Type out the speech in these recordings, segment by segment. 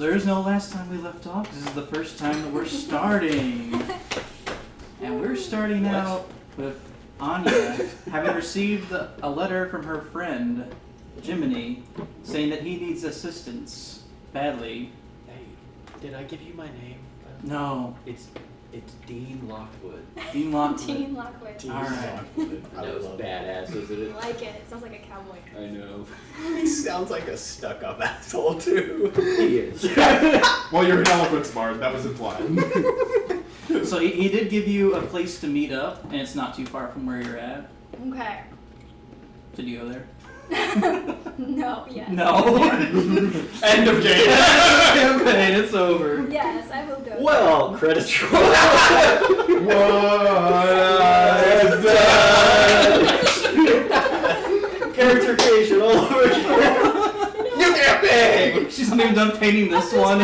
there is no last time we left off. This is the first time that we're starting. And we're starting out with Anya having received a letter from her friend, Jiminy, saying that he needs assistance badly. Hey, did I give you my name? No. It's Dean Lockwood. Dean Lockwood. Dean Lockwood. Alright. I know it's badass, isn't I it? like it. It sounds like a cowboy. I know. He sounds like a stuck-up asshole, too. He is. Well, you're an eloquence bard. That was implied. So he did give you a place to meet up, and it's not too far from where you're at. Okay. Did you go there? No, yes. No. End of game. Campaign, it's over. Yes, I will go. Well, credits roll. Character creation all over again. New campaign! She's not even done painting this one.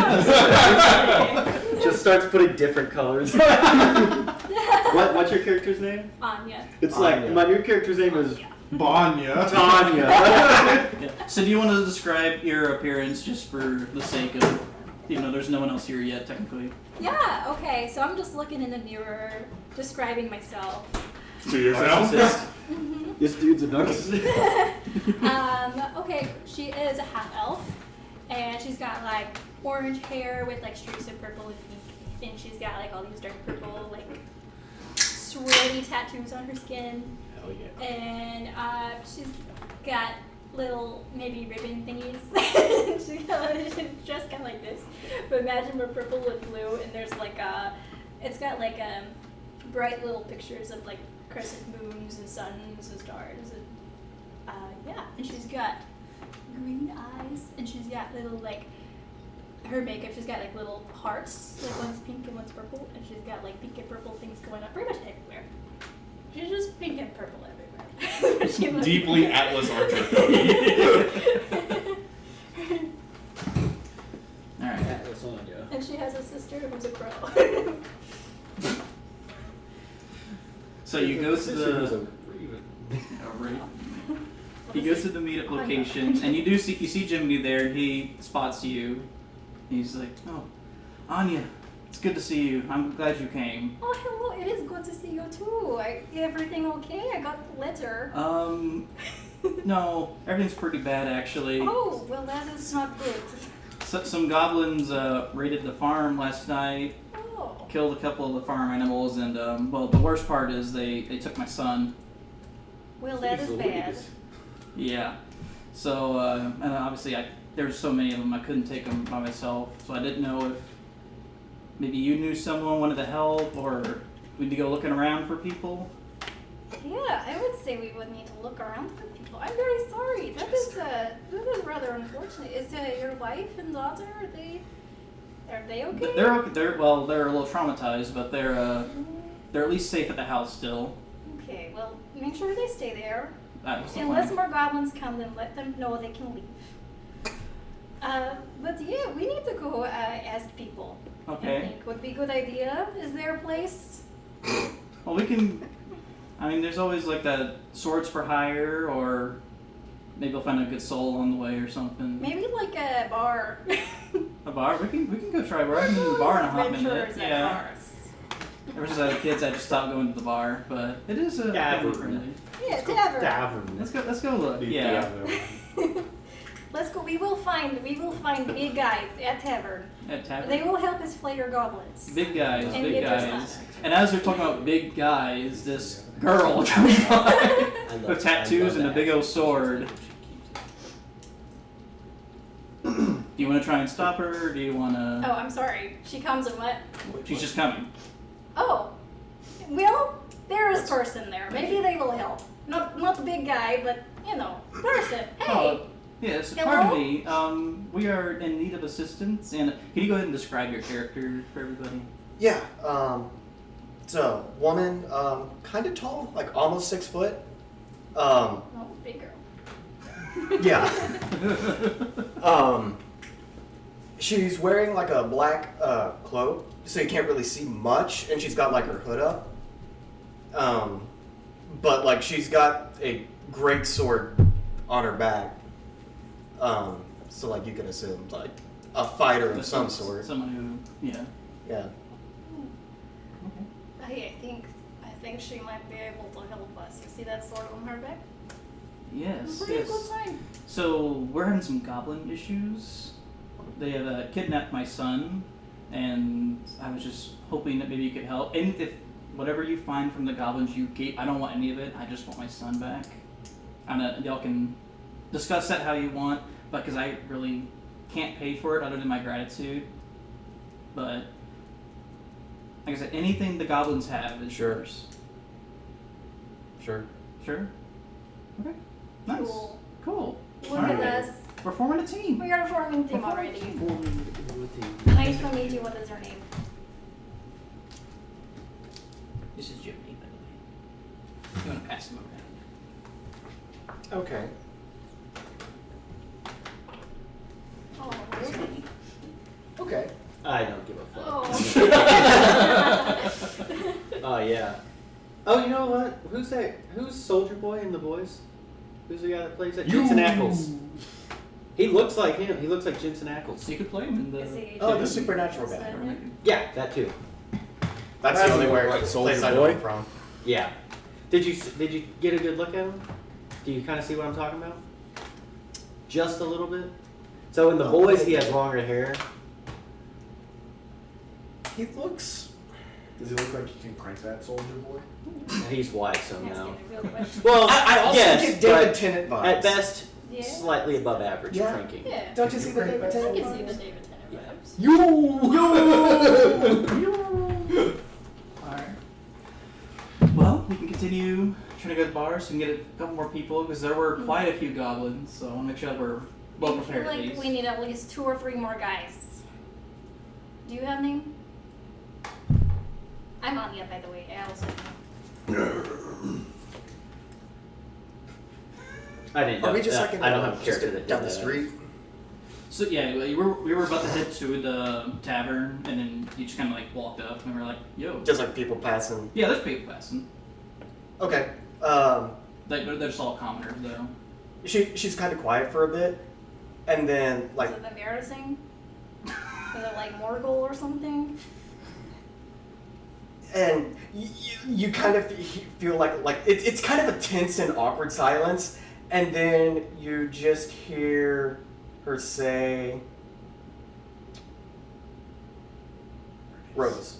Just starts putting different colors. What's your character's name? Anya. It's like, Anya. my new character's name is Banya. Tanya. Yeah. So do you want to describe your appearance just for the sake of, even though there's no one else here yet, technically? Yeah, okay. So I'm just looking in the mirror, describing myself. To yourself. Mhm. This dude's a narcissist. Okay, she is a half elf, and she's got like orange hair with like streaks of purple and pink, and she's got like all these dark purple like swirly tattoos on her skin, Hell yeah. and she's got little maybe ribbon thingies. She's just kind of like this, but imagine we're purple and blue, and there's like it's got like bright little pictures of like crescent moons and suns and stars, and yeah, and she's got green eyes, and she's got little like her makeup. She's got like little hearts, like one's pink and one's purple, and she's got like pink and purple things going up pretty much everywhere. She's just pink and purple everywhere. She looks- Deeply Atlas Archer. Alright. That's Anya. And she has a sister who's a crow. So you go to Sister was the... a raven. Right. You go to the meetup location, and you see Jiminy there. He spots you. He's like, "Oh, Anya, it's good to see you. I'm glad you came." Oh, hello. It is good to see you too. Everything okay? I got the letter. No, everything's pretty bad actually. Oh, well, that is not good. Some goblins raided the farm last night, Oh. killed a couple of the farm animals, and well, the worst part is they took my son. Well, that is Jeez bad. Louise. Yeah. So, and obviously there were so many of them, I couldn't take them by myself. So I didn't know if maybe you knew someone wanted to help, or we need to go looking around for people. Yeah, I would say we would need to look around for people. I'm very sorry. That is rather unfortunate. Is your wife and daughter, are they okay? They're okay. They're a little traumatized, but they're at least safe at the house still. Okay, well, make sure they stay there. That was the Unless plan. more goblins come, then let them know they can leave. But yeah, we need to go ask people. I Okay. think would be a good idea. Is there a place? Well, we can. I mean, there's always like that swords for hire, or maybe we'll find a good soul on the way or something. Maybe like a bar. A bar? We can go try a bar. I haven't been to the bar in a hot minute. Adventurers at Yeah. bars. Ever since I was a kid, I just stopped going to the bar, but it is a Tavern. friendly. Yeah, tavern. Tavern. Let's go look. Yeah, Let's go. We will find big guys at tavern. at tavern. They will help us flay your goblins. Big guys, And big get your guys. son. And as they're talking about big guys, this girl comes by with tattoos and a big old sword. Do you want to try and stop her, or do you want Oh, to? I'm sorry. She comes and what? She's just coming. Oh, well, there is person there. Maybe they will help. Not the big guy, but person. Hey. Oh, yes. Hello? Pardon me. We are in need of assistance, and can you go ahead and describe your character for everybody? Yeah, it's a woman, kind of tall, like almost 6 foot. Oh, big girl. Yeah. She's wearing like a black cloak, so you can't really see much, and she's got like her hood up. But like she's got a great sword on her back. So like you can assume like a fighter of some sort. Someone who, yeah. Yeah. Okay. Hey, I think she might be able to help us. You see that sword on her back? Yes, Pretty yes. good sign. So we're having some goblin issues. They have kidnapped my son, and I was just hoping that maybe you could help. And if whatever you find from the goblins you gave, I don't want any of it. I just want my son back. Y'all can discuss that how you want, but because I really can't pay for it other than my gratitude. But like I said, anything the goblins have is Sure. yours. Sure. Sure. Okay. Nice. Cool. Cool. Look at Alright. us. We're forming a team. We are a forming team We're forming a already. team. Nice to meet you. What is your name? This is Jimmy, by the way. You want to pass him around? Okay. Oh, really? Okay. I don't give a fuck. Oh. Oh yeah. Oh, you know what? Who's that? Who's Soldier Boy in The Boys? Who's the guy that plays that? Jensen Ackles. He looks like him. He looks like Jensen Ackles. So you could play him in the. Is he- Oh, the supernatural guy. Yeah, that too. That's the only way Like place Soldier I know Boy? him from. Yeah. Did you get a good look at him? Do you kind of see what I'm talking about? Just a little bit. So in The Boys, he has longer hair. He looks. Does he look like you can crank that Soldier Boy? He's white somehow. Asking a real question. Well, I also yes, get David but Tennant vibes. at best, Yeah. slightly above average Yeah. cranking. Yeah. Don't you see the David I Tennant can see the vibes? David Tennant Yeah. vibes. Alright. Well, we can continue trying to go to the bar so we can get a couple more people because there were quite a few goblins, so I want to make sure that we're well I feel prepared at like least. we need at least 2 or 3 more guys. Do you have name? I'm Anya, by the way. I also know. I didn't know. Are we just like in I don't have a just character that down did the that. street? So yeah, we were about to head to the tavern, and then you just kind of like walked up, and we were like, "Yo." Just like people passing. Yeah, there's people passing. Okay. They're just all commoners though. She's kind of quiet for a bit, and then like Is it embarrassing? Is it like Morgul or something? and you kind of feel like it's kind of a tense and awkward silence, and then you just hear her say, "Rose."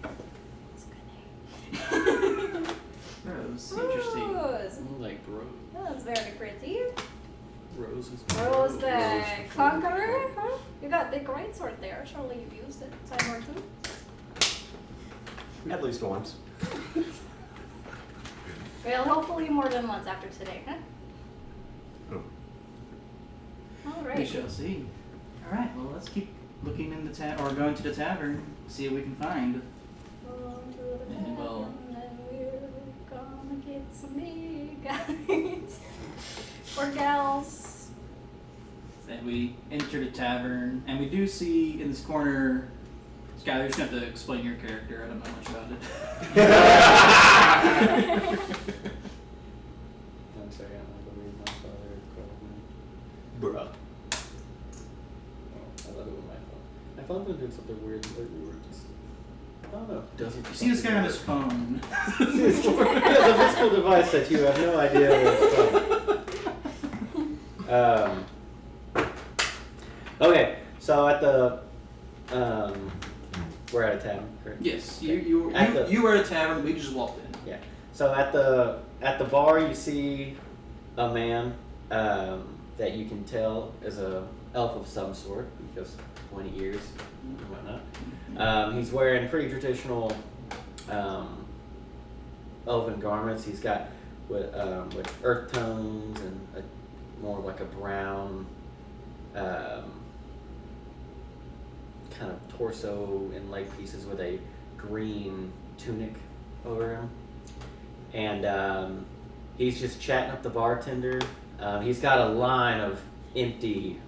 That's a good name. Rose, interesting. Rose. Like bro, That's very pretty. Rose is. Rose the Conqueror? Huh? You got the great sword there. Surely you've used it time or two. At least once. Well, hopefully more than once after today, huh? We Alright. shall see. All right, well let's keep looking in the or going to the tavern, see what we can find. Going to the And we'll- tavern and we're gonna get some big guys. Or gals. And we enter the tavern, and we do see in this corner. Skylar, you're just gonna have to explain your character. I don't know much about it. I'm sorry, I'm not gonna read my father called me. Bruh. Oh, I love it with my phone. My phone's been doing something weird lately where it just, I don't know, doesn't. You see this guy on his phone. It's a physical device that you have no idea what's from. Okay, so at the, we're at a tavern, correct? Yes, you were at a tavern. We just walked in. Yeah. So at the bar, you see a man that you can tell is a elf of some sort because 20 years and whatnot. He's wearing pretty traditional elven garments. He's got with earth tones and more of like a brown kind of torso and leg pieces with a green tunic over him. And he's just chatting up the bartender. He's got a line of empty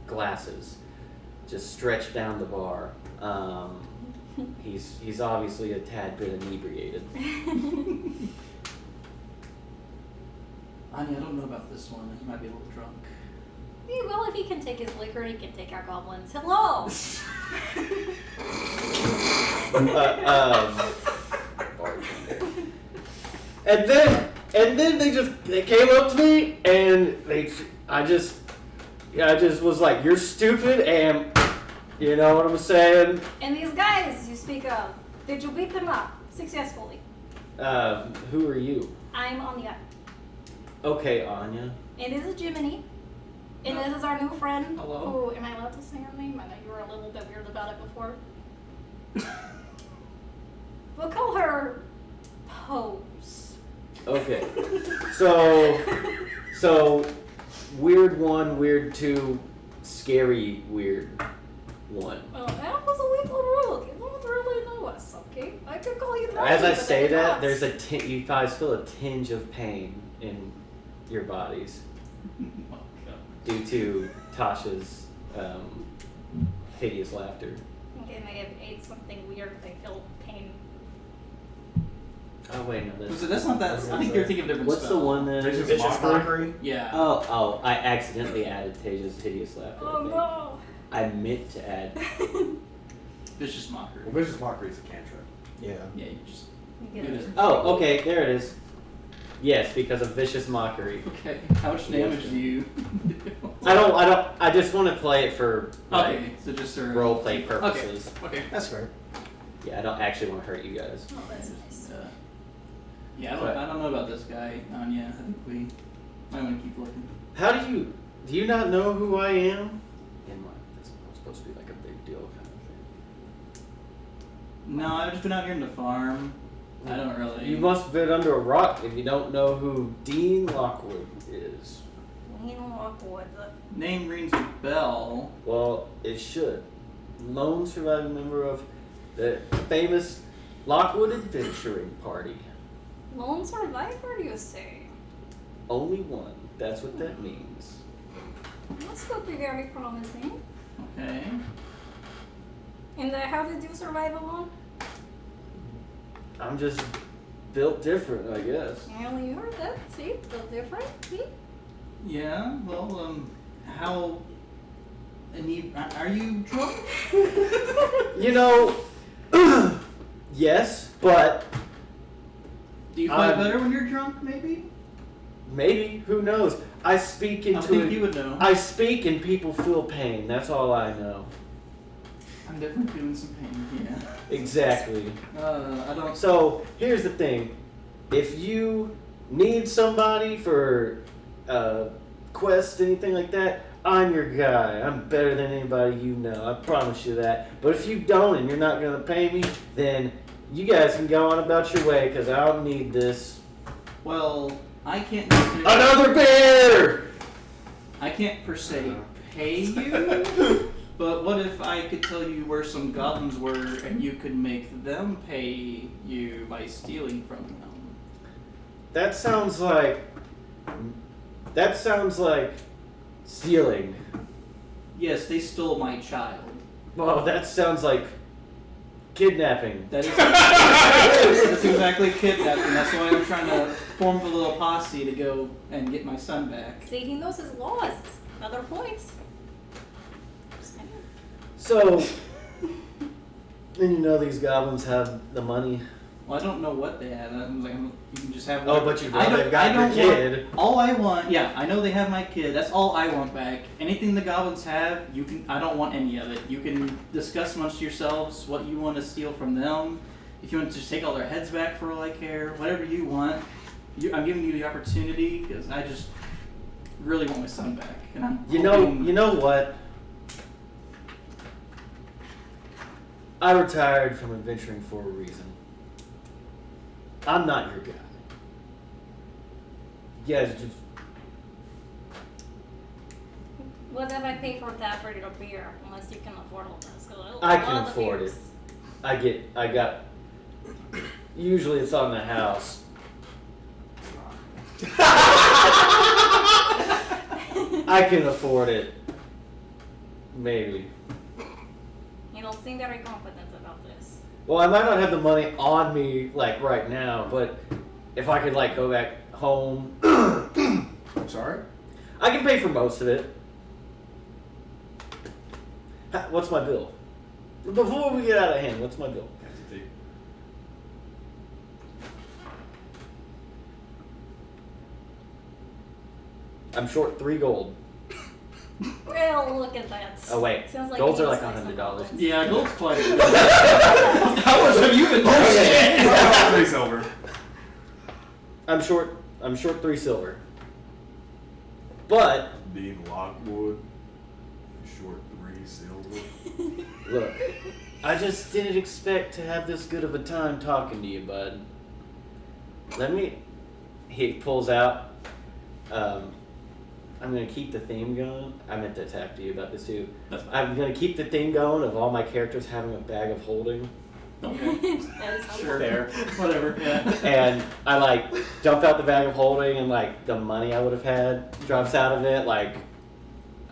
glasses just stretched down the bar. He's obviously a tad bit inebriated. Anya, I don't know about this one. He might be a little drunk. Well, if he can take his liquor, he can take our goblins. Hello! Bartender. And then they came up to me and I just was like, you're stupid, and you know what I'm saying? And these guys you speak of, did you beat them up successfully? Who are you? I'm Anya. Okay, Anya. And this is Jiminy. And this is our new friend. Hello. Who, am I allowed to say her name? I know you were a little bit weird about it before. We'll call her Pose. Okay. So weird 1, weird 2, scary weird 1. Oh, that was a little rude. You don't really know us, okay? I could call you that. As I say that, there's you guys feel a tinge of pain in your bodies Oh, God. due to Tasha's hideous laughter. Okay, I have ate something weird. I feel pain. Oh wait, no, That's not that. I think you're thinking of a different What's spell. the one that? Vicious Vicious mockery. Yeah. Oh, I accidentally added Taja's hideous laughter. Oh I think. no. I meant to add. Vicious mockery. Well, vicious mockery is a cantrip. Yeah. Yeah, you just. You do get this. it. Oh, okay, there it is. Yes, because of vicious mockery. Okay. How much damage do you do? I just want to play it for like Okay, so just sort of role play purposes. Okay. That's fair. Yeah, I don't actually want to hurt you guys. Oh, that's nice. Yeah, But- I don't know about this guy, Anya. I think we might want to keep looking. How do you not know who I am? In my, that's supposed to be like a big deal kind of thing. No, I've just been out here in the farm. I don't really. You must have been under a rock if you don't know who Dean Lockwood is. We don't walk with it. Name rings a bell. Well, it should. Lone surviving member of the famous Lockwood Adventuring Party. Lone survivor, you say? Only one. That's what that means. That's could be very promising. Okay. And how did you survive alone? I'm just built different, I guess. Well, you heard that. See? Built different. See? Yeah. Well, how? Are you drunk? You know, yes, but Do you fight I'm- better when you're drunk? Maybe. maybe, who knows? I speak I into think it. you would know. I speak and people feel pain. That's all I know. I'm definitely feeling some pain. Yeah. Exactly. I don't. So here's the thing: if you need somebody for a quest, anything like that, I'm your guy. I'm better than anybody you know. I promise you that. But if you don't and you're not gonna pay me, then you guys can go on about your way because I don't need this. Well, I can't. necessarily- Another bear! I can't per se pay you, but what if I could tell you where some goblins were and you could make them pay you by stealing from them? That sounds like stealing. Yes, they stole my child. Well, that sounds like kidnapping. That is that's exactly kidnapping. That's why I'm trying to form a little posse to go and get my son back. See, he knows his laws. Other points. Just saying. So, and you know these goblins have the money. Well, I don't know what they have. I'm like, you can just have. Oh, but you know I don't- they've got I don't your kid. Want, all I want, yeah, I know they have my kid. That's all I want back. Anything the goblins have, you can. I don't want any of it. You can discuss amongst yourselves what you want to steal from them. If you want to just take all their heads back for all I care, whatever you want. I'm giving you the opportunity because I just really want my son back, and I'm. You know hoping- what? I retired from adventuring for a reason. I'm not your guy. You guys just What if I pay for that for your beer? Unless you can afford all this. 'Cause I love can the afford beers. I got usually it's on the house. I can afford it. Maybe. You don't seem very confident about this. Well, I might not have the money on me like right now, but if I could go back home, I'm sorry? I can pay for most of it. What's my bill? Before we get out of hand, what's my bill? Hesitate. I'm short 3 gold. Well, look at that. Oh wait, Sounds like golds he are like needs some $100. gold. Yeah, gold's quite. How much have you been doing? 3 silver. I'm short 3 silver. But Dean Lockwood. Short 3 silver. look, I just didn't expect to have this good of a time talking to you, bud. He pulls out. I'm gonna keep the theme going. I meant to talk to you about this too. That's fine. I'm gonna keep the theme going of all my characters having a bag of holding. Okay. That is helpful. Sure. Fair. Whatever. Yeah. And I like dump out the bag of holding, and like the money I would have had drops out of it. Like,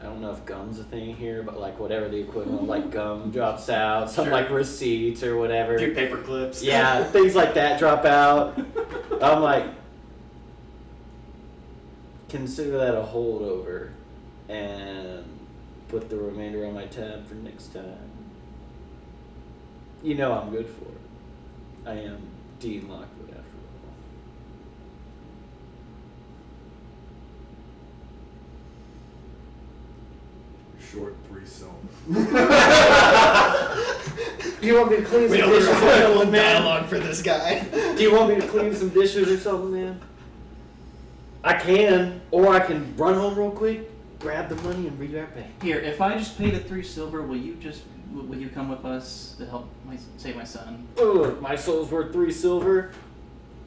I don't know if gum's a thing here, but like whatever the equivalent of like gum drops out, some Sure. like receipts or whatever. 2 paper clips. Yeah, things like that drop out. I'm like, consider that a holdover, and put the remainder on my tab for next time. You know I'm good for it. I am Dean Lockwood after all. Short 3 silver. Do you want me to clean We some don't dishes or require something, man? dialogue for this guy. Do you want me to clean some dishes or something, man? I can, or I can run home real quick, grab the money, and be right back. Here, if I just pay the 3 silver, will you come with us to help save my son? Ugh, my soul's worth 3 silver.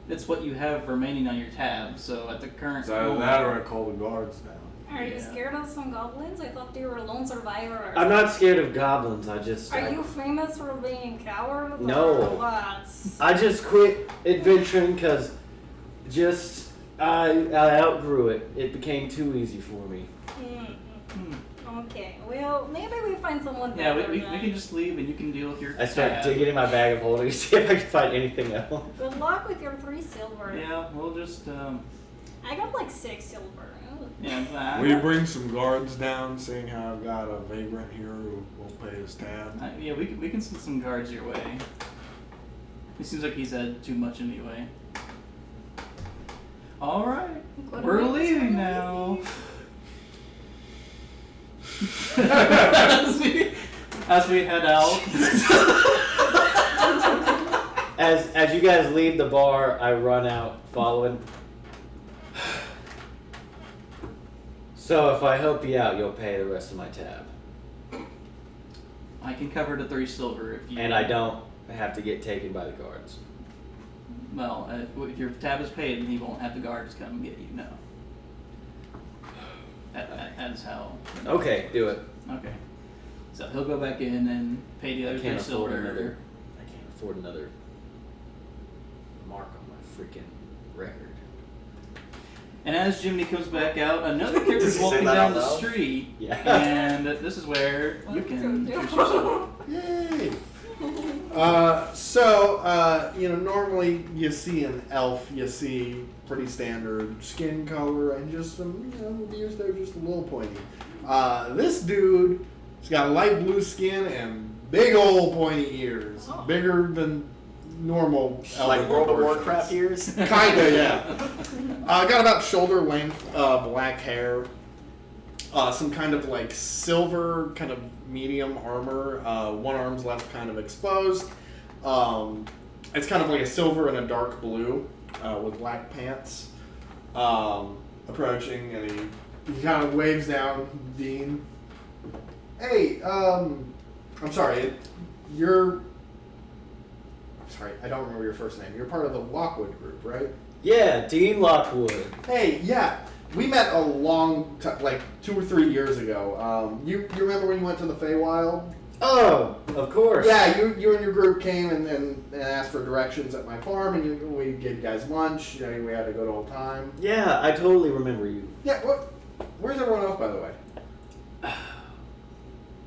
It's what you have remaining on your tab. So at the current It's either that or I call the guards down. Are you Yeah. scared of some goblins? I thought you were a lone survivor. Or I'm not scared of goblins. I just Are you famous for being a coward? No. Or what? I just quit adventuring because I outgrew it. It became too easy for me. Hmm. Okay. Well, maybe we find someone Yeah, better we then. can just leave and you can deal with your I start tab. digging in my bag of holding to see if I can find anything else. Good luck with your 3 silver. Yeah, we'll just I got like 6 silver. Oh. yeah. Will you bring some guards down, seeing how I've got a vagrant here who will pay his tab? Yeah, we can send some guards your way. It seems like he's had too much anyway. All right, Gotta we're make this leaving one now. easy. as we head out. As you guys leave the bar, I run out following. So if I help you out, you'll pay the rest of my tab. I can cover the 3 silver if you. And I don't have to get taken by the guards. Well, if your tab is paid, then he won't have the guards come get you. No. That is how. Okay, do it. Okay. So he'll go back in and pay the I other 3 can't afford silver. another. I can't afford another mark on my freaking record. And as Jiminy comes back out, another Does character's he say walking that down out the loud? street. Yeah. And this is where you can introduce yourself. Yay! Normally you see an elf, you see pretty standard skin color and just some, ears that are just a little pointy. This dude has got light blue skin and big old pointy ears, Oh. bigger than normal elf Like World of proportions. Warcraft ears? Kinda, yeah. Got about shoulder length black hair. Some kind of like silver, kind of medium armor. One arm's left kind of exposed. It's kind of like a silver and a dark blue with black pants. Approaching, and he kind of waves down Dean. Hey, I'm sorry, I'm sorry, I don't remember your first name. You're part of the Lockwood group, right? Yeah, Dean Lockwood. Hey, yeah, we met a long time, like 2 or 3 years ago. You remember when you went to the Feywild? Oh, of course. Yeah, you and your group came and asked for directions at my farm, and we gave you guys lunch. We had a good old time. Yeah, I totally remember you. Yeah, where's everyone else, by the way?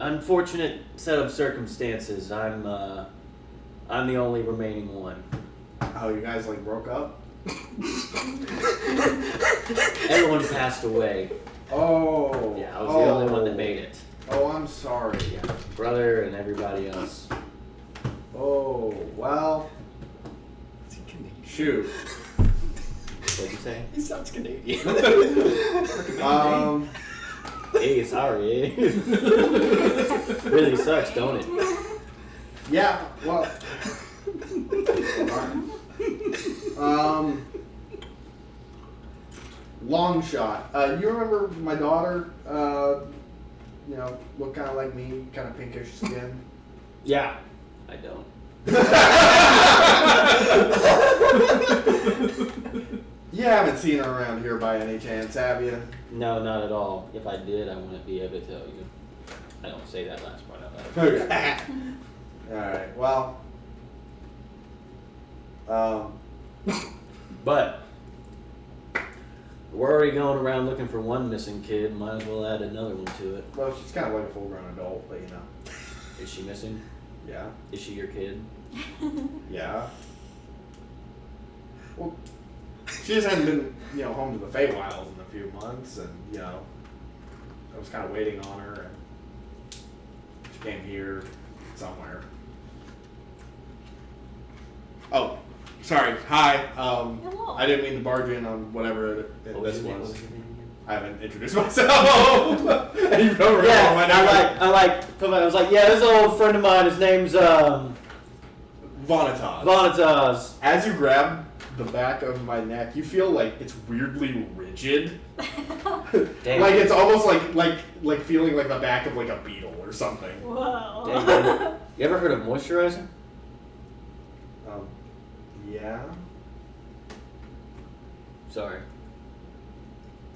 Unfortunate set of circumstances. I'm the only remaining one. Oh, you guys like broke up? Everyone passed away. Oh. Yeah, I was the only one that made it. Oh, I'm sorry. Yeah, shoot. What'd you say? He sounds Canadian. Hey, sorry. Really sucks, don't it? Yeah, well. Long shot. You remember my daughter, looked kind of like me, kind of pinkish skin? Yeah. I don't. You haven't seen her around here by any chance, have you? No, not at all. If I did, I wouldn't be able to tell you. I don't say that last part out loud. Okay. Alright, well. But we're already going around looking for one missing kid. Might as well add another one to it. Well, she's kind of like a full-grown adult, but Is she missing? Yeah. Is she your kid? Yeah. Well, she just hadn't been, home to the Feywilds in a few months, and, I was kind of waiting on her, and she came here somewhere. Oh, sorry. Hi. Hello. I didn't mean to barge in on whatever What was this your name? was. What was your name again? I haven't introduced myself. And you don't remember Yeah, my name. I was like, yeah, this is an old friend of mine. His name's Vanitas. Vanitas. As you grab the back of my neck, you feel like it's weirdly rigid. Damn. Like it's almost like feeling like the back of like a beetle or something. Whoa. Damn. You ever heard of moisturizer? Yeah. Sorry.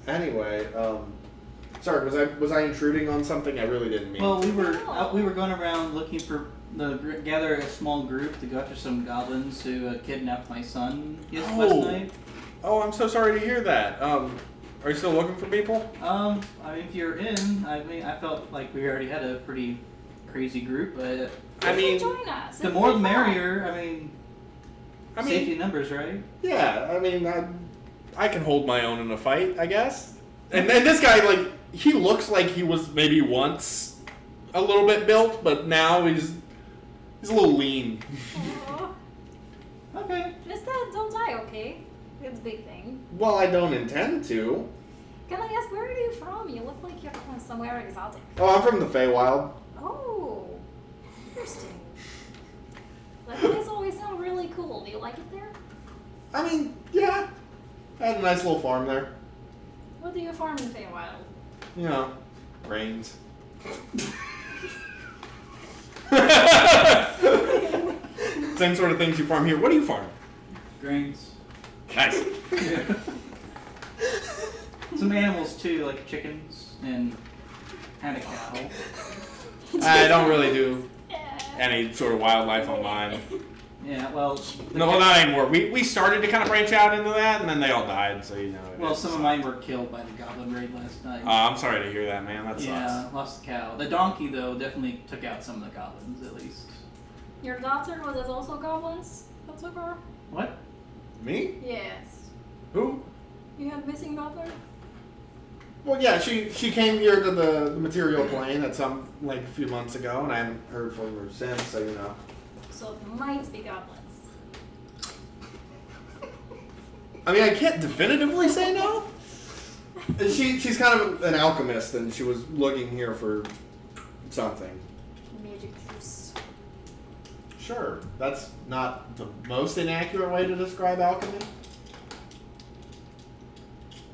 Anyway, sorry, was I intruding on something? I really didn't mean. Well, to. we were going around looking for gather a small group to go after some goblins who kidnapped my son last night. Oh, I'm so sorry to hear that. Are you still looking for people? I mean, if you're in, I felt like we already had a pretty crazy group, but I mean, join us. the It'd more be the fun. merrier. I mean, safety in numbers, right? Yeah. I mean, I can hold my own in a fight, I guess. And then this guy, like, he looks like he was maybe once a little bit built, but now he's a little lean. Aw. Okay. Just don't die, okay? It's a big thing. Well, I don't intend to. Can I ask, where are you from? You look like you're from somewhere exotic. Oh, I'm from the Feywild. Oh, interesting. That place always sound really cool. Do you like it there? I mean, yeah. I had a nice little farm there. What do you farm in Feywild? Grains. Same sort of things you farm here. What do you farm? Grains. Nice. Some animals too, like chickens and a cow. I don't really do Yeah. any sort of wildlife on mine. Yeah, well. No, not anymore. We started to kind of branch out into that, and then they all died. So Well, some of mine were killed by the goblin raid last night. I'm sorry to hear that, man. That sucks. Yeah, lost the cow. The donkey though definitely took out some of the goblins at least. Your daughter was also goblins? That took her? What? Me? Yes. Who? You had missing daughter? Well, yeah, she came here to the material plane at a few months ago, and I haven't heard from her since. So So it might be goblins. I mean, I can't definitively say no. She's kind of an alchemist, and she was looking here for something. Magic juice. Sure, that's not the most inaccurate way to describe alchemy.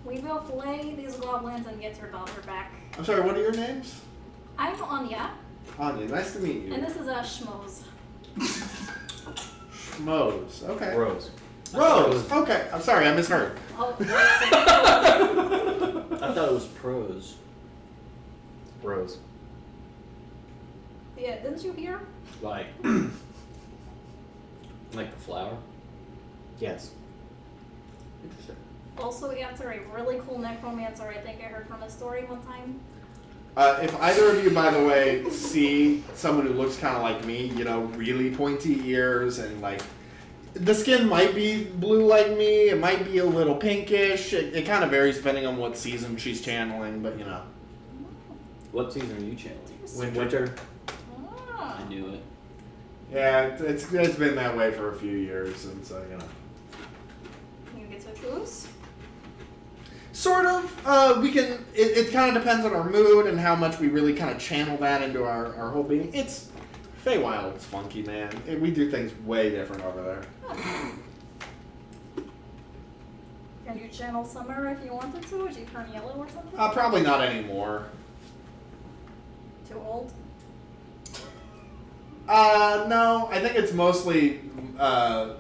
We will flay these goblins and get your daughter back. I'm sorry, what are your names? I'm Anya, Anya, nice to meet you. and this is Schmoes. Schmoes, okay. Rose. Rose, okay. I'm sorry, I misheard. Oh, wait, I thought it was prose. Rose. yeah, didn't you hear? Like, like the flower. Yes. Interesting. Also answer a really cool necromancer I think I heard from a story one time. If either of you, by the way, see someone who looks kind of like me, really pointy ears and the skin might be blue like me, it might be a little pinkish. It kind of varies depending on what season she's channeling, but What season are you channeling? Winter. Ah. I knew it. Yeah, it's been that way for a few years, and so Goose? Sort of. We can. It kind of depends on our mood and how much we really kind of channel that into our whole being. It's Feywild's funky, man. We do things way different over there. Can you channel Summer if you wanted to? Would you turn yellow or something? Probably not anymore. Too old? No. I think it's mostly. I'm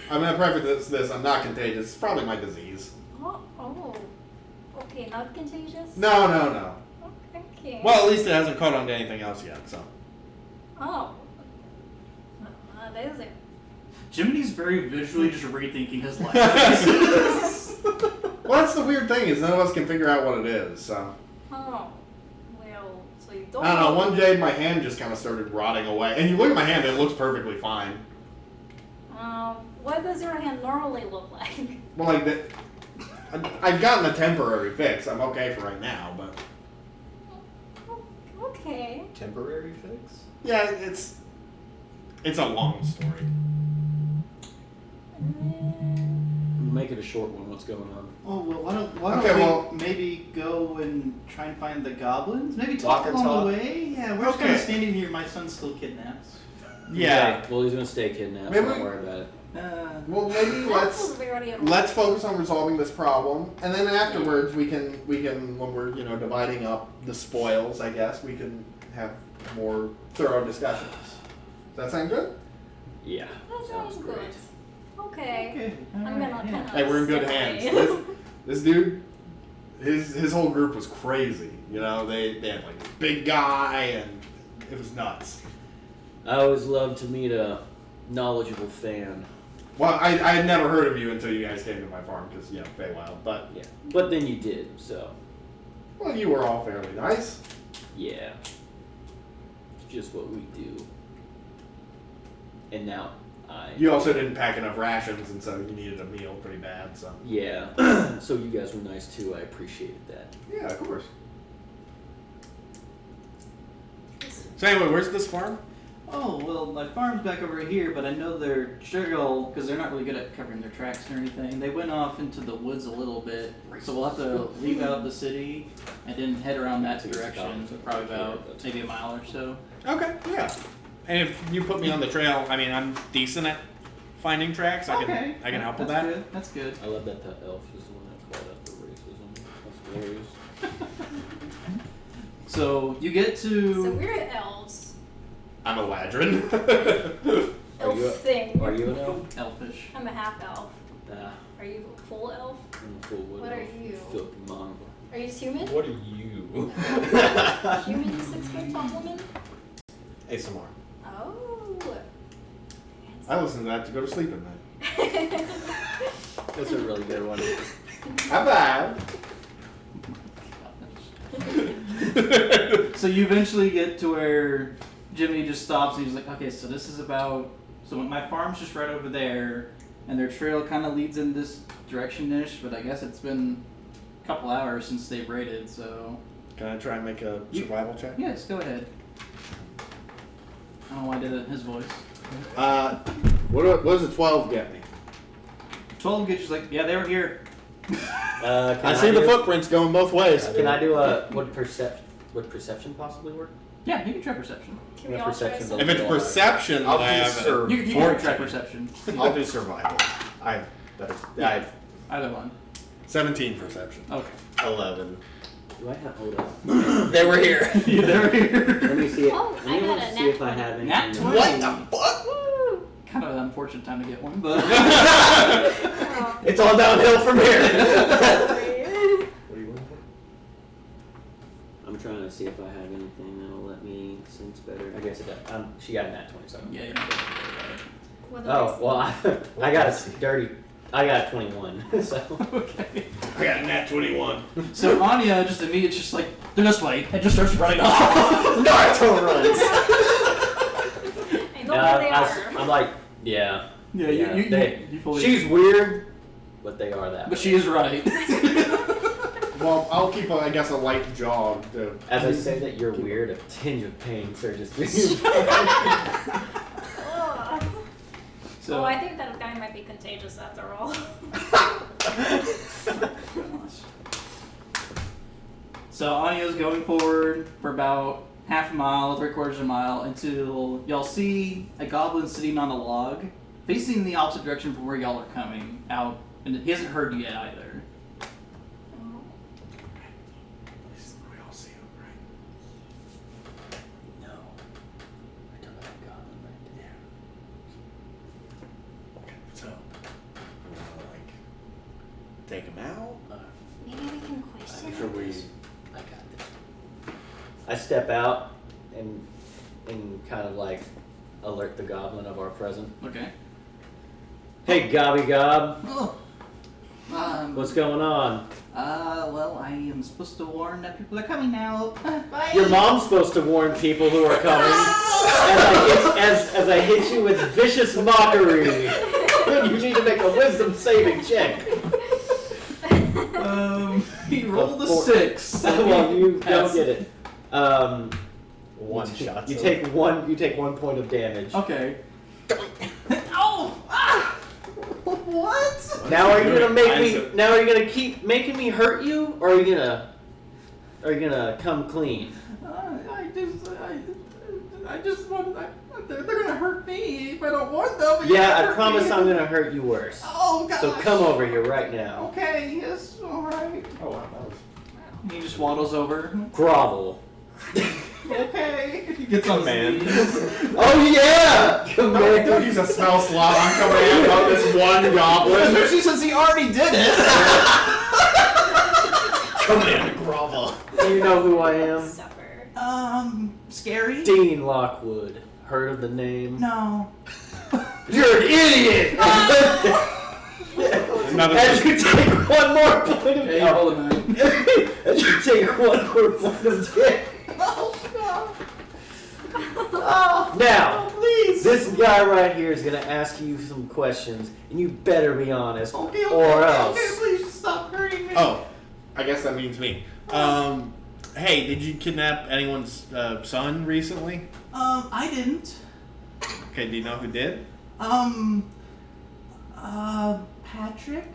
gonna preface this. I'm not contagious. It's probably my disease. Oh. Okay, not contagious? No. Okay. Well, at least it hasn't caught on to anything else yet. So. Oh. That is it. Jiminy's very visually just rethinking his life. Well, that's the weird thing is none of us can figure out what it is. So. Oh. Well, so you don't I don't know. One day my hand just kind of started rotting away, and you look at my hand; it looks perfectly fine. What does your hand normally look like? Well, like that. I've gotten a temporary fix. I'm okay for right now, but Okay. Temporary fix? yeah, it's a long story. Make it a short one. What's going on? Oh well, why don't Okay, we well- maybe go and try and find the goblins? Maybe Walk talk and along talk. the way. Yeah, we're just kind Okay. of standing here. My son's still kidnapped. Yeah. Okay, well, he's gonna stay kidnapped. Maybe So don't we- worry about it. Well, maybe let's focus on resolving this problem, and then afterwards we can when we're dividing up the spoils, I guess we can have more thorough discussions. Does that sound good? Yeah. That sounds good. Okay. Okay. I'm gonna kind of. Hey, we're in good hands. This dude, his whole group was crazy. They had like this big guy, and it was nuts. I always love to meet a knowledgeable fan. Well, I had never heard of you until you guys came to my farm because Feywild. But Yeah, but then you did. So well, you were all fairly nice. yeah, it's just what we do. And now You also didn't pack enough rations, and so you needed a meal pretty bad. So yeah. So you guys were nice too. I appreciated that. yeah, of course. So anyway, where's this farm? Oh well, my farm's back over here, but I know they're because they're not really good at covering their tracks or anything. They went off into the woods a little bit, so we'll have to leave out the city and then head around that direction. Probably about maybe a mile or so. Okay, yeah. And if you put me on the trail, I mean, I'm decent at finding tracks. I can help with That's that. good. That's good. I love that the elf is the one that called out the racism. That's hilarious. So you get to. So we're elves. I'm a ladrin. Are you Elf thing. Are you an elf? Elfish. I'm a half elf. Nah, Are you a full elf? I'm a full wood What are elf. you? Filthy mongrel. Are you just human? What are you? Human 6 foot tall woman? ASMR. Oh. I listen to that to go to sleep at night. That's a really good one. How bad? So you eventually get to where Jimmy just stops and he's like, okay, so this is about. So my farm's just right over there, and their trail kind of leads in this direction-ish, but I guess it's been a couple hours since they've raided, so. Can I try and make a survival check? Yes, go ahead. I don't know why I did it in his voice. What does a 12 get me? 12 gets just like, yeah, they were here. Can I see the do- footprints going both ways. Can I do a would perception possibly work? Yeah, you can try perception. Can we Yeah, all try perception something? If it's perception, I'll then I do have sur- You can try 14. perception. I'll do survival. I better. I Either one. 17 perception. Okay. 11. Do I have? Hold on. They were here. Yeah, they're here. Let me see. It. Oh, Let me I got a see nat if I have anything. Nat that- 20. What the fuck? Woo! Kind of an unfortunate time to get one, but. Oh, It's all downhill from here. sorry. What do you want? I'm trying to see if I have anything that'll let me sense better. I guess it does. She got a nat 20, so. Yeah, What do I Oh see? well, I got a dirty. I got a 21. So. Okay. I got a nat 21. So Anya just immediately just like, they're this way, and just starts running off. Naruto runs. I know where they are. I'm like, yeah. Yeah, Yeah, you fully. She's weird, but they are that. But way. she is right. Well, I'll keep, I guess, a light jog to. As I say that you're weird, a tinge of pain surges through you. Ugh. So Oh, I think that guy might be contagious after all. So Anya's going forward for about half a mile, 3/4 of a mile, until y'all see a goblin sitting on a log, facing the opposite direction from where y'all are coming out, and he hasn't heard you yet either. We all see him, right? No. We're talking about goblin right there. Okay, so we wanna like take him out. Maybe we can question Make sure we. I got this. I step out and kind of like alert the goblin of our presence. Okay. Hey, Gobby Gob, Oh. what's going on? Well, I am supposed to warn that people are coming now. Bye. Your mom's supposed to warn people who are coming. As I hit you with vicious mockery. You need to make a wisdom saving check. He rolled a Four. 6. Well, you don't Pass. get it. One shot. You take one. You take 1 point of damage. Okay. Oh! Ah! What? Now are you gonna make I me? said- Now are you gonna keep making me hurt you, or are you gonna come clean? I just want. They're gonna hurt me if I don't warn them. but Yeah, you I hurt promise me. I'm gonna hurt you worse. Oh gosh. So come over here right now. Okay. Yes. All right. Oh wow, that was. He just waddles over. Grovel. Okay. He gets on his Man. knees. Oh yeah! Don't Command. use a spell slot on command on this one goblin. Especially since he already did it. Command grovel. Do you know who I am? Suffer. Scary? Dean Lockwood. Heard of the name? No. You're an idiot! Another. As you take one more point of Hey, roll a 9. As you take one more point of damage. Now, Please. this guy right here is gonna ask you some questions, and you better be honest, Okay, or else. Okay, please stop hurting me. Oh, I guess that means me. Hey, did you kidnap anyone's son recently? I didn't. Okay, do you know who did? Patrick?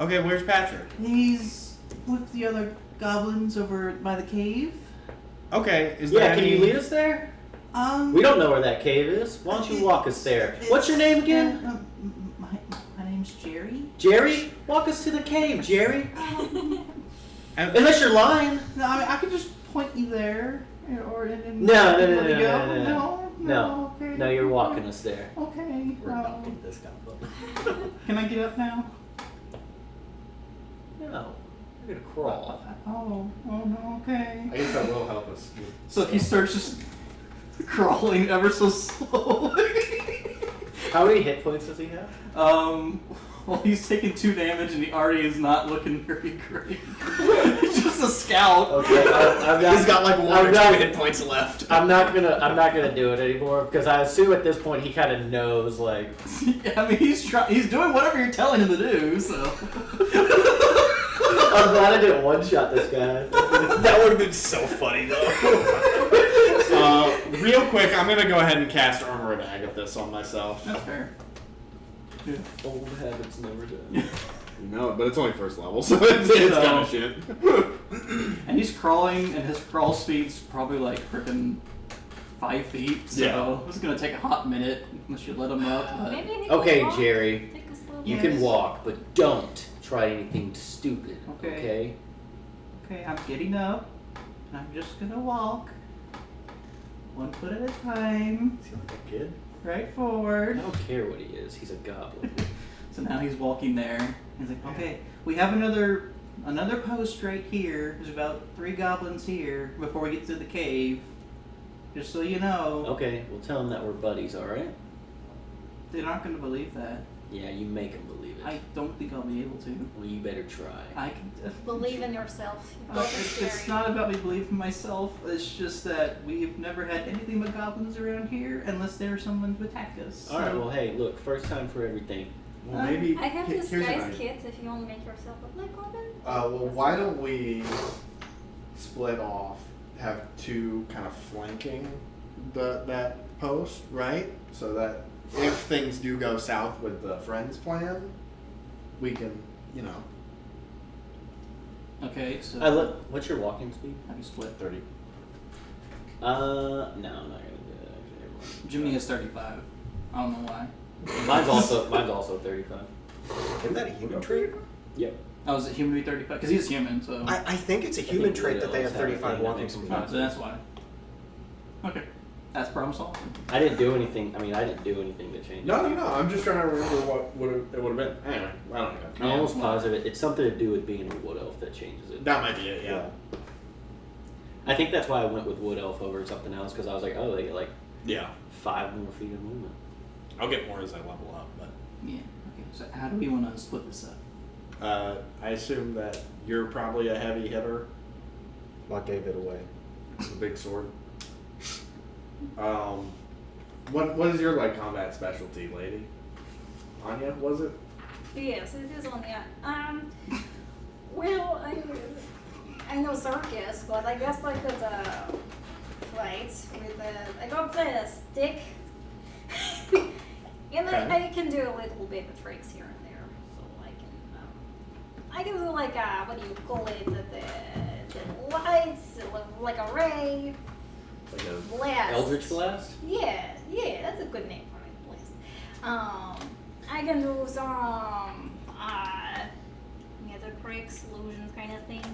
Okay, where's Patrick? He's with the other goblins over by the cave. Okay, is Yeah, there can any... you lead us there? We don't know where that cave is. Why don't you walk us there? What's your name again? My name's Jerry. Jerry? Walk us to the cave, Jerry. And- Unless you're lying. No, I mean I could just point you there, or and No. let you go. No. Okay. No, you're walking us there. Okay. We're not getting this combo. Can I get up now? No. You're gonna crawl. Oh no. Okay. I guess that will help us. So he starts just crawling ever so slowly. How many hit points does he have? Well, he's taking 2 damage and he already is not looking very great. He's just a scout. Okay, I'm not, He's got like 1 or 2 hit points left. I'm not gonna do it anymore because I assume at this point he kind of knows like. I mean, he's doing whatever you're telling him to do. So. I'm glad I didn't one shot this guy. That would have been so funny though. Real quick, I'm gonna go ahead and cast Armor of Agathis on myself. That's fair. Yeah. Old habits never die. No, but it's only first level, so it's kind of shit. And he's crawling, and his crawl speed's probably like freaking 5 feet. So Yeah. it's gonna take a hot minute unless you let him up. But Maybe he Okay, can walk. Jerry, Take a slow you pace. can walk, but don't try anything stupid. Okay. Okay, I'm getting up, and I'm just gonna walk 1 foot at a time, Is he like a kid? right I forward. don't care what he is. He's a goblin. So now he's walking there. He's like, okay, we have another post right here. There's about 3 goblins here before we get to the cave. Just so you know, Okay, we'll tell him that we're buddies. All right? they're not gonna believe that. Yeah, you make him believe it. I don't think I'll be able to. Well, you better try. I can. Believe in yourself. It's not about me believing in myself. It's just that we've never had anything but goblins around here unless there's someone to attack us. All right. So- Well, hey, look. First time for everything. Well, maybe I have here's an disguise idea. kits if you want to make yourself look like Robin. Well, why don't we split off, have 2 kind of flanking that post, right? So that if things do go south with the friends plan, we can you know. Okay, so What's your walking speed? how do you split? 30. No, I'm not gonna do that. Actually, Jimmy is 35. I don't know why. mine's also 35. Isn't that a human trait? Yep. Oh, is it human to be 35? Because he's human, so. I think it's a human think trait that they have Wood elves have a 35 thing that walking makes them speed. Oh, so that's why. Okay. That's problem solved. I didn't do anything. I mean, I didn't do anything to change it. No, I'm just trying to remember what it would have been. Anyway, I don't know. I'm almost positive it's something to do with being a wood elf that changes it. That might be it, yeah. I think that's why I went with wood elf over something else because I was like, oh, they get like Yeah. 5 more feet of movement. I'll get more as I level up, but Yeah. Okay, so how do we want to split this up? I assume that you're probably a heavy hitter. What gave it away? The big sword. What is your like combat specialty, lady? Anya, was it? Yes, it is on the well, I know circus, but I guess I could fight with I got the stick, and Okay. I can do a little bit of tricks here and there. So I can do like what do you call it? The lights, like a ray. Like a Blast. Eldritch Blast? Yeah, that's a good name for it, blast. I can do some other tricks, illusions kind of things.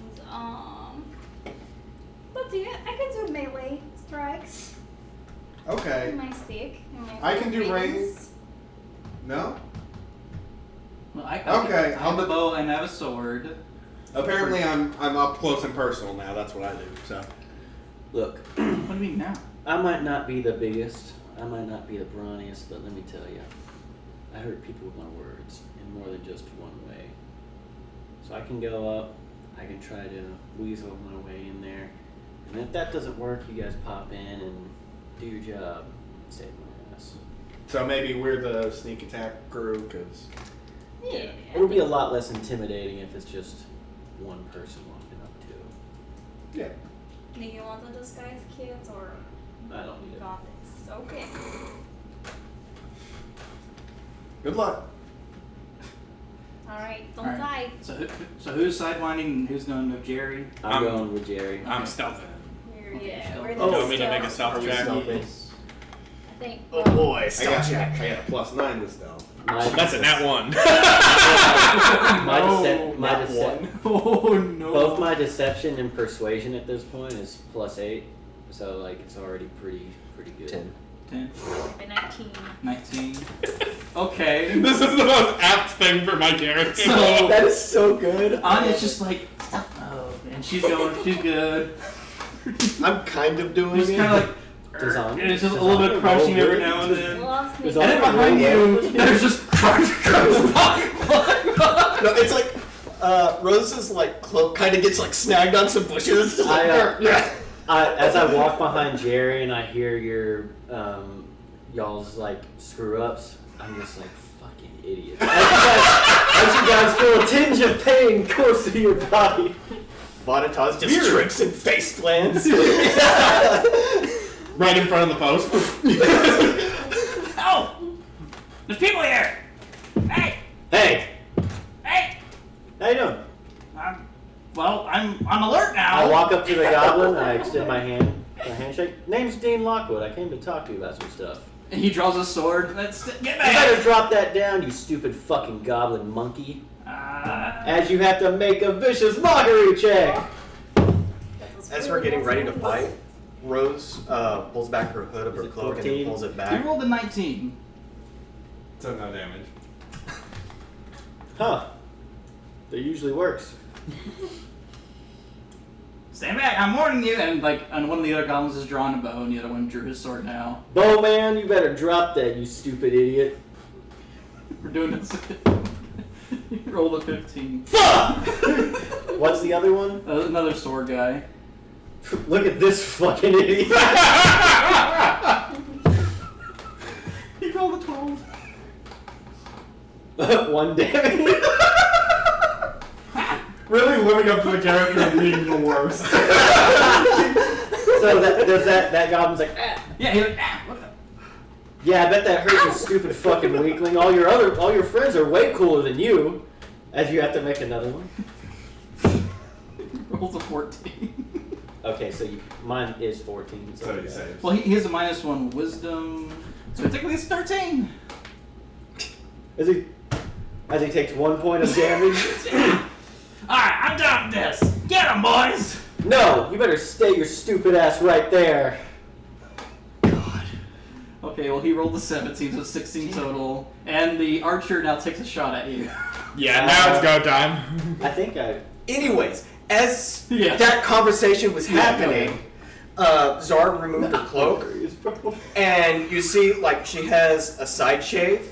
But yeah, I can do melee strikes Okay. with my stick. And my I can do rings. No? Well, I Okay, I have a bow and I have a sword. Apparently I'm up close and personal now, that's what I do, so. Look, What do you mean now? I might not be the biggest, I might not be the brawniest, but let me tell you, I hurt people with my words in more than just one way. So I can go up, I can try to weasel my way in there, and if that doesn't work, you guys pop in and do your job, save my ass. So maybe we're the sneak attack crew, because. Yeah. It'll be a lot less intimidating if it's just one person walking up to it. Yeah. Do you want to disguise kids or I don't need it. got this? Okay. Good luck. All right, don't All die. So who's sidewinding and who's going with Jerry? I'm going with Jerry. I'm Okay. stealthing. Yeah, so- we're the Oh, you want me to make a stealth. stealth check? Yes. I think. Oh boy, I stealth got check. a +9 to stealth. My- Nat 1. My No, my Nat 1. Oh no. Both my deception and persuasion at this point is +8, so like it's already pretty good. 10. 10, By 19. 19. Okay. This is the most apt thing for my character. So That is so good. Anya's just like stealth mode, and she's good. I'm kind of doing Just it. kind of like. Design. And it's just a little bit of crushing every now and then. Loves me. There's And then all- behind you, there's just crunch. No, it's like Rose's like cloak kind of gets like snagged on some bushes. It's just like, yeah. As I walk behind Jerry and I hear your y'all's like screw ups, I'm just like fucking idiot. As you guys feel a tinge of pain course through your body. Bonnetage just trips and face plants. Right in front of the post. Oh! There's people here! Hey! Hey, Hey! how you doing? I'm on alert now. I walk up to the goblin and I extend my hand, a handshake. Name's Dean Lockwood. I came to talk to you about some stuff. And he draws a sword. Get You back! better drop that down, you stupid fucking goblin monkey. As you have to make a vicious mockery check. As we're getting ready to fight, Rose pulls back her hood of Is her it cloak and 14? then pulls it He back. rolled a 19. So no damage. Huh. That usually works. Stand back! I'm warning you! And one of the other goblins is drawing a bow, and the other one drew his sword now. Bowman, you better drop that, you stupid idiot. We're doing this. He rolled a 15. Fuck! What's the other one? Another sword guy. Look at this fucking idiot. He rolled a 12. 1 damage. Really living up to the character and being the worst. So that goblin's like, ah. Yeah, he's like, what the? Yeah, I bet that hurt, you stupid fucking weakling. All your friends are way cooler than you. As you have to make another one. Rolls a 14. Okay, so mine is 14. So he saves. Well, he has a -1 wisdom, so technically it's 13. As he takes 1 point of damage. Alright, I'm done with this. Get him, boys! No, you better stay your stupid ass right there. Okay, well, he rolled a 17, so 16 total. And the archer now takes a shot at you. Yeah, now it's go time. I think I. Anyways, as Yeah. that conversation was Yeah, go happening, Zara removed her cloak, and you see, like, she has a side shave,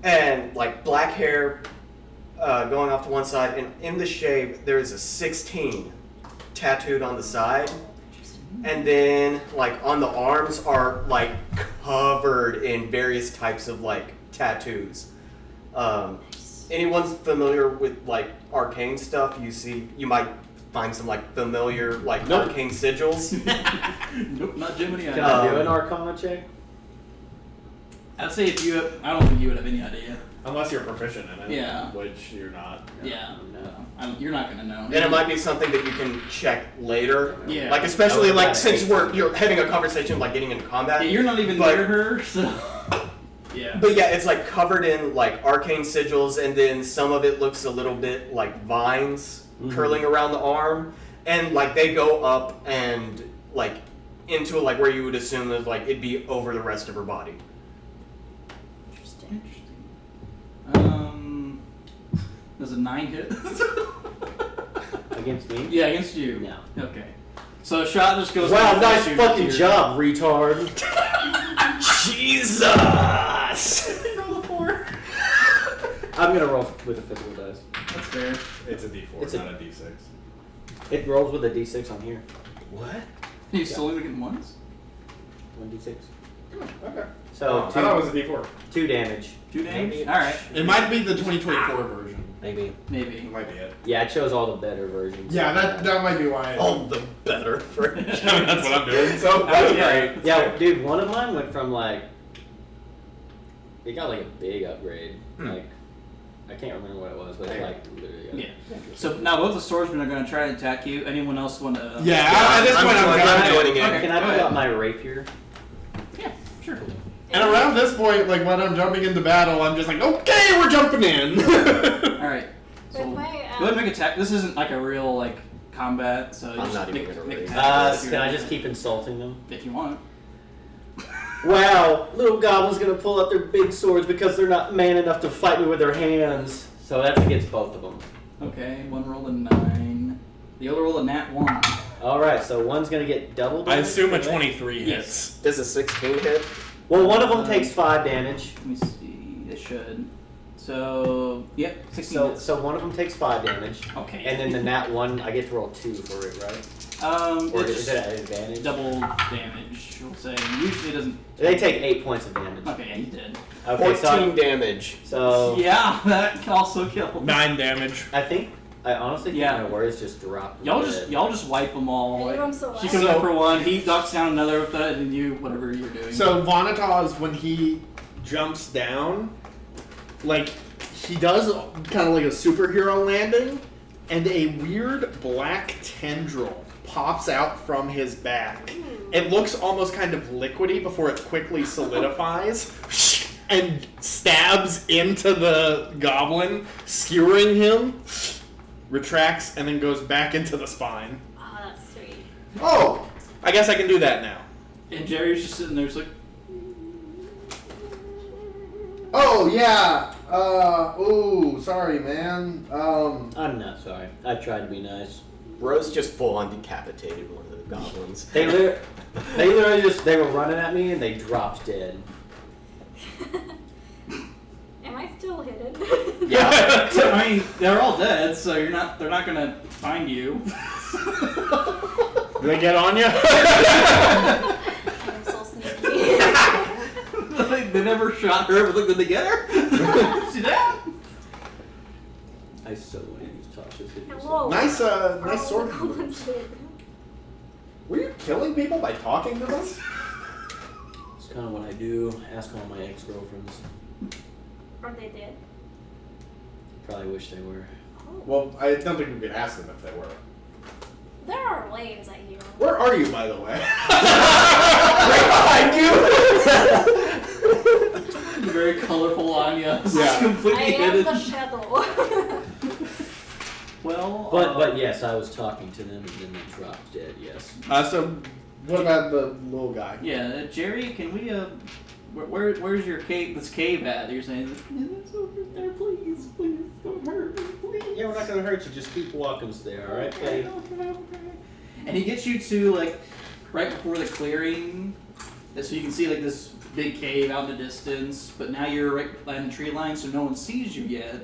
and, like, black hair going off to one side, and in the shave, there is a 16 tattooed on the side. And then, like, on the arms are, like, covered in various types of, like, tattoos. Anyone's familiar with, like, arcane stuff, you might find some, like, familiar, like, Nope. arcane sigils. Nope, not Jiminy. Can I do an Arcana check? I'd say if you have, I don't think you would have any idea. Unless you're proficient in it. Yeah. Which you're not. Yeah, No. you're not gonna know. And it might be something that you can check later. Yeah. Like, especially, Oh, like, yeah. since you're having a conversation, like, getting into combat. Yeah, you're not even But- near her, so. Yeah. But yeah, it's like covered in like arcane sigils, and then some of it looks a little bit like vines curling around the arm, and like they go up and like into like where you would assume that like it'd be over the rest of her body. Interesting. Does a 9 hit? Against me? Yeah, against you. No. Okay. So a shot just goes. Wow, right nice through fucking your- job, retard. Jesus! Roll a 4. I'm gonna roll with a physical dice. That's fair. It's a D4, It's a- not a D6. It rolls with a d6 on here. What? You still only getting ones? 1d6. Okay. So I thought it was a D4. 2 damage. 2 damage. Maybe. All right. It might be the 2024 version. Maybe. Maybe. It might be it. Yeah, I chose all the better versions. Yeah, that might be why. All the better for That's what I'm doing. So Oh, great. Yeah, dude, one of mine went from like. It got like a big upgrade. Like, I can't remember what it was, but it like literally. Yeah. So now both the swordsmen are going to try to attack you. Anyone else want to? Yeah, at this point I'm joining in. Okay. Can I Go pull ahead. out my rapier? Yeah, sure. And around this point, like when I'm jumping into battle, I'm just like, okay, we're jumping in. All right. So With my, go ahead and make attack. This isn't like a real like combat, so I'm just not even make, gonna make raise. attacks if Can I you- just keep insulting them? if you want? Wow, little goblin's gonna pull out their big swords because they're not man enough to fight me with their hands. So that's against both of them. Okay, one rolled a 9. The other rolled a nat 1. Alright, so one's gonna get double I damage. assume a correct? 23 hits. Yes. Does a 16 hit? Well, one of them takes 5 damage. Let me see. It should. So, yep, 16 So, hits. so one of them takes 5 damage. Okay. And then the nat 1, I get to roll 2 for it, right? Or it's is just it an advantage? double damage, we'll say. Usually it doesn't. They take 8 points of damage. Okay, yeah, he did. Okay, 14 damage. so Yeah, that can also kill. 9 damage. I honestly think Yeah. my words just dropped. Y'all just wipe them all. I Like, do 'em so she loud. comes up for one, he knocks down another with that, and you, whatever you're doing. So Vonataz, when he jumps down, like he does kind of like a superhero landing, and a weird black tendril pops out from his back. It looks almost kind of liquidy before it quickly solidifies and stabs into the goblin, skewering him, retracts, and then goes back into the spine. Oh, that's sweet. Oh, I guess I can do that now. and Jerry's just sitting there, just like, Oh, yeah. Ooh, sorry, man. I'm not sorry. I tried to be nice. Rose just full on decapitated one of the goblins. They literally just, they were running at me and they dropped dead. Am I still hidden? Yeah. I mean, they're all dead, so they're not gonna find you. Do they get on you? I'm so sneaky. They never shot her, but look, did they get her? See that? I so want to use Tasha's hit yourself. Whoa. Nice, Oh, nice sword. the goblins did. Were you killing people by talking to them? It's kind of what I do. Ask all my ex-girlfriends. Are they dead? Probably wish they were. Well, I don't think we could ask them if they were. There are waves, I hear. Where are you, by the way? Right behind you! Very colorful Anya. Yeah. Completely I am hidden. the shadow. Well, But yes, I was talking to them and then they dropped dead. Yes. So, what about the little guy? yeah, Jerry, can we where's your cave? This cave at? You're saying it's over there. Please, don't hurt me, please. Yeah, we're not gonna hurt you. Just keep walking there, all right, Okay, buddy? okay. And he gets you to like right before the clearing, so you can see like this big cave out in the distance. But now you're right behind the tree line, so no one sees you yet.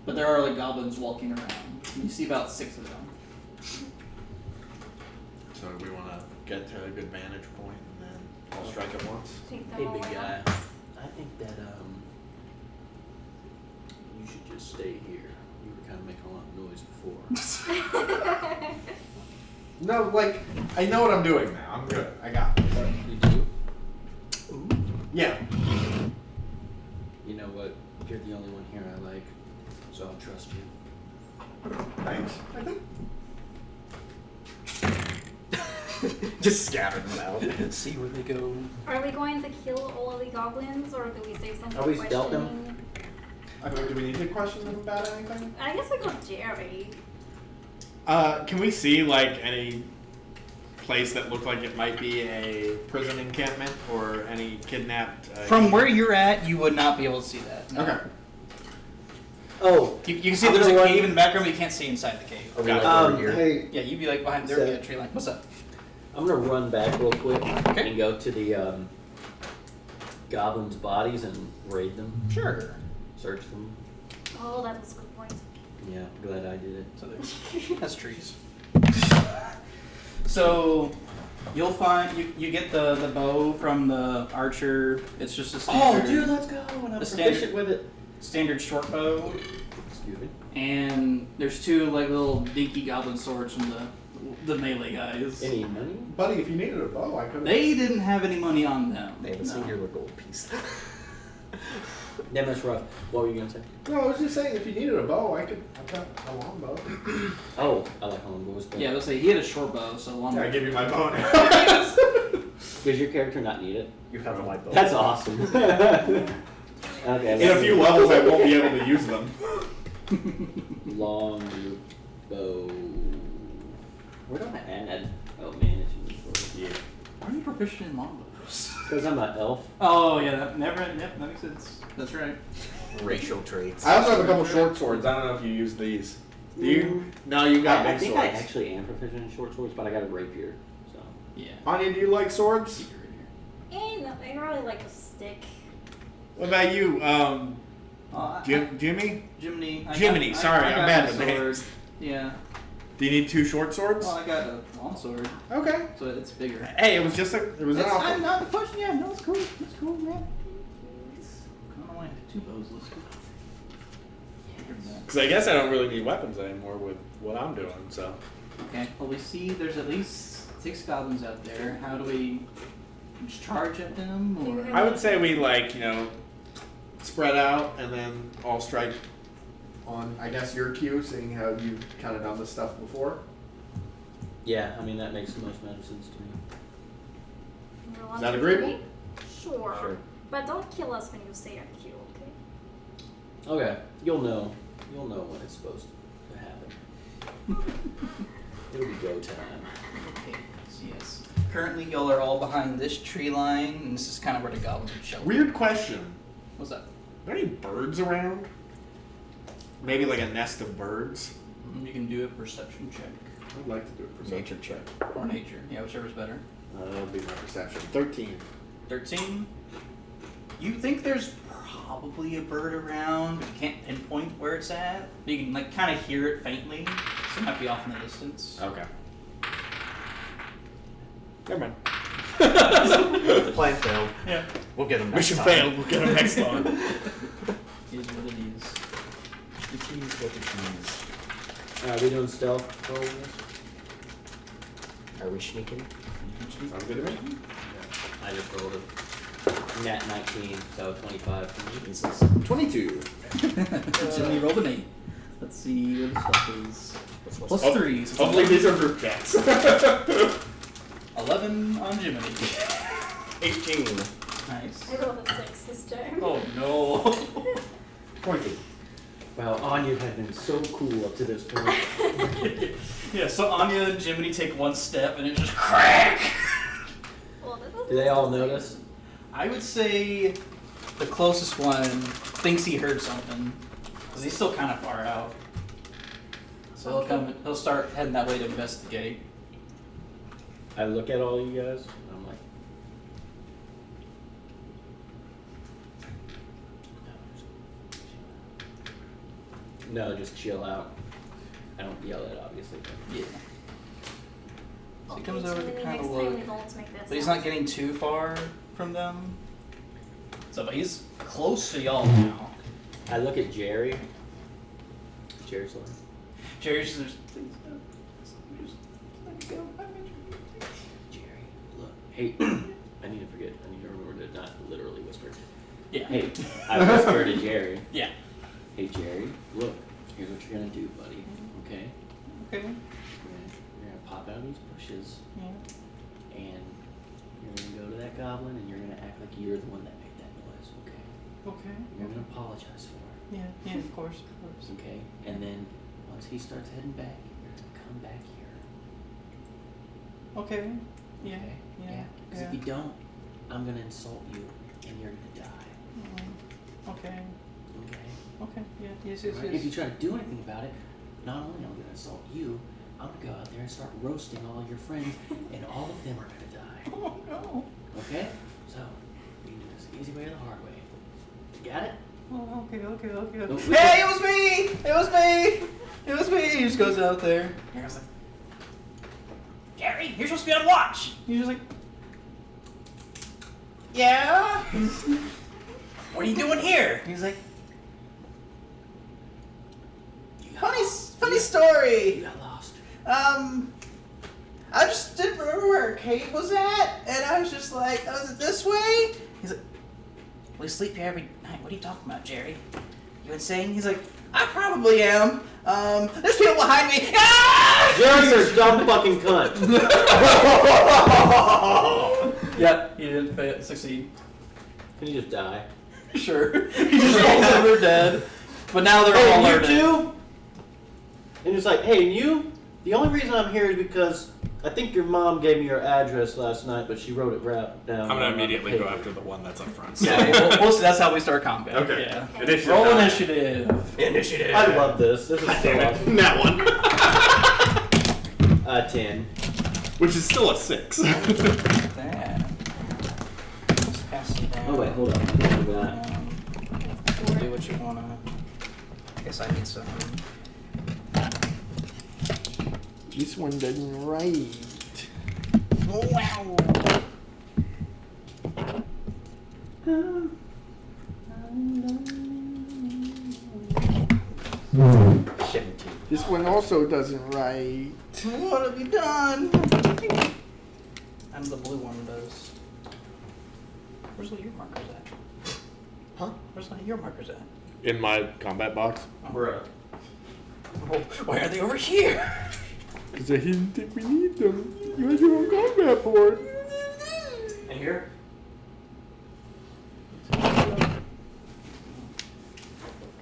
But there are like goblins walking around. And you see about 6 of them. So we want to get to a good vantage point and then all strike at once. Take them Hey, all big out. guy. I think that you should just stay here. You were kind of making a lot of noise before. No, like, I know what I'm doing now. I'm good. I got this. You do? Yeah. You know what? You're the only one here I like, so I'll trust you. Thanks. I think. Just scatter them out. See where they go. Are we going to kill all of the goblins, or do we save some Are for we stealth them? questioning? I mean, do we need to question them about anything? I guess we go Jerry. Can we see, like, any place that looked like it might be a prison encampment or any kidnapped? From where you're at, you would not be able to see that. No. Okay. Oh, You can see I'm there's a gonna cave run- in the background, but you can't see inside the cave. Are we like Got it. over here? hey, Yeah, you'd be like behind there, So- would be a tree line. What's up? I'm gonna run back real quick Okay. and go to the goblins' bodies and raid them, Sure. search them. Oh, that was a good point. Yeah, glad I did it. So that's trees. So you'll find you get the bow from the archer. It's just a standard, let's go! And I'm The standard- proficient with it. standard short bow, Excuse me. and there's 2 like little dinky goblin swords from the melee guys. Any money? Buddy, if you needed a bow, I could. They didn't have any money on them. They have a No. singular gold piece. Damn, that's rough. What were you gonna say? No, I was just saying, if you needed a bow, I could. I've got a long bow. Oh, I like longbows. But Yeah, let's say he had a short bow, so long. Can I give you my bow now? Does your character not need it? You have a light bulb. That's awesome. Okay. In a few levels, I won't be able to use them. Long bow. Where do I add? Oh man, it's Yeah. Why are you proficient in longbows? because I'm an elf. Oh yeah, that that makes sense. That's right. Racial traits. I also have a couple short swords. I don't know if you use these. Do you? No, you got I big think swords. I actually am proficient in short swords, but I got a rapier. So Yeah. Anya, do you like swords? And I really like a stick. What about you, Oh, Jimmy? Jiminy. Jiminy, sorry, I I'm got bad my with sword. names. Yeah. Do you need 2 short swords? Well, I got a long sword, Okay. so it's bigger. Hey, it was just an I'm offer. not pushing. Yeah, no, it's cool. It's cool, man. I don't know why I have 2 bows listed. Because I guess I don't really need weapons anymore with what I'm doing. So. Okay. Well, we see there's at least 6 goblins out there. How do we just charge at them, or? I would say we spread out and then all strike on, I guess, your cue, seeing how you've kind of done this stuff before. yeah, I mean that makes the most sense to me. Is that agreeable? Sure. Sure. But don't kill us when you say our cue, okay? Okay, you'll know when it's supposed to happen. It'll be go time. Okay. Yes. Currently, y'all are all behind this tree line, and this is kind of where the goblins would show. Weird question. What's that? Are there any birds around? Maybe like a nest of birds? You can do a perception check I'd like to do a perception Nature check. or nature. Yeah, whichever's better. That'll be my perception. 13. 13. You think there's probably a bird around, but you can't pinpoint where it's at. But you can like kind of hear it faintly, so it might be off in the distance. Okay. Never mind. The plan failed. Yeah. We'll get them next Mission time. failed. We'll get them next time. Is what it is. The keys, what the keys. Are we doing stealth rolls? Are we sneaking? Sounds good to me. I just rolled it. Nat 19, so 25 for me. Jesus. 22. Jimmy rolled an 8. Let's see what the stuff is. Plus Oh, 3. So it's hopefully these are group chats. 11 on Jiminy. 18. Nice. I rolled a 6 this time. Oh no. 20. Wow, Anya had been so cool up to this point. Yeah, so Anya and Jiminy take one step and it just crack. Well, that was Do they all notice? I would say the closest one thinks he heard something, because he's still kind of far out. So he'll start heading that way to investigate. I look at all you guys, and I'm like, no, just chill out. I don't yell it, obviously. But Yeah. So he comes Okay, over to Jiminy, kind of next time look, we don't make that but he's sound. not getting too far from them. So, but he's close to y'all now. I look at Jerry. Jerry's like, Jerry's just, please don't. Just let me go. Jerry, look, hey, I need to remember to not literally whisper. Yeah. Hey, I whisper to Jerry. Yeah. Hey, Jerry, look, here's what you're gonna do, buddy. Okay? Okay. You're gonna pop out of these bushes, Yeah. and you're gonna go to that goblin, and you're gonna act like you're the one that made that noise. Okay? Okay. You're gonna apologize for it. Yeah. Yeah. Of course. Of course. Okay? And then once he starts heading back, you're gonna come back here. Okay. Yeah. Okay? Yeah. Because if you don't, I'm gonna insult you, and you're gonna die. Okay. Okay? Okay. Yeah. Yes. Yes. Right? Yes. If you try to do anything about it, not only am I gonna insult you, I'm gonna go out there and start roasting all your friends, and all of them are gonna die. Oh no. Okay? So, we can do this the easy way or the hard way. You got it? Oh, okay. Okay. Okay. Oh, Hey, it was me. It was me. It was me. He just goes out there. He goes like, Gary, you're supposed to be on watch. He's just like, yeah. What are you doing here? He's like, funny story. You got lost. I just didn't remember where Kate was at, and I was just like, oh, is it this way? He's like, we sleep here every night. What are you talking about, Jerry? You insane? He's like, I probably am. There's people behind me. Ah! Jerry, you're a dumb fucking cunt. Yep, he didn't succeed. Can you just die? Sure. He just falls over dead. But now they're all Hey, you alerted. too? And it's like, hey, and you? The only reason I'm here is because I think your mom gave me your address last night, but she wrote it down. I'm gonna on immediately paper. go after the one that's up front. Yeah, we'll see. That's how we start combat. Okay. Yeah. Initiative. Roll die. initiative. Initiative. I love this. This is so awesome. That one. 10. Which is still a 6. That. Just pass it down. Oh, wait, hold on. Look at that. Do what you wanna. I guess I need some. This one doesn't write. Wow. 17. This one also doesn't write. What have you done? And the blue one does. Where's all your markers at? Huh? Where's all your markers at? In my combat box. Bruh. Oh, why are they over here? Because I didn't think we need them. You had your own combat board. And here?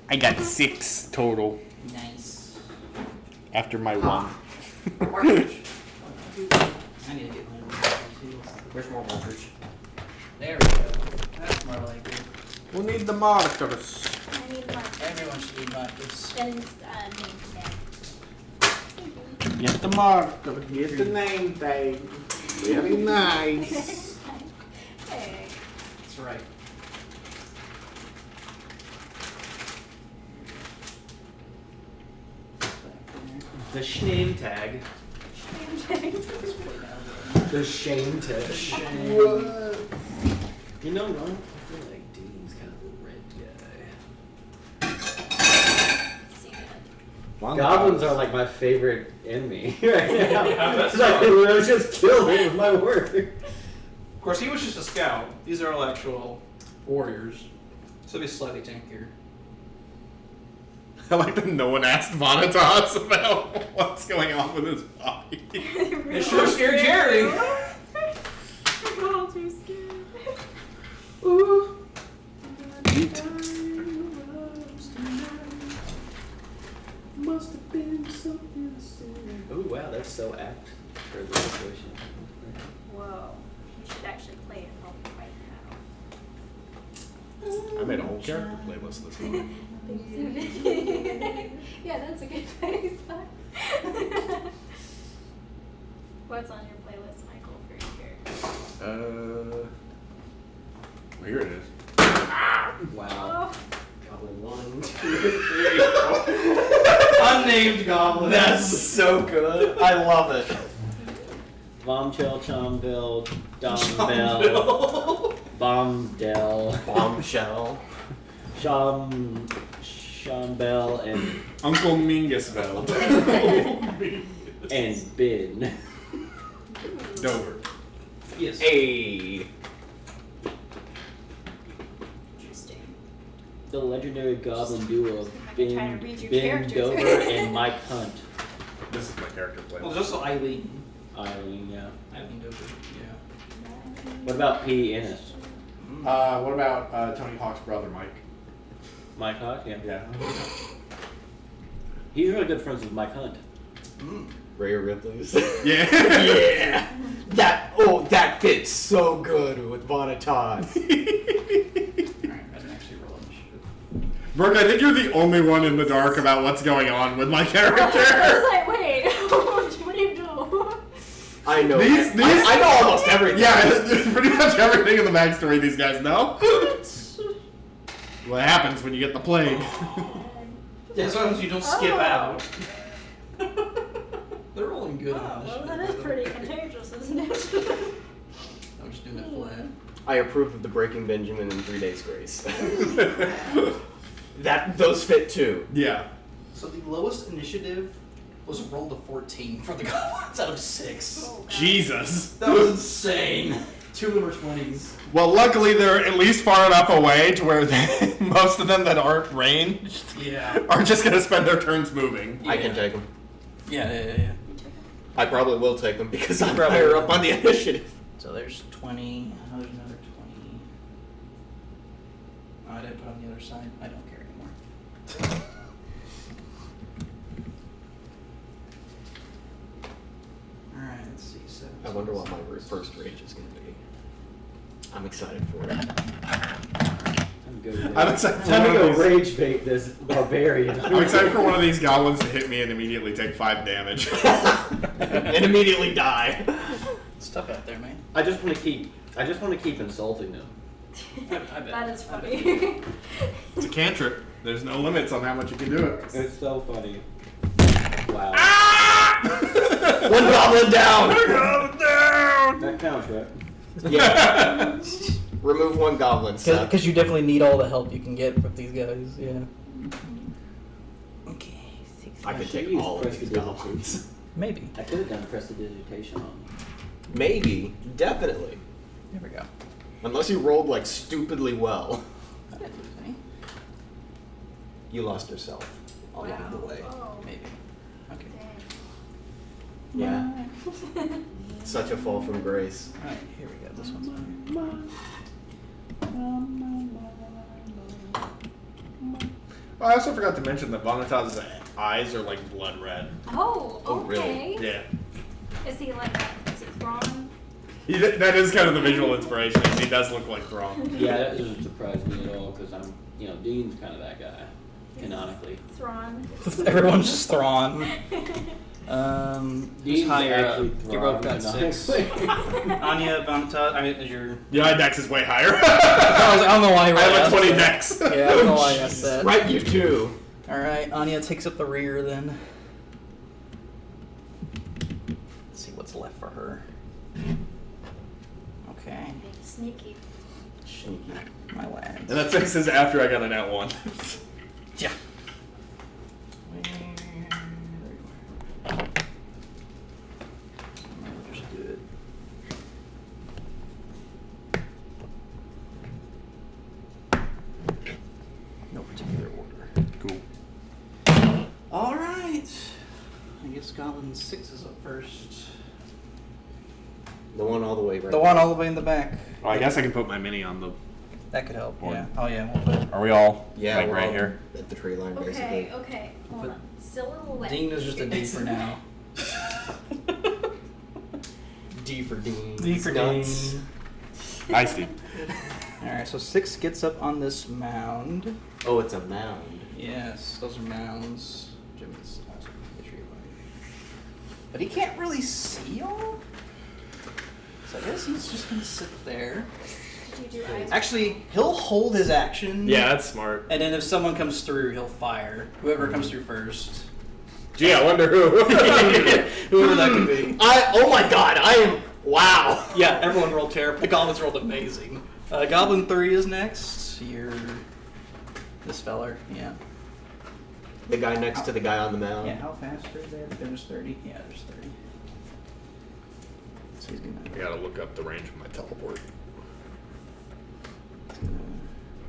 I got 6 total Nice. after my 1. Markers. I need to get mine. Where's more markers? There we go. That's more like it. We'll need the markers. I need more. Everyone should need markers. And name tag. Get the marker. Get the name tag. Very nice. Hey. That's right. The shame tag. The shame tag. You know what? I feel like Dean's kind of a red guy. Goblins are like my favorite enemy right now. It's like I just killed him with my word. course, he was just a scout. These are all actual warriors. So he'll be slightly tankier. I like that no one asked Vanitas about what's going on with his body. It sure scared Jerry. We're all too scared. Ooh. Must have been so innocent. Ooh, wow, that's so apt for the situation. Whoa. You should actually play it home right now. I made a whole character playlist this morning. Yeah, that's a good face. What's on your playlist, Michael, for your character? Well, here it is. Wow. Oh, Goblin 1, 2, 3, 4. Unnamed goblin. That's so good. I love it. Bombshell, Chomville, Dombell, Bombdell, Bombshell. Shambell, and Uncle Mingusville. Bin. Dover. Yes. Hey. interesting. The legendary goblin duo of I'm gonna try to read your Ben characters. Dover and Mike Hunt. This is my character Well, playlist. there's also Eileen. Eileen, yeah. Eileen Dover. Yeah. What about P. Ennis? What about Tony Hawk's brother, Mike? Mike Hunt? Yeah. Yeah. He's really good friends with Mike Hunt. Ray Ripley's. Yeah. Yeah. That fits so good with Vanitas. Alright, I didn't actually roll initiative. Brooke, I think you're the only one in the dark about what's going on with my character. I was like, wait, what do you do? I know. These- I know almost everything. Yeah, pretty much everything in the backstory these guys know. What happens when you get the plague? Yeah, so you don't skip Oh. out. They're rolling good Oh, on well, initiative. that is pretty contagious, isn't it? I'm just doing it flat. I approve of the Breaking Benjamin in 3 Days Grace. Those fit too. Yeah. So the lowest initiative was rolled a 14 for the goblins out of 6. Oh, God. Jesus. That was insane. 2 of them are 20s. Well, luckily they're at least far enough away to where most of them that aren't ranged Yeah. are just gonna spend their turns moving. I can take them. Yeah. I probably will take them because I'm Probably higher will. up on the initiative. So there's 20. There's another 20. Oh, I didn't put on the other side. I don't care anymore. Alright, let's see. So I wonder what my first rage is going to be. I'm excited for it. I'm good. I'm excited for Time to one go of these. rage bait this barbarian. I'm excited for one of these goblins to hit me and immediately take 5 damage. And immediately die. it's tough out there, man. I just want to keep insulting them. I bet. That is funny. It's a cantrip. There's no limits on how much you can do it. It's so funny. Wow. One goblin down! That counts, right? Yeah. Remove one goblin, Seth. Because you definitely need all the help you can get from these guys, yeah. Okay. I could take Use all of these prestidigitation. goblins. Maybe. I could have done prestidigitation on them. Maybe. Definitely. There we go. Unless you rolled like stupidly well. I didn't lose any. You lost yourself. I'll give Wow. it away. Oh, Maybe. Okay. Yeah. dang. Such a fall from grace. Alright, here we go. This one's mine. Oh, I also forgot to mention that Vanitas' eyes are like blood red. Oh, Oh, really? okay. Yeah. Is he like that? Is it Thrawn? That is kind of the visual inspiration. He does look like Thrawn. Yeah, that doesn't surprise me at all because Dean's kind of that guy, canonically. Thrawn. Everyone's just Thrawn. Who's Dean's higher up? actually You both got Thrawn 6. canonically. Anya, Vanitas, I mean, is your... Yeah, my dex is way higher. I don't know why I have a asked 20 that. dex. Yeah, I don't know why I asked that. Right, you too. Alright, Anya takes up the rear then. Let's see what's left for her. Okay, Sneaky. Sneaky. my lads. And that 6 is after I got an at 1. Yeah. Just do it. Goblin 6 is up first. The one all the way right. The one all the way in the back. Well, I guess I can put my mini on the. That could help. Board. Yeah. Oh yeah. We'll put Are we all Yeah, like we're right all here? at the tree line, Okay, basically. okay. Hold But on. Still a little wet. Dean is just a D for now. D for Dean. D for Nuts. Dean. I see. All right. So 6 gets up on this mound. Oh, it's a mound. Yes, those are mounds. Jimmy's also the tree line. But he can't really see y'all. So I guess he's just gonna sit there. Did you do eyes? Actually, he'll hold his action. Yeah, that's smart. And then if someone comes through, he'll fire. Whoever comes through first. Gee, I wonder who. Whoever that could be. Oh my god, I am. Wow. Yeah, everyone rolled terrible. The goblins rolled amazing. Goblin 3 is next. You're this feller. Yeah. The guy next to the guy on the mound. Yeah, how fast are they? There's 30. Yeah, there's 30. So he's gonna, I gotta look up the range of my teleport. he's gonna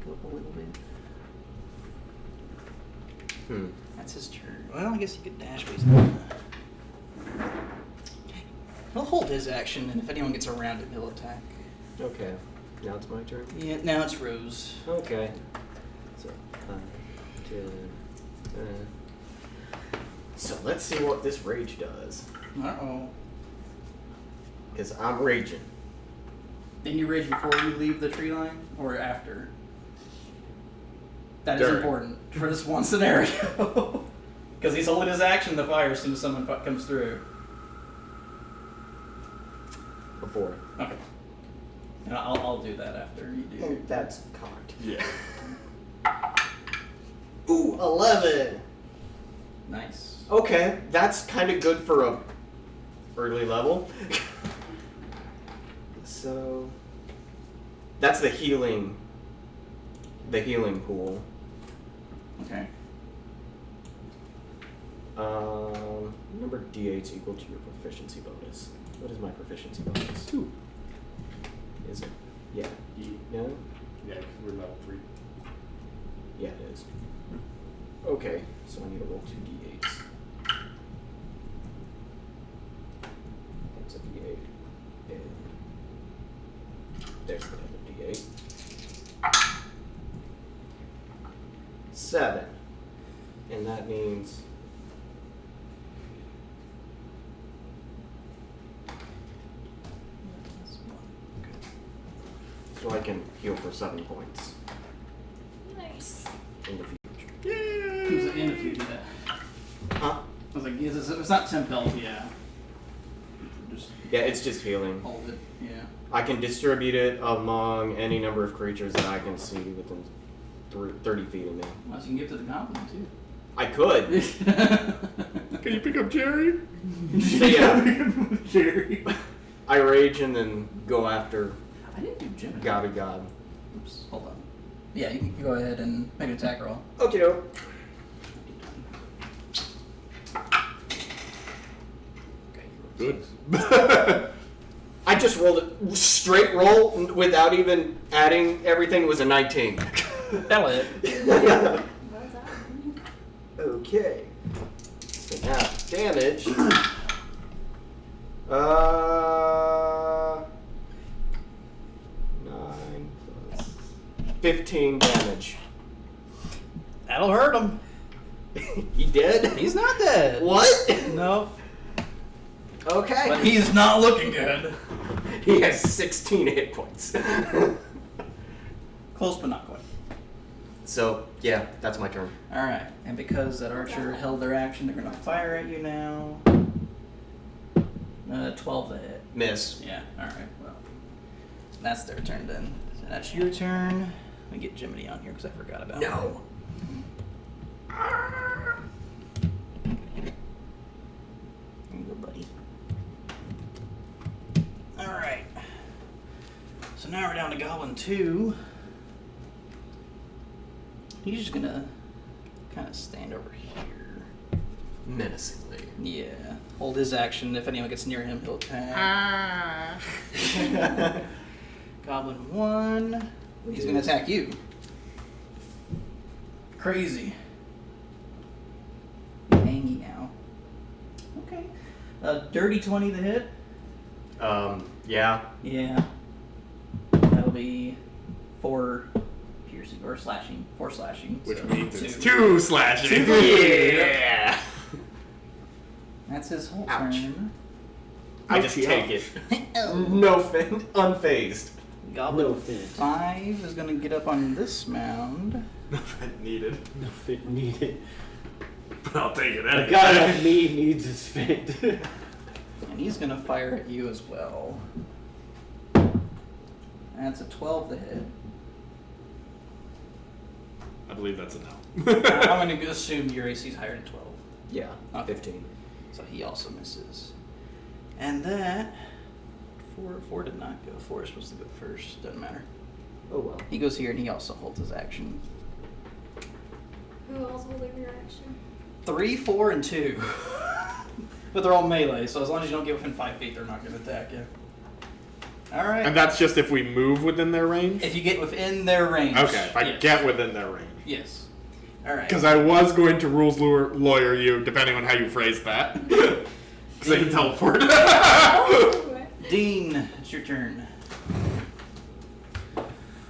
go up a little bit. That's his turn. Well, I guess he could dash, but he's not gonna. He'll hold his action, and if anyone gets around him, he'll attack. Okay. Now it's my turn. Yeah, now it's Rose. Okay. So, so let's see what this rage does. Uh-oh. Because I'm raging. Then you rage before you leave the tree line, or after? That is During. important for this one scenario. Because he's holding his action to fire as soon as someone comes through. Before. Okay. And I'll do that after you do. Oh, that's cocked. Yeah. Ooh, 11. Nice. Okay, that's kind of good for a early level. So that's the healing pool. Okay. Number D8's equal to your proficiency bonus. What is my proficiency bonus? 2. Is it? Yeah. E. No? Yeah, because we're level 3. Yeah, it is. Okay, so I need to roll 2 D8s. That's a D8. And there's another D8. 7. And that means... So I can heal for 7 points Nice. in the future. Who's in if you do that? Huh? I was like, it's not temp health, yeah. Just Yeah, it's just healing. hold it, yeah. I can distribute it among any number of creatures that I can see within 30 feet of me. Unless you can give it to the goblin, too. I could. Can you pick up Jerry? Yeah. Jerry. I rage and then go after I didn't do Jimmy. Gobby Gob. Oops, hold on. Yeah, you can go ahead and make an attack roll. Okay, doke. Good. I just rolled a straight roll without even adding everything. It was a 19. That'll hit. Well done. Okay. So now, damage. 9 plus 15 damage. That'll hurt him. He dead? He's not dead. What? No. Okay. But he's not looking good. He has 16 hit points. Close, but not quite. So, yeah, that's my turn. Alright, and because that archer held their action, they're gonna fire at you now. 12 to hit. Miss. Yeah, alright, well. That's their turn then. So that's your turn. Let me get Jiminy on here because I forgot about him. No. Here you go, buddy. Alright. So now we're down to Goblin 2. He's just gonna kind of stand over here. Menacingly. Yeah. Hold his action. If anyone gets near him, he'll attack. Goblin 1. He's gonna attack you. Crazy. Hangy now. Okay. A dirty 20 to hit. Yeah. Yeah. That'll be 4 piercing or slashing. 4 slashing. Which so means it's 2. 2 slashing. Yeah. That's his whole Ouch. turn. I just take it. No fin, unfazed. Goblin No fit. 5 is gonna get up on this mound. No fit needed. No fit needed. But I'll take it A anyway. guy like me needs his fit. And he's gonna fire at you as well. That's a 12 to hit. I believe that's a no. I'm gonna assume your AC is higher than 12. Yeah. Okay. 15. So he also misses. And that 4 did not go. 4 is supposed to go first. Doesn't matter. Oh well. He goes here and he also holds his action. Who else will leave your action? 3, 4, and 2. But they're all melee, so as long as you don't get within 5 feet, they're not gonna attack you. Alright. And that's just if we move within their range? If you get within their range. Okay, if I yes. get within their range. Yes. Alright. Because I was going to rules lawyer you, depending on how you phrase that. Because I can teleport. Dean, it's your turn.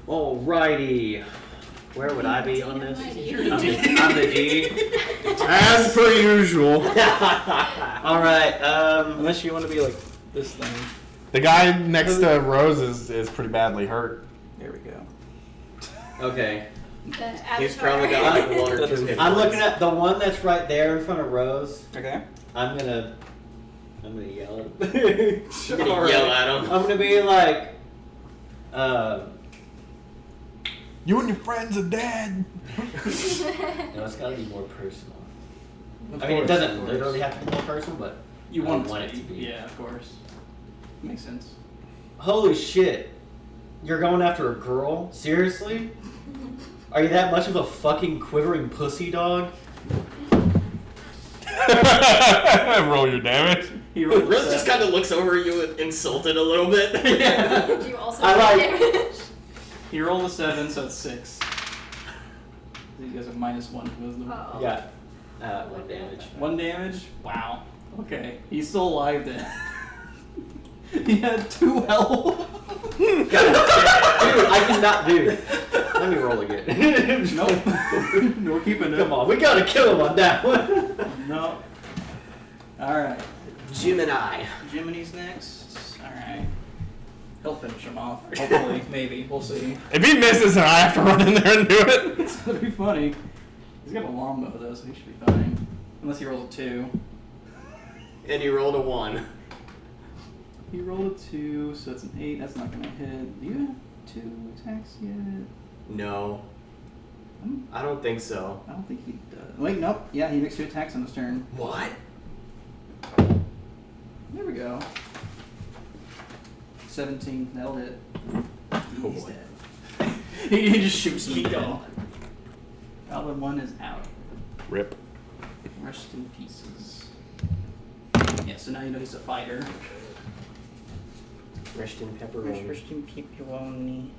Alrighty. Where would I be on this? You're the D. I'm the D. As per usual. Alright, Unless you want to be like this thing. The guy next to Rose is pretty badly hurt. There we go. okay. The He's avatar. probably got like 1 or 2 hit I'm points. looking at the one that's right there in front of Rose. Okay. I'm gonna yell at him. I'm gonna yell at him. I'm gonna be like, You and your friends are dead. no, it's gotta be more personal. Of I mean, it course, doesn't of course. literally have to be more personal, but You I want, want it to be. Yeah, of course. Makes sense. holy shit, you're going after a girl? Seriously? Are you that much of a fucking quivering pussy dog? Roll your damage. He rolled Rose just kind of looks over at you insulted a little bit. Did you also I take like- damage? He rolled a 7, so it's 6. You guys have -1 to wisdom. Oh. Yeah. 1 damage. 1 damage? Wow. Okay. He's still alive then. He had 2 health. Dude, I cannot, dude. Let me roll again. Nope. We're keeping it. Come on, we gotta kill him on that one. No. Alright. Gemini. Jiminy's next. Alright. He'll finish him off. Hopefully. Maybe. We'll see. If he misses and I have to run in there and do it. It's gonna be funny. He's got a longbow though, so he should be fine. Unless he rolls a 2. And you rolled a 1. He rolled a 2, so it's an 8. That's not gonna hit. Do you have 2 attacks yet? No. I don't think so. I don't think he does. Wait, nope. Yeah, he makes 2 attacks on his turn. What? There we go. 17. That'll hit. He's boy. dead. he just shoots him Keep dead. going. Goblin 1 is out. Rip. Rest in pieces. Yeah, so now you know he's a fighter. Rest in pepperoni. Rest in pepperoni.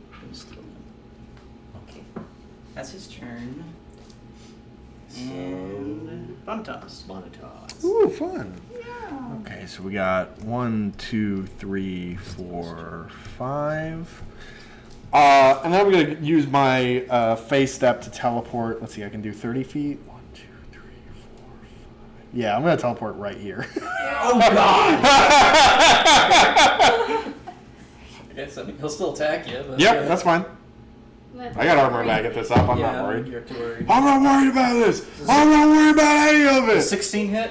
Okay. That's his turn. And Bontas. Bonitas. Ooh, fun. No. Okay, so we got 1, 2, 3, 4, 5. And then I'm gonna use my phase step to teleport. Let's see, I can do 30 feet. 1, 2, 3, 4, 5. Yeah, I'm gonna teleport right here. Oh god! Okay, so he'll still attack you. But Yep, that's fine. I got armor back at this up. I'm yeah, not worried. You're too worried. I'm not worried about this. I'm not worried about any of it. 16 hit?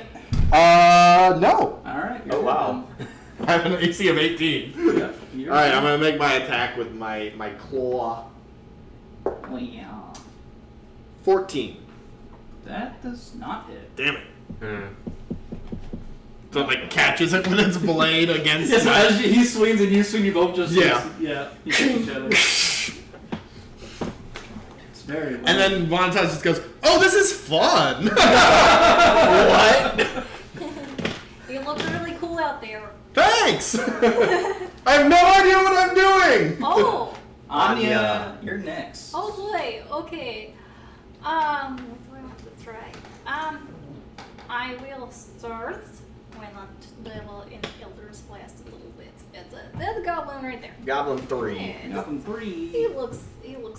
No. Alright. Oh, wow. I have an AC of 18. Yep. All right, I'm gonna make my attack with my claw. Oh, yeah. 14. That does not hit. Damn it. So it like catches it with its blade against. Yes, my- as he swings and you swing, you both just Yeah. yeah, you hit each other. It's very. And then Vontas just goes, "Oh, this is fun." What? You look really cool out there. Thanks. I have no idea what I'm doing. Oh! Anya, you're next. Oh boy, okay. What do I want to try? I will start why not level in Elder's Blast a little bit? That's a goblin right there. Goblin 3. Yeah, Goblin he 3. looks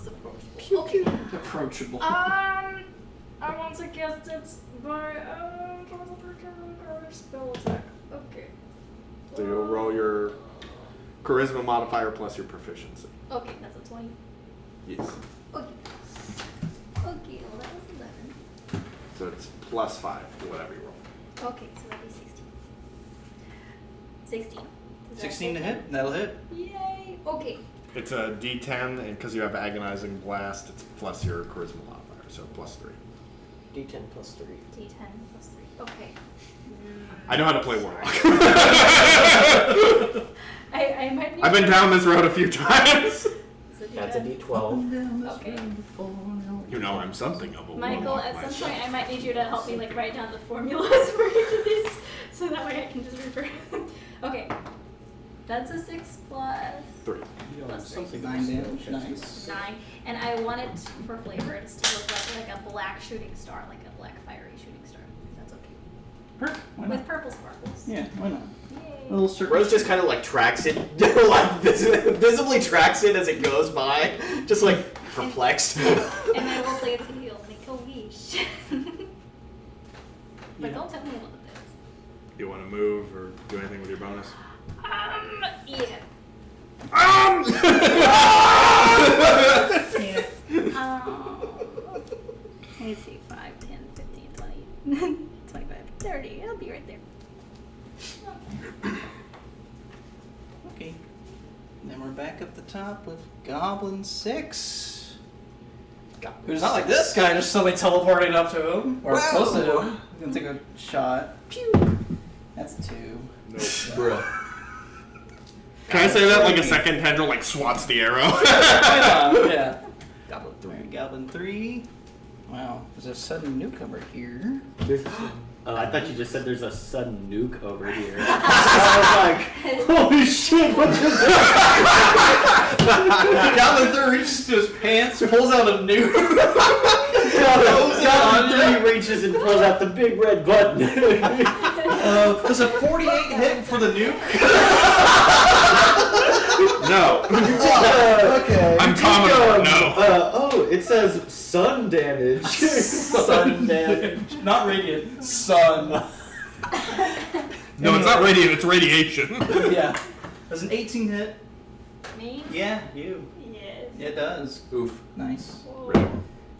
approachable. Okay. Approachable. I want to cast it by spell attack. Okay. So you'll roll your charisma modifier plus your proficiency. Okay, that's a 20. Yes. Okay. Okay, well that was 11. So it's plus 5 for whatever you roll. Okay, so that'd be 16. 16. Does that 16 to hit. That'll hit. Yay! Okay. It's a D10, and because you have agonizing blast, it's plus your charisma modifier, so plus 3. D10 plus 3. D10 plus 3. Okay. I know how to play Warlock. I might need I've been to- down this road a few times. So That's a D10. D12. Okay. You know I'm something of a Michael, warlock at some myself. point I might need you to help me like write down the formulas for each of these, so that way I can just refer. Okay, that's a 6 plus 3. plus 3. 9 damage. Nice. 9, and I want it for flavor just to look like a black shooting star, like a black fiery shooting star. That's okay. Why With not? purple sparkles. Yeah, why not? Yay. A little circle. Rose just kind of like tracks it, like visibly tracks it as it goes by, just like perplexed. And I will say to you, make a wish. But Yeah. don't tell me what it is. You want to move or do anything with your bonus? Yeah. Let's see, 5, 10, 15, 20, 25, 30. I'll be right there. Okay. Then we're back at the top with Goblin 6. Who's not like this guy, just suddenly teleporting up to him. Or Whoa. close to him. He's gonna take a shot. Pew! That's 2. Nope. Bruh. Can I say that like a second tendril like swats the arrow? Yeah. Goblin 3. Alright, Goblin 3. Wow, there's a sudden newcomer here. Oh, I thought you just said there's a sudden nuke over here. Holy shit, what just Goblin 3 reaches to his pants, pulls out a nuke. Goblin 3 reaches and pulls out the big red button. Does a 48 hit for the nuke? No. Okay. I'm Commodore. No. Oh, it says sun damage. Sun damage. Not radiant. Sun. No, it's not radiant. It's radiation. Yeah. Does an 18 hit? Me? Yeah, you. Yes. It does. Oof. Nice. Oh,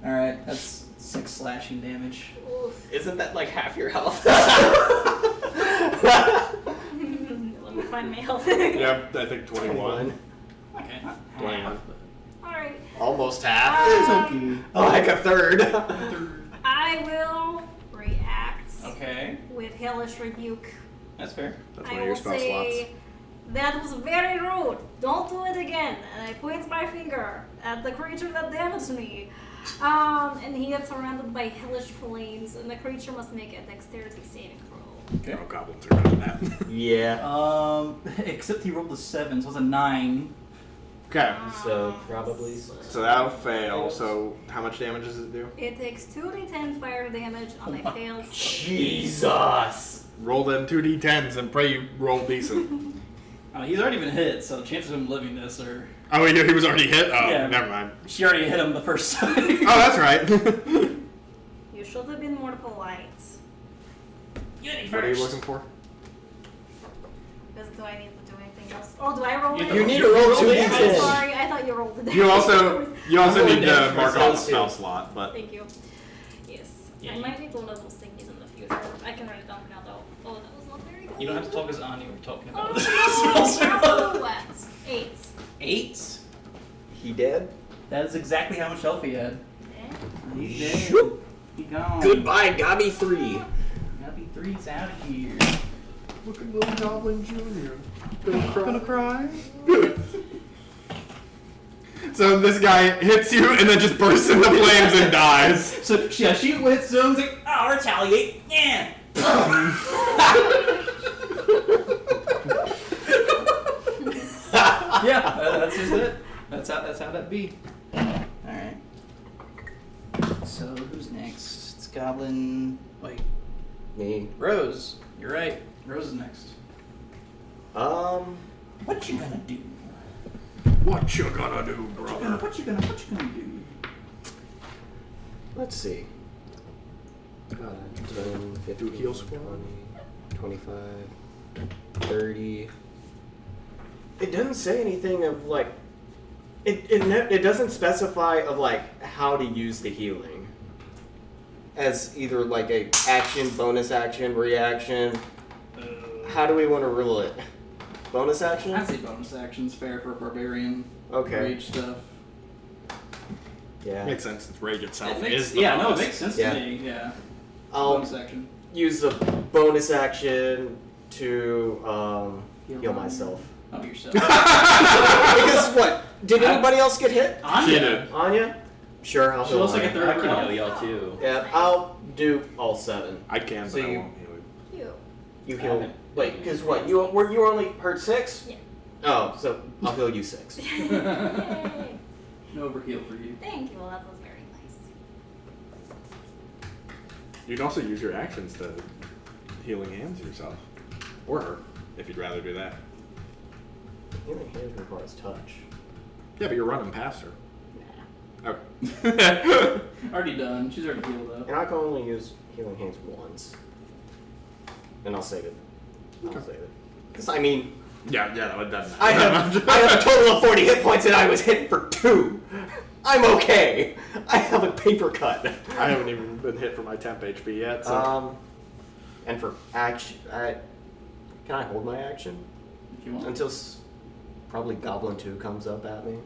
Alright, that's 6 slashing damage. oof. Isn't that like half your health? Let me find my health. Yep, I think 21. Okay, not 21. Alright. Almost half. It's okay. Like a third. I will react Okay, with Hellish Rebuke. that's fair. That's I one of your will spell slots. say, that was very rude. Don't do it again. And I point my finger at the creature that damaged me. And he is surrounded by hellish flames, and the creature must make a dexterity saving throw. Okay. No goblins are better than that. Yeah. Except he rolled a 7, so it's a 9. Okay. So probably. So that'll fail. So how much damage does it do? It takes 2d10 fire damage on a failed save. Jesus. Roll them 2d10s and pray you roll decent. He's already been hit, so chances of him living this are... Oh, he was already hit? Oh, Yeah. never mind. She already hit him the first time. Oh, that's right. You should have been more polite. You hit me What are you first. looking for? Because do I need to do anything else? Oh, do I roll it? You need to roll I'm 2d10. sorry, I thought you rolled it. You also need to damage mark for off a spells, spell too. slot, but Thank you. Yes. Yeah, I you- might need one of those thingies in the future. I can write it down for now though. Oh, that was not very good. You don't have to talk as Anya were talking about. Oh, no! 8. 8? He dead? That is exactly how much health he had. Eh? He's dead. Shoop. He gone. Goodbye, Gabby 3. Gabby 3's out of here. look at little Goblin Jr. Gonna cry? So this guy hits you and then just bursts into flames and dies. So yeah, she whips him. Like, oh, retaliate. Yeah. Yeah, that's just it. That's how that be. All right. So who's next? It's Goblin. Wait, Me. Rose. You're right. Rose is next. What you gonna do? What you gonna do, brother? What you gonna do? Let's see. 10, 15, Do heal squad? 20, 25, 30. It doesn't say anything of like. It doesn't specify of like how to use the healing. As either like a action, bonus action, reaction. How do we want to rule it? Bonus action? I'd say bonus action's fair for a barbarian. Okay. Rage stuff. Yeah. Makes sense since rage itself It makes, is the yeah, no, it bonus. makes sense Yeah. to me. Yeah. I'll Bonus action. use the bonus action to heal myself. Oh, yourself. Because what? Did anybody else get hit? She Anya. did. Anya? Sure, I'll She heal looks like a Anya. third I can round. heal y'all too. Yeah, I'll do all 7. I can, So but I you- won't heal you. Cute. You heal. Wait, because what? You were only hurt 6? Yeah. Oh, so I'll heal you 6. Yay. No overheal for you. Thank you. Well, that was very nice. You can also use your actions to healing hands yourself. Or her, if you'd rather do that. Healing hands requires touch. Yeah, but you're running past her. Nah. Okay. Already done. She's already healed up. And I can only use healing hands once. And I'll save it. I'll save it. Because I mean, yeah, that doesn't I have a total of 40 hit points and I was hit for 2. I'm okay. I have a paper cut. I haven't even been hit for my temp HP yet, so. And for action, can I hold my action If you want. until probably Goblin 2 comes up at me?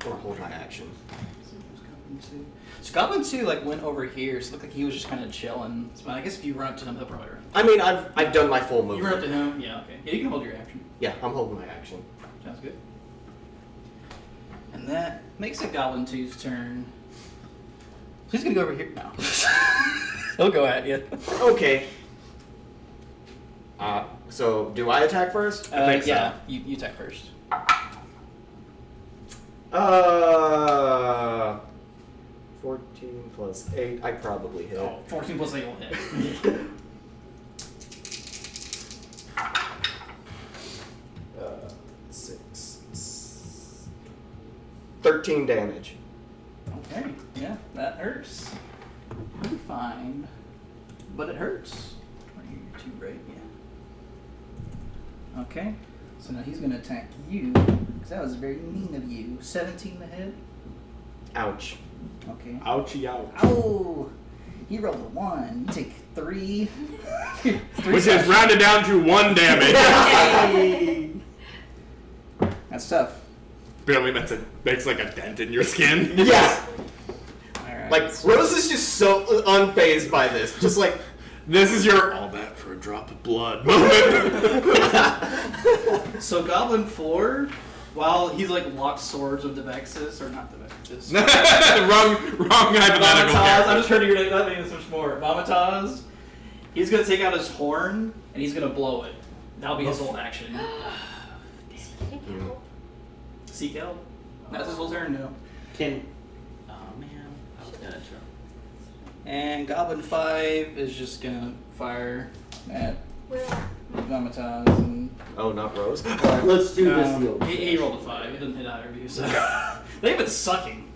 Or hold my action. So Goblin 2 like went over here, so it looked like he was just kind of chilling. So I guess if you run up to him, he'll probably run. I mean, I've done my full You run up movement. to him, yeah, okay. Yeah, you can hold your action. Yeah, I'm holding my action. Sounds good. And that makes it Goblin 2's turn. He's gonna go over here now. He'll go at you. Okay. So do I attack first? I think so. Yeah, you attack first. 14 plus 8. I probably hit. Oh, 14 plus 8 will hit. 13 damage. Okay, yeah, that hurts. You'll be fine. But it hurts. 22, right? Yeah. Okay, so now he's gonna attack you, because that was very mean of you. 17 to hit? Ouch. Okay. Ouchie ouch. Oh! He rolled a 1. You take 3. Which is rounded down to 1 damage. Yay! That's tough. Barely makes like a dent in your skin. Yeah. Alright. Like, Rose is just so unfazed by this. Just like, This is your all that for a drop of blood moment. So Goblin 4, while he's like locked swords with Devexis, or not Devexis. wrong hypothetical. Vomitaz, I'm character. just heard your name, that means much more. Vomitaz, he's gonna take out his horn, and he's gonna blow it. That'll be his whole action. Seek help? That's his whole turn now. Can. Oh man, I was gonna try. And Goblin 5 is just gonna fire at Vomitaz, and oh, not Rose. Alright, let's do this deal. he rolled a 5. He didn't hit either of you, so. They've been sucking.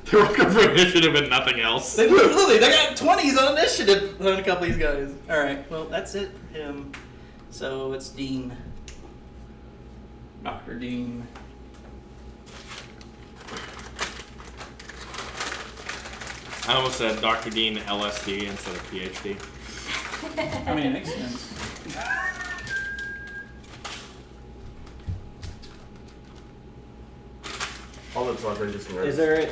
They're looking for initiative and nothing else. They literally, they got 20s on initiative on a couple of these guys. Alright, well, that's it for him. So it's Dean. Dr. Dean. I almost said Dr. Dean LSD instead of PhD. I mean, it makes sense. All that's left are just Is there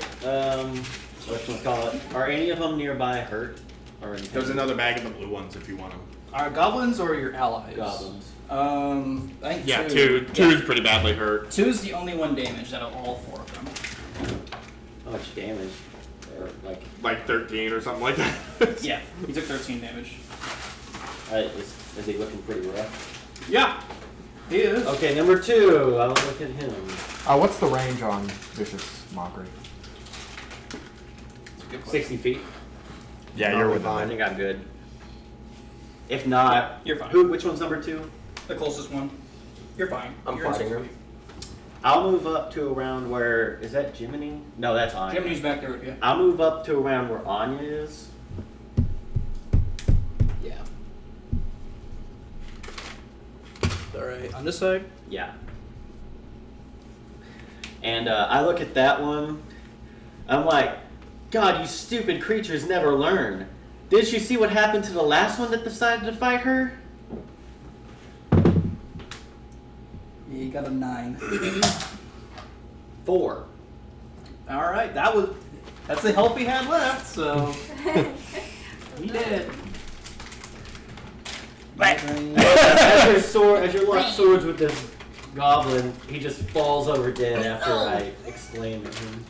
what can we call it? Are any of them nearby hurt? Or anything? There's another bag of the blue ones if you want them. Are goblins or your allies? Goblins. I think Yeah, two. two's pretty badly hurt. 2 is the only one damaged out of all 4 of them. How much damage? Or like, Like 13 or something like that. Yeah, he took 13 damage. is he looking pretty rough? Yeah, he is. Okay, number 2. I'll look at him. What's the range on Vicious Mockery? That's a good question. 60 feet. Yeah, you're you're within within I it. think I'm good. If not, You're fine. Which one's number 2? The closest one. You're fine. I'm You're in fighting six her. feet. I'll move up to around where is that Jiminy? No, that's Anya. Jiminy's back there with you. I'll move up to around where Anya is. Yeah. Alright, on this side? Yeah. And I look at that one. I'm like, God, you stupid creatures never learn. Didn't you see what happened to the last one that decided to fight her? Yeah, you got a 9. 4. Alright, that's the help he had left, so he did. As you lock swords with this goblin, he just falls over dead after I exclaim at him.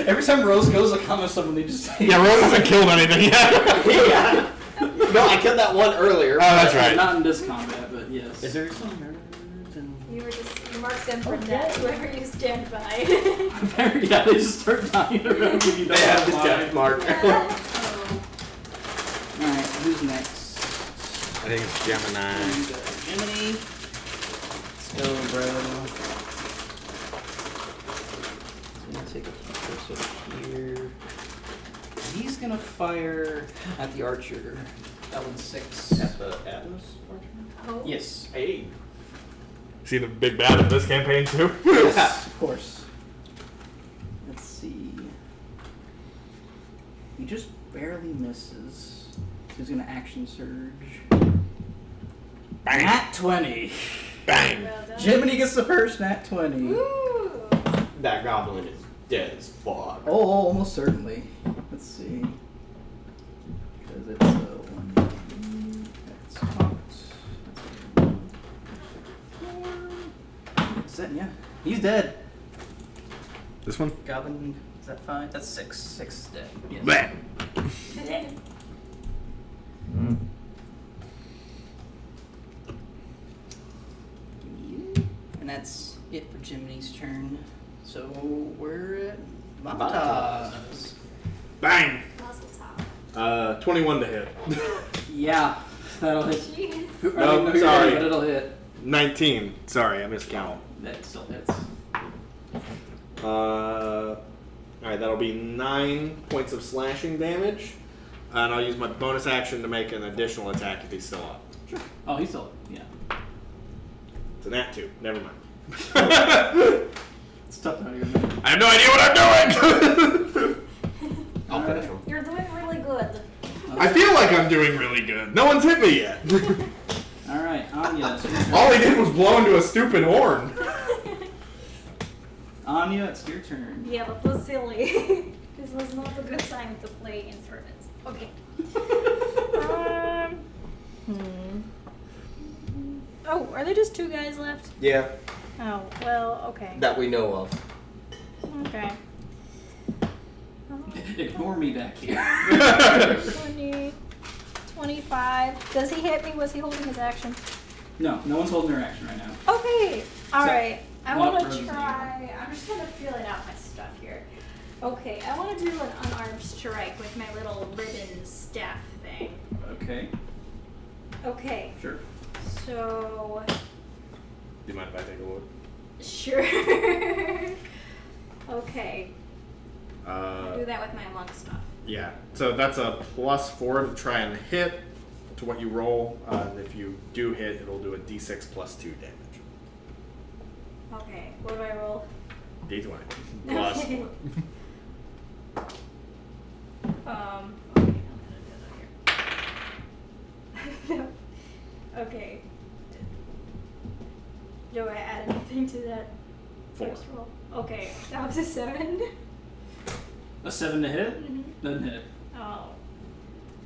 Every time Rose goes to comment someone, they just say, Yeah, Rose hasn't killed anything yet. Yeah. No, I killed that one earlier. Oh, that's right. Not in this combat, but yes. Is there some nerds and... You mark them for death, whoever you stand by. Yeah, they just start dying around when you They have the death mark. Alright, who's next? I think it's Gemini. Jiminy. Let's go, bro. I'm gonna take a few steps over here. He's gonna fire at the archer. That one's 6. At the Atlas? Oh. Yes. Hey. See the big bad of this campaign too? Yes, of course. Let's see. He just barely misses. He's gonna action surge. Bang. Nat 20. Bang. Well done. Jiminy gets the first nat 20. Ooh. That goblin is dead as fuck. Oh, almost certainly. Let's see. Because it's 1. That's cocked. That's 4. Yeah. He's dead. This one? Goblin, is that 5? That's 6. 6 is dead. Yes. Bleh. And that's it for Jiminy's turn. So we're at Montas. Montas. Bang. Muzzle top. 21 to hit. Yeah, that'll hit. Jeez. I don't know who sorry. you're, but it'll hit. 19. Sorry, I miscount. That still hits. Alright, that'll be 9 points of slashing damage. And I'll use my bonus action to make an additional attack if he's still up. Sure. Oh, he's still. Yeah. It's a nat 2. Never mind. It's tough out here, man. I have no idea what I'm doing! I'll finish him. You're doing really good. I feel like I'm doing really good. No one's hit me yet. All right, Anya. It's your turn. All he did was blow into a stupid horn. Anya, it's your turn. Yeah, that was silly. This was not a good time to play instruments. Okay. Oh, are there just 2 guys left? Yeah, Oh, well, okay. that we know of. Okay. Ignore me back here. 20, 25. Does he hit me? Was he holding his action? No, no one's holding their action right now. Okay. All right. I Well, want Rose to is try. I'm just gonna feeling out my stuff here. Okay. I want to do an unarmed strike with my little ribbon staff thing. Okay, Okay. sure. So. Do you mind if I take a look? Sure. Okay. Do that with my monk stuff. Yeah. So that's a +4 to try and hit to what you roll. And if you do hit, it'll do a d6 +2 damage. Okay. What do I roll? D20. Okay. +4. Okay, I'm gonna do that here. Okay. Do I add anything to that 4. first roll? Okay, that was a 7. A 7 to hit? Mhm. Doesn't hit. Oh.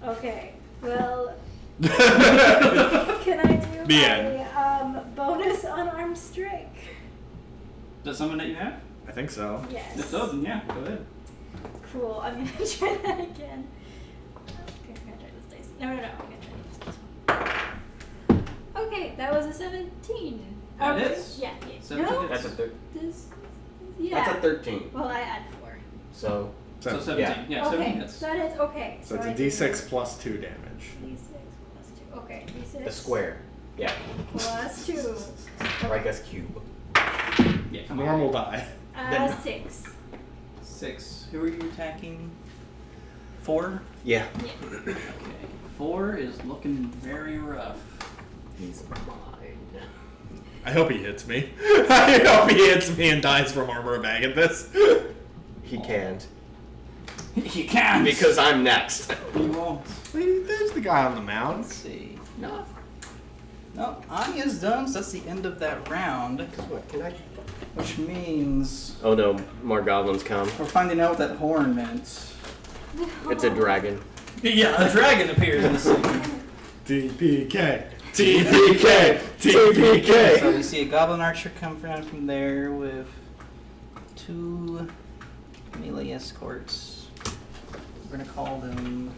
Okay. Well, can I do The my end. bonus unarmed strike? Is that someone that you have? I think so. Yes. If so, then yeah, go ahead. Cool. I'm gonna try that again. Okay, I'm gonna try this dice. No. I'm gonna try this one. Okay, that was a 17. That Okay, hits. Yeah. 17 No. hits. That's a This. Yeah. That's a 13. Well, I add 4. So So So, 17. Yeah, 17 Okay, hits. so that is okay. so it's I a did d6 plus 2 damage. D6 plus 2. Okay, D6. The square. Yeah. Plus 2. Riker's cube. Yeah, come on. Normal die. 6. 6. Who are you attacking? 4? Yeah. Yeah. Okay. 4 is looking very rough. He's mine. I hope he hits me. I hope he hits me and dies from Armor of Agathis. He can't. You can't! Because I'm next. You won't. Wait, there's the guy on the mound. Let's see. No. No, Anya's done, so that's the end of that round. What, can I? Which means Oh no, more goblins come. we're finding out what that horn meant. It's a dragon. Yeah, a dragon appears in the scene. TPK. TPK. TPK. So we see a goblin archer come around from there with 2 melee escorts. We're gonna call them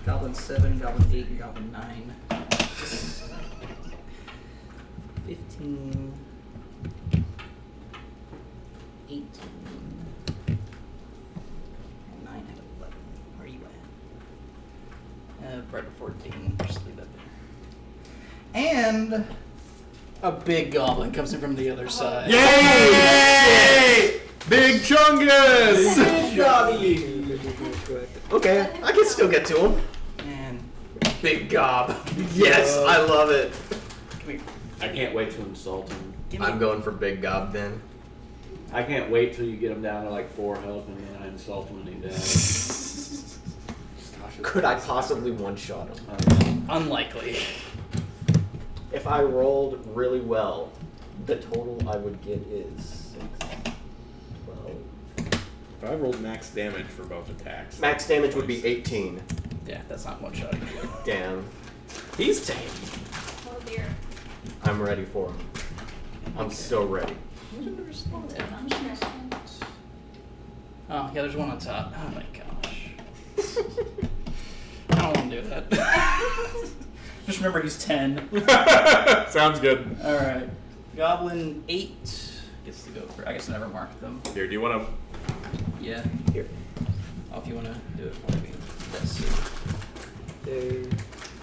Goblin 7, Goblin 8, and Goblin 9. 15, 18, and 9 and 11. Where are you at? Right before 14. Just leave that there. And a big goblin comes in from the other side. Yay! Big Chungus! Okay, I can still get to him. And Big gob. Yes, I love it. come here. I can't wait to insult him. Give me I'm going for big gob then. I can't wait till you get him down to like 4 health and then I insult him and he dies. Could I possibly one-shot him? Unlikely. If I rolled really well, the total I would get is 6, 12. If I rolled max damage for both attacks. Max damage would be 18. Yeah, that's not one shot. Damn. He's tame. Oh dear. I'm ready for him. I'm so ready. Oh, yeah, there's one on top. Oh my gosh. I don't want to do that. Just remember he's 10. Sounds good. Alright. Goblin 8 gets to go for. I guess I never marked them. Here, do you want to? Yeah. Here. Oh, if you want to do it for me. Let's see. There.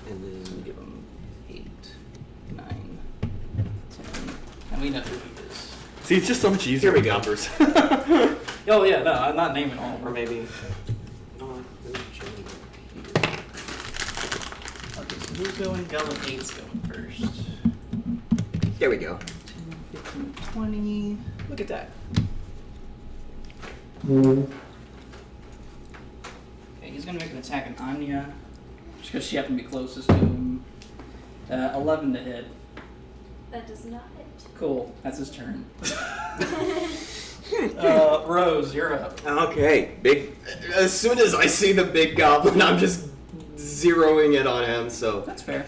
And We'll then give him 8, 9, 10. And we know who he is. See, it's just so much easier. Here we go. Numbers. Oh, yeah, no, I'm not naming all of or them. maybe. Okay, so who's going? Goblin 8's going first. There we go. 10, 15, 20. Look at that. Okay, he's gonna make an attack on Anya, just because she happened to be closest to him. 11 to hit. That does not hit. Cool, that's his turn. Rose, you're up. Okay, big. As soon as I see the big goblin, I'm just zeroing it on him. So That's fair.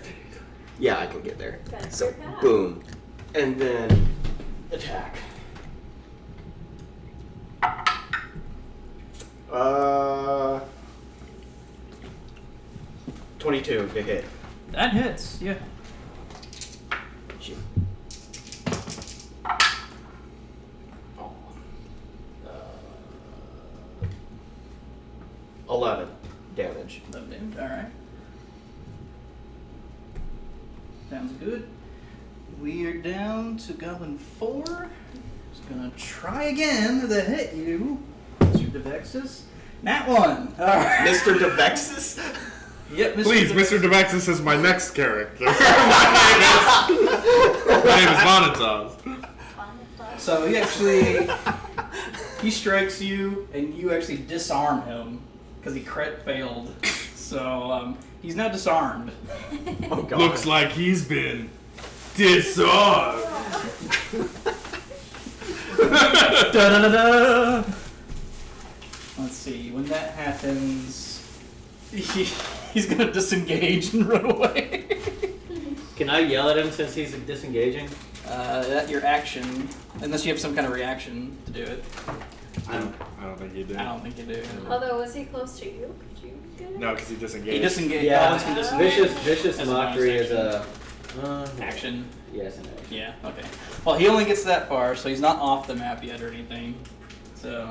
yeah, I can get there. That's So your path. boom, and then attack. 22 to hit. That hits, yeah. Shit. Oh. 11 damage. 11 damage, alright. Sounds good. We are down to Goblin 4. He's gonna try again to hit you, Mr. Devexis. Nat 1. Alright. Mr. Devexis? Yep, Mr. Please, Devexis. Mr. Devexis is my next character. My name is Vonataz. So he strikes you, and you actually disarm him because he crit failed. So he's now disarmed. Oh god. Looks like he's been disarmed. Da-da-da-da. Let's see. When that happens, he's gonna disengage and run away. Can I yell at him since he's disengaging? That your action, unless you have some kind of reaction to do it. I don't think you did. I don't think you do. Although, was he close to you? Could you get it? No, because he disengaged. He disengaged. Yeah. Goblins can disengage. Vicious As a mockery bonus is a action. Yes, an action. Yeah. Okay. Well, he only gets that far, so he's not off the map yet or anything. So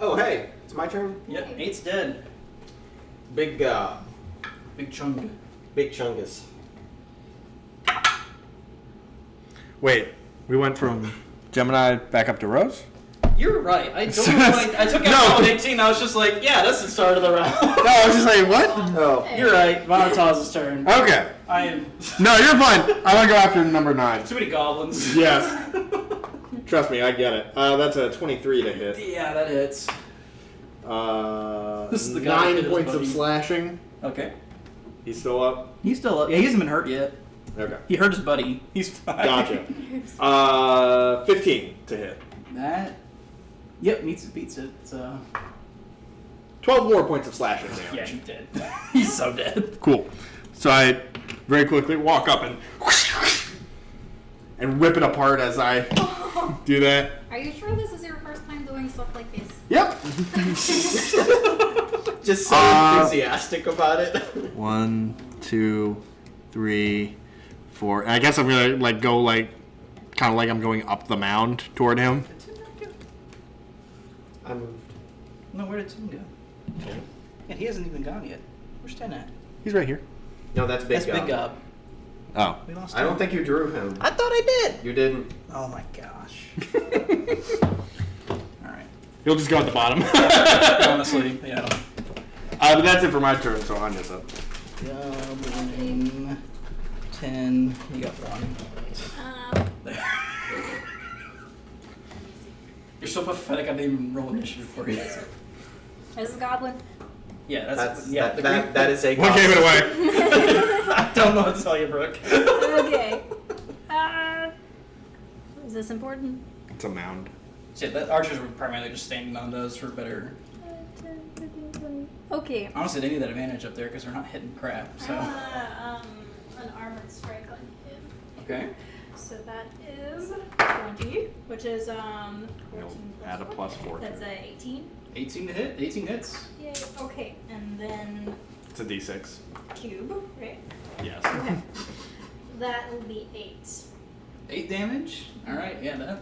Oh, hey, it's my turn. Yep, 8's dead. Big Big chunk. Chungus. Wait, we went from Gemini back up to Rose? You're right. I don't know why I took out round 18. I was just like, yeah, that's the start of the round. No, I was just like, what? Oh. You're right. Vonataz's turn. Okay. I am No, you're fine. I want to go after number 9. too many goblins. Yes. Trust me, I get it. That's a 23 to hit. Yeah, that hits. This is the guy who 9 hit his points of buddy. slashing. Okay. He's still up? He's still up. Yeah, he hasn't been hurt yet. Okay. He hurt his buddy. He's fine. Gotcha. 15 to hit. That. Yep, beats it. So. 12 more points of slashing damage. Yeah, he's dead. He's so dead. Cool. So I very quickly walk up and rip it apart as I do that. Are you sure this is your first time doing stuff like this? Yep. Just so enthusiastic about it. 1, 2, 3, 4. And I guess I'm gonna go kind of like I'm going up the mound toward him. I moved. No, where did Tim go? And he hasn't even gone yet. Where's Tim at? He's right here. No, that's Big That's Big Gob. Oh. We lost I don't him. think you drew him. I thought I did. You didn't. Oh my gosh. Alright. He'll just go at the bottom. Honestly, yeah. But that's it for my turn, so Anya's up. Goblin. 10. You got 1. There. You're so pathetic, I didn't even roll initiative for you. This is Goblin. Yeah, That's yeah. that is a. What gave it away? I don't know what to tell you, Brooke. Okay. Is this important? It's a mound. So yeah, the archers were primarily just standing on those for better. 10, 15, 20. Okay. Honestly, they need that advantage up there because they're not hitting crap. So. An armored strike on him. Okay. So that is 20, which is 14 You'll plus add a 4. plus 4 to That's it. a 18. 18 to hit. 18 hits. Yay. Okay, and then It's a d6. cube, right? Yes. Okay. That will be 8. 8 damage. All right. Yeah,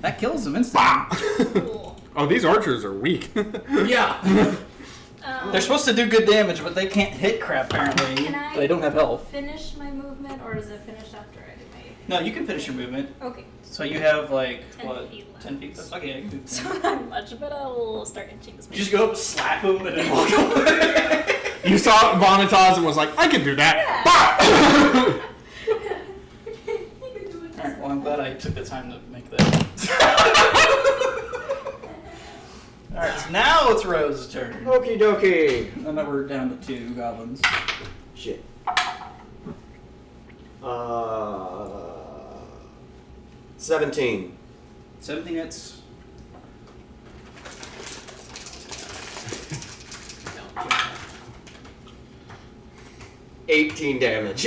that kills them instantly. Cool. Oh, these archers are weak. Yeah. They're supposed to do good damage, but they can't hit crap apparently. Can I They don't have health. finish my movement, or is it finished after I do No, you can finish your movement. my? Okay. So you have 10 what? feet left. 10 feet. Okay. Yeah, you can do So 10. not much, but I'll start inching this. You just go up, slap him, and then walk away. You saw Vonataz and was like, I can do that. Alright, well, I'm glad I took the time to make that. Alright, so now it's Rose's turn. Okie dokie. And then we're down to 2 goblins. Shit. 17. 17 hits. $18 damage.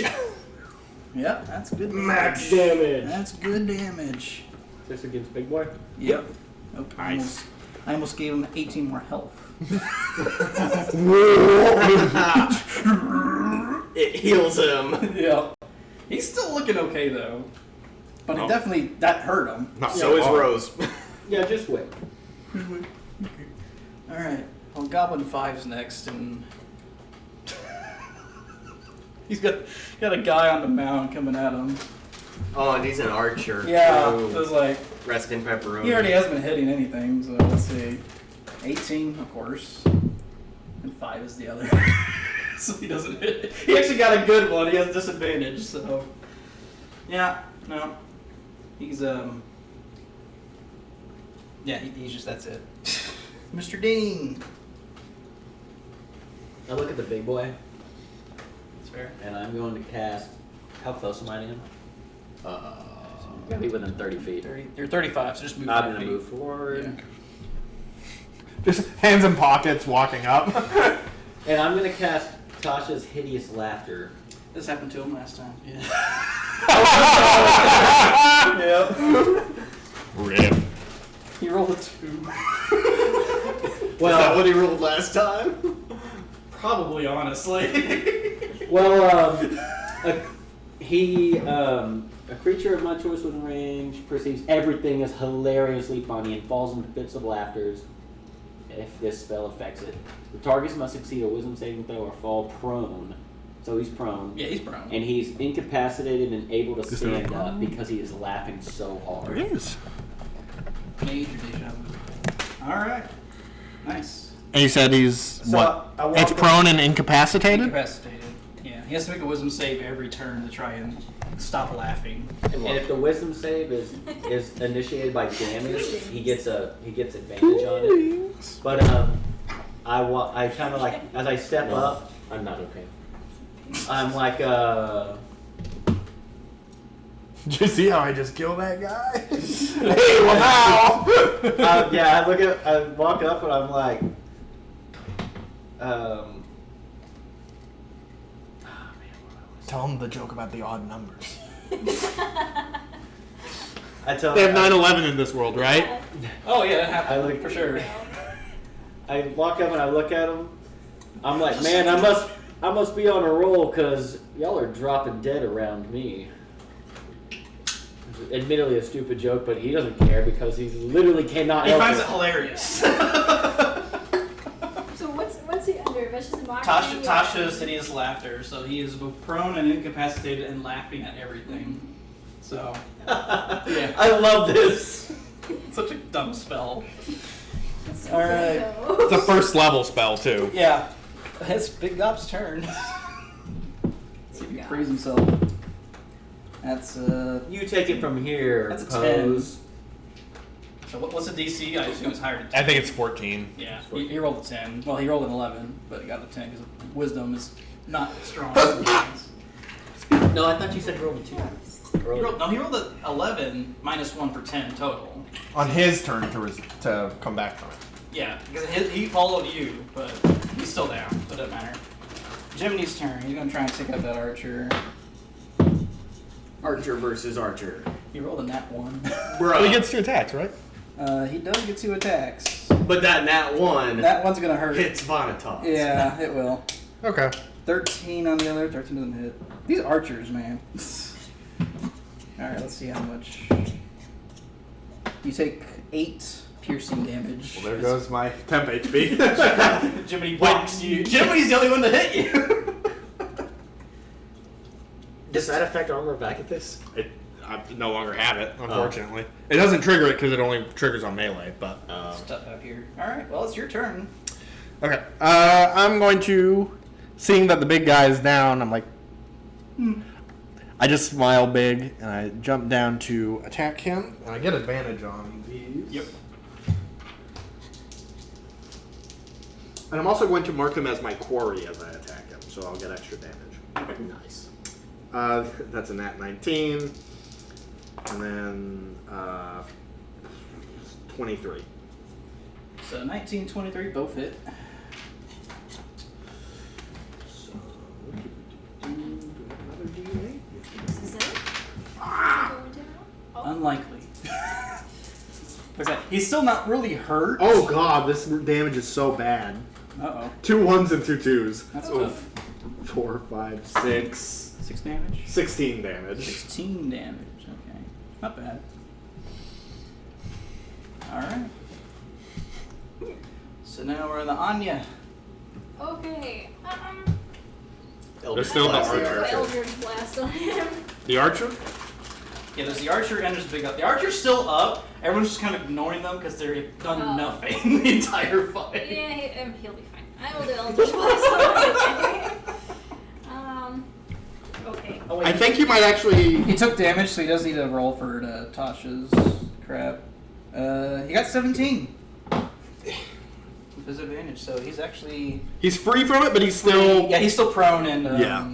Yep, that's good damage. Max damage. That's good damage. This against Big Boy? Yep. Nope, Nice. I almost gave him 18 more health. It heals him. Yeah. He's still looking okay though. But it Oh. definitely, that hurt him. Not So is far. Rose. Yeah, just wait. Alright, well Goblin 5's next and he's got a guy on the mound coming at him. Oh, and he's an archer. Yeah, Ooh. so it's like, Rest in pepperoni. he already has been hitting anything, so let's see. 18, of course. And 5 is the other. So he doesn't hit. He actually got a good one, he has disadvantage, so. Yeah, no. He's, yeah, he's just, that's it. Mr. Dean. I look at the Big Boy, That's fair. and I'm going to cast. How close am I to him? Gotta be within 30 feet. 30, you're 35, so just move I'm 5 gonna feet. move forward, Yeah. Just hands in pockets, walking up. and I'm gonna cast Tasha's Hideous Laughter. This happened to him last time. Yeah. Yep. Rip. He rolled a 2. Was that what he rolled last time? Probably, honestly. Well, a creature of my choice within range perceives everything as hilariously funny and falls into fits of laughter if this spell affects it. The targets must succeed a wisdom saving throw or fall prone. So he's prone. Yeah, he's prone. And he's incapacitated and able to Is there stand a up prone? because he is laughing so hard. There is. Major deja vu. Alright. Nice. And you said he's So what? I walk It's up- prone and incapacitated? Incapacitated. Yeah, he has to make a wisdom save every turn to try and stop laughing. And if the wisdom save is initiated by damage, he gets advantage on it. But I kind of like as I step up, I'm not okay. I'm like Did you see how I just killed that guy? Hey, well now! yeah. I walk up and I'm like, Tell him the joke about the odd numbers. I tell They have 9/11 in this world, right? Oh yeah, that I happened look- for sure. I walk up and I look at him. I'm like, man, I must be on a roll because y'all are dropping dead around me. Admittedly a stupid joke, but he doesn't care because he literally cannot He help finds it. it hilarious. So what's he under? Vicious mockery? Tasha's hideous laughter, so he is both prone and incapacitated and laughing at everything. So, yeah, I love this. such a dumb spell. It's so Alright. good, though. It's a first level spell, too. Yeah, it's Big Gop's turn. See if he frees himself. That's You take it from here. That's a Pose. So what's the DC? I assume it's higher than 10. I think it's 14. Yeah, he rolled a 10. Well, he rolled an 11, but he got a 10 because wisdom is not strong. No, I thought you said roll 2. He rolled an 11 minus 1 for 10 total. On his turn to come back from it. Yeah, because he followed you, but he's still down, so it doesn't matter. Jiminy's turn. He's going to try and take out that archer. Archer versus Archer. He rolled a nat 1. Well, he gets 2 attacks, right? He does get 2 attacks. But that nat one That one's going to hurt. hits Vanitas. Yeah, it will. Okay. 13 on the other. 13 doesn't hit. These archers, man. Alright, let's see how much. You take 8 piercing damage. Well, there goes my temp HP. Jiminy blocks you. Jiminy's the only one to hit you. Does that affect armor of Agathis? I no longer have it, unfortunately. It doesn't trigger it because it only triggers on melee, but... It's tough out here. Alright, well, it's your turn. Okay. I'm going to... Seeing that the big guy is down, I'm like... I just smile big, and I jump down to attack him, and I get advantage on these. Yep. And I'm also going to mark him as my quarry as I attack him, so I'll get extra damage. Nice. That's a nat 19, and then 23. So 19, 23, both hit. So, do I have another D8? Is this it? Going down? Oh. Unlikely. What's that? He's still not really hurt. Oh god, this damage is so bad. Uh-oh. 2 1s and 2 2s. That's tough. 4, 5, 6. 6 damage? 16 damage. 16 damage. Okay. Not bad. Alright. So now we're on the Anya. Okay. There's still the archer. Eldritch Blast on him. The archer? Yeah, there's the archer and there's the big up. The archer's still up. Everyone's just kind of ignoring them because they've done Oh. nothing the entire fight. Yeah, he'll be fine. I will do Eldritch Blast on him. Okay. Oh, wait, I think you might actually. he took damage, so he does need to roll for Tasha's crap. He got 17. With his advantage, so he's actually... He's free from it, but he's still. Yeah, he's still prone and... Yeah.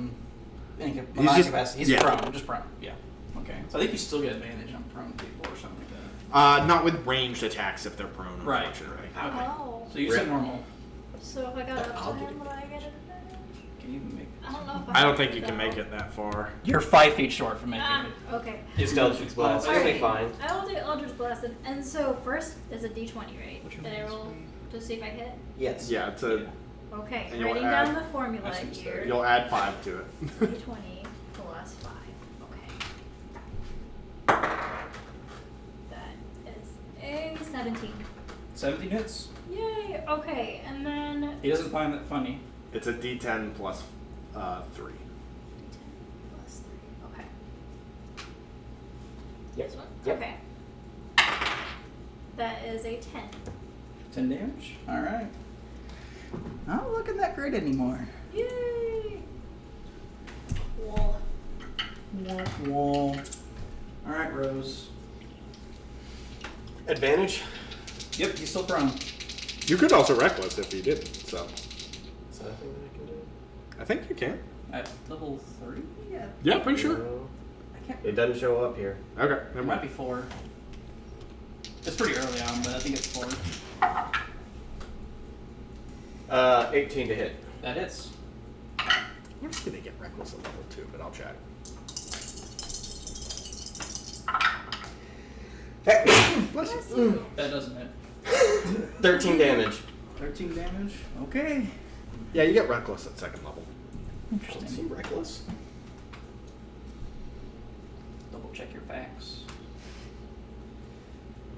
He's just- incapacitated. He's yeah. prone, just prone. Yeah. Okay. So I think you still get advantage on prone people or something like that. Not with ranged attacks if they're prone. Right. Unfortunately. Okay. Oh. So you said normal. So if I got up to him, would I get it? Can you make... I don't know if I don't think you can make it that far. You're 5 feet short from making Ah, it. okay. Just Eldritch Blast. It'll be fine. I will do Eldritch Blast. And so first, there's a d20, right? That I roll to see if I hit? Yes. Yeah, it's a. Okay, And you'll writing add- down the formula That seems here. You'll add 5 to it. D20 plus 5. Okay. That is a 17. 17 hits. Yay! Okay, and then He doesn't find that funny. It's a D10 plus 3. plus 3. Okay. Yep. This one? Yep. Okay. That is a 10. 10 damage. All right. Not looking that great anymore. Yay! Cool. Wall. All right, Rose. Advantage? Yep, he's still prone. You could also reckless if you didn't. So Is that a thing that I can do? I think you can. At level 3? Yeah. Yeah, pretty sure. No. I can't. It doesn't show up here. Okay, It never might mind. be 4. It's pretty early on, but I think it's 4. 18 to hit. That hits. I'm just gonna get reckless at level 2, but I'll check. Bless you. That doesn't hit. 13 damage. 13 damage. Okay. Yeah, you get reckless at second level. Doesn't Interesting. seem reckless. Double check your facts.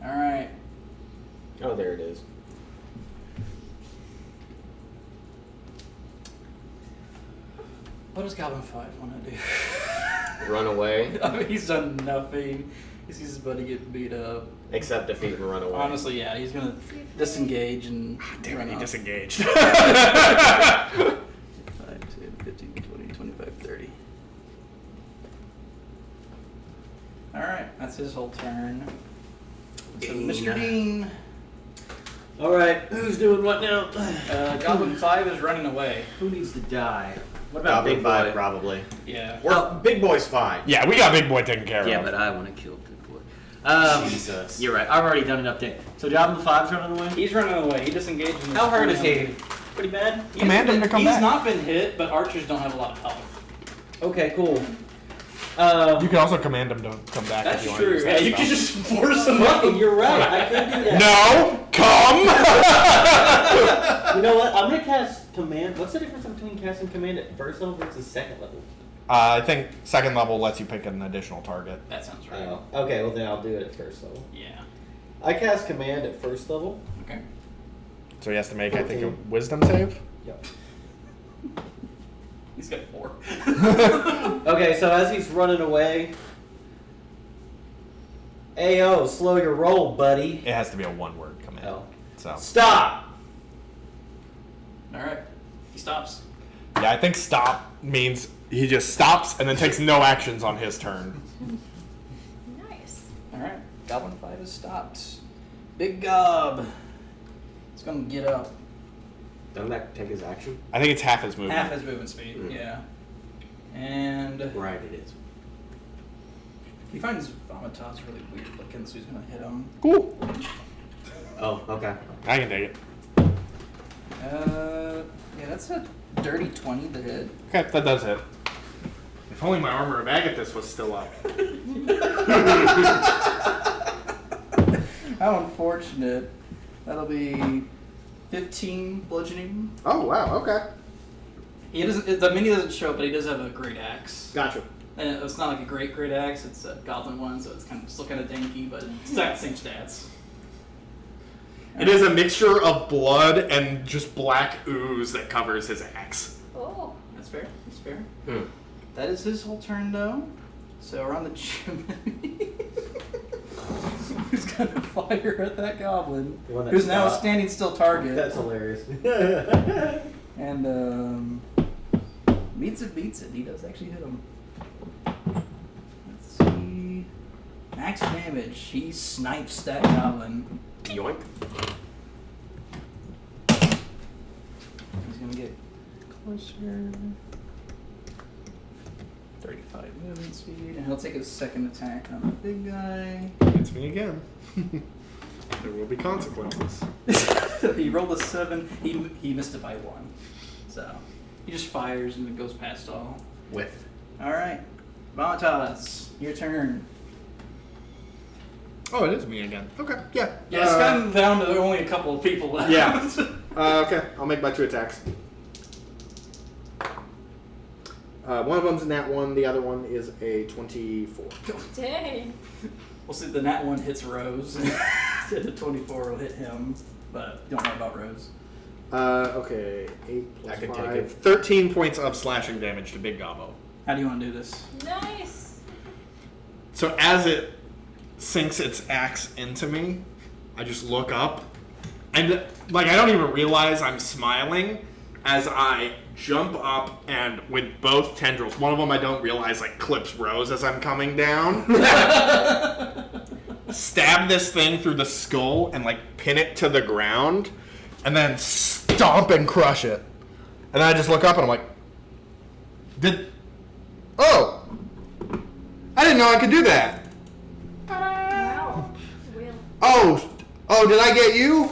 All right. Oh, there it is. What does Goblin 5 want to do? Run away. I mean, he's done nothing. He sees his buddy get beat up. Except defeat and run away. Honestly, yeah, he's gonna disengage and Damn run it, he off. disengaged. 5, 10, 15, 20, 25, 30. Alright, that's his whole turn. So, Dean. Mr. Dean. Alright, who's doing what now? Goblin 5 is running away. Who needs to die? What about Goblin Big 5 Boy? probably. Yeah. Well, Big Boy's fine. Yeah, we got Big Boy taken care of. Yeah, but I want to kill Big Boy. Jesus. You're right. I've already done an update. So Goblin 5's running away? He's running away. He disengaged. in How hurt is this he? Pretty bad? He's Command him to come He's back. not been hit, but archers don't have a lot of health. Okay, cool. You can also command him to come back if That's you want to true. use Yeah, that you spell. can just force him Fucking, out. you're right. I could do that. No! Come! You know what? I'm gonna cast Command. What's the difference between casting Command at first level versus second level? I think second level lets you pick an additional target. That sounds right. Oh, okay, well then I'll do it at first level. Yeah. I cast Command at first level. Okay. So he has to make, I think, a wisdom save? Yep. He's got 4. Okay, so as he's running away, Ayo, slow your roll, buddy. It has to be a one-word command. Oh. So Stop! All right. He stops. yeah, I think stop means he just stops and then takes no actions on his turn. Nice. All right. Goblin 5 is stopped. Big Gob. It's gonna get up. Doesn't that take his action? I think it's half his movement. Half his movement speed. Mm. Yeah. And Right, it is. he finds Vomitas really weird looking, so he's gonna hit him. Cool. Oh, okay. I can take it. Yeah, that's a dirty 20 to hit. Okay, that does hit. If only my armor of Agathis was still up. How unfortunate. That'll be 15 bludgeoning. Oh, wow, okay. He doesn't. The mini doesn't show, but he does have a great axe. Gotcha. And it's not like a great axe. It's a goblin one, so it's kind of still kind of danky, but it's got the same stats. It is a mixture of blood and just black ooze that covers his axe. Oh. That's fair. That's fair. Hmm. That is his whole turn, though. So around the chimney, who's gonna fire at that goblin, The one that who's now a stopped. standing still target, That's hilarious. and meets it, beats it. He does actually hit him. Let's see. Max damage. He snipes that goblin. Yoink. He's gonna get closer. 35 movement speed, and he'll take his second attack on the big guy. It's me again. There will be consequences. He rolled a 7. He missed it by 1. So he just fires and it goes past all. With. All right, Vomitas, your turn. Oh, it is me again. Okay, yeah. Yeah, it's gotten down to only a couple of people left. Yeah. Okay, I'll make my 2 attacks. One of them's a nat 1, the other one is a 24. Dang. We'll see. The nat 1 hits Rose, and the 24 will hit him. but don't worry about Rose. Okay, 8 plus I could 5. take it. 13 points of slashing damage to Big Gobbo. How do you want to do this? Nice. So as it sinks its axe into me, I just look up, and like I don't even realize I'm smiling as I jump up and with both tendrils, one of them I don't realize like clips Rose as I'm coming down, stab this thing through the skull and like pin it to the ground, and then stomp and crush it. And then I just look up and I'm like, oh, I didn't know I could do that. Wow. Will. Oh, did I get you?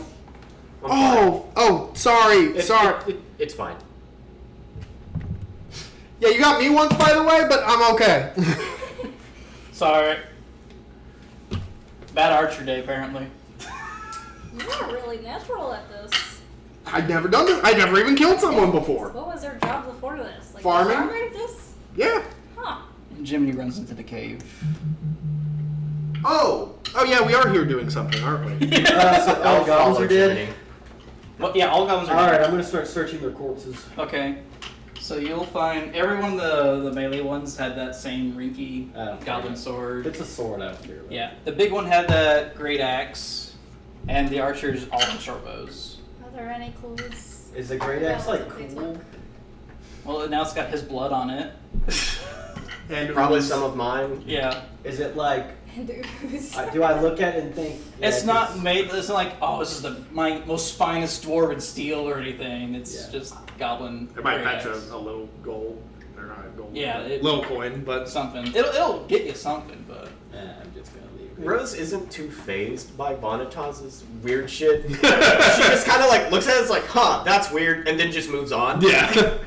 Sorry. It's fine. Yeah, you got me once, by the way, but I'm okay. Sorry. Bad archer day, apparently. You are really natural at this. I'd never done this. I'd never even killed someone before. What was their job before this? Like Farming? farming this? Yeah. Huh. And Jiminy runs into the cave. Oh yeah, we are here doing something, aren't we? So all I'll goblins follow are dead? Jiminy. Well, yeah, all goblins are Alright, dead. I'm gonna start searching their corpses. Okay. So you'll find every one of the melee ones had that same rinky goblin sword. It's a sword out here. Right? Yeah. The big one had that great axe, and the archers all had short bows. Are there any clues? Is the great axe like They cool? took? Well, now it's got his blood on it. And Probably some of mine. Yeah. Is it like? And who's- Do I look at it and think? It's yeah, not made. It's not like, oh, this is my most finest dwarven steel or anything. It's Yeah. just goblin. it might great fetch axe. a little gold. Or not a gold. Yeah, it- little coin, but something. It'll get you something, but I'm just gonna leave it. Rose isn't too phased by Bonitaz's weird shit. She just kind of like looks at it, it's like, huh, that's weird, and then just moves on. yeah.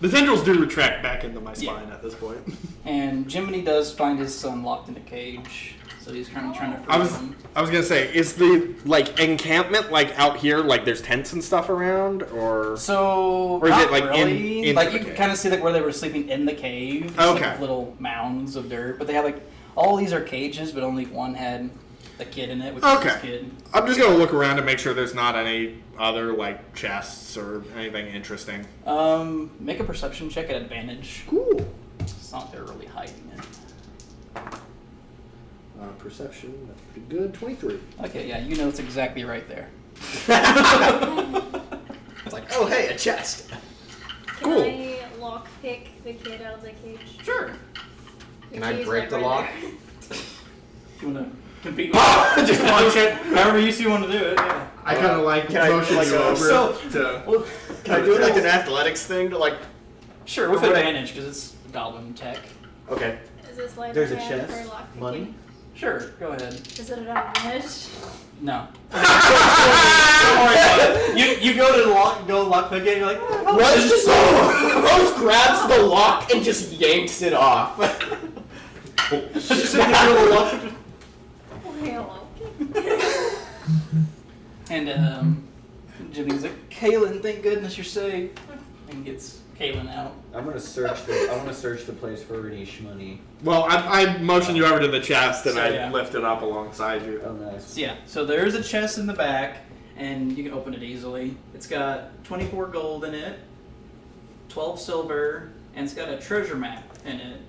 The tendrils do retract back into my spine at this point. and Jiminy does find his son locked in a cage, so he's kind of trying to free him. I was gonna say, is the like encampment like out here? Like there's tents and stuff around, or So Or is not it, like, in- really. into like the you can cave? kind of see like where they were sleeping in the cave. Just, Okay. like, little mounds of dirt, but they have like all these are cages, but only one had the kid in it, which is Okay. this kid. I'm just gonna look around to make sure there's not any other like chests or anything interesting. Make a perception check at advantage. Cool. It's not like they're really hiding it. Perception, that's pretty good. 23. Okay, yeah, you know it's exactly right there. It's like, oh hey, a chest. Can Cool. I lockpick the kid out of the cage? Sure. The Can I key's, break like, the right lock? there. You wanna compete? With just punch it. However you see you want to do it. Yeah. I kind of like Can I motion like you a- over so- to. Well, Can I do it like an athletics thing to like? sure, with Or what I- advantage because it's goblin tech. Okay. Is this like There's a hand chest, for lockpicking? money. Sure, go ahead. Is it an advantage? No. Don't worry about it. You go to lock pick it. You're like, oh, Rose just Rose grabs the lock and just yanks it off. just in the middle of the lock. Hello. And Jimmy's like, Kaylin, thank goodness you're safe. And gets Kaylin out. I'm gonna search the place for any money. Well, I motion you over to the chest and So, I yeah. lift it up alongside you. Oh, nice. So yeah, so there's a chest in the back, and you can open it easily. It's got 24 gold in it, 12 silver, and it's got a treasure map in it.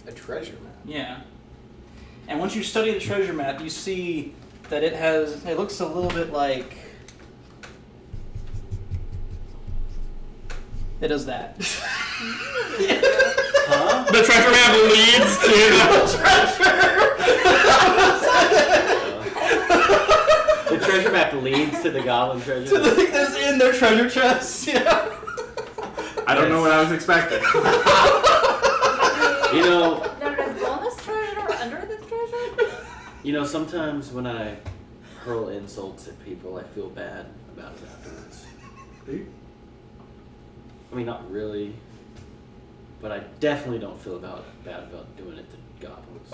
A treasure map. Yeah. And once you study the treasure map, you see that it looks a little bit like, it does that. Huh? The treasure map leads to The treasure map leads to the goblin treasure. To the thing that's in their treasure chest. Yeah. I don't know what I was expecting. You know, There is bonus treasure under the treasure? sometimes when I hurl insults at people, I feel bad about it afterwards. I mean, not really, but I definitely don't feel bad about doing it to goblins.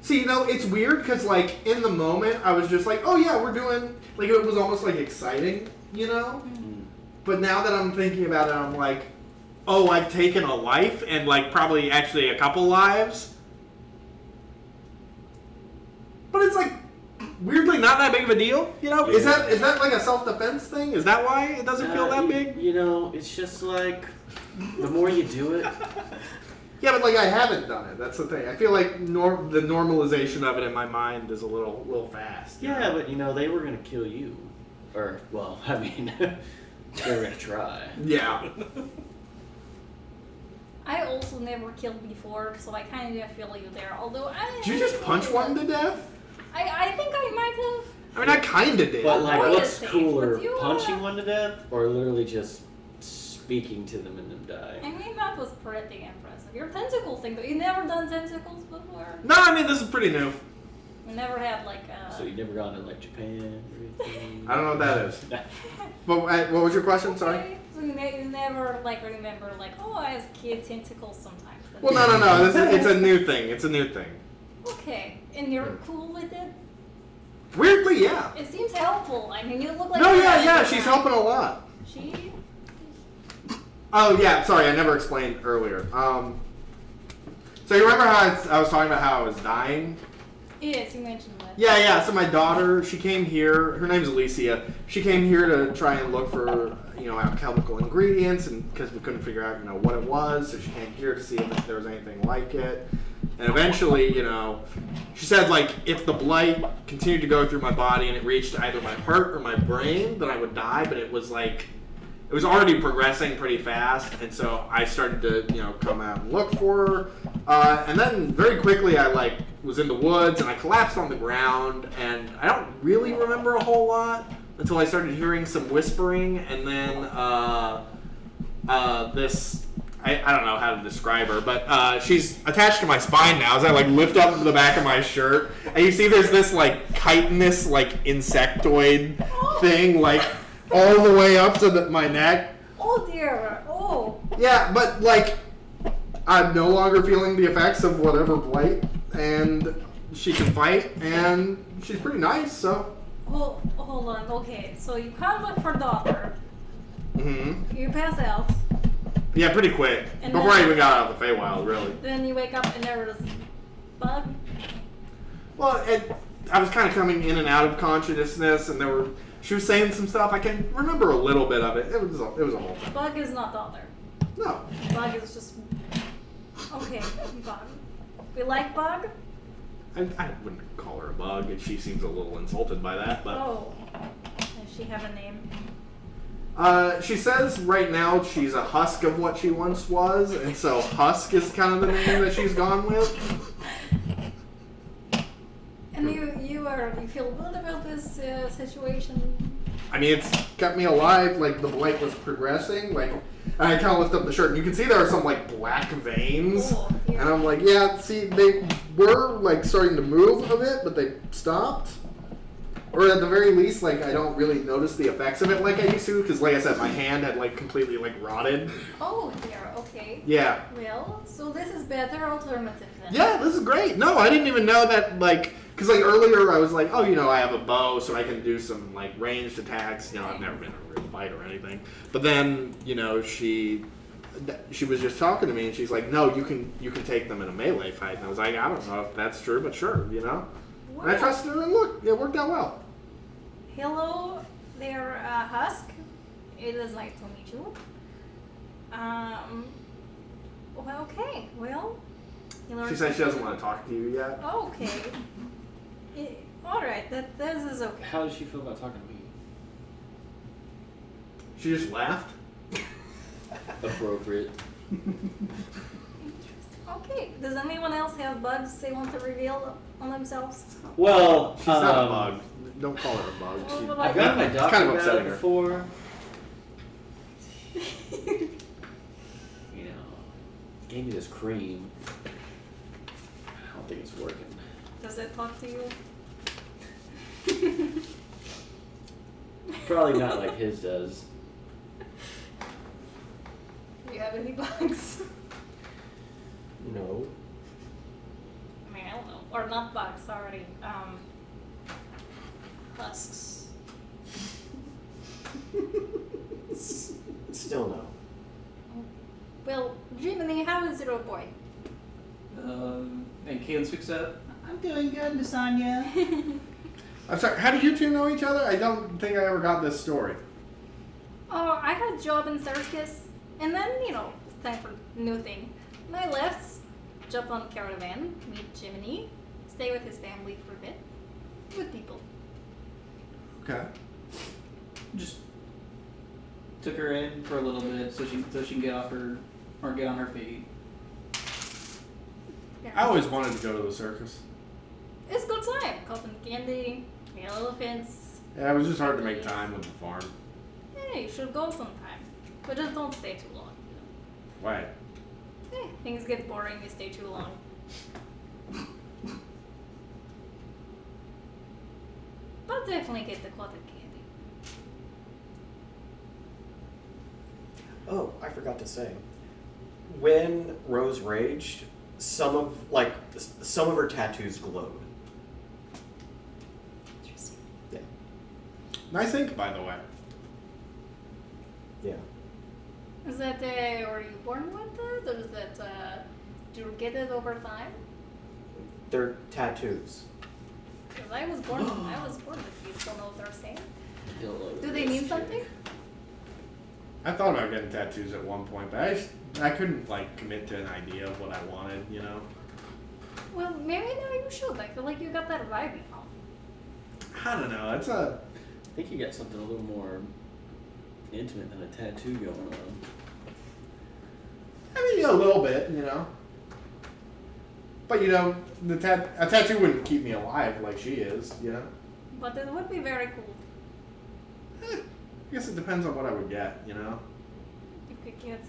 See, it's weird because, like, in the moment, I was just like, oh, yeah, we're doing, like, it was almost, like, exciting, Mm. But now that I'm thinking about it, I'm like, oh, I've taken a life and, like, probably actually a couple lives. But But it's like weirdly not that big of a deal, you know? Is Yeah. that like a self-defense thing? Is that why it doesn't feel that big? You know, it's just like the more you do it. Yeah, but like I haven't done it. That's the thing. I feel like the normalization of it in my mind is a little fast. you Yeah, know? but you know they were gonna kill you, or well, I mean, they were gonna try. Yeah. I also never killed before, so I kind of feel you there. Although I. Did you just punch one to death? I think I might have. I mean, I kind of did. But like, Wait a what's second, cooler, would you, punching one to death, or literally just speaking to them and them die? I mean, that was pretty impressive. Your tentacle thing, though. You never done tentacles before? No, I mean this is pretty new. You never had like a. So you never gone to like Japan or anything? I don't know what that is. But what was your question? Sorry. Okay, so you never like remember like, oh, I was kid tentacles sometimes. Well, no. It's a new thing. It's a new thing. Okay, and you're cool with it? Weirdly, yeah. It seems helpful. I mean, you look like. No, you're yeah. having a She's time. helping a lot. She. Oh yeah, sorry, I never explained earlier. So you remember how I was talking about how I was dying? Yes, you mentioned that. Yeah. So my daughter, she came here. Her name's Alicia. She came here to try and look for alchemical ingredients, and because we couldn't figure out what it was, so she came here to see if there was anything like it. And eventually, she said like if the blight continued to go through my body and it reached either my heart or my brain, then I would die. But it was like. It was already progressing pretty fast, and so I started to, come out and look for her. And then very quickly, I was in the woods and I collapsed on the ground, and I don't really remember a whole lot until I started hearing some whispering, and then this. I don't know how to describe her, but she's attached to my spine now as I lift up the back of my shirt, and you see there's this chitinous insectoid thing all the way up to my neck. Oh dear. Oh. Yeah, but I'm no longer feeling the effects of whatever blight, and she can fight, and she's pretty nice, so. Hold on. Okay, so you can't look for daughter. Mm-hmm. You pass out. Yeah, pretty quick. And Before I then- even got out of the Feywild, really. Then you wake up and there was bug. Well, I was kind of coming in and out of consciousness, and she was saying some stuff. I can remember a little bit of it. It was a whole thing. Bug is not daughter. No. Bug is just. Okay, bug. We like bug. I wouldn't call her a bug, and she seems a little insulted by that, but. Oh. Does she have a name? She says right now she's a husk of what she once was, and so husk is kind of the name that she's gone with. And you feel good about this situation? I mean, it's kept me alive. The blight was progressing. And I kind of lift up the shirt, and you can see there are some black veins. Oh, dear. And I'm like, yeah. See, they were starting to move a bit, but they stopped. Or at the very least, I don't really notice the effects of it like I used to, because like I said, my hand had completely rotted. Oh dear. Okay. Yeah. Well, so this is better alternative then. Yeah, this is great. No, I didn't even know that, because earlier I was like, oh, I have a bow, so I can do some ranged attacks. I've never been in a real fight or anything. But then, she was just talking to me, and she's like, no, you can take them in a melee fight. And I was like, I don't know if that's true, but sure, And I trusted her, and look, it worked out well. Hello there, Husk. It is nice to meet you. Well, okay. Well, you learned She said she doesn't something. want to talk to you yet. Okay. All right. This is okay. How does she feel about talking to me? She just laughed. Appropriate. Okay. Does anyone else have bugs they want to reveal on themselves? Well, She's not a bug. Don't call her a bug. Well, She- but I've got my It's doctor kind of about upsetting it her. before. Gave me this cream. I don't think it's working. Does it talk to you? Probably not like his does. Do you have any bugs? No. I mean, I don't know. Or not bugs, sorry. Husks. Still no. Well, Jiminy, how is your boy? And Kaylin speaks up. I'm doing good, Miss Anya. I'm sorry, how do you two know each other? I don't think I ever got this story. Oh, I had a job in circus, and then, it's time for new thing. And I left, jump on caravan, meet Jiminy, stay with his family for a bit. Good people. Okay. Just took her in for a little bit so she can get off her or get on her feet. Yeah. I always wanted to go to the circus. It's a good time. Cotton candy, the elephants. Yeah, it was just hard to make time with the farm. Hey, you should go sometime. But just don't stay too long. Why? Hey, things get boring if you stay too long. But definitely get the cotton candy. Oh, I forgot to say. When Rose raged, some of her tattoos glowed. Interesting. Yeah. Nice ink, by the way. Yeah. Is that were you born with it, or is that do you get it over time? They're tattoos. Because I was born with these. Don't know what they're saying. Hello, Do they mean something? I thought about getting tattoos at one point, but I couldn't commit to an idea of what I wanted, Well, maybe now you should. I feel like you got that vibe now. I don't know. It's I think you got something a little more intimate than a tattoo going on. I mean, a little bit, But a tattoo wouldn't keep me alive like she is, But it would be very cool. I guess it depends on what I would get, You could get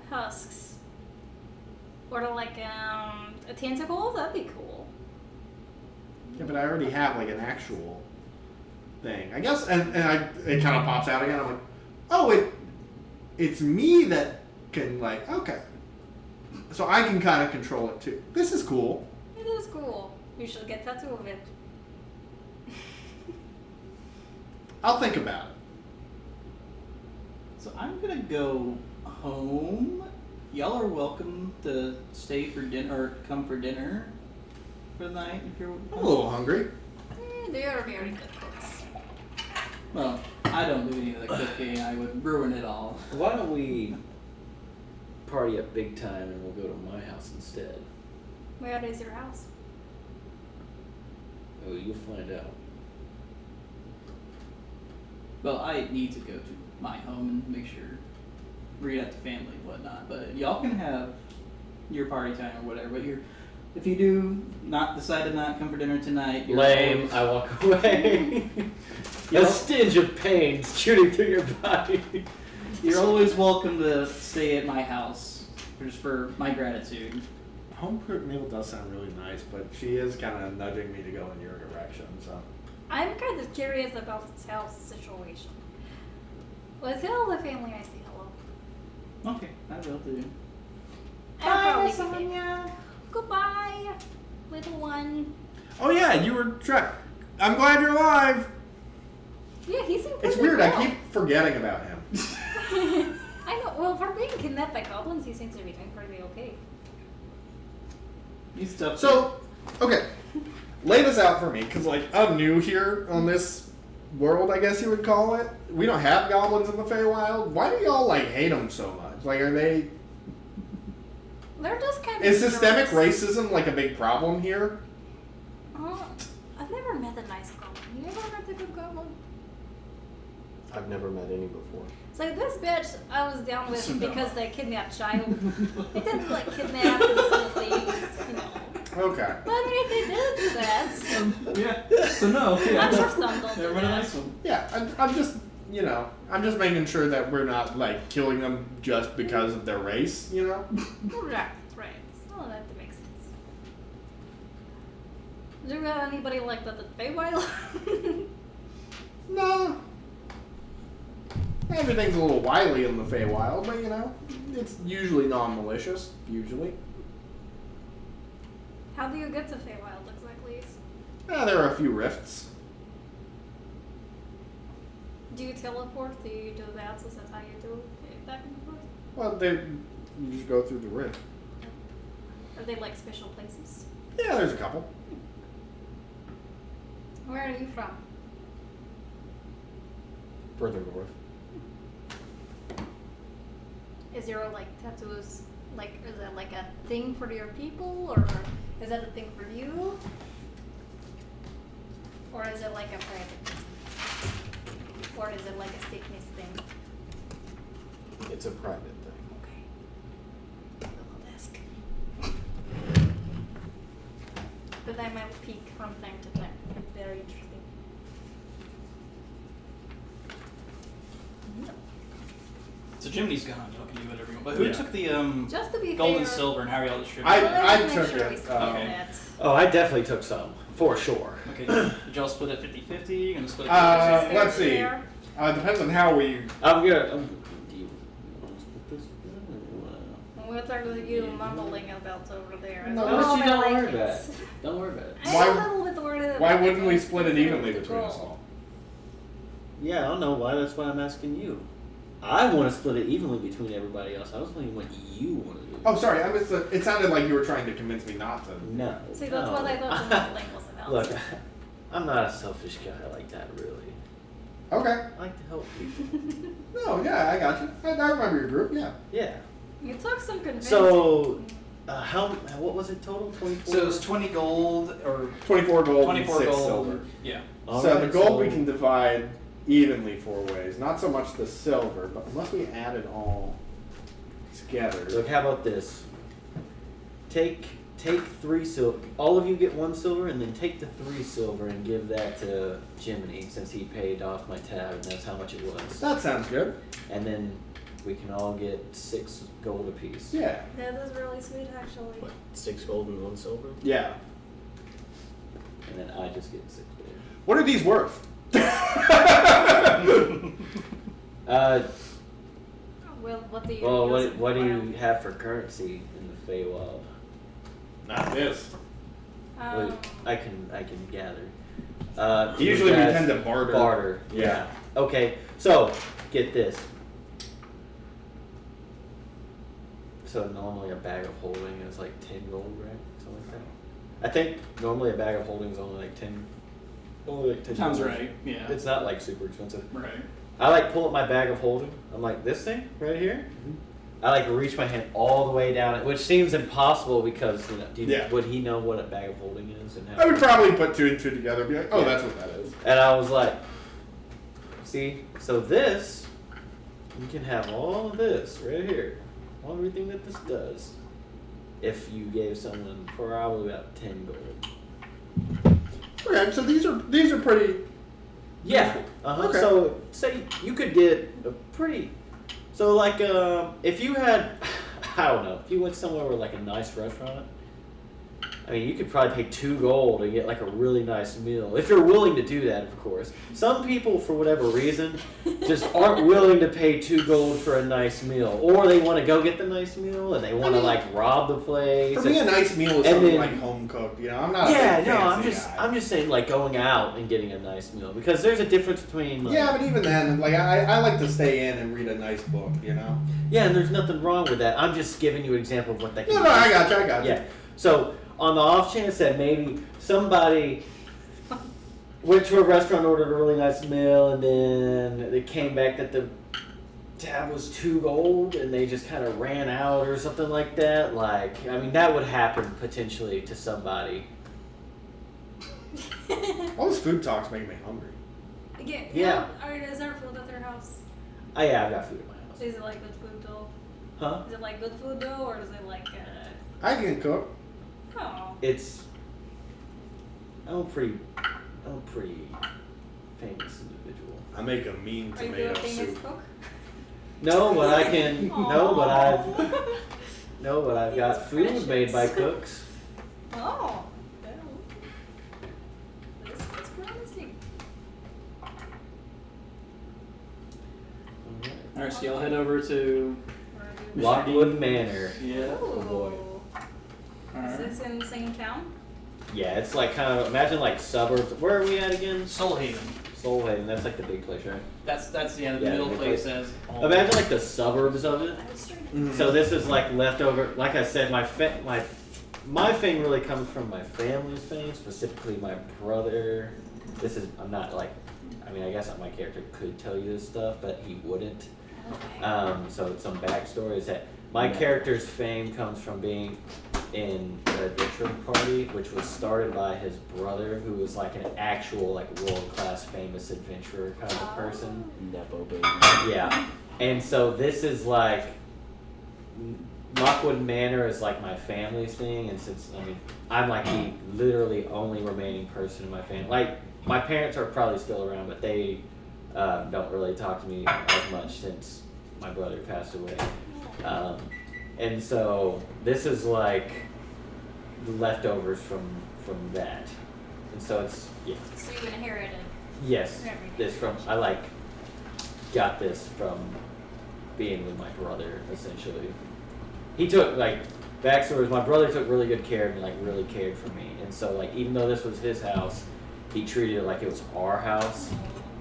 husks. Or a tentacle. That'd be cool. Yeah, but I already have an actual thing. I guess, and it kind of pops out again. I'm like, oh, it's me that can okay. So I can kind of control it too. This is cool. It is cool. You should get tattoo of it. I'll think about it. So I'm gonna go home. Y'all are welcome to stay for dinner or come for dinner for the night if you're. I'm a little hungry. They are very good cooks. Well, I don't do any of the cooking. I would ruin it all. Why don't we party up big time and we'll go to my house instead? Where is your house? Oh, you'll find out. Well, I need to go to my home and make sure, read out the family and whatnot. But y'all can have your party time or whatever. But if you do not decide to not come for dinner tonight, you're Lame. always- I walk away. A stench of pain shooting through your body. You're always welcome to stay at my house, just for my gratitude. Home cooked meal does sound really nice, but she is kind of nudging me to go in your direction. So I'm kind of curious about this house situation. Let's tell the family I say hello. Okay, I will do. I'll probably be there. Goodbye, little one. oh yeah, you were trapped. I'm glad you're alive. Yeah, he's in It's prison weird. now. I keep forgetting about him. I know. Well, for being kidnapped by goblins, he seems to be doing pretty okay. He's tough. So, okay, lay this out for me, because I'm new here on this world, I guess you would call it. We don't have goblins in the Feywild. Why do y'all hate them so much? Are they? They're just kind of. Is systemic nervous. racism a big problem here? I've never met a nice goblin. You ever met a good goblin? I've never met any before. It's like this bitch I was down with So no. because they kidnapped child. They didn't kidnap and steal things, Okay. But I mean, if they did do that, Yeah. So no. Yeah. I'm sure some don't do They're a that. nice one. Yeah, I'm just, I'm just making sure that we're not killing them just because of their race, Right, right. Oh, that makes sense. Do you have anybody like that at Feywild? No. Everything's a little wily in the Feywild, but it's usually non-malicious. Usually. How do you get to Feywild exactly? There are a few rifts. Do you teleport? Do you do that? Is that how you do it back and forth? Well, you just go through the rift. Are they special places? Yeah, there's a couple. Where are you from? Further north. Is your like tattoos like is it like a thing for your people or is that a thing for you? Or is it like a private thing? Or is it like a sickness thing? It's a private thing. Okay. Little desk. But I might peek from time to time. Very interesting. So Jiminy's gone. Y'all can do whatever you want. But who Yeah. took the Just to be gold fair, and silver and how are y'all distributed? I let's make took sure it, we split okay. that. Oh, I definitely took some for sure. Okay. Did y'all split it 50-50? You gonna split it 50-50? Let's see. Fair. Depends on how we. I'm gonna. Do you want to split this? What are you mumbling about over there? No, Oh, you my don't worry blankets. about it. Don't worry about it. I'm Why- a little bit worried about Why the wouldn't we gold split it compared evenly to between us gold. all? Yeah, I don't know why. That's why I'm asking you. I want to split it evenly between everybody else. I was thinking what you want to do. Oh, sorry. I missed the. It sounded like you were trying to convince me not to. No. See, that's what I thought the mumbling was about. Look, I'm not a selfish guy like that, really. Okay. I like to help people. No, yeah, I got you. I remember your group. Yeah. Yeah. You took some convincing. So, what was it total? 24? So it was 20 gold or 24 gold 24 and 6 gold. silver. Yeah. All So right, the gold we so- can divide evenly 4 ways. Not so much the silver, but unless we add it all together. Look, how about this? Take 3 silver. All of you get 1 silver, and then take the 3 silver and give that to Jiminy since he paid off my tab, and that's how much it was. That sounds good. And then we can all get 6 gold apiece. Yeah. That is really sweet, actually. What? 6 gold and 1 silver? Yeah. And then I just get 6 gold. What are these worth? Well, what do you Well, use it what do for? you have for currency in the Feywild? Not this. Um, I can gather. Usually we you guys tend to barter. Barter. Yeah. Okay. So get this. So normally a bag of holding is like 10 gold, right? Something like that. I think normally a bag of holding is only like 10. Only like 10 Sounds gold. right. Yeah. It's not like super expensive. Right. I like pull up my bag of holding. I'm like, this thing right here. I like reach my hand all the way down it, which seems impossible because Yeah. would he know what a bag of holding is and how? I would probably put 2 and 2 together and be like, oh, Yeah. that's what that is. And I was like, see, so this, you can have all of this right here, all everything that this does, if you gave someone probably about 10 gold. Okay, so these are pretty. Yeah. Okay. So say you could get a pretty. So like if you had, I don't know, if you went somewhere with like a nice restaurant, I mean you could probably pay 2 gold and get like a really nice meal if you're willing to do that, of course. Some people for whatever reason just aren't willing to pay 2 gold for a nice meal, or they want to go get the nice meal and they want to like rob the place. For me, a nice meal is and something then- like home cooked. You know, I'm not. A Yeah, big no, fancy guy. I'm just saying like going out and getting a nice meal because there's a difference between like, Yeah, but even then, like I like to stay in and read a nice book. You know. yeah, and there's nothing wrong with that. I'm just giving you an example of what that can No, be. I got you. Yeah. So on the off chance that maybe somebody went to a restaurant, ordered a really nice meal, and then they came back that the tab was 2 gold, and they just kind of ran out or something like that. Like, I mean, that would happen potentially to somebody. All this food talks make me hungry. Yeah. Is there food at your house? Oh yeah, I've got food in my house. Is it like good food though? Huh? Is it like good food though, or is it like I can cook. oh? It's I'm a pretty famous individual. I make a mean Are you tomato a famous soup. cook? No, but I can. No, but Aw. I've got It's food made by precious. cooks. Oh. That's promising. Alright, so y'all head over to. Lockwood Manor. Yeah. Oh boy. Is Alright. this in the same town? Yeah, it's like kind of imagine like suburbs. Where are we at again? Soulhaven. Soulhaven. That's like the big place, right? That's the Yeah, middle the place place. as. Imagine like the suburbs of it. I was trying to Mm. So this is like leftover. Like I said, my my fame really comes from my family's fame, specifically my brother. I'm not like, I mean, I guess my character could tell you this stuff, but he wouldn't. Okay. So some backstory is that my character's fame comes from being in the adventure party, which was started by his brother, who was like an actual like world-class famous adventurer kind of person. Nepo baby. Yeah. And so this is like Lockwood Manor is like my family's thing, and since I mean I'm like the literally only remaining person in my family. Like my parents are probably still around, but they don't really talk to me as much since my brother passed away. And so this is like the leftovers from that, and so it's yeah. So you inherited Yes, everything. this from I like got this from being with my brother essentially. He took like backstory. My brother took really good care of me, like really cared for me, and so like even though this was his house, he treated it like it was our house,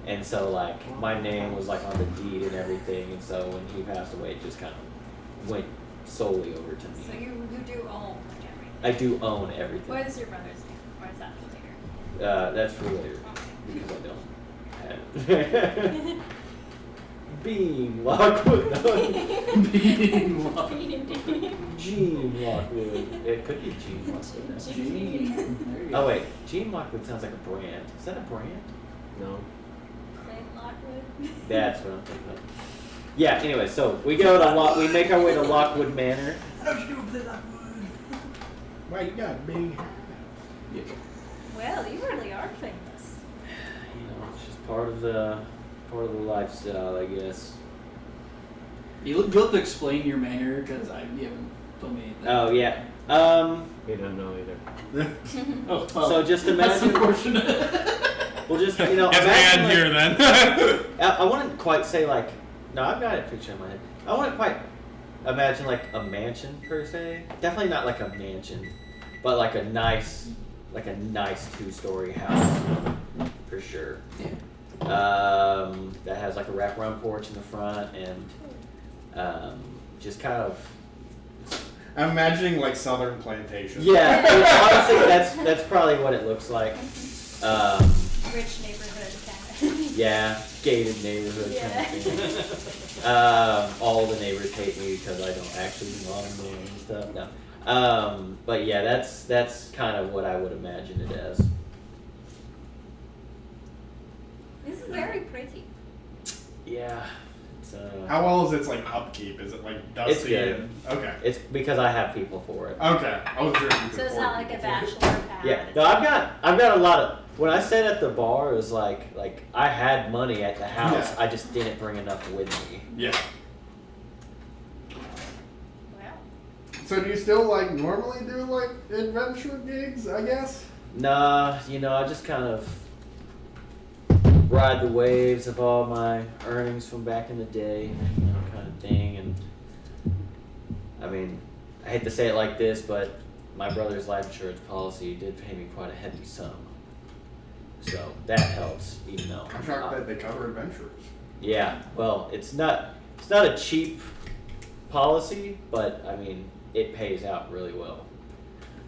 and so like my name was like on the deed and everything, and so when he passed away, it just kind of went solely over to me. So you do own like everything. I do own everything. What is your brother's name? Or is that for later? That's for later Okay. because I don't have it. Bean Lockwood. Being lucky. Gene Lockwood. It could be Gene Lockwood. now. Gene. There you Oh go. wait, Gene Lockwood sounds like a brand. Is that a brand? No. Clint Lockwood. That's what I'm thinking of. Yeah. Anyway, so we go to we make our way to Lockwood Manor. Well, you got a big house. Yeah. Well, you really are famous. You know, it's just part of the lifestyle, I guess. You'll have to explain your manner because you haven't told me anything. Oh yeah. He doesn't know either. Oh, So just that's imagine. unfortunate. Well, just you know. As imagine, man like- here then. I wouldn't quite say like. No, I've got a picture in my head. I wouldn't quite imagine like a mansion per se. Definitely not like a mansion, but like a nice 2-story house for sure. Yeah. That has like a wraparound porch in the front and just kind of. I'm imagining like southern plantation. Yeah, honestly, that's probably what it looks like. Rich neighborhood kind of. Yeah, gated neighborhood kind Yeah. of thing. All the neighbors hate me because I don't actually lawn mow and stuff. No. But yeah, that's kind of what I would imagine it as. This is very pretty. Yeah. It's, How well is its like upkeep? Is it like dusty? It's good. And, okay. it's because I have people for it. Okay. I was sure you could So it's afford not like a people for it. bachelor pad. Yeah. No, I've got a lot of. When I said at the bar, it was like I had money at the house. Yeah. I just didn't bring enough with me. Yeah. Well, So do you still like normally do like adventure gigs? I guess. Nah, I just kind of ride the waves of all my earnings from back in the day, kind of thing. And I mean, I hate to say it like this, but my brother's life insurance policy did pay me quite a heavy sum, so that helps. Even though I'm shocked that they cover adventurers. yeah, well, it's not a cheap policy, but I mean, it pays out really well.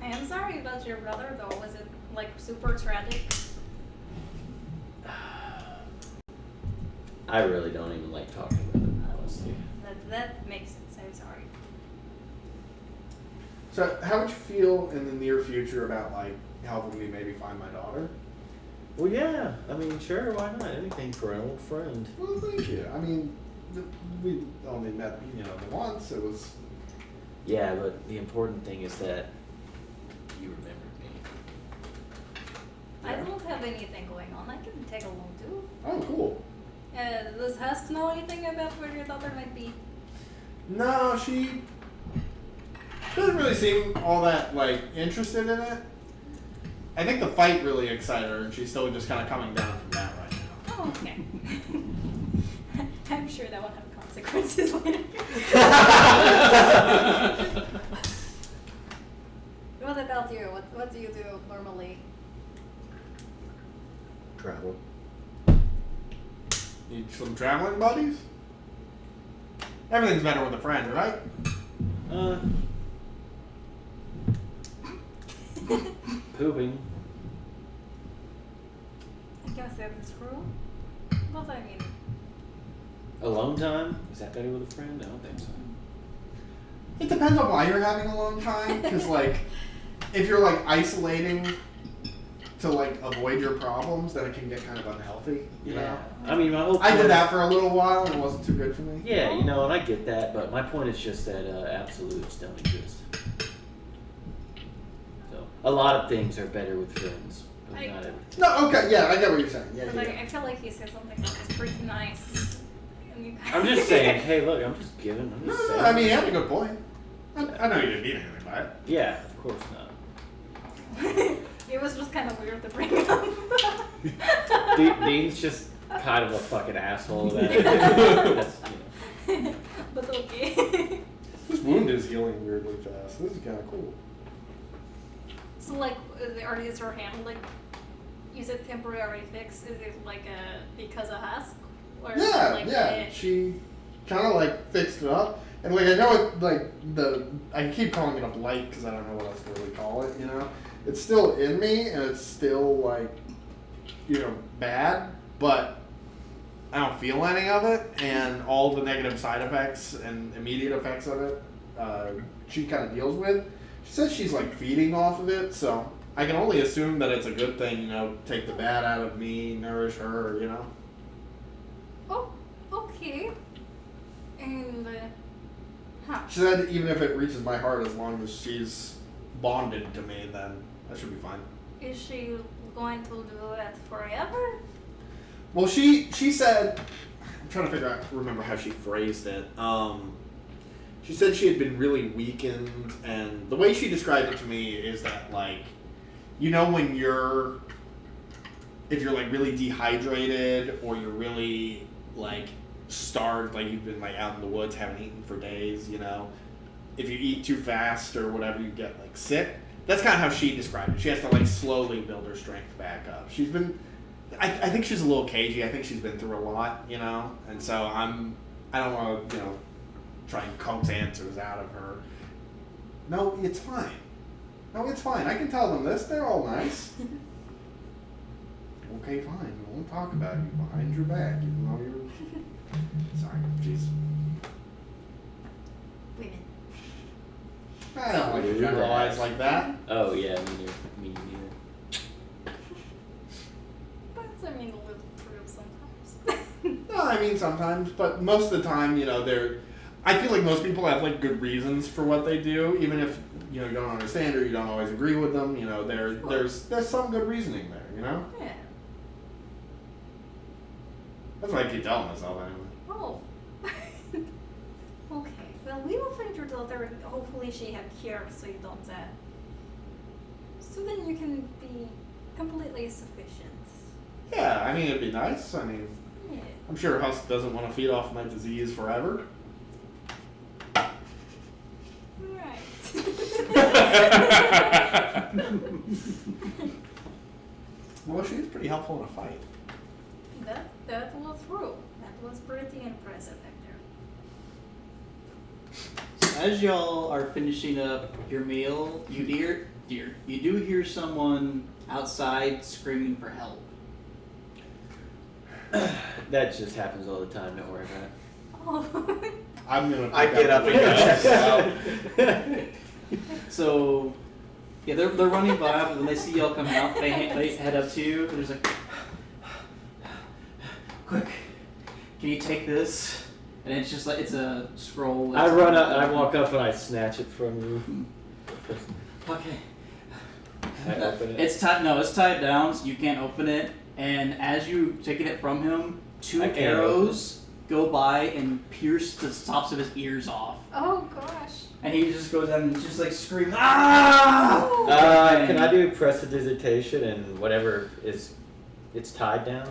I am sorry about your brother though. Was it like super tragic? I really don't even like talking about it, honestly. That makes it so sorry. So how would you feel in the near future about like helping me maybe find my daughter? Well, yeah. I mean, sure. Why not? Anything for an old friend. Well, thank you. I mean, we only met the once. It was. Yeah, but the important thing is that you remember me. I don't have anything going on. I can take along too. Oh, cool. Does Husk know anything about where your daughter might be? No, she doesn't really seem all that like interested in it. I think the fight really excited her, and she's still just kind of coming down from that right now. Oh, okay. I'm sure that will have consequences later. What about you? What do you do normally? Travel. Need some traveling buddies? Everything's better with a friend, right? pooping. I guess that's true. What I mean? Alone time? Is that better with a friend? I don't think so. It depends on why you're having a long time, because like, if you're like isolating to like avoid your problems, then it can get kind of unhealthy. You know. I mean, my whole I point- did that for a little while, and it wasn't too good for me. Yeah, you know, and I get that, but my point is just that absolutes don't exist. So, a lot of things are better with friends, but not everything. No, okay, yeah, I get what you're saying. Yeah, But yeah. like, I feel like you said something that was pretty nice. And you I'm just saying, hey, look, I'm just giving. I'm just saying. I mean, you have a good point. I know you didn't mean anything by it. Yeah, of course not. It was just kind of weird to bring up. Dean's just kind of a fucking asshole about it. That's, you know. But okay. This wound is healing weirdly fast. This is kind of cool. So like, is her hand like, is it temporary fix? Is it like because of husk? Or is it Yeah, like yeah. She kind of like fixed it up, and like I know it like I keep calling it a blight because I don't know what else to really call it. You know, it's still in me, and it's still like, you know, bad, but I don't feel any of it, and all the negative side effects and immediate effects of it, she kind of deals with. She says she's like feeding off of it, so I can only assume that it's a good thing. You know, take the bad out of me, nourish her. You know. Oh, okay. And She said even if it reaches my heart, as long as she's bonded to me, then that should be fine. is she going to do that forever? Well, she said, I'm trying to remember how she phrased it. She said she had been really weakened, and the way she described it to me is that, like, you know, when if you're like really dehydrated, or you're really like starved, like you've been like out in the woods, haven't eaten for days, you know, if you eat too fast or whatever, you get like sick. That's kind of how she described it. She has to like slowly build her strength back up. She's been, I think she's a little cagey. I think she's been through a lot, you know, and so I don't want to, you know, try and coax answers out of her. No, it's fine. No, it's fine. I can tell them this. They're all nice. Okay, fine. We won't talk about you behind your back, even though you're. Sorry, jeez. Women. I don't like to generalize like that. Oh yeah, me neither. But I mean, a little true sometimes. No, I mean sometimes, but most of the time, you know, I feel like most people have like good reasons for what they do, even if you know you don't understand or you don't always agree with them. You know, there's some good reasoning there. You know, Yeah. that's what I keep telling myself anyway. Oh. Okay. Well, we will find your daughter, and hopefully she have cure, so you don't. So then you can be completely sufficient. Yeah, I mean it'd be nice. I mean, Yeah. I'm sure Husk doesn't want to feed off my disease forever. Right. Well, she's pretty helpful in a fight. That was true. That was pretty impressive, Hector. As y'all are finishing up your meal, you do hear someone outside screaming for help. That just happens all the time. Don't worry about it. Oh. I'm gonna. I get up and go check it out. So, yeah, they're running by, but when they see y'all coming out, they head up to you, and there's like, quick, can you take this? And it's just like, it's a scroll. I run up, I walk up, and I snatch it from you. Okay. I open it. It's tied. No, it's tied down, so you can't open it. And as you taking it from him, two I can't arrows go by and pierce the tops of his ears off. Oh gosh. And he just goes down and just like screams, ah! Oh. Can I do prestidigitation and whatever it's tied down?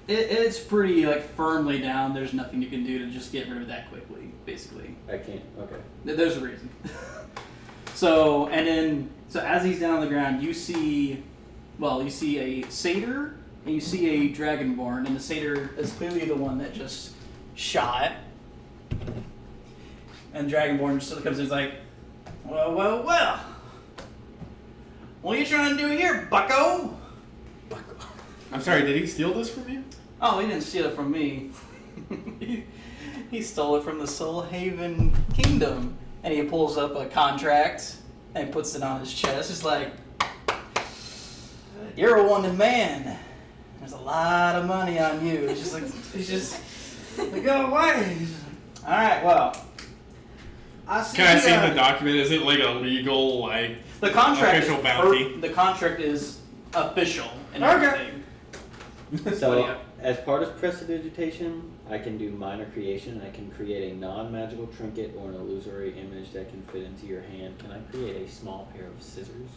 It's pretty like firmly down. There's nothing you can do to just get rid of that quickly, basically. I can't. Okay. There's a reason. So as he's down on the ground, you see a satyr and you see a dragonborn, and the satyr is clearly the one that just shot. And dragonborn just comes in and is like, well. What are you trying to do here, bucko? I'm sorry, did he steal this from you? Oh, he didn't steal it from me. he stole it from the Soul Haven Kingdom. And he pulls up a contract and puts it on his chest. It's like, you're a wanted man. There's a lot of money on you. It's just like, go away. All right, well, I see. Can I see the document? Is it like a legal, like, the contract? official bounty? The contract is official and Okay. everything. So, as part of prestidigitation, I can do minor creation. I can create a non-magical trinket or an illusory image that can fit into your hand. Can I create a small pair of scissors?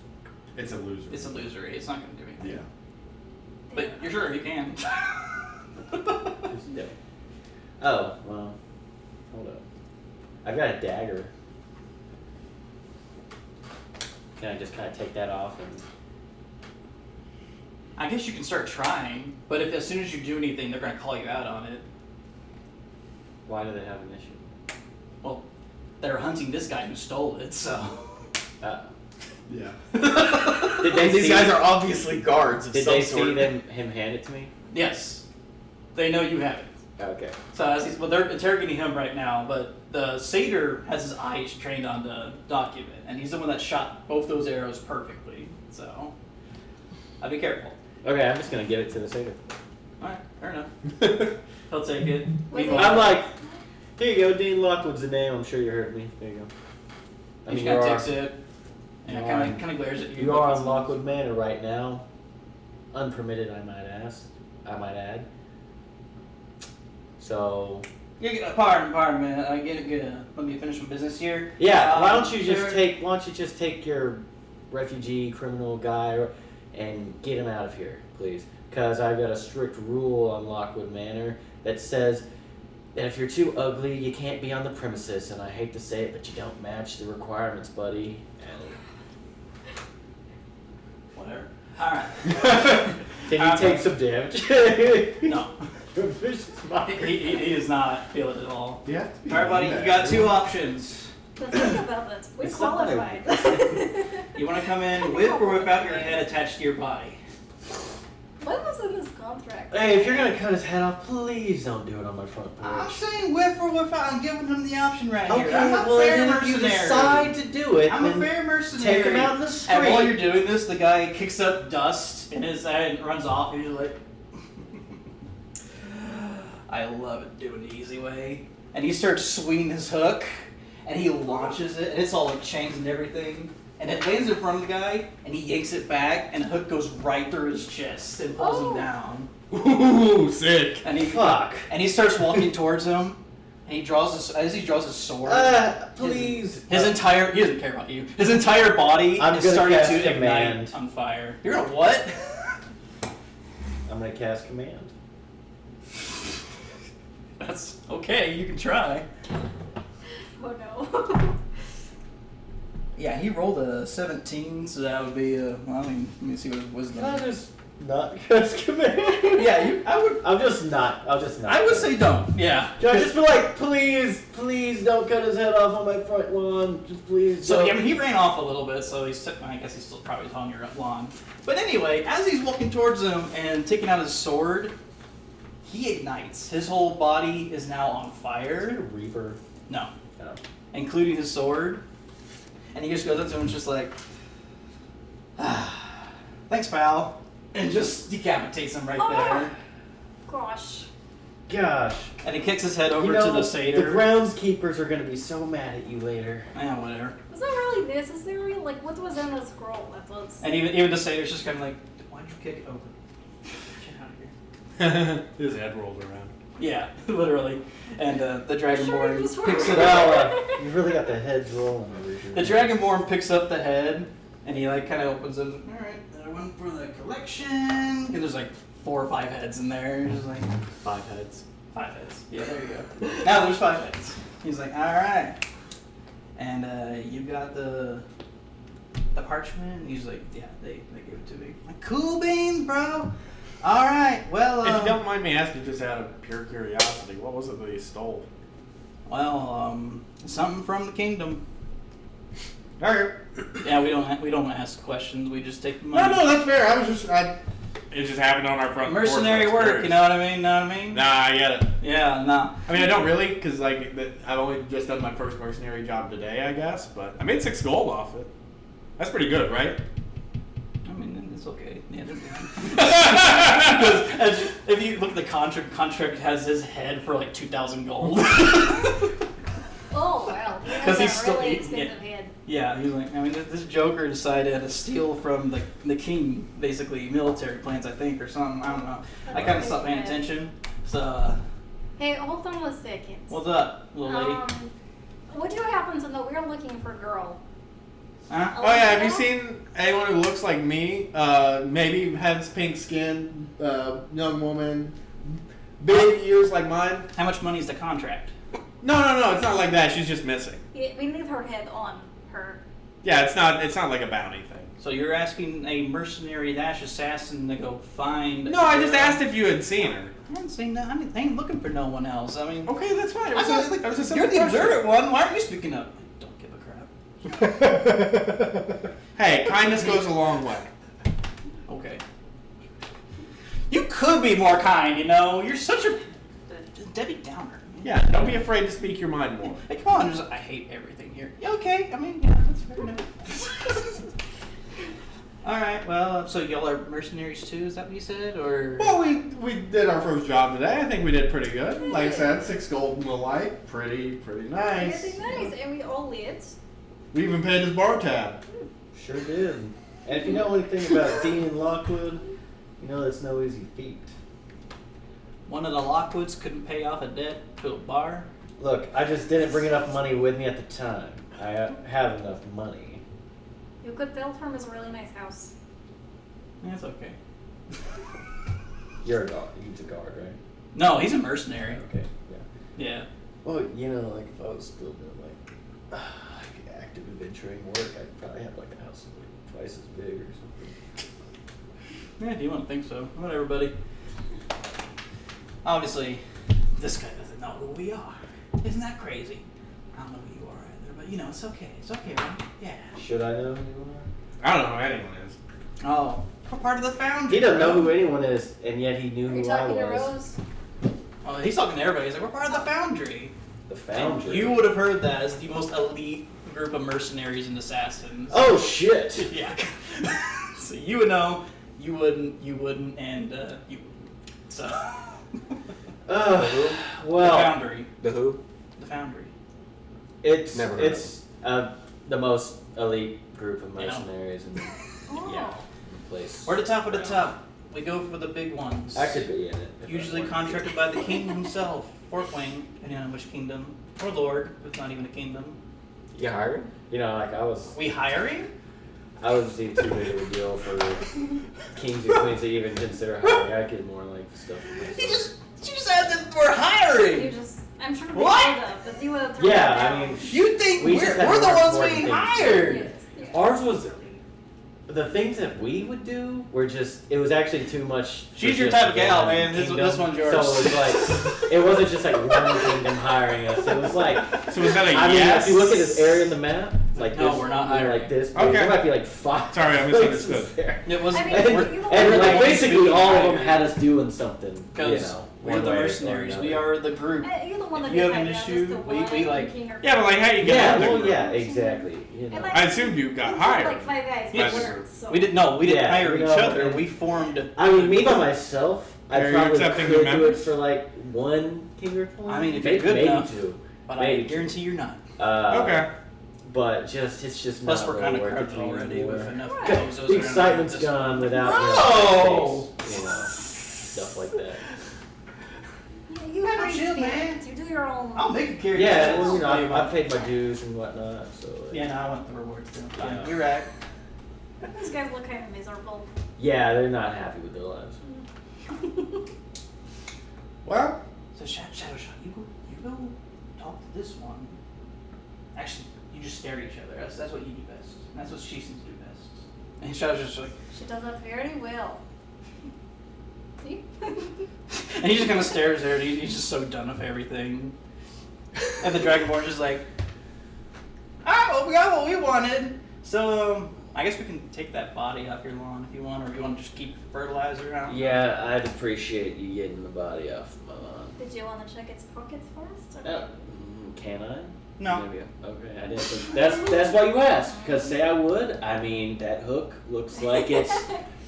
It's a loser. It's illusory. It's not going to do anything. Yeah. But you're sure you can. Just do it. Oh, well, hold up. I've got a dagger. Can I just kind of take that off and... I guess you can start trying, but if as soon as you do anything, they're going to call you out on it. Why do they have an issue? Well, they're hunting this guy who stole it, so. Yeah. Did they These see, guys are obviously guards of Did some they sort. see him hand it to me? Yes, they know you have it. Okay. So as he's, well, they're interrogating him right now, but the satyr has his eyes trained on the document, and he's the one that shot both those arrows perfectly. So, I'll be careful. Okay, I'm just gonna give it to the satyr. All right, fair enough. He'll take it. Meanwhile, I'm like, here you go, Dean Lockwood's the name. I'm sure you heard me. There you go. he you kind of are, takes it. And you kind are- of glares at you. you are on Lockwood Manor right now. Unpermitted, I might add. So, Pardon, man. Let me finish my business here. yeah, why don't you sir- just take your refugee criminal guy and get him out of here, please? Because I've got a strict rule on Lockwood Manor that says that if you're too ugly, you can't be on the premises. And I hate to say it, but you don't match the requirements, buddy. Whatever. All right. Can you take some damage? No. Vicious mockery. He does not feel it at all. You have to be All right, buddy. You got two options. But think about this. We It's not qualified. You want to come in with or without your head attached to your body. What was in this contract? Hey, if you're gonna cut his head off, please don't do it on my front I'm porch. saying with or without. I'm giving him the option right Okay, here. I'm a well fair then if you mercenary. decide to do it, I'm a then fair mercenary. take him out in the street. And while you're doing this, the guy kicks up dust in his head and runs off. He's like, I love it doing the easy way. And he starts swinging his hook, and he launches it, and it's all like chains and everything. And it lands in front of the guy, and he yanks it back, and the hook goes right through his chest and pulls him down. Ooh, sick. And he Fuck. And he starts walking towards him, and he draws his sword. Please. His entire he doesn't care about you. His entire body I'm is gonna starting cast to command. ignite on fire. You're gonna what? I'm gonna cast command. That's okay. You can try. Oh no. Yeah, he rolled a 17, so that would be well, I mean, let me see what his wisdom. Can I just not cast command? Yeah, I'll just not. I would say don't. Yeah. Can I just be like, please don't cut his head off on my front lawn. Just please. So don't. yeah, I mean, he ran off a little bit, so I guess he's still probably on your lawn. But anyway, as he's walking towards him and taking out his sword, he ignites. His whole body is now on fire. Reaper. No, Oh. including his sword. And he just goes up to him and just like, thanks, pal, and just decapitates him right there. Gosh. Gosh. And he kicks his head over You know, to the satyr. The groundskeepers are gonna be so mad at you later. Yeah, whatever. Was that really necessary? Like, what was in the scroll? That was. And even the satyr's just kind of like, why'd you kick it over? Get out of here. His head rolls around. Yeah, literally. And the Dragonborn Sure, picks it Wow, up. you really got the heads rolling over here. The Dragonborn picks up the head, and he like kind of opens it. All right, I went for the collection. And there's like 4 or 5 heads in there. He's just like 5 heads. 5 heads. Yeah, there you go. Now there's 5 heads. He's like, all right. And you got the parchment. And he's like, yeah, they gave it to me. Like, cool beans, bro. All right. Well, If you don't mind me asking, just out of pure curiosity, what was it that he stole? well, something from the kingdom. All right. Yeah, we don't ask questions. We just take the money. No, that's fair. It just happened on our front porch. Mercenary I was work, curious. you know what I mean? Know what I mean? Nah, I get it. Yeah, no. I mean, I don't really, because like I've only just done my first mercenary job today, I guess. But I made 6 gold off it. That's pretty good, right? I mean, it's okay. Yeah. Because if you look at the contract has his head for like 2,000 gold. Oh wow, he 'Cause has he's a still- really he- expensive head. Yeah, he's like, I mean, this Joker decided to steal from the king, basically military plans, I think, or something. I don't know. I kind of stopped paying attention. So, Hey, hold on a second. what's up, little lady? What do happens when we're looking for a girl? Huh? Oh yeah, have you seen anyone who looks like me? Maybe has pink skin, young woman, big ears like mine. How much money is the contract? No, it's not like that. She's just missing. We need her head on her. Yeah, it's not like a bounty thing. So you're asking a mercenary dash assassin to go find? No, I just asked if you had seen her. I haven't seen that. I ain't looking for no one else. I mean, Okay, that's fine. It was that was a you're simple the question. observant one. Why aren't you speaking up? Don't give a crap. Hey, kindness goes a long way. Okay. You could be more kind, you know. You're such a Debbie Downer. Yeah, don't be afraid to speak your mind more. Hey, come on. I hate everything here. Yeah, okay. I mean, yeah, that's fair enough. All right. Well, so y'all are mercenaries too? Is that what you said, or? Well, we did our first job today. I think we did pretty good. Like I said, 6 gold in the light. Pretty nice. Really nice, and we all lit. We even paid his bar tab. Sure did. And if you know anything about Dean Lockwood, you know that's no easy feat. One of the Lockwoods couldn't pay off a debt to a bar. Look, I just didn't bring enough money with me at the time. I have enough money. You could tell from his really nice house. That's okay. You're a guard. He's a guard, right? No, he's a mercenary. Okay, yeah. Yeah. Well, you know, like if I was still doing like active adventuring work, I'd probably have like a house like twice as big or something. Yeah, do you want to think so? Whatever, buddy. Obviously, this guy doesn't know who we are. Isn't that crazy? I don't know who you are either, but you know, it's okay. It's okay, right? Yeah. Should I know who you I don't know who anyone is. Oh, we're part of the are? foundry. He doesn't know bro. who anyone is, and yet he knew Are you who I talking to was. Rose? Oh, he's talking to everybody. He's like, we're part of the foundry. The And foundry. you would have heard that as the most elite group of mercenaries and assassins. Oh shit! Yeah. So you would know, you wouldn't, and you. So. The Well, foundry. The who? The foundry. it's Never heard of it's the most elite group of Yeah. mercenaries in Oh. yeah, the place. We're the top of the around. top. We go for the big ones. I could be in it. if I Usually wanted to. contracted by the king himself, or queen, depending on which kingdom, or lord, if it's not even a kingdom. You hiring? You know, like I was We hiring? too big of a deal for kings and queens to even consider hiring. I get more like stuff for myself. You just said that we're You hiring. just, I'm sure we What? would have, but you would have Yeah, I mean, You think We we're just had the more ones important being things to do. hired? Yes, yes. ours was the things that we would do were just it was actually too much. for She's your just type of gal, one man. This kingdom. one's yours. So it was like it wasn't just like one kingdom hiring us. It was like So is that a I mean, yes? if you look at this area in the map, like No, this, we're not you know, hiring. like this. Okay. There might be like 5. Sorry, I places misunderstood. there. It was. I mean, And, you don't and wanna like know basically being all of them hired. had us doing something. You Because know, we're one the way or mercenaries. We another. are the group. You're the one that If you have an decided issue, just to we want like. king or Yeah, but like how you get Yeah, out well, there? yeah, exactly. You know. And, like, I assumed you got we took, hired. like 5 guys. Yes. We weren't, so. We didn't. No, we didn't Yeah, hire you each know, other. and- We formed. I mean, me by myself, I Are you probably accepting could new do it members? for like one king or two. I mean, if you're good maybe enough. 2. But Maybe. I guarantee you're not. Okay. But it's just Plus, not we're kind of really worth it crowded already anymore. with enough Right. bozos The around excitement's this gone one. without No! you know, stuff like that. You have Chill, experience. man. You do your own. I'll make a character. Yeah, well, you know, I paid my dues and whatnot, so. Yeah, no, I want the rewards too. Yeah, Yeah. you're right. These guys look kind of miserable. Yeah, they're not happy with their lives. Well, So Shadow Shot, you go talk to this one. Actually, you just stare at each other. That's what you do best. That's what she seems to do best. And Shadow's just like, She does that very well. See? and he just kind of stares there. And he's just so done with everything. And the Dragonborn's just like, all right, well, we got what we wanted. So, I guess we can take that body off your lawn if you want, or you want to just keep fertilizer out? Yeah, I'd appreciate you getting the body off my lawn. Did you want to check its pockets first? Or? Can I? No. Maybe. Okay, I didn't think that's why you asked. Because say I would, I mean that hook looks like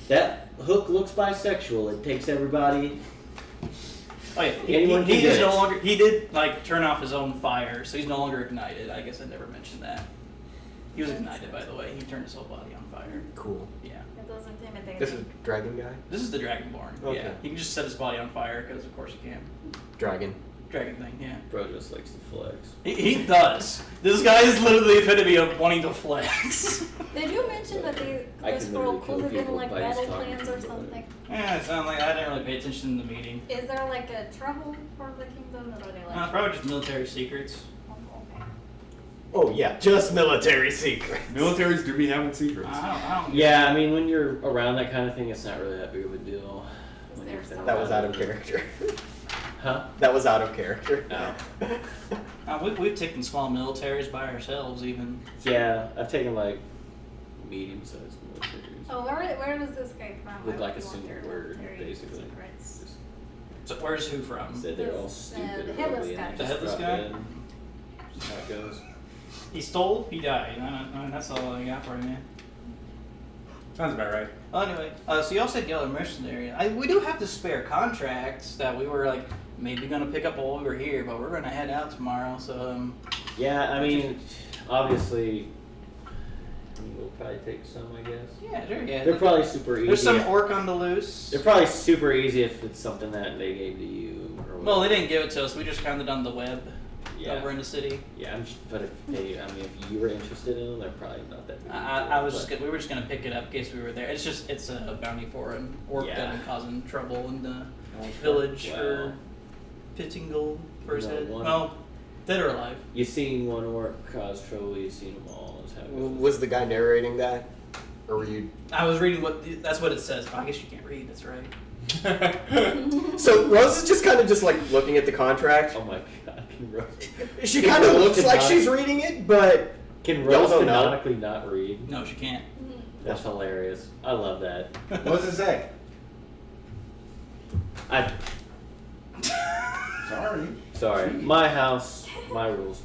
that hook looks bisexual. It takes everybody. Oh yeah, Anyone he can do is no it. longer. He did like turn off his own fire, so he's no longer ignited. I guess I never mentioned that. He was ignited, by the way. He turned his whole body on fire. Cool. Yeah. It does intimidate. This is Dragon Guy? This is the Dragonborn. Okay. Yeah. He can just set his body on fire because, of course, he can. Dragon. Dragon thing. Yeah. Bro just likes to flex. He does. This guy is literally the epitome of wanting to flex. Did you mention that I this can girl literally kill could have been people like by just battle talking plans to or people. something? Yeah, it sounded like I didn't really pay attention in the meeting. Is there like a trouble for the kingdom, or are they No, like? it's probably just military secrets. Okay. Oh, yeah, just military secret. Militaries do be having secrets. I don't. Yeah, I mean when you're around that kind of thing, it's not really that big of a deal. Is When there you're some- That was out of character. Huh? That was out of character. No. We've taken small militaries by ourselves, even. Yeah, I've taken like medium-sized militaries. Oh, where was this guy from? With, I like, would a want single your word, military basically. secrets. So where's who from? Said they're all This, stupid. the or headless ugly, and guy. they The just headless drop guy? in. That's how it goes. He stole. He died. I mean, that's all I got for you, man. Sounds about right. Well, anyway, so y'all said y'all are mercenary. We do have to spare contracts that we were like maybe gonna pick up while we were here, but we're gonna head out tomorrow. So Yeah, I mean, obviously, we'll probably take some, I guess. yeah, sure, yeah. They're probably super easy. There's some if- orc on the loose. They're probably super easy if it's something that they gave to you. Or Well, they whatever. didn't give it to us. We just found it on the web Yeah. over in the city. Yeah, but if they, I mean, if you were interested in them, they're probably not that big. I was just we were just gonna pick it up in case we were there. It's a bounty for an orc Yeah. that been causing trouble in the village Wow. for 15 gold for his No, head. one- Well, dead or alive. You seen one orc cause trouble, you seen them all. That's how it goes. Was the guy narrating that? Or were you. I was reading that's what it says. I guess you can't read. That's right. So Rose is just kind of just like looking at the contract. Oh my god, can Rose, She kind of looks like she's reading it, but. can Y'all Rose don't know. canonically not read? No, she can't. That's hilarious. I love that. What does it say? I Sorry. my house, my rules.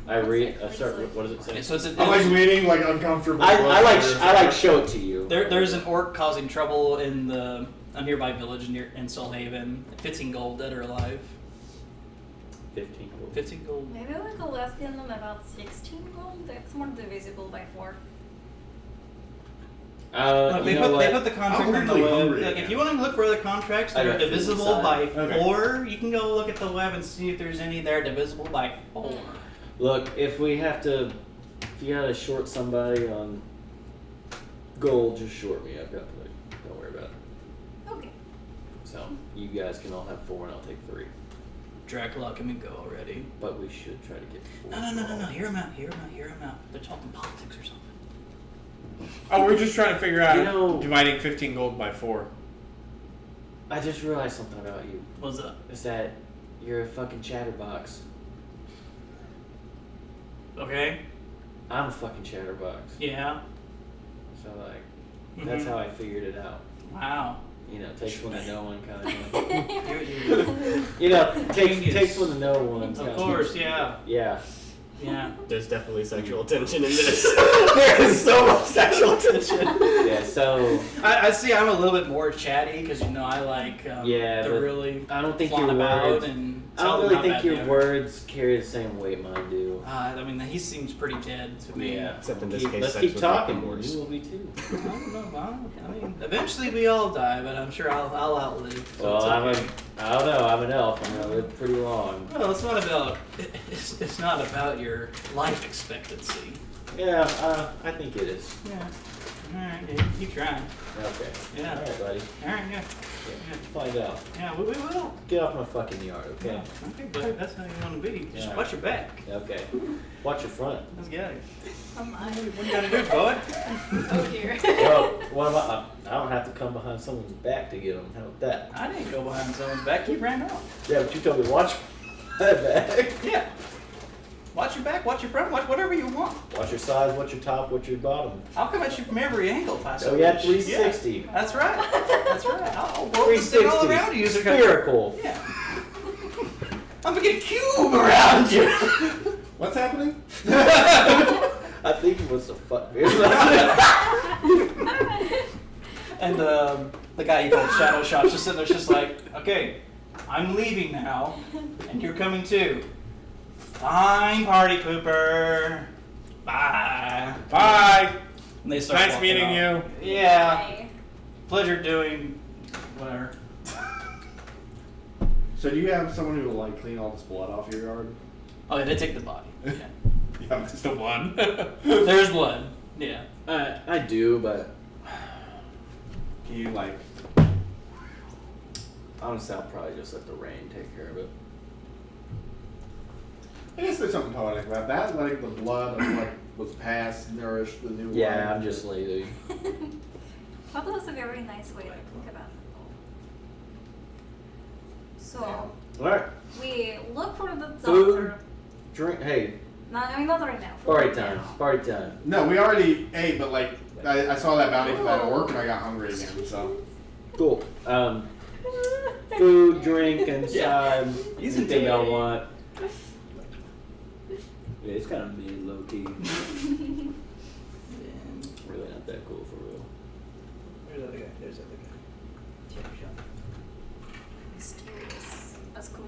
I read. Sorry, what does it say? Okay, so it's I'm like waiting, like uncomfortable. I like show it to you. there's an orc causing trouble in a nearby village in Solhaven. 15 gold, dead or alive. 15 gold. 15 gold. Maybe we could ask them about 16 gold. That's more divisible by 4. Look, You know they what? put the contract I'm on the weirdly web. hungry Look, again. if you want to look for other contracts that I are got food divisible by inside. Okay. 4, you can go look at the web and see if there's any that are divisible by 4. Look, if we have to, if you gotta short somebody on gold, just short me. I've got plenty. Don't worry about it. Okay. So you guys can all have 4 and I'll take 3. Dracula, can we go already? But we should try to get to 4. No. Hear him out. They're talking politics or something. Oh, we're just trying to figure out You know- dividing 15 gold by 4. I just realized something about you. What's up? Is that you're a fucking chatterbox. Okay. I'm a fucking chatterbox. Yeah. So like, that's Mhm. how I figured it out. Wow. You know, takes one to know one kind of thing. You're You know, Genius. takes one to know one. of course, yeah. Yeah. Yeah. There's definitely sexual tension in this. There is so much sexual tension. Yeah. So I see. I'm a little bit more chatty because I like Yeah, to but really I don't think flaunt your about words. and I tell don't them really how think bad your they are. words carry the same weight mine do. I mean, he seems pretty dead to me. Yeah. Except in this Keep- case, let's sex keep would make talking. them worse. You will be too. I don't know. I mean, eventually we all die, but I'm sure I'll outlive. So Well, it's okay. I don't know. I'm an elf. I'm gonna live pretty long. Well, it's not about. It's not about your life expectancy. Yeah, I think it is. Yeah. All right. Yeah, keep trying. Okay. Yeah. All right, buddy. All right. Yeah. Find out. Yeah. We will. Get off my fucking yard, okay? Yeah, okay, but that's how you want to be. Just Yeah. watch your back. Okay. Watch your front. Let's get it. Come on. What you gotta do, boy? Oh dear. Well, what about? I don't have to come behind someone's back to get them. How about that? I didn't go behind someone's back. He ran off. Yeah, but you told me to watch my back. Yeah. Watch your back, watch your front, watch whatever you want. Watch your size, watch your top, watch your bottom. I'll come at you from every angle if I So so we had wish. 360. Yeah, that's right. That's right. I'll roll this thing 360. all around you. So Spherical. yeah. I'm gonna get a cube around you. What's happening? I think it was a fuck beer. And the guy you called Shadow Shot's just sitting there, just like, okay, I'm leaving now, and you're coming too. Fine, party pooper. Bye. Bye. And they start Nice walking meeting off. you. Yeah. Bye. Pleasure doing whatever. So do you have someone who will like clean all this blood off your yard? Oh, yeah, they take the body. Yeah. Yeah, it's the one. There's blood. Yeah. I do, but Can you like? honestly, I'll probably just let the rain take care of it. I guess there's something poetic about that, letting the blood of what was past nourish the new life. Yeah, I'm just lazy. That was a very nice way to think about it. So, Alright, we look for the Food. doctor. drink. Hey, Not right now. party time. Party time. No, we already ate, but like I saw that bounty for that at work and I got hungry again. So Cool. Food, drink, inside. He's Anything y'all intimidating. want. Yeah, it's kind of mean, low key. Really not that cool for real. There's the other guy. There's the other guy. Shadow Shot. Mysterious. That's cool.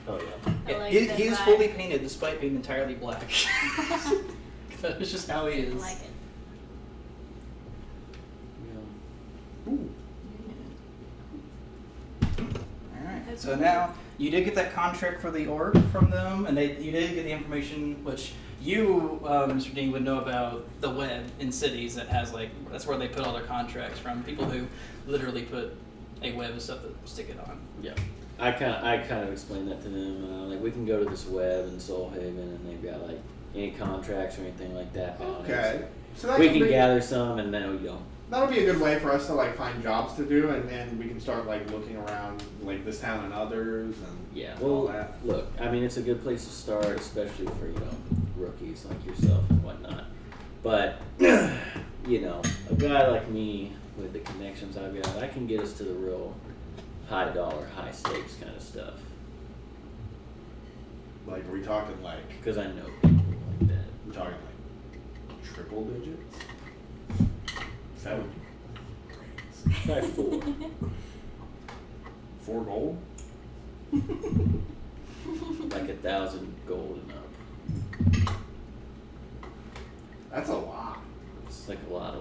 Oh yeah. I like He that is vibe. fully painted despite being entirely black. That's just how he I is. like it. Alright, That's so cool. now you did get that contract for the orb from them, and you did get the information which you, Mr. Dean, would know about the web in cities that has that's where they put all their contracts from. People who literally put a web of stuff to stick it on. Yeah. I kind of explained that to them. Like we can go to this web in Soulhaven, and they've got like any contracts or anything like that. okay, so that We could can be, gather some, and then that'll be a good way for us to like find jobs to do, and we can start like looking around like this town and others, and yeah. all Well, that. look, I mean, it's a good place to start, especially for rookies like yourself and whatnot. But a guy like me with the connections I've got, I can get us to the real high dollar, high stakes kind of stuff. Like, are we talking like? Because I know people like that. We're talking like triple digits. That would be Try 4. 4 gold. Like 1,000 gold and up. That's a lot. It's like a lot.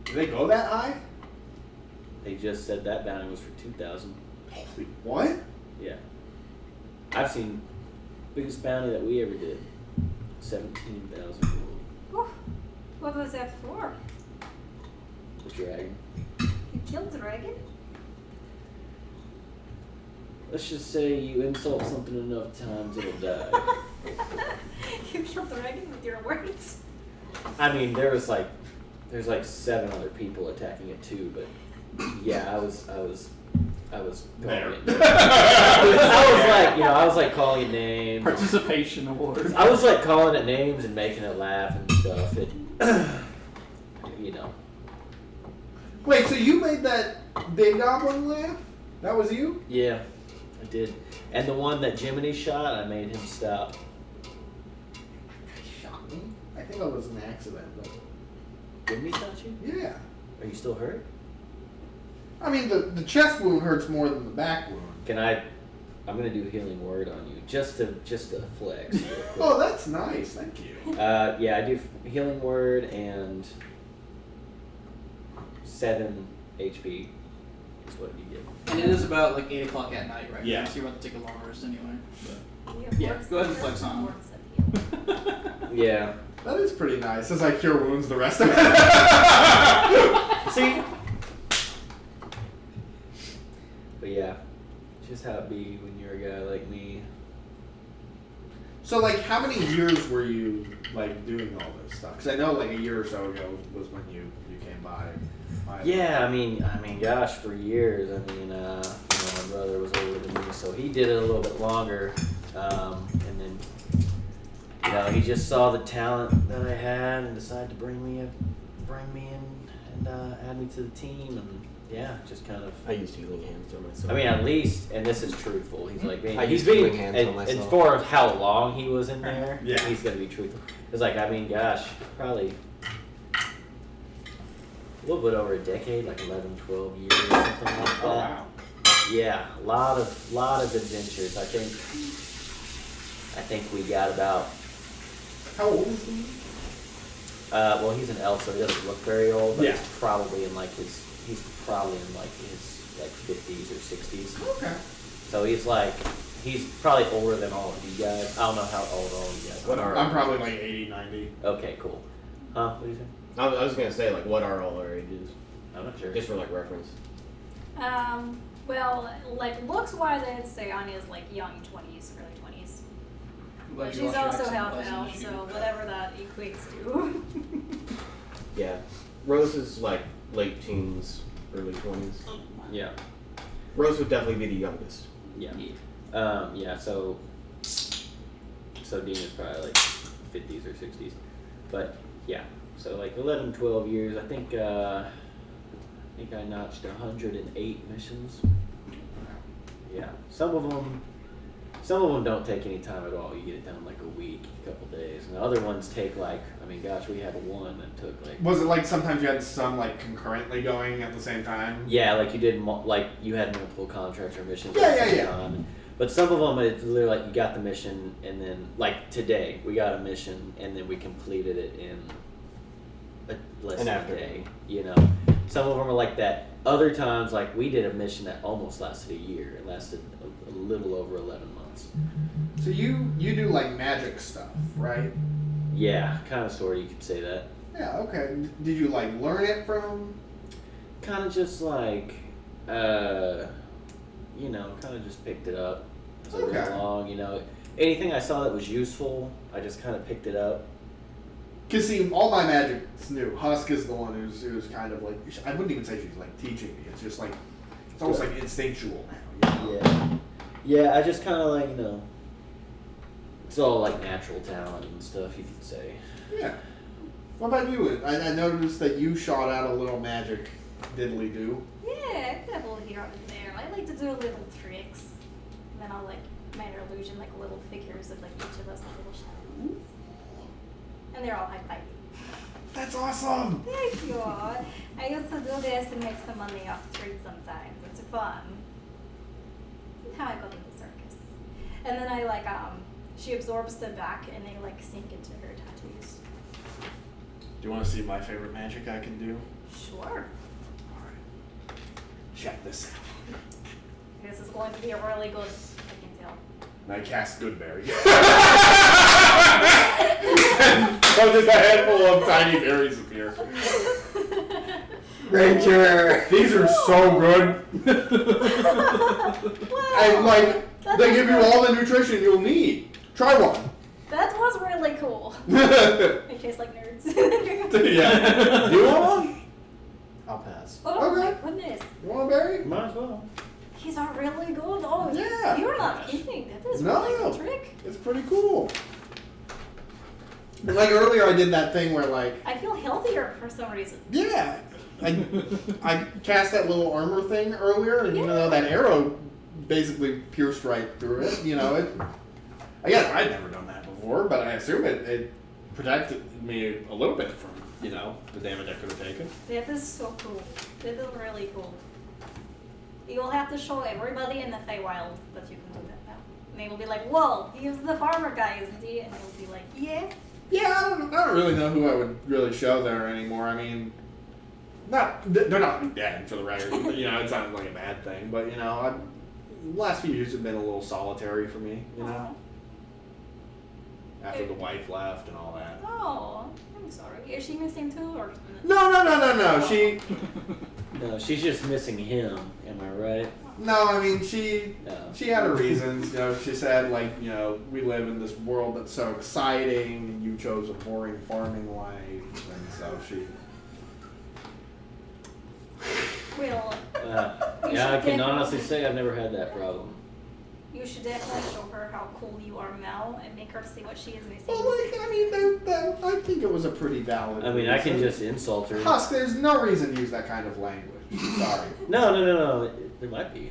Do they go that high? They just said that bounty was for 2,000. Holy what? Yeah. I've seen biggest bounty that we ever did. 17,000 gold. Whew. What was that for? The dragon. You killed the dragon? Let's just say you insult something enough times, it'll die. You killed the dragon with your words? I mean, there's like 7 other people attacking it too, but yeah, I was There. calling it. I was like calling it names. Participation award. I was like calling it names and making it laugh and stuff. It, Wait, so you made that big goblin laugh? That was you? Yeah, I did. And the one that Jiminy shot, I made him stop. Shot me? I think that was an accident, but Jiminy shot you? yeah. Are you still hurt? I mean, the chest wound hurts more than the back wound. I'm gonna do healing word on you, just to flex. real quick. Oh, that's nice. Thank you. Yeah, I do healing word and 7 HP is what you get. And it is about 8 o'clock at night right Yeah. now, so you're about to take a long rest anyway. Yeah, go ahead and flex on him. Yeah. That is pretty nice. Since I cure wounds the rest of it. See? But yeah, just how it be when you're a guy like me. So, how many years were you, doing all this stuff? Because I know, a year or so ago was when you came by. Yeah, I mean, gosh, for years. My brother was older than me, so he did it a little bit longer. And you know, he just saw the talent that I had and decided to bring me in and add me to the team, and yeah, just kind of. I used healing hands on myself. I mean, at least, and this is truthful. He's like, I he's used being, healing hands on and myself. for how long he was in there, Yeah. he's gonna be truthful. It's like, I mean, gosh, probably a little bit over a decade, like 11, 12 years, something like that. Oh wow. Yeah, a lot of adventures. I think we got about. How old is he? Well, he's an elf, so he doesn't look very old, but Yeah. he's probably in like his 50s or 60s. Okay. So he's probably older than all of you guys. I don't know how old all of you guys What are. are- I'm probably like 80, 90. Okay, cool. Huh? What do you think? I was gonna say, like, what are all our ages? I'm not sure. Just for, like, reference. Well, like looks wise, I'd say Anya's like young 20s, early 20s. Glad But you she's lost your also accent, half Leslie, elf, she- so whatever that equates to. Yeah. Rose is, like, late teens, early 20s. Yeah. Rose would definitely be the youngest. Yeah. Yeah. So Dean is probably like 50s or 60s, but yeah. So like 11, 12 years. I think I notched 108 missions. Yeah. Some of them don't take any time at all. You get it done in like a week, a couple days, and the other ones take like, I mean, gosh, we had one that took like. Was it like sometimes you had some like concurrently going at the same time? Yeah, like you did, like you had multiple contracts or missions. Yeah, at the yeah, same yeah. time. But some of them, it's literally like you got the mission, and then like today we got a mission, and then we completed it in less than a day. You know, some of them are like that. Other times, like we did a mission that almost lasted a year. It lasted a little over 11 months. So you do like magic stuff, right? Yeah, kind of, sort of. You could say that. Yeah. Okay. Did you like learn it from? Kind of just like, you know, kind of just picked it up as I went Okay. along. You know, anything I saw that was useful, I just kind of picked it up. Cause see, all my magic's new. Husk is the one who's kind of like, I wouldn't even say she's like teaching me. It's just like, it's almost like instinctual now. You know? Yeah. Yeah, I just kind of like, you know, it's all like natural talent and stuff, you could say. Yeah. What about you? I noticed that you shot out a little magic diddly do. Yeah, I dabble here and there. I like to do little tricks. And then I'll like minor illusion, like little figures of like each of us, like little shadows. And they're all high-fiving. That's awesome. Thank you. I used to do this and make some money off the street sometimes. It's fun. That's how I got into circus. And then I like she absorbs the back and they like sink into her tattoos. Do you want to see my favorite magic I can do? Sure. Alright. Check this out. This is going to be a really good, I can tell. And I cast Goodberry. So just a handful of tiny berries appear. Ranger! These are so good. And like, they give you all the nutrition you'll need. Try one. That was really cool. They taste like nerds. Yeah. You want one? I'll pass. Oh Okay. my goodness. You want a berry? Might as well. These are really good. Oh, Yeah. you're not kidding. That is No. really good trick. It's pretty cool. And like earlier, I did that thing where like, I feel healthier for some reason. yeah, I cast that little armor thing earlier, and even though that arrow basically pierced right through it, you know, again, I'd never done that before, but I assume it protected me a little bit from, you know, the damage I could have taken. That is so cool. That is really cool. You'll have to show everybody in the Feywild that you can do that now. And they will be like, whoa, he's the farmer guy, isn't he? And they'll be like, yeah. Yeah, I don't really know who I would really show there anymore. I mean, they're not dead for the record. You know, it's not like a bad thing, but you know, the last few years have been a little solitary for me. You know, after the wife left and all that. Oh, I'm sorry. Is she missing too? Or No. No, she's just missing him. Am I right? No, I mean she had her No. reasons. You know, she said like, you know, we live in this world that's so exciting, and you chose a boring farming life, and so she. Well, Yeah, I can honestly say I've never had that problem. You should definitely show her how cool you are, Mel, and make her see what she is missing. Well, like, I mean, I think it was a pretty valid. I mean, I can reason. just insult her. Husk, there's no reason to use that kind of language. Sorry. No. There might be.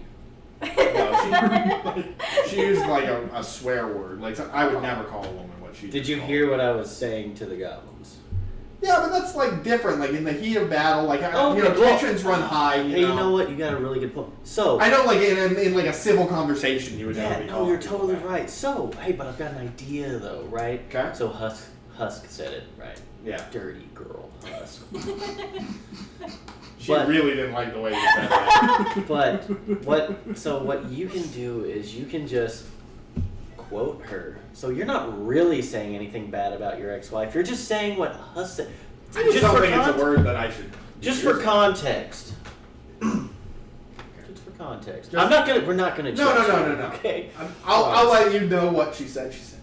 No, she used like a swear word. Like, I would never call a woman what she Did just you called hear her. what I was saying to the goblins? Yeah, but that's like different. Like in the heat of battle, like Okay, you know, well, tensions run high. Hey, you know what? You got a really good point. So, I know, like in like a civil conversation, you would never yeah, be no, calling you're people totally that. right. So, hey, but I've got an idea though, right? Okay. So Husk said it, right? Yeah. Dirty girl, Husk. She But- really didn't like the way you said that. But what you can do is you can just quote her. So you're not really saying anything bad about your ex-wife. You're just saying what Husk said. I just don't for think it's a cont- word that I should. Just use. for context. Just for context. Just- We're not gonna No, judge no, you, no, no, no. Okay. I'll let you know what she said. She said.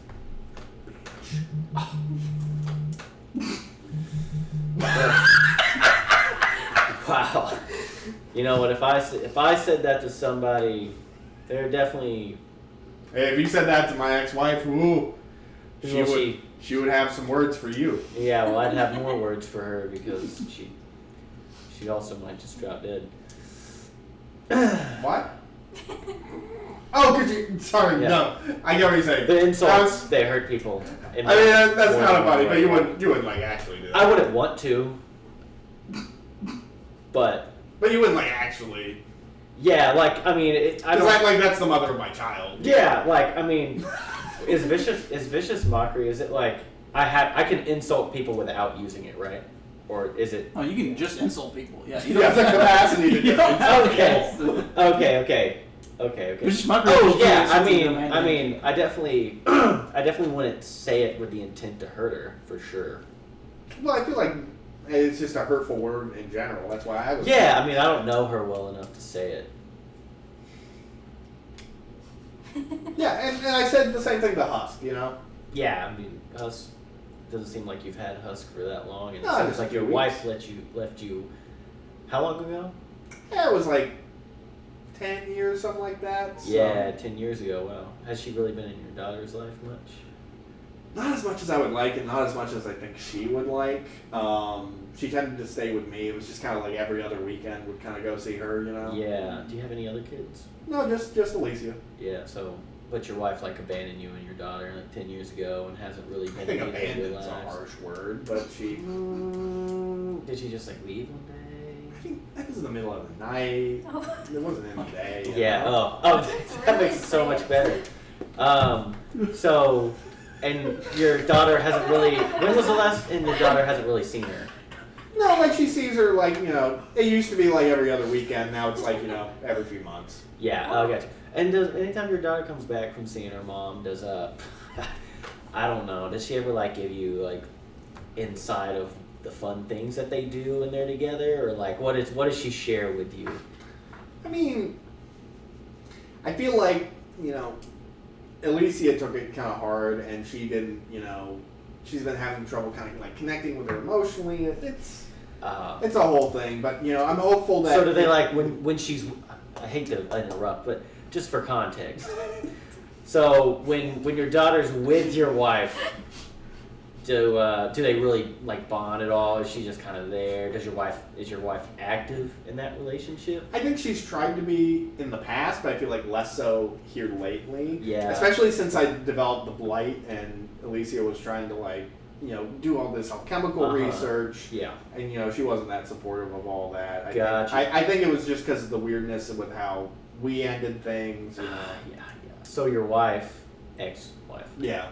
Wow. You know what? If I said that to somebody, they're definitely. Hey, if you said that to my ex-wife, ooh, Well, she would have some words for you. Yeah, well, I'd have more words for her because she also might just drop dead. What? Oh, could you? Sorry, Yeah. no. I get what you're saying. The insults, That's- they hurt people. I mean, that's More kind of than funny, one but way. you wouldn't like actually do that. I wouldn't want to. But But you wouldn't like actually. yeah, like I mean, I don't. Like that's the mother of my child. Yeah, like I mean, is vicious mockery? Is it like I can insult people without using it, right? Or is it? Oh, you can just insult people. Yeah. You have the capacity to You just don't have insult to. Okay. Vicious mockery Oh is yeah, just something I mean, I definitely wouldn't say it with the intent to hurt her for sure. Well, I feel like it's just a hurtful word in general. That's why I was. Yeah, I mean, I don't know her well enough to say it. Yeah, and I said the same thing to Husk, you know? Yeah, I mean, Husk doesn't seem like you've had Husk for that long, and No, it seems just a like few your weeks. wife left you. How long ago? Yeah, it was like 10 years, something like that. So. Yeah, 10 years ago. Wow, has she really been in your daughter's life much? Not as much as I would like, and not as much as I think she would like. She tended to stay with me. It was just kind of like every other weekend would kind of go see her, you know? Yeah. Do you have any other kids? No, just Alicia. Yeah. So, but your wife like abandoned you and your daughter like 10 years ago, and hasn't really been I think in any of your abandoned's a lives. harsh word, but she. Did she just like leave one day? I think that was in the middle of the night. Oh. It wasn't in the day. you Yeah. know? That makes it so much better. So, and your daughter hasn't really. When was the last? And your daughter hasn't really seen her. No, like she sees her like, you know, it used to be like every other weekend. Now it's like, you know, every few months. Yeah. I gotcha. And does anytime your daughter comes back from seeing her mom, does I don't know, does she ever like give you like inside of the fun things that they do when they're together, or like what does she share with you? I mean, I feel like, you know, Alicia took it kind of hard, and she didn't, you know, she's been having trouble kind of like connecting with her emotionally. It's a whole thing, but you know, I'm hopeful that. So do they like when she's? I hate to interrupt, but just for context. So when your daughter's with your wife, do they really like bond at all? Is she just kind of there? Is your wife active in that relationship? I think she's tried to be in the past, but I feel like less so here lately. Yeah. Especially since I developed the blight, and Alicia was trying to like, you know, do all this alchemical research. Yeah. And you know, she wasn't that supportive of all that. Gotcha. I think it was just because of the weirdness with how we ended things. You know. Yeah. So your wife, ex-wife. Yeah.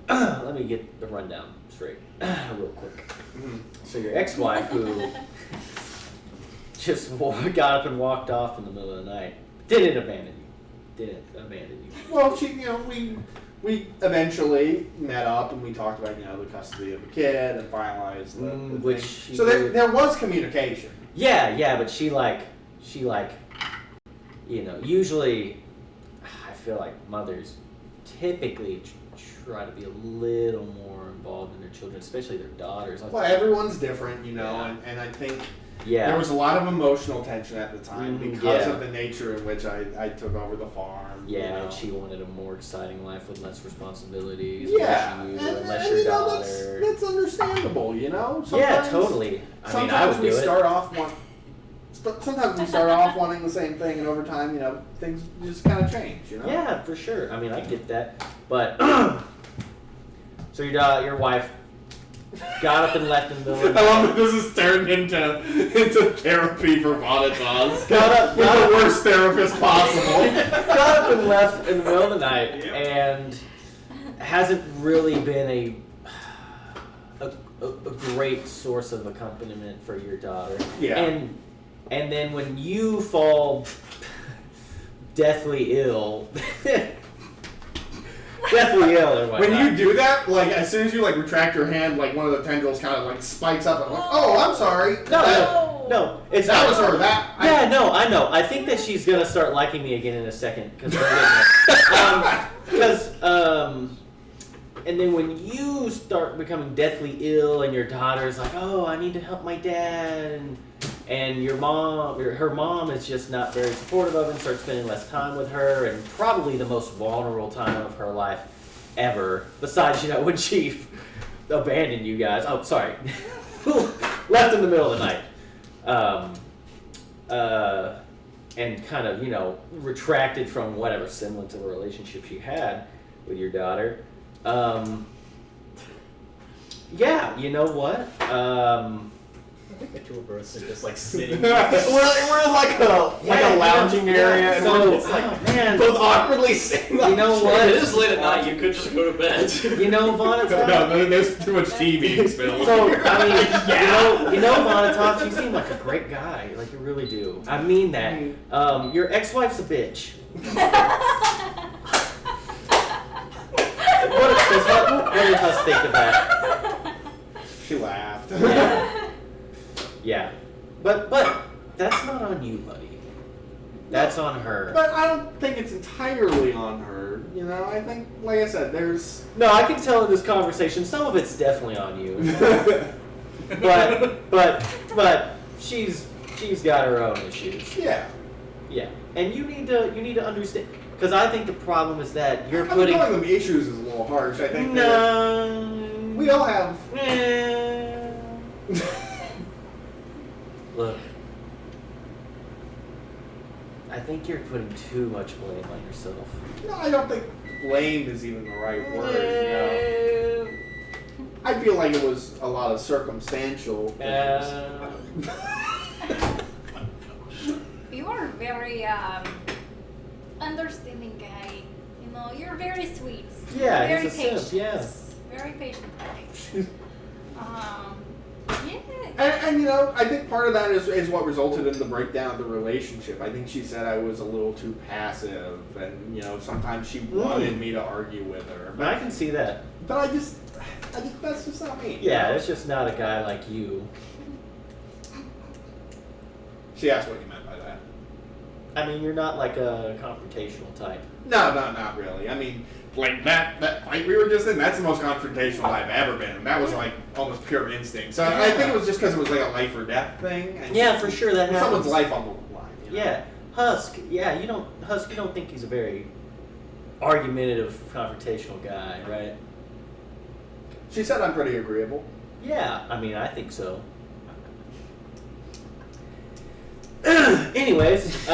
Let me get the rundown straight, real quick. Mhm. So your ex-wife, who just got up and walked off in the middle of the night, didn't abandon you. Well, she, you know, we eventually met up and we talked about, you know, the custody of the kid and finalized the Which thing. she So did. there was communication. Yeah, but she like, you know, usually, I feel like mothers typically try to be a little more involved in their children, especially their daughters. Well, everyone's different, you know, Yeah. and I think Yeah. There was a lot of emotional tension at the time Mhm, because yeah. of the nature in which I took over the farm. Yeah, you know. and she wanted a more exciting life with less responsibilities. Yeah, less you, and, and less and, your you know, daughter. that's understandable, you know? Yeah, Sometimes- totally. I mean, I Sometimes would we do it. start off sometimes we start off wanting the same thing, and over time, you know, things just kind of change, you know? Yeah, for sure. I mean, I get that. But, so your wife got up and left in the middle of the I night. love that this is turned into therapy for Vanitas. Got With up- the worst therapist possible. Got up and left in the middle of the night and hasn't really been a great source of accompaniment for your daughter. Yeah. And then when you fall deathly ill, and whatnot. When you do that, like as soon as you like retract your hand, like one of the tendrils kind of like spikes up and like, oh, I'm sorry. No, it's That not. was her. Yeah, no, I know. I think that she's gonna start liking me again in a second because and then when you start becoming deathly ill and your daughter's like, oh, I need to help my dad, and her mom is just not very supportive of it and starts spending less time with her, and probably the most vulnerable time of her life ever, besides, when she abandoned you guys. Oh, sorry. Left in the middle of the night. And kind of, retracted from whatever semblance of a relationship she had with your daughter. Yeah, you know what? I think the two of us are just like sitting. we're in like a lounging area, and So, we're just like man, both awkwardly sitting. you know what? It is late at night. You could just go to bed. You know, Vanitas? No, there's too much TV, Phil. So, I mean, you know, Vanitas, you seem like a great guy. Like, you really do. I mean that. Your ex-wife's a bitch. What did us think of that? She laughed. Yeah. But that's not on you, buddy. That's on her. But I don't think it's entirely on her. You know, I think, like I said, there's. No, I can tell in this conversation, some of it's definitely on you. but she's got her own issues. Yeah. Yeah. And you need to understand, because I think the problem is that you're I mean, putting. calling them issues is a little harsh. I think. No. We all have. Look, I think you're putting too much blame on yourself. No, I don't think blame is even the right word. I feel like it was a lot of circumstantial things. You are very understanding guy. You're very sweet. Yeah, very he's a patient. simp, yeah. Very patient guy. Yeah. And I think part of that is what resulted in the breakdown of the relationship. I think she said I was a little too passive, and sometimes she wanted me to argue with her. But I can see that. But I just that's just not me. Yeah, it's just not a guy like you. She asked what you meant by that. I mean, you're not like a confrontational type. No, not really. I mean, like that fight we were just in, that's the most confrontational I've ever been. That was like almost pure instinct. So I think it was just because it was like a life or death thing. And Yeah, for sure that happens. someone's life on the line. Yeah, Husk. Yeah, you don't think he's a very argumentative, confrontational guy, right? She said I'm pretty agreeable. Yeah, I mean, I think so. Anyways,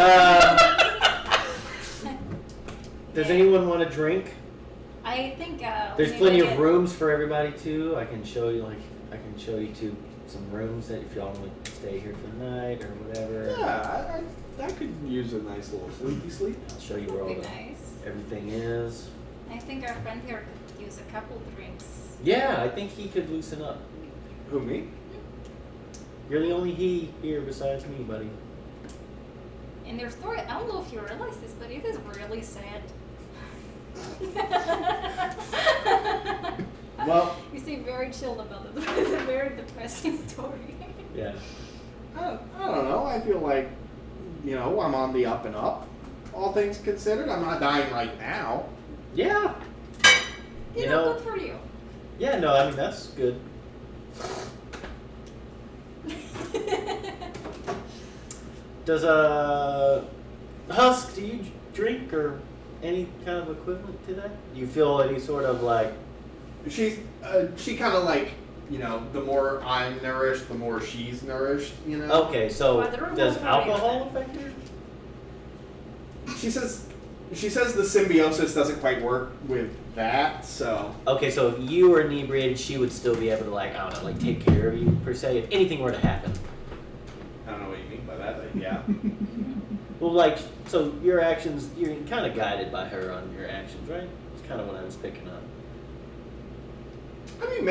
does anyone want a drink? I think There's we plenty need of to- rooms for everybody too. I can show you to some rooms that if y'all want to stay here for the night or whatever. Yeah, I could use a nice little sleepy sleep. I'll show you where all Would be the, nice. everything is. I think our friend here could use a couple drinks. Yeah, I think he could loosen up. Who, me? You're the only he here besides me, buddy. In their story, I don't know if you realize this, but it is really sad. Well, You seem very chilled about it. It's a very depressing story. Yeah. I don't know. I feel like, I'm on the up and up. All things considered, I'm not dying right now. Yeah. You know, good for you. Yeah, no, I mean, that's good. Does Husk, do you drink or any kind of equivalent to that? Do you feel any sort of like? She kind of like, the more I'm nourished, the more she's nourished. Okay, so Quadruple does for alcohol you. affect her? She says the symbiosis doesn't quite work with that. So Okay, so if you were inebriated, she would still be able to like I don't know, like take care of you per se if anything were to happen. I don't know what you mean by that. But yeah. Well, like so your actions, you're kind of guided by her on your actions, right? It's kind of what I was picking up. I mean,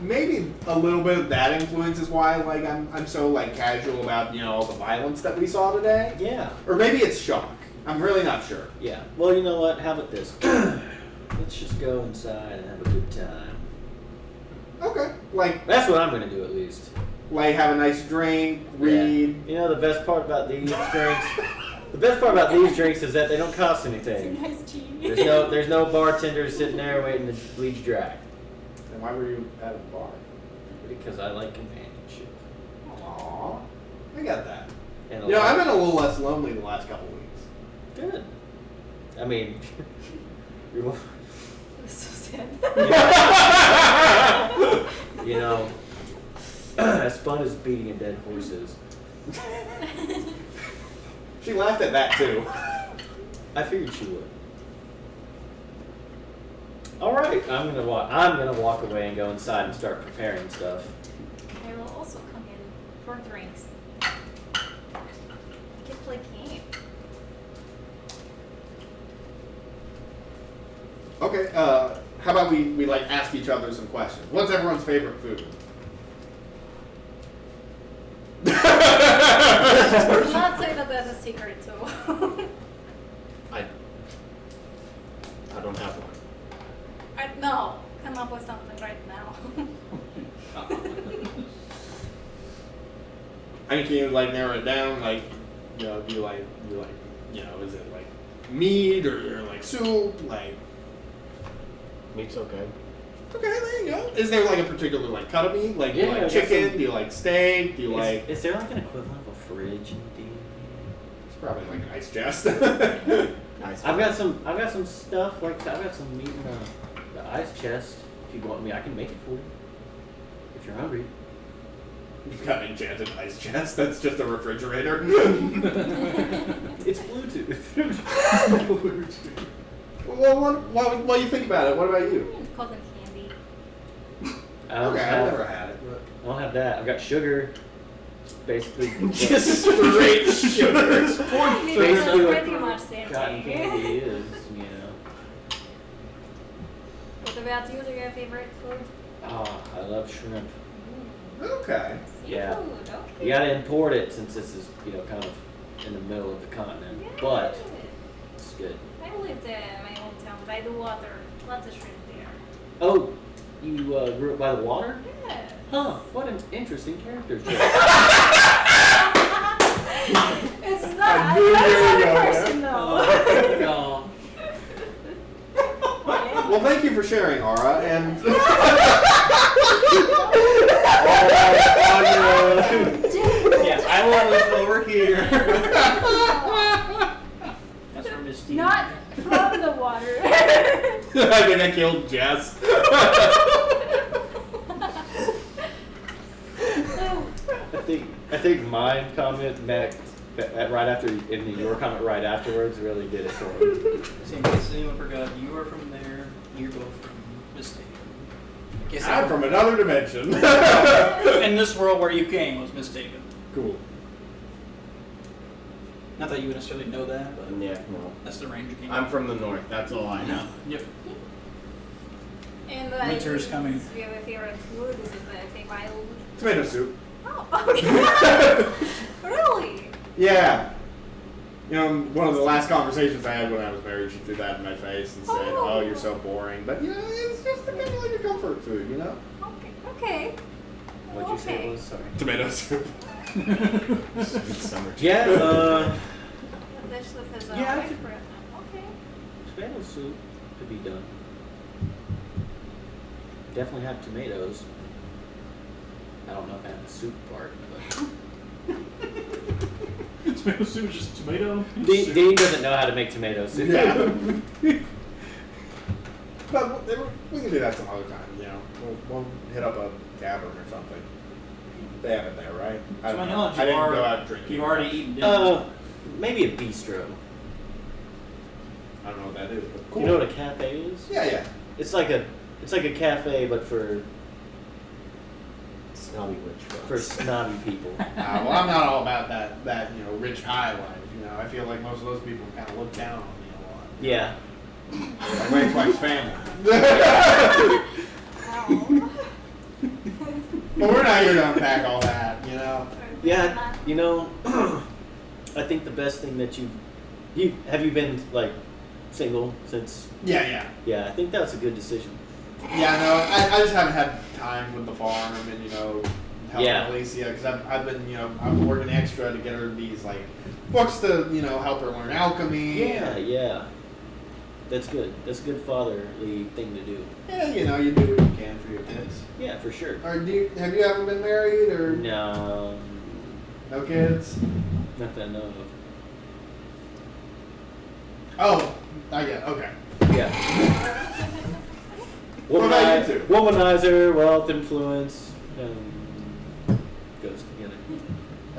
maybe a little bit of that influence is why like I'm so like casual about all the violence that we saw today, Yeah. or maybe it's shock. I'm really not sure. Yeah. Well, you know what? How about this? Let's just go inside and have a good time. Okay, like That's what I'm gonna do at least. have a nice drink, read. Yeah. You know the best part about these drinks. The best part about these drinks is that they don't cost It's a anything. nice tea. There's no bartender sitting there waiting to bleed you dry. And why were you at a bar? Because I like companionship. Aww, I got that. And I've been a little less lonely the last couple weeks. good. I mean, you're, It's so sad. as fun as beating a dead horse is. She laughed at that too. I figured she would. All right, I'm gonna walk away and go inside and start preparing stuff. I will also come in for drinks. We can play game. Okay, how about we like ask each other some questions? What's everyone's favorite food? Let's not say that that's a secret too. I don't have one. No, come up with something right now. I mean, can you like narrow it down? Like, do you like, is it like meat or like soup? Like, Meat's okay. okay, there you go. Is there like a particular like cut of meat? Like, do you Yeah, like that's chicken? some- Do you like steak? Do you like? Is there like an equivalent of a fridge in D&D? It's probably like an ice chest. Nice. I've got some stuff like I've got some meat in the ice chest. If you want me, I can make it for you. If you're hungry. You've got an enchanted ice chest. That's just a refrigerator. It's Bluetooth. Well, what do you think about it? What about you? Call them candy. I don't Okay, I've have, never had it. But... I don't have that. I've got sugar. Basically, Just straight sugar. That's Basically what pretty much same cotton thing. candy is, What about you? Do you have favorite food? Oh, I love shrimp. Okay. Yeah. Seafood, okay. You gotta import it since this is, kind of in the middle of the continent. But it's good. I lived in my hometown by the water. Lots of shrimp there. Oh, you grew up by the water? Yeah. Huh, what an interesting character choice. It's not. I knew I'm you were not a going person though. No. Well, thank you for sharing, Aura, and Yes, I will live over here. That's from Miss Steve. Not from the water. I think I killed Jess. I think my comment back right after, and your comment right afterwards really did it for me. See, in case anyone forgot, you are from there. You're both from Mistaken. In case I'm from another dimension. in this world where you came was Mistaken. Cool. Not that you would necessarily know that, but Yeah, no. that's the range you came. I'm from the north. That's all I know. Yep. And Winter's coming. Do you have a favorite food? Is it the wild? Tomato soup. Oh, okay. Really? Yeah. One of the last conversations I had when I was married, she threw that in my face and said, Oh. "Oh, you're so boring." But it's just kind of like a comfort food, Okay. Okay. What'd you say Okay. it was? Sorry. Tomato soup. Sweet summer. Yeah, Dish that has a Yeah, I white could- bread. Okay. tomato soup to be done. Definitely have tomatoes. I don't know if I have the soup part, but Tomato soup is just tomato. Dean doesn't know how to make tomato soup. Yeah. But we can do that some other time, you know. We'll hit up a tavern or something. They have it there, right? To my knowledge, I didn't go out drinking. you've already eaten dinner. Maybe a bistro. I don't know what that is, but cool. You know what a cafe is? Yeah. It's like a cafe, but for Snobby rich for folks. snobby people. Well, I'm not all about that you know, rich high life. You know, I feel like most of those people kind of look down on me a lot. Yeah. Like Ray Flank's family. But we're not here to unpack all that, you know. Yeah, you know, I think the best thing that you have you been like single since? Yeah. Yeah, I think that's a good decision. Yeah, no, I just haven't had time with the farm and, you know, helping Yeah. Alicia, because I've been, you know, I've been working extra to get her these, like, books to, you know, help her learn alchemy. Yeah. That's good. That's a good fatherly thing to do. Yeah, you know, you do what you can for your kids. Yeah, for sure. Or have you ever been married, or No, no kids? not that I know of. Oh, yeah, okay. Yeah. What about you two? Womanizer, wealth, influence, goes together.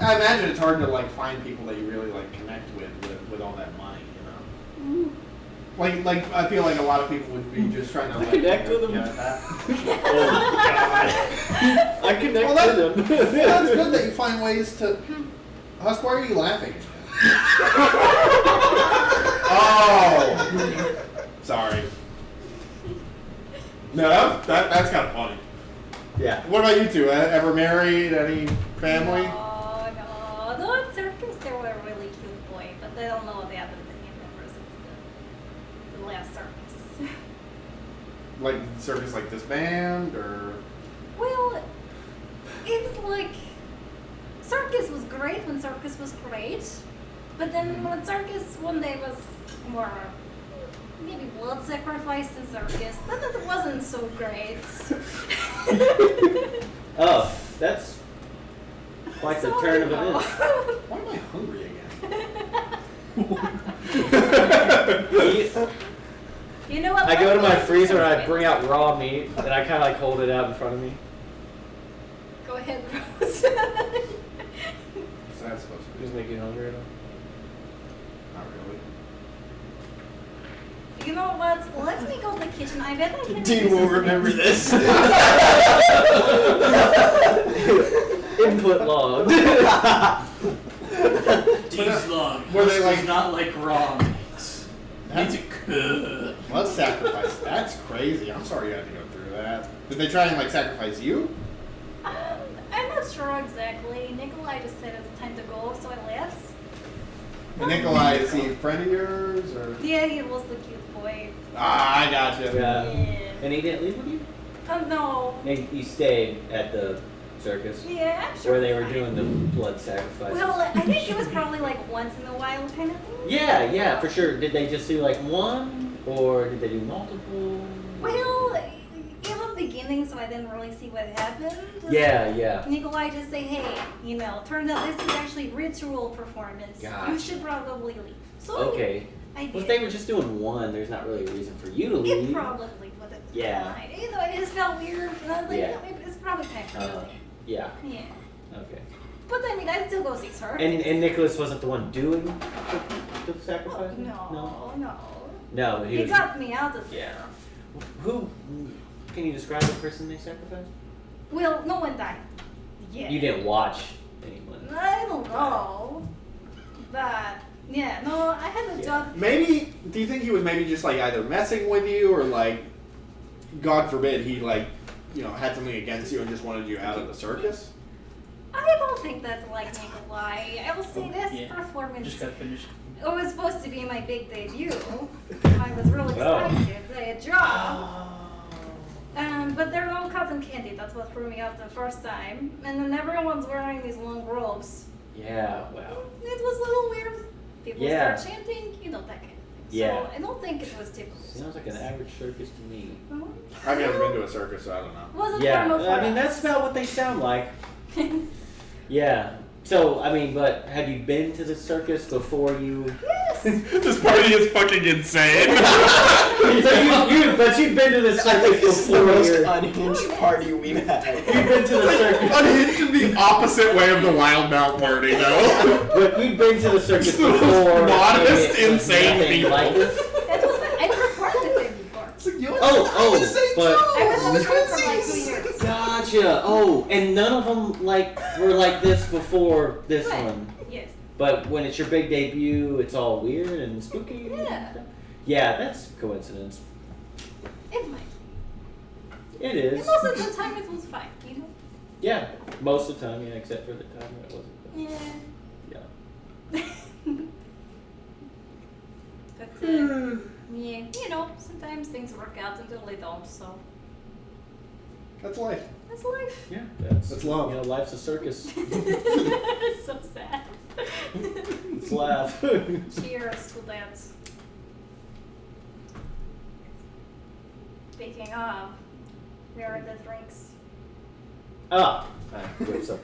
I imagine it's hard to, like, find people that you really, like, connect with all that money, you know? Like, I feel like a lot of people would be just trying to, like, Connect with them? get at that. I connect Well, with them. Well, that's good that you find ways to. Husk, why are you laughing? Oh, sorry. No, that's kind of funny. Yeah. What about you two? Ever married? Any family? No. The circus, they were a really cute boy, but they don't know what happened to him ever since the last circus. Like circus, like this band, or? Well, it was like circus was great when circus was great, but then when circus one day was more maybe blood sacrifice in circus, then it wasn't so great. Oh, that's quite the turn of events. Why am I hungry again? You know what? I go to my Let's freezer and I wait. bring out raw meat and I kind of like hold it out in front of me. Go ahead, Rose. What's that supposed to be? Just make you hungry at all? Not really. You know what? Let me go to the kitchen. I bet I can. Dean will remember this. Input log. Dean's log. Were they like- not like raw meat? Needs a cook. Let's sacrifice. That's crazy. I'm sorry you had to go through that. Did they try and like sacrifice you? I'm not sure exactly. Nikolai just said it's time to go, so I left. And Nikolai, is he a friend of yours, or? Yeah, he was the cute boy. Ah, I gotcha. Yeah. Yeah. And he didn't leave with you? Oh no. He stayed at the circus Yeah, I'm sure. where they were fine. doing the blood sacrifices. Well, I think it was probably like once in a while kind of thing. Yeah, for sure. Did they just do like one or did they do multiple? Well, it was beginning, so I didn't really see what happened. Yeah. Nikolai just say, hey, you know, turns out this is actually ritual performance. You Gotcha. should probably leave. So Okay. I did. Well, if they were just doing one, there's not really a reason for you to It leave. probably would have been Yeah. fine. You know, it just felt weird. And I was like, Yeah. yeah, maybe it's probably time for me to leave. Yeah. Yeah. Okay. But I mean, I'd still go see circus. And Nicholas wasn't the one doing the sacrifice? No. No, he He was. got me out of there. Yeah. Who? Can you describe the person they sacrificed? Well, no one died. Yeah. You didn't watch anyone. I don't know. But, yeah, no, I had a Yeah. job. Maybe. Do you think he was maybe just like either messing with you, or like, God forbid, he like, you know, had something against you and just wanted you out of the circus? I don't think that's like Nikolai. I will say this Yeah. performance. Just got finished. It was supposed to be my big debut. I was really Wow. excited. I had a job. But there were no cotton candy. That's what threw me off the first time. And then everyone's wearing these long robes. Yeah. Wow. It was a little weird. People Yeah. start chanting, you know, that kind of thing. Yeah. So I don't think it was typical. Sounds like an average circus to me. I've never been to a circus, so I don't know. Wasn't Yeah. normal for I mean, us. that's about what they sound like. Yeah. So, I mean, but had you been to the circus before you... This party is fucking insane. But you've been to the I think circus this is the before most you're... unhinged party we've had. You've been to the circus... Unhinged in the opposite way of the Wild Mount party, though. But you've been to the circus It's the most before... modest, and it was insane nothing people. like this? That was fun. I performed with him before. Oh, but... I was on the show for like 2 years. Gotcha. Oh, and none of them were like this before this Right. one. Yes. But when it's your big debut, it's all weird and spooky. Yeah. Yeah, that's a coincidence. It might. It And is. most of the time it was fine, you know? Yeah, most of the time, yeah, except for the time that it wasn't. Yeah. Yeah. But, yeah, you know, sometimes things work out until they don't, so That's life. that's life. Yeah, that's love. You know, life's a circus. It's so sad. Let's laugh. Cheers to that. Speaking of, where are the drinks? Oh, so,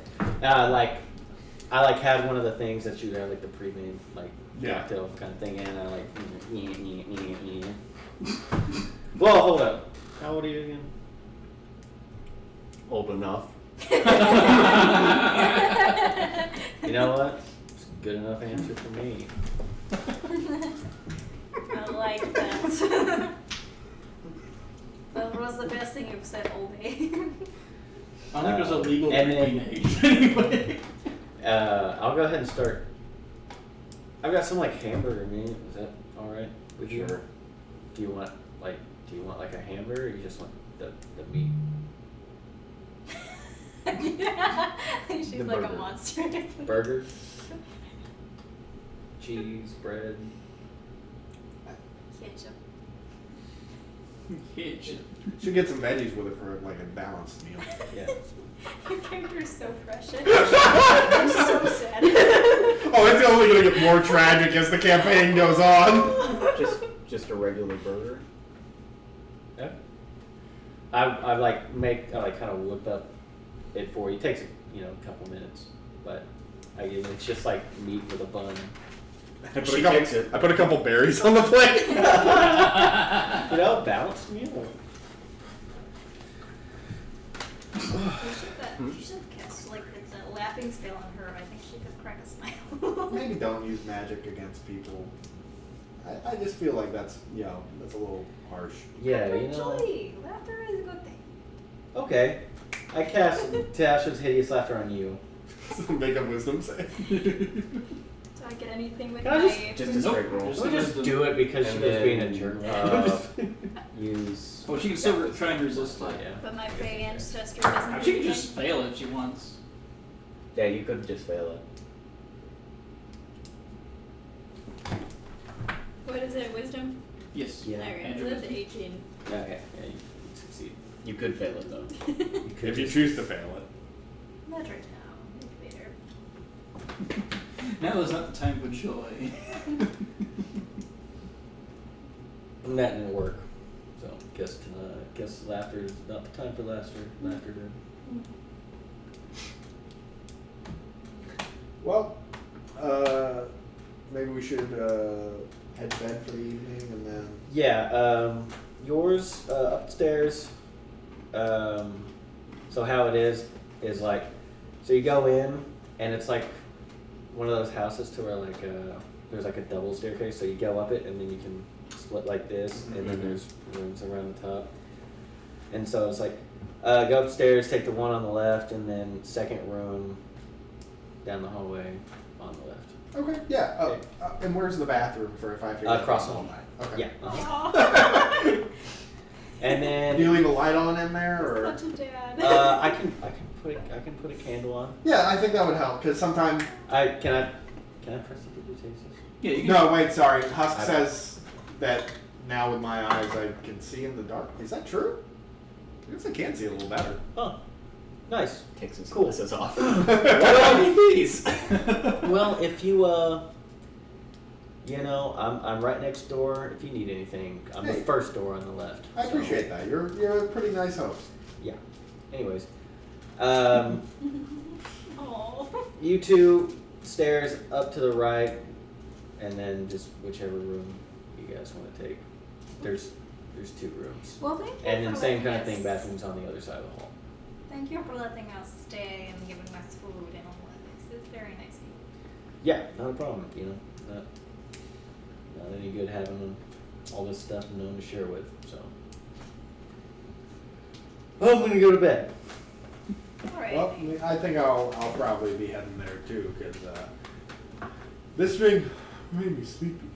I had one of the things that you have, like the pre-made, like Yeah. cocktail kind of thing, and I like. Well, hold up. How old are you again? Old enough. You know what? It's a good enough answer for me. I like that. That was the best thing you've said all day. I think there's a legal And drinking then- age anyway. I'll go ahead and start. I've got some like hamburger meat. Is that all right? Would you? Sure. Do you want like a hamburger, or you just want the meat? Yeah. She's The like a burger. monster. Burger, cheese, bread. Ketchup. Hitch. Should get some veggies with it for like a balanced meal. Yeah. Your character's so precious. I'm so sad. Oh, it's only gonna get more tragic as the campaign goes on. Just a regular burger. Yeah. I like kind of whip up it for you. It takes a couple minutes, but it's just like meat with a bun. She takes it. I put a couple berries on the plate. Balanced meal. You should cast like the laughing spell on her. I think she could crack a smile. Maybe don't use magic against people. I just feel like that's that's a little harsh. Yeah, Joy, laughter is a good thing. Okay. I cast Tasha's hideous laughter on you. Make a wisdom save. Do I get anything with Can I my? Just a straight roll. Just We'll just wisdom. do it because she And was being a then, jerk. Use. Oh, she can still try and resist it. Yeah. But my Fey ancestor doesn't. She do can just anything. fail if she wants. Yeah, you could just fail it. What is it? Wisdom. Yes. Yeah. Alright, And so your that's wisdom. 18. Okay. Yeah, you succeed. You could fail it though. If you choose to fail it. Not right now. Maybe later. Now is not the time for joy. And that didn't work. So guess laughter is not the time for laughter. Laughter did. Well, maybe we should head to bed for the evening and then. Yeah. Yours upstairs. So how it is like, so you go in and it's like one of those houses to where like there's like a double staircase. So you go up it and then you can split like this, and then there's rooms around the top. And so it's like go upstairs, take the one on the left, and then second room down the hallway on the left. Okay. Yeah. Okay. And where's the bathroom for if I figure Across the all hall. night? Okay. Yeah. Aw, And then Do you leave a light on in there, or? such a dad. I can put a candle on. Yeah, I think that would help because sometimes. Can I press the digitations? Yeah, you can. No, wait. Sorry. Husk I- says that now with my eyes I can see in the dark. Is that true? I guess I can see a little better. Oh, nice. Takes his Cool. glasses off. Please. Well, if you I'm right next door. If you need anything, I'm the Hey. first door on the left. I so- appreciate that. You're a pretty nice host. Yeah. Anyways, Aw. You two stairs up to the right, and then just whichever room you guys want to take. There's 2 rooms. Well, thank you And for then same letting kind of us- thing, bathrooms on the other side of the hall. Thank you for letting us stay and giving us food and all of this. It's very nice of you. Yeah, not a problem. You know, not any good having all this stuff and no one to share with. So, I'm gonna go to bed. All right. Well, I think I'll probably be heading there too, because this drink made me sleepy.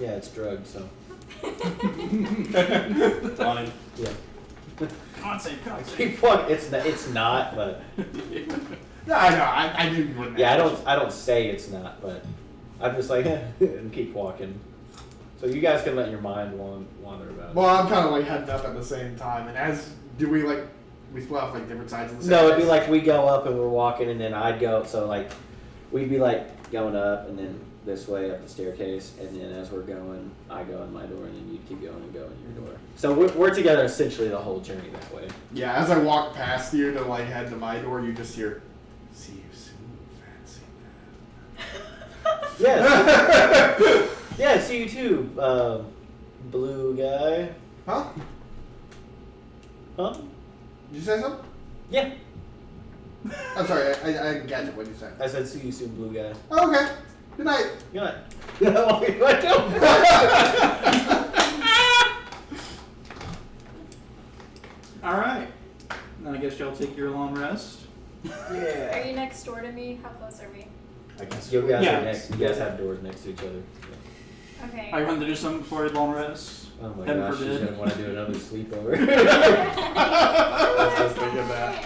Yeah, it's drugged, so Fine. yeah. Concept. Keep walking. It's not, but Yeah, I know. I didn't want yeah, I don't say it's not, but I'm just like and keep walking. So you guys can let your mind wander about. Well, I'm kind of like heading up at the same time, and as do we like we split off like different sides of the No, it'd be staircase? like we go up and we're walking, and then I'd go. So like, we'd be like going up, and then this way up the staircase, and then as we're going, I go in my door, and then you'd keep going and go in your door. So we're together essentially the whole journey that way. Yeah, as I walk past you to like head to my door, you just hear, "See you soon, fancy." Yeah. Yeah. See you too, blue guy. Huh? Huh? Did you say something? Yeah. I'm sorry, I didn't catch it. What did you say? I said see you soon, blue guy. Oh, okay. Good night. Good night. What? All right. Now I guess y'all take your long rest. Are Yeah. you next door to me? How close are we? I guess. You guys Yeah. are next. You guys have doors next to each other. Okay. I want to do something before your long rest. Oh my Heaven gosh, she's forbid. gonna want to do another sleepover. I was just thinking that.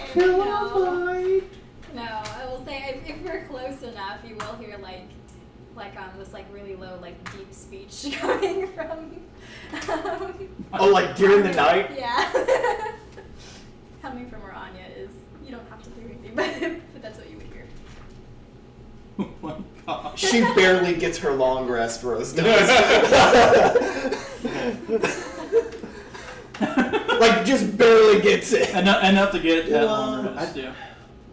No, I will say if we're close enough, you will hear this like really low deep speech coming from. Oh, like during the night? Yeah. Coming from where Anya is. You don't have to hear anything, but that's what you would hear. Oh my gosh. She barely gets her long rest, Rose does. Like, just barely gets it. Enough to get that Yeah, long rest. Yeah.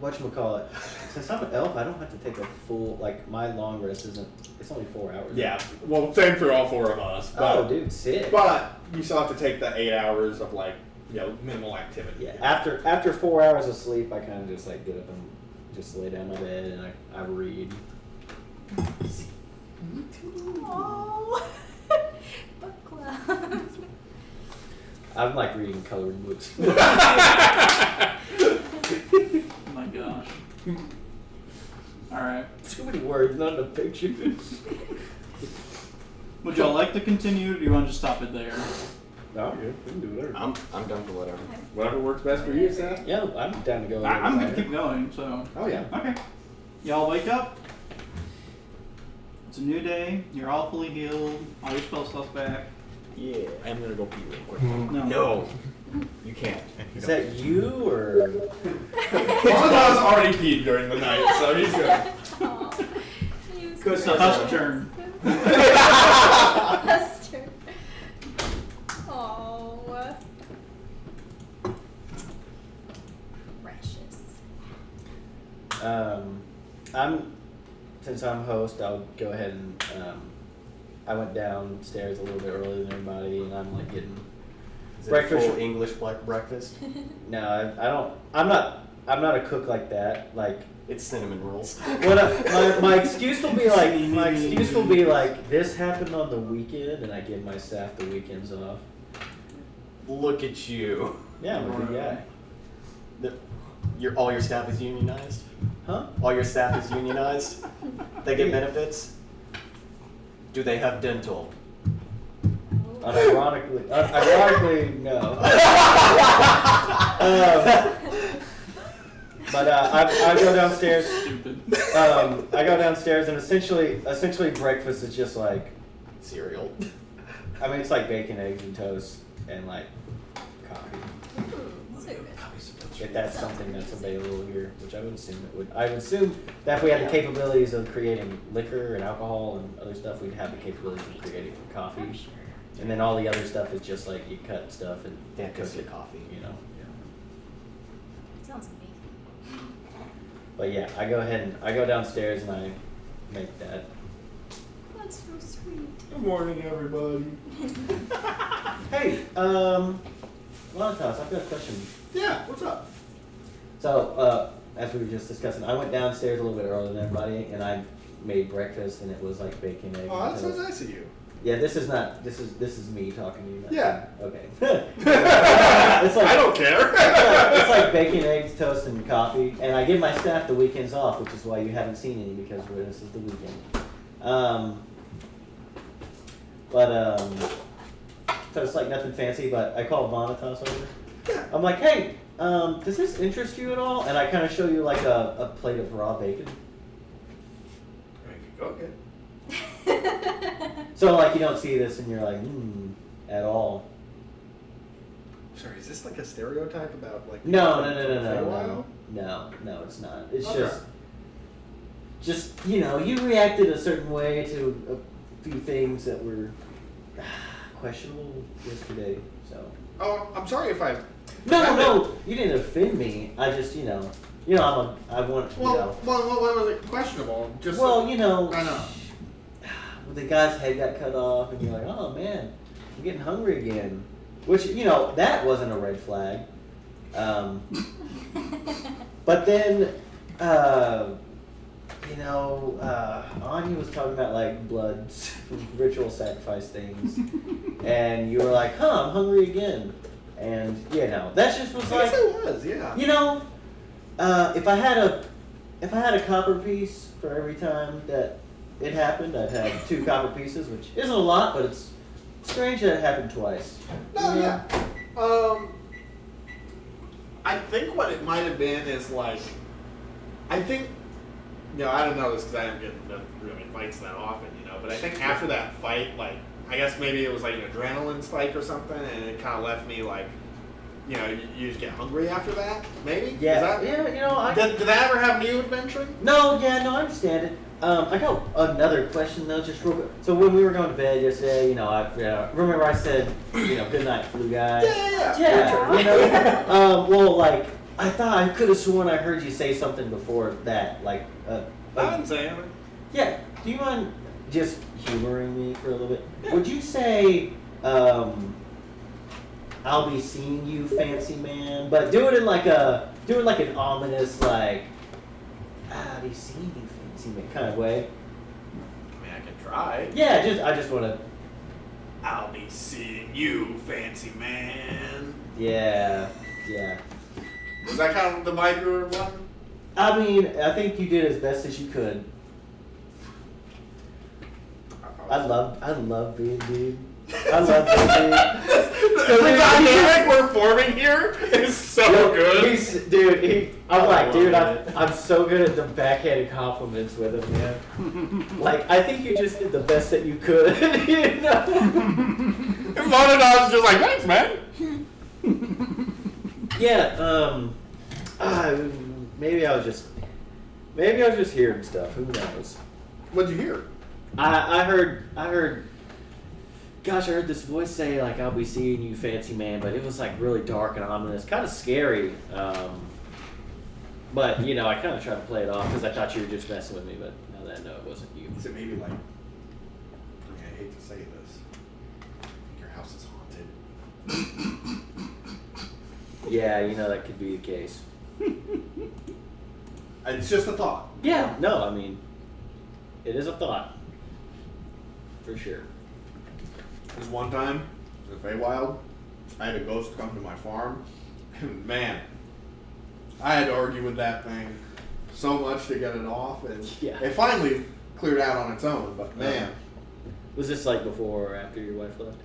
Whatchamacallit? Since I'm an elf, I don't have to take a full my long rest isn't. It's only 4 hours. Yeah, well, same for all 4 of us. But, Oh, dude, sick. but you still have to take the 8 hours of minimal activity. Yeah. After 4 hours of sleep, I kind of just get up and just lay down in my bed and I read. Oh. Book club. I'm reading coloring books. Oh my gosh. All right. Too many words, not enough pictures. Would y'all like to continue, or do you want to just stop it there? No, yeah, we can do whatever. I'm done for whatever. Whatever works best for you, Seth. Yeah, I'm down to go. I'm gonna keep going. So. Oh, yeah. Okay. Y'all wake up. It's a new day. You're all fully healed. All your spell slots back. Yeah. I'm gonna go pee real quick. No. No. You can't. Is that you or? Molotow's already peed during the night, so he's good. Oh, you Go it's the husk turn. Husk turn. Oh. Precious. Since I'm host, I'll go ahead and I went downstairs a little bit earlier than everybody, and I'm getting. Is it Breakfast. full English breakfast? No, I don't. I'm not a cook like that. It's cinnamon rolls. My excuse will be this happened on the weekend, and I give my staff the weekends off. Look at you. Yeah, I'm a good guy. All your staff is unionized? Huh? All your staff is unionized? They get benefits? Do they have dental? Ironically, no. But I go downstairs. Stupid. I go downstairs, and essentially breakfast is just Cereal. it's bacon, eggs, and toast, and coffee. So good. If that's something that's available here, which I would assume it would. I would assume that if we had the capabilities of creating liquor and alcohol and other stuff, we'd have the capabilities of creating coffee. I'm sure. And then all the other stuff is just you cut stuff and They have to cook get it, coffee. you know. Sounds amazing. But yeah, I go downstairs and I make that. That's so sweet. Good morning, everybody. Hey, Vanitas, I've got a question. Yeah, what's up? So, as we were just discussing, I went downstairs a little bit earlier than everybody, and I made breakfast, and it was like bacon, eggs. Oh, and that's so toast. nice of you. Yeah, this is me talking to you. Not Yeah. you. Okay. It's like I don't care. it's like bacon, eggs, toast, and coffee. And I give my staff the weekends off, which is why you haven't seen any because this is the weekend. So it's like nothing fancy, but I call Vanitas over. I'm like, hey, does this interest you at all? And I kind of show you like a plate of raw bacon. Okay. So like you don't see this and you're like, at all. Sorry, is this like a stereotype about like? No, it's not. It's Okay. just you reacted a certain way to a few things that were questionable yesterday. So. Oh, I'm sorry if I. No, you didn't offend me. I just I want Well, what was it questionable? Just. I know. I know. The guy's head got cut off, and you're like, oh man, I'm getting hungry again. Which that wasn't a red flag. But then, Anya was talking about like blood ritual sacrifice things, and you were like, I'm hungry again, and that just was I like, guess it was, yeah. if I had a copper piece for every time that it happened, I'd have 2 copper pieces, which isn't a lot, but it's strange that it happened twice. No, yeah. I think what it might have been is like, I think, I don't know this because I don't get into really fights that often, but I think after that fight, like, I guess maybe it was like an adrenaline spike or something, and it kind of left me like, you just get hungry after that, maybe? Yeah, Did that ever happen to you adventuring? No, I understand it. I got another question though, just real quick. So when we were going to bed yesterday, remember I said, good night, blue guy. Yeah. Well, like I thought I could have sworn I heard you say something before that, like. I didn't say anything. Yeah. Do you mind just humoring me for a little bit? Yeah. Would you say, I'll be seeing you, fancy man, but do it in like an ominous like, I'll be seeing you, fancy man kind of way. I mean, I can try. Yeah, I just want to. I'll be seeing you, fancy man. Yeah. Was that kind of the vibe you were wanting? I mean, I think you did as best as you could. I love being dude. I love being The dynamic we're forming here is so good. I'm so good at the backhanded compliments with him, man. Like, I think you just did the best that you could. And Monadon's just like, thanks, man. Yeah, maybe I was just hearing stuff. Who knows? What'd you hear? I heard. Gosh, I heard this voice say like, "I'll be seeing you, fancy man," but it was like really dark and ominous, kind of scary. But I kind of tried to play it off because I thought you were just messing with me. But now that I know it wasn't you. Is it maybe like? I mean, I hate to say this. Your house is haunted. Yeah, that could be the case. It's just a thought. Yeah, no, I mean, it is a thought. For sure. This one time, in the Feywild, I had a ghost come to my farm, and man, I had to argue with that thing so much to get it off, and it finally cleared out on its own, but man. Was this like before or after your wife left?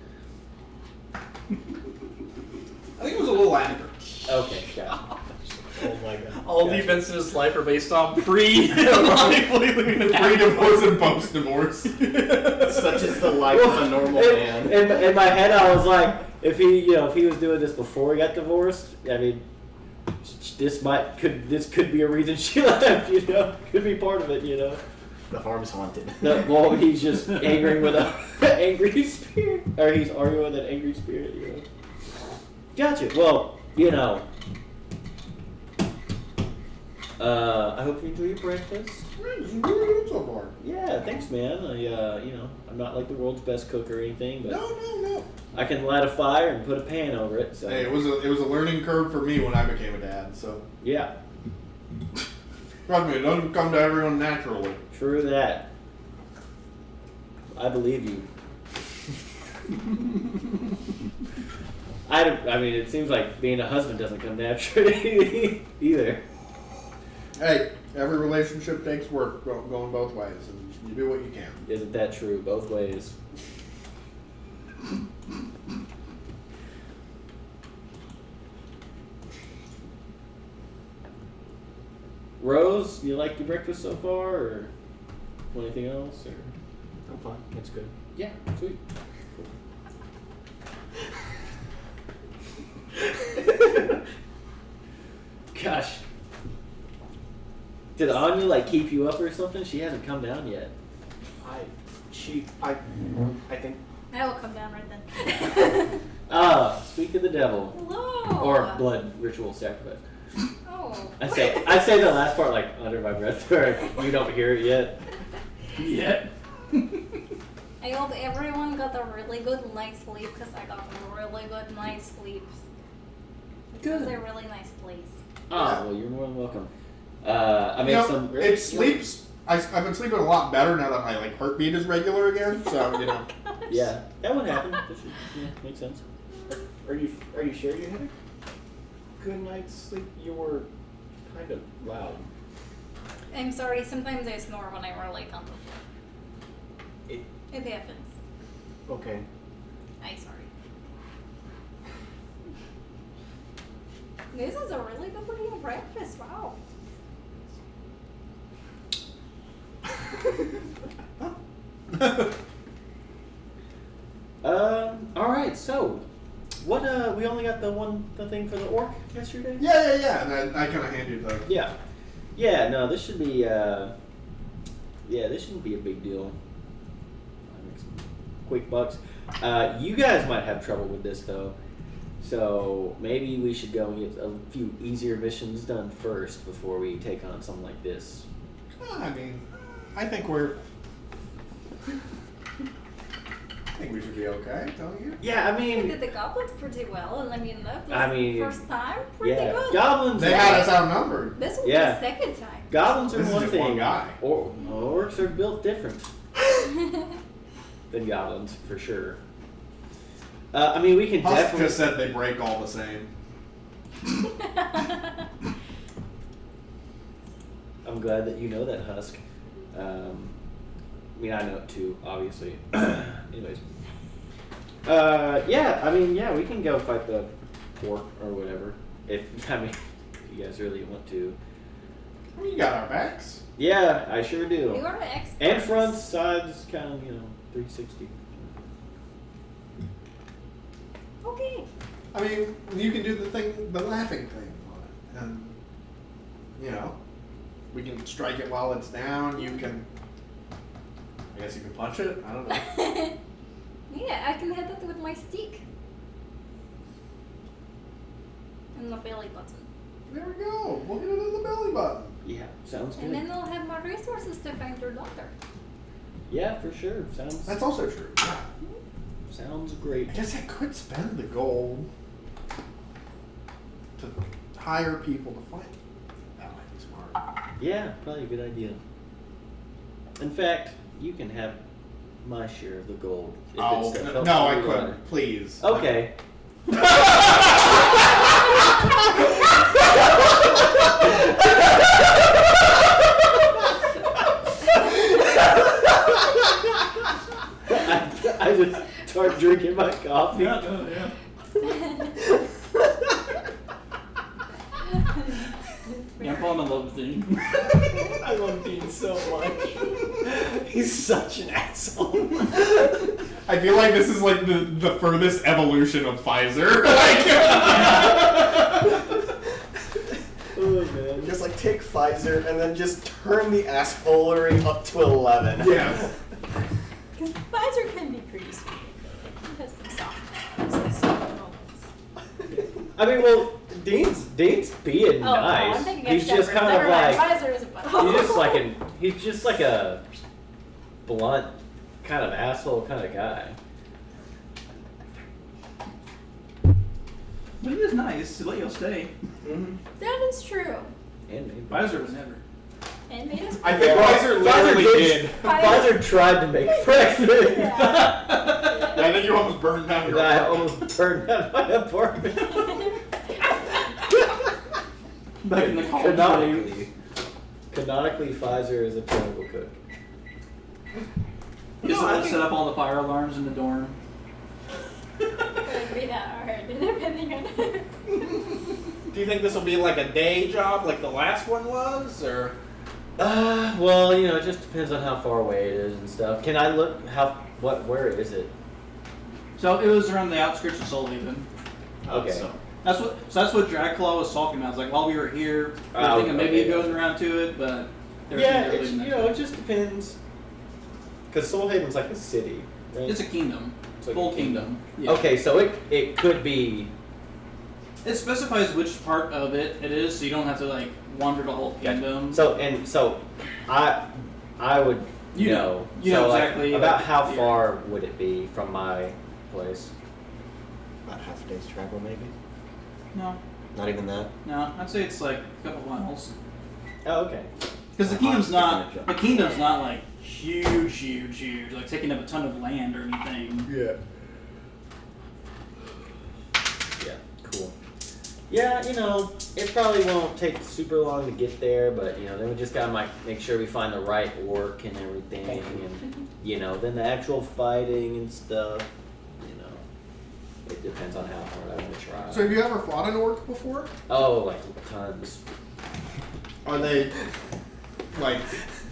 I think it was a little after. Okay, gotcha. Oh my god. All the events in his life are based on pre-divorce and post-divorce. Such is the life of a normal man. In my head, I was like, if he was doing this before he got divorced, I mean, this could be a reason she left. Could be part of it. The farm's haunted. Well, he's just angry with an angry spirit, or he's arguing with an angry spirit. Gotcha. Well, I hope you enjoy your breakfast. It's really good so far. Yeah, thanks, man. I'm not like the world's best cook or anything, but No. I can light a fire and put a pan over it. So Hey, it was a learning curve for me when I became a dad. So yeah, trust me, it doesn't come to everyone naturally. true that. I believe you. I mean, it seems like being a husband doesn't come naturally either. Hey, every relationship takes work going both ways, and you do what you can. Isn't that true? Both ways. Rose, you like your breakfast so far, or anything else? Or I'm fine. It's good. yeah, sweet. Gosh, did Anya like keep you up or something? She hasn't come down yet. I think. I will come down right then. Speak of the devil Hello. or blood ritual sacrifice. Oh. I say the last part like under my breath, where you don't hear it yet. Yet. I hope everyone got a really good night's sleep because I got a really good night's sleep. This was a really nice place. Oh, well, you're more than welcome. I made You know, some. it sleeps. I've been sleeping a lot better now that my heartbeat is regular again. So Yeah, that would happen. That should, yeah, makes sense. Are you sure you had a good night's sleep? You were kind of loud. I'm sorry, sometimes I snore when I'm really comfortable. It happens. Okay. I'm sorry. This is a really good looking breakfast, wow. All right. So, what? We only got the thing for the orc yesterday. yeah. And I kind of hand you the. Yeah. No, this should be. This shouldn't be a big deal. I'll make some quick bucks. You guys might have trouble with this though. So maybe we should go and get a few easier missions done first before we take on something like this. I mean, I think we should be okay, don't you? Yeah, I I mean, did the goblins pretty well, and I mean, that was I mean, first time, pretty yeah, good. goblins. They had us outnumbered. This will Yeah. be the second time. Goblins are This is one just thing. one guy. Orcs are built different than goblins, for sure. I mean, we can Husk definitely. just said they break all the same. I'm glad that you know that, Husk. I mean, I know it too, obviously. Anyways. We can go fight the orc or whatever. If you guys really want to. We got our backs. Yeah, I sure do. You are the experts. And fronts, sides, kind of, 360. Okay. I mean, you can do the laughing thing on it, and we can strike it while it's down. You can, I guess you can punch it. I don't know. Yeah, I can hit it with my stick. And the belly button. There we go. We'll get it in the belly button. Yeah, sounds And good. then I'll have more resources to find your daughter. Yeah, for sure. That's also true. Yeah. Sounds great. I guess I could spend the gold to hire people to fight. That might be smart. Yeah, probably a good idea. In fact, you can have my share of the gold. If it's to help no, I you out. couldn't. Please. Okay. I just start drinking my coffee. Yeah. Yeah, I'm falling in love with Dean. I love Dean so much. He's such an asshole. I feel like this is like the furthest evolution of Pfizer. Oh man. Just like take Pfizer and then just turn the assholery up to 11. Yes. Because Pfizer can be pretty sweet. It has some soft moments. I mean, well, Dean's being Oh, nice. I'm thinking He's of just Shepard. kind of Never mind. like Visor is a butthole. he's just like a blunt kind of asshole kind of guy. But he is nice to let you stay. That is true. And maybe Visor was never. And made us. I think Yeah. Visor literally did. Visor tried to make breakfast. Yeah. I think you almost burned down your I apartment. almost burned down my apartment. Back in the college days. Canonically, Pfizer is a terrible cook. Just No, I let think- set up all the fire alarms in the dorm. Wouldn't be that hard, depending on. Do you think this will be like a day job like the last one was, or? Well, it just depends on how far away it is and stuff. Can I look where is it? So it was around the outskirts of Soulhaven. Okay. So that's what Dragclaw was talking about. It's like while we were here, we were Oh, thinking maybe okay. it goes around to it, but there was Yeah, no it's, really it just depends. Because Soulhaven's like a city, right? it's a kingdom, It's like full a kingdom. Yeah. Okay, so it could be. It specifies which part of it is, so you don't have to like wander the whole Gotcha. kingdom. So I would You know so exactly, like, about like, how yeah. far would it be from my place? About half a day's travel, maybe. No, Not even that. I'd say it's like a couple miles. Oh, okay. Because the I'm kingdom's sticking not it, Jeff. the kingdom's not like huge, like taking up a ton of land or anything. Yeah. Yeah, cool. Yeah, it probably won't take super long to get there, but then we just gotta make sure we find the right orc and everything, and then the actual fighting and stuff. It depends on how hard I want to try. So have you ever fought an orc before? Oh, like tons. Are they like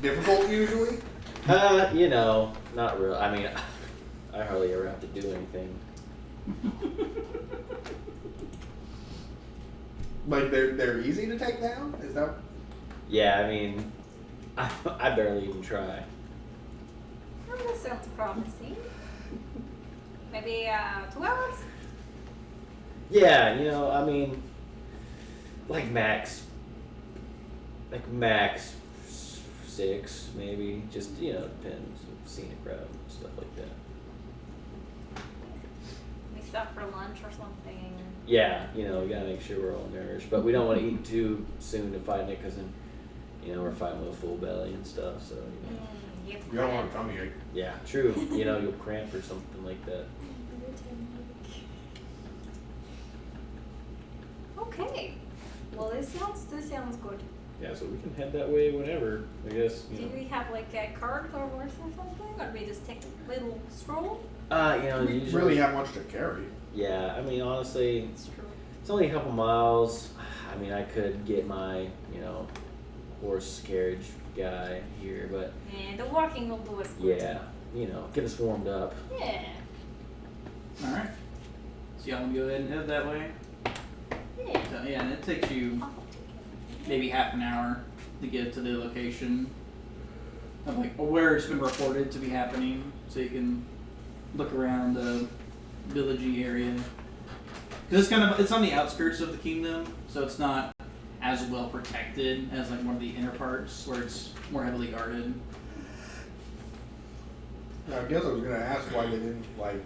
difficult usually? Not real. I mean, I hardly ever have to do anything. Like they're easy to take down? Is that? Yeah, I mean, I barely even try. Oh, that sounds promising. Maybe 2 hours? Yeah, I mean, like max 6 maybe. Just depends. Scenic route and stuff like that. We stop for lunch or something. Yeah, we gotta make sure we're all nourished, but we don't want to eat too soon to fight it, because then, we're fighting with a full belly and stuff. So You You don't want a tummy ache. yeah, true. You'll cramp or something like that. Okay. Well, this sounds good. Yeah, so we can head that way whenever. I guess. Do we have like a cart or horse or something, or do we just take a little stroll? We Usually. didn't really have much to carry. Yeah, I mean, honestly, It's true. it's only a couple miles. I mean, I could get my, horse carriage guy here, but And the walking will do us good. yeah, get us warmed up. Yeah. All right. So y'all want to go ahead and head that way? Yeah. So, yeah, and it takes you maybe half an hour to get to the location of like where it's been reported to be happening, so you can look around the villagey area. Because it's on the outskirts of the kingdom, so it's not as well protected as like one of the inner parts where it's more heavily guarded. I guess I was gonna ask why they didn't like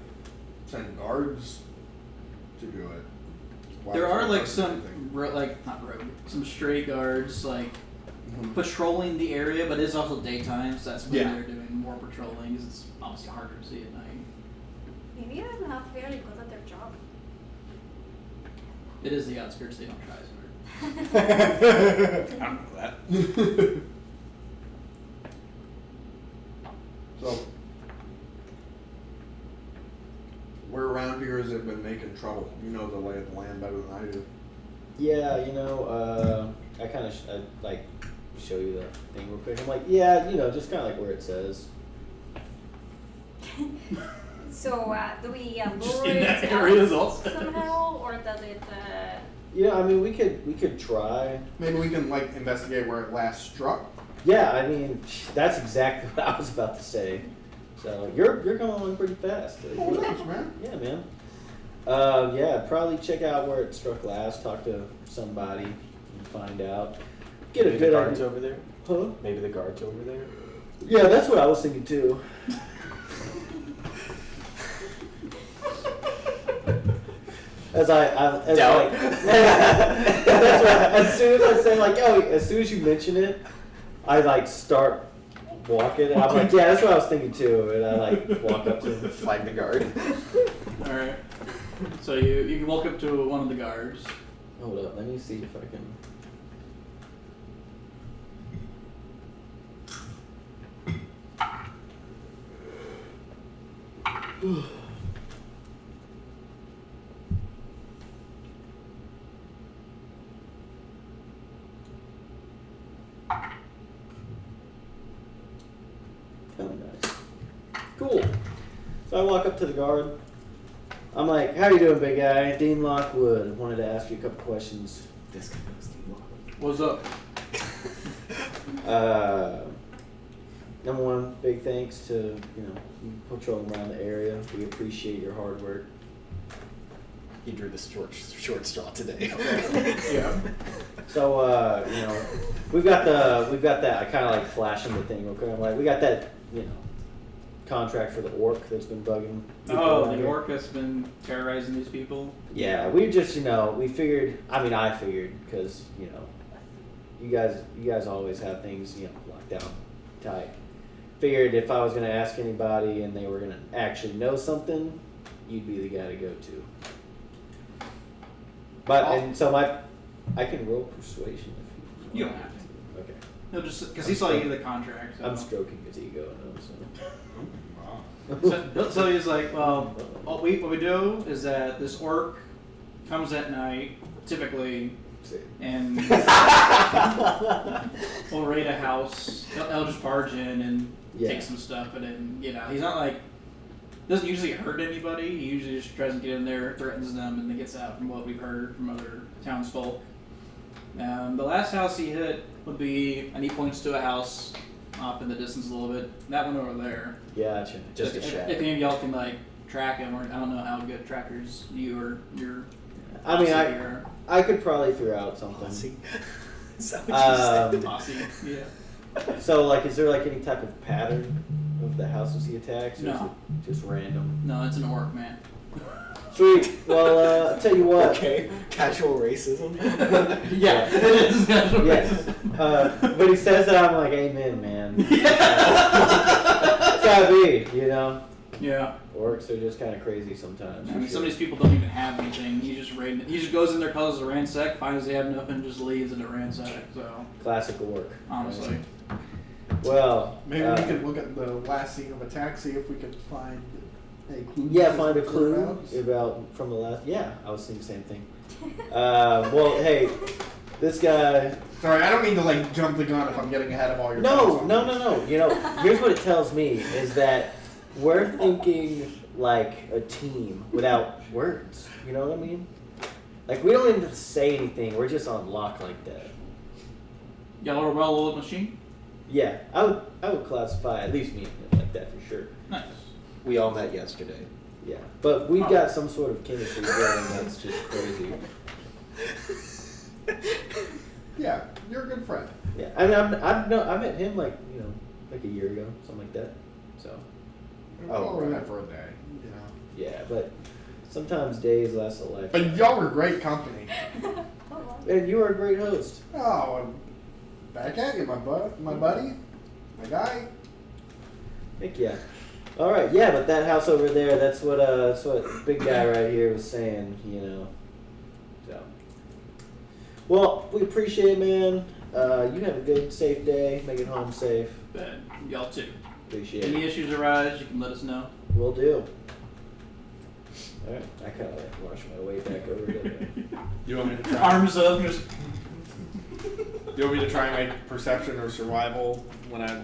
send guards to do it. Why There was are there like guards some anything? not rogue, some stray guards like Mhm. patrolling the area, but it's also daytime, so that's when Yeah. they're doing more patrolling because it's obviously harder to see at night. Maybe they're not very good at their job. It is the outskirts, they don't try as hard. I don't know that. So, where around here has it been making trouble? You know the lay of the land better than I do. Yeah, I kind of like show you the thing real quick. I'm like, yeah, just kind of like where it says. So, do we Just lure in it that out area is also- somehow, or does it? Yeah, I mean, we could try. Maybe we can like investigate where it last struck. Yeah, I mean, that's exactly what I was about to say. So you're coming along pretty fast. Oh, thanks, man. Yeah, man. Yeah, probably check out where it struck last. Talk to somebody and find out. Get a Maybe the good guards idea. over there. Huh? Maybe the guards over there. Yeah, that's what I was thinking too. As Doubt. like, that's right. As soon as I say like, oh, as soon as you mention it, I like start walking, and I'm like, yeah, that's what I was thinking too, and I like walk up to him. Flag the guard. All right. So you walk up to one of the guards. Hold up, let me see if I can. Oh, nice. Cool. So I walk up to the guard. I'm like, how you doing, big guy? Dean Lockwood. I wanted to ask you a couple questions. This guy knows Dean Lockwood. What's up? Number one, big thanks to, you patrolling around the area. We appreciate your hard work. He drew the short straw today. Yeah. So, we've got that. I kind of like flash him the thing. Okay, I'm like, we got that, contract for the orc that's been bugging. people Oh, around the here. orc that's been terrorizing these people. Yeah, we just, we figured. I mean, I figured because you guys always have things, locked down tight. Figured if I was gonna ask anybody and they were gonna actually know something, you'd be the guy to go to. But and so I can roll persuasion if You don't have to. Okay. He'll just because he saw you the contract. So. I'm stroking his ego. So he's like, well, what we do is that this orc comes at night, typically, and we'll raid a house. He'll just barge in and take some stuff and then get out. He's not like doesn't usually hurt anybody. He usually just tries to get in there, threatens them, and then gets out. From what we've heard from other townsfolk. The last house he hit would be, and he points to a house off in the distance a little bit. That one over there. Gotcha. Just a if shadow. any of y'all can like track him, or I don't know how good trackers you or your. I mean, posse are. I could probably figure out something. Posse? Is that what you said? Posse, yeah. So, like, is there like any type of pattern of the houses he attacks, or No. is it just random? No, it's an orc, man. Sweet. Well, I'll tell you what. Okay, casual racism. Yeah, it is. Yes. But he says that, I'm like, amen, man. It's gotta be, Yeah. Orcs are just kind of crazy sometimes. I for mean, sure. some of these people don't even have anything. He just goes in there, causes a ransack, finds they have nothing, just leaves in a ransack. So Classic orc. honestly, Well, Maybe we could look at the last scene of attack, see if we could find a clue. yeah, find a to clue whereabouts. about from the last. Yeah, I was thinking the same thing. Well, hey, this guy. Sorry, I don't mean to like jump the gun if I'm getting ahead of all your. No, thoughts on no, this. no. Here's what it tells me is that we're thinking like a team without words. You know what I mean? Like we don't even have to say anything. We're just on lock like that. y'all are a well-oiled machine. Yeah, I would classify at least me like that for sure. Nice. We all met yesterday. Yeah, but we've Oh. got some sort of chemistry going that's just crazy. Yeah, you're a good friend. Yeah, I mean, I met him like like a year ago, something like that. So Oh, Oh, we right. met for a day. yeah, but sometimes days last a lifetime. But y'all were great company. And you were a great host. Oh, and back at you, my buddy, my guy. Heck yeah. All right, yeah, but that house over there, that's what big guy right here was saying, So, well, we appreciate it, man. You have a good, safe day. Make it home safe. But y'all too. Appreciate Any it. issues arise, you can let us know. Will do. All right, I kind of like wash my way back over to the. You want me to try? Arms up, just You want me to try my perception or survival when I?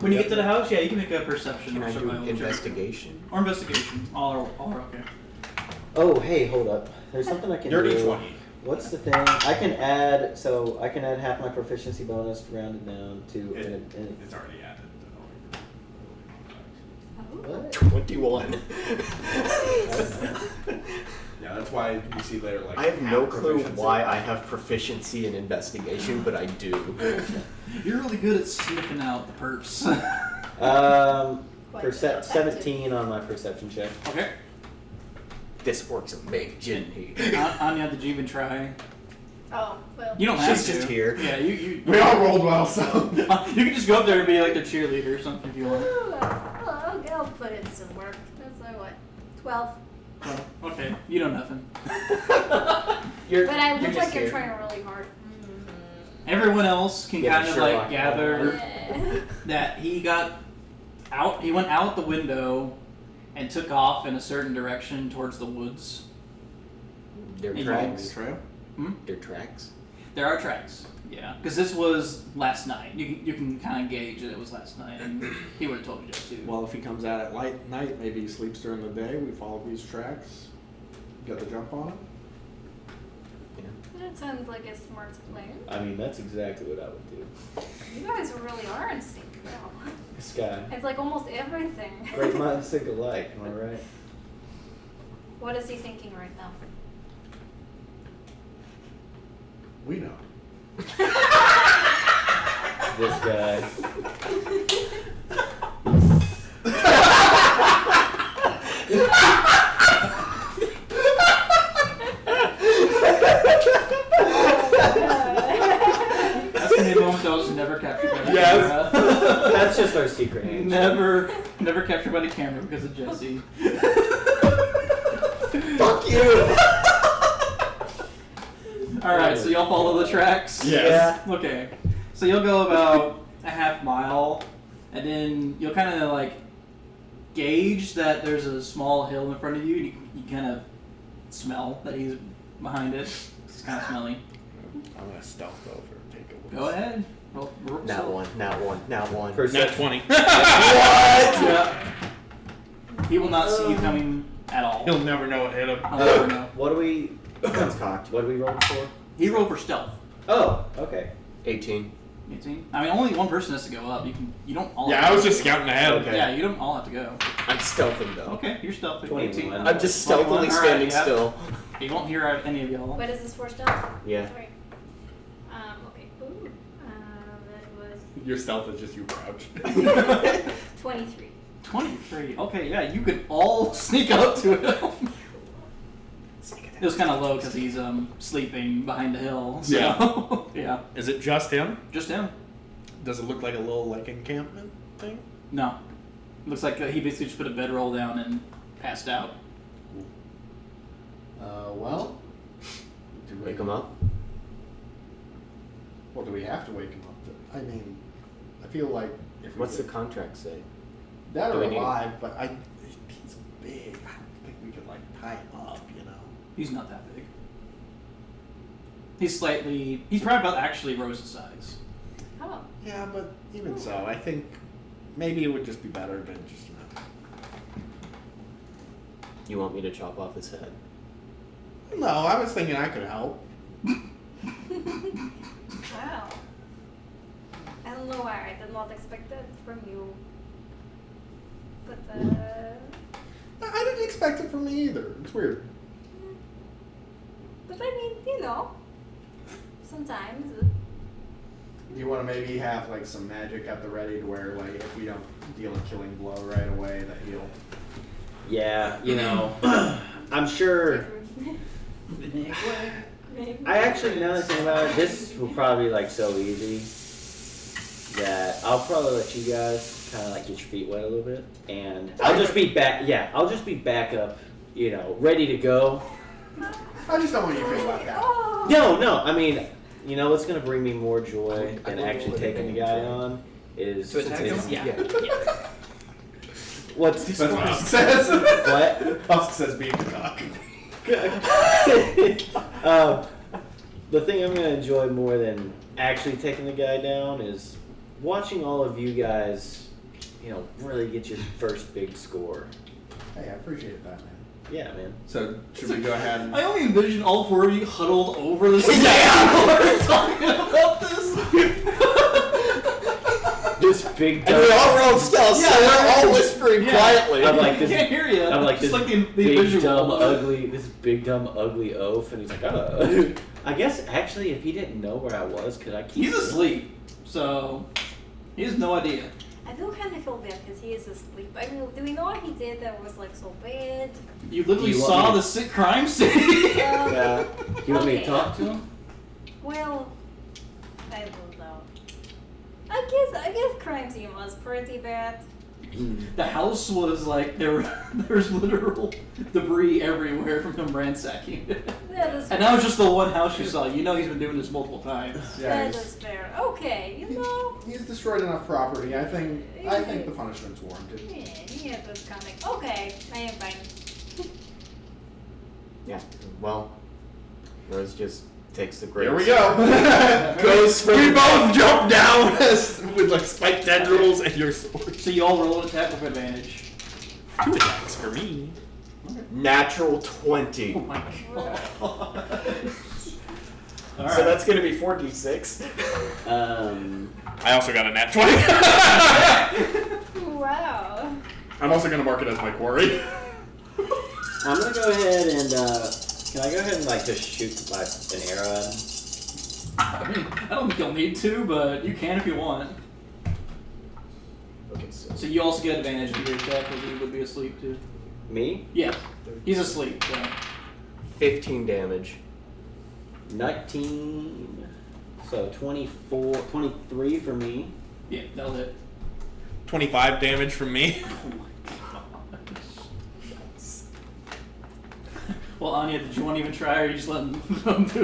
when you get to the house, yeah, you can make a perception Can or I do survival check. investigation? Or investigation. All are okay. Oh, hey, hold up. There's something I can Dirty do. 20. What's the thing? I can add half my proficiency bonus rounded down to. It's already added. What? 21. Yeah, that's why you see they're like. I have no clue proficiency. why I have proficiency in investigation, but I do. You're really good at sniffing out the perps. Quite Percep effective. 17 on my perception check. Okay. This works a mage, didn't he? Anya, did you even try? Oh, well. You don't have She's to. just here. Yeah, you. We all rolled well, so. You can just go up there and be like the cheerleader or something if you want. Ooh, I'll put in some work. That's like what? 12. Well, okay, you know nothing. You're, But I you're look just like you're here. trying really hard. Everyone else can Yeah, kind of Sherlock. like gather Yeah. that he got out. He went out the window and took off in a certain direction towards the woods. Their Hey, tracks. Trail? Their tracks. There are tracks. Yeah, because this was last night. You can kind of gauge that it was last night, and he would have told you that too. Well, if he comes out at night, maybe he sleeps during the day. We follow these tracks, get the jump on him. That sounds like a smart plan. I mean, that's exactly what I would do. You guys really are in sync now. This guy. It's like almost everything. Great minds think alike, am I right? What is he thinking right now? We know. This guy. That's gonna be a moment that was never captured by the Yes. camera. That's just our secret handshake. Never captured by the camera because of Jesse. Fuck you! Alright, so y'all follow the tracks? Yes. Okay. So you'll go about a half mile, and then you'll kind of like gauge that there's a small hill in front of you, and you kind of smell that he's behind it. It's kind of smelly. I'm gonna stealth over and take a look. Go ahead. Roll Not so- one, not one, not one. Perception. 20. What? Yeah. He will not see you coming at all. He'll never know what hit him. I'll never know. What do we? That's cocked. What do we roll for? He rolled for stealth. Oh, okay. 18. 18. I mean, only one person has to go up. You don't all. Yeah, have I was to just scouting ahead. Okay. Yeah, you don't all have to go. I'm stealthing though. Okay, you're stealth. 21. 18. I'm just 21, stealthily alright, standing yeah. still. You won't hear any of y'all. What is this for stealth? Yeah. Sorry. Okay. Ooh. That was Your stealth is just you crouch. 23. 23. Okay, yeah, you could all sneak up to him. It was kind of low because he's sleeping behind the hill. So, Yeah. yeah. Is it just him? Just him. Does it look like a little like encampment thing? No. Looks like he basically just put a bedroll down and passed out. Well. Do we, Wake him up. Well, do we have to wake him up? I mean, I feel like if we What's the could- contract say? dead do or we need- alive, but he's big. I don't think we could like tie him up, you know. He's not that big. He's he's probably about actually Rose's size. Oh. Yeah, but even so, I think maybe it would just be better to just. You want me to chop off his head? No, I was thinking I could help. Wow. I don't know why I did not expect that from you. But, I didn't expect it from me either. It's weird. but I mean, you know, sometimes. Do you want to maybe have like some magic at the ready to where like if we don't deal a killing blow right away that he'll. Yeah, you know, I'm sure. I actually, now that I think about it, this will probably be like so easy that I'll probably let you guys kind of like get your feet wet a little bit, and I'll just be back. Yeah, I'll just be back up, you know, ready to go. I just don't want you to feel left out. Oh. No, I mean, you know what's gonna bring me more joy than actually taking the guy on is To attack him? yeah. What's That's what Husk says. what? Husk says being the cock. The thing I'm gonna enjoy more than actually taking the guy down is watching all of you guys, you know, really get your first big score. Hey, I appreciate that, man. Yeah, man. So should we go ahead and I only envision all four of you huddled over the table talking about this. This big And we dumb. all rolled stealth, so we're all whispering quietly. I'm like I this. can't hear you. I'm like Just this like the big visual. dumb ugly. This big dumb ugly oaf, and he's like, oh. I guess actually, if he didn't know where I was, could I keep? He's asleep, so he has no idea. I do kind of feel bad because he is asleep. I mean, do we know what he did that was like so bad? You literally Do you want saw me- the sick crime scene. Yeah. You want me to Okay. talk to him? Well, I don't know. I guess crime scene was pretty bad. The house was like there's literal debris everywhere from him ransacking it. That is And that was just the one house you saw. You know he's been doing this multiple times. Yeah, that he's, is fair. Okay, you know. he's destroyed enough property. I think the punishment's warranted. Yeah, he had this comic. Okay, I am fine. Yeah. Well, Rose just takes the grapes. Here we go. Goes for we the- both jump down with like spiked tendrils and your sword. So you all roll an attack with advantage. 2 attacks for me. Natural 20. Oh my god. Alright. So that's gonna be 4d6. I also got a nat 20. Wow. I'm also gonna mark it as my quarry. I'm gonna go ahead and can I go ahead and like just shoot like an arrow at him? I mean, I don't think you'll need to, but you can if you want. Okay, so So you also get advantage of your attack because he would be asleep too. Me? Yeah, he's asleep. So. 15 damage. 19. So 24, 23 for me. Yeah, that'll hit. 25 damage from me. Oh my god. Well, Anya, did you want to even try, or you just let him do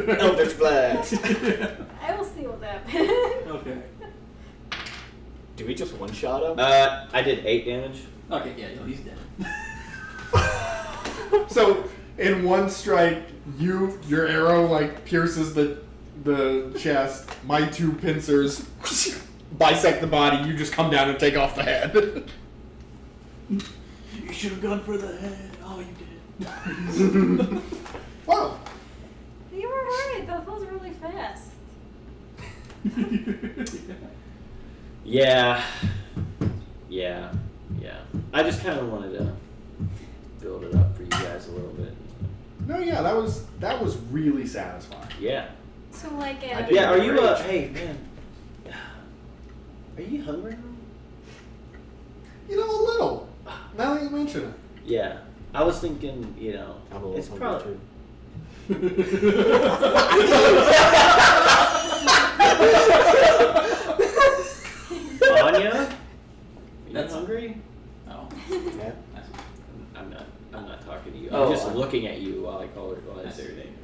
it? Eldritch Blast. I will see what happens. Okay. Do we just one-shot him? I did 8 damage. Okay, yeah, no, he's dead. So in one strike, your arrow like pierces the chest. My 2 pincers bisect the body. You just come down and take off the head. You should have gone for the head. Oh, you did. Wow. You were right. That was really fast. Yeah. I just kind of wanted to build it up for you guys a little bit. No, yeah, that was really satisfying. Yeah. So like, I did. Yeah. Are you? Rage. Hey man. Are you hungry? You know, a little. Now that you mention it. Yeah. I was thinking, I'm a little it's hungry probably. Anya? Are you That's- hungry? Oh. Yeah. I'm not talking to you. Oh, I'm just I'm- looking at you while I say your name.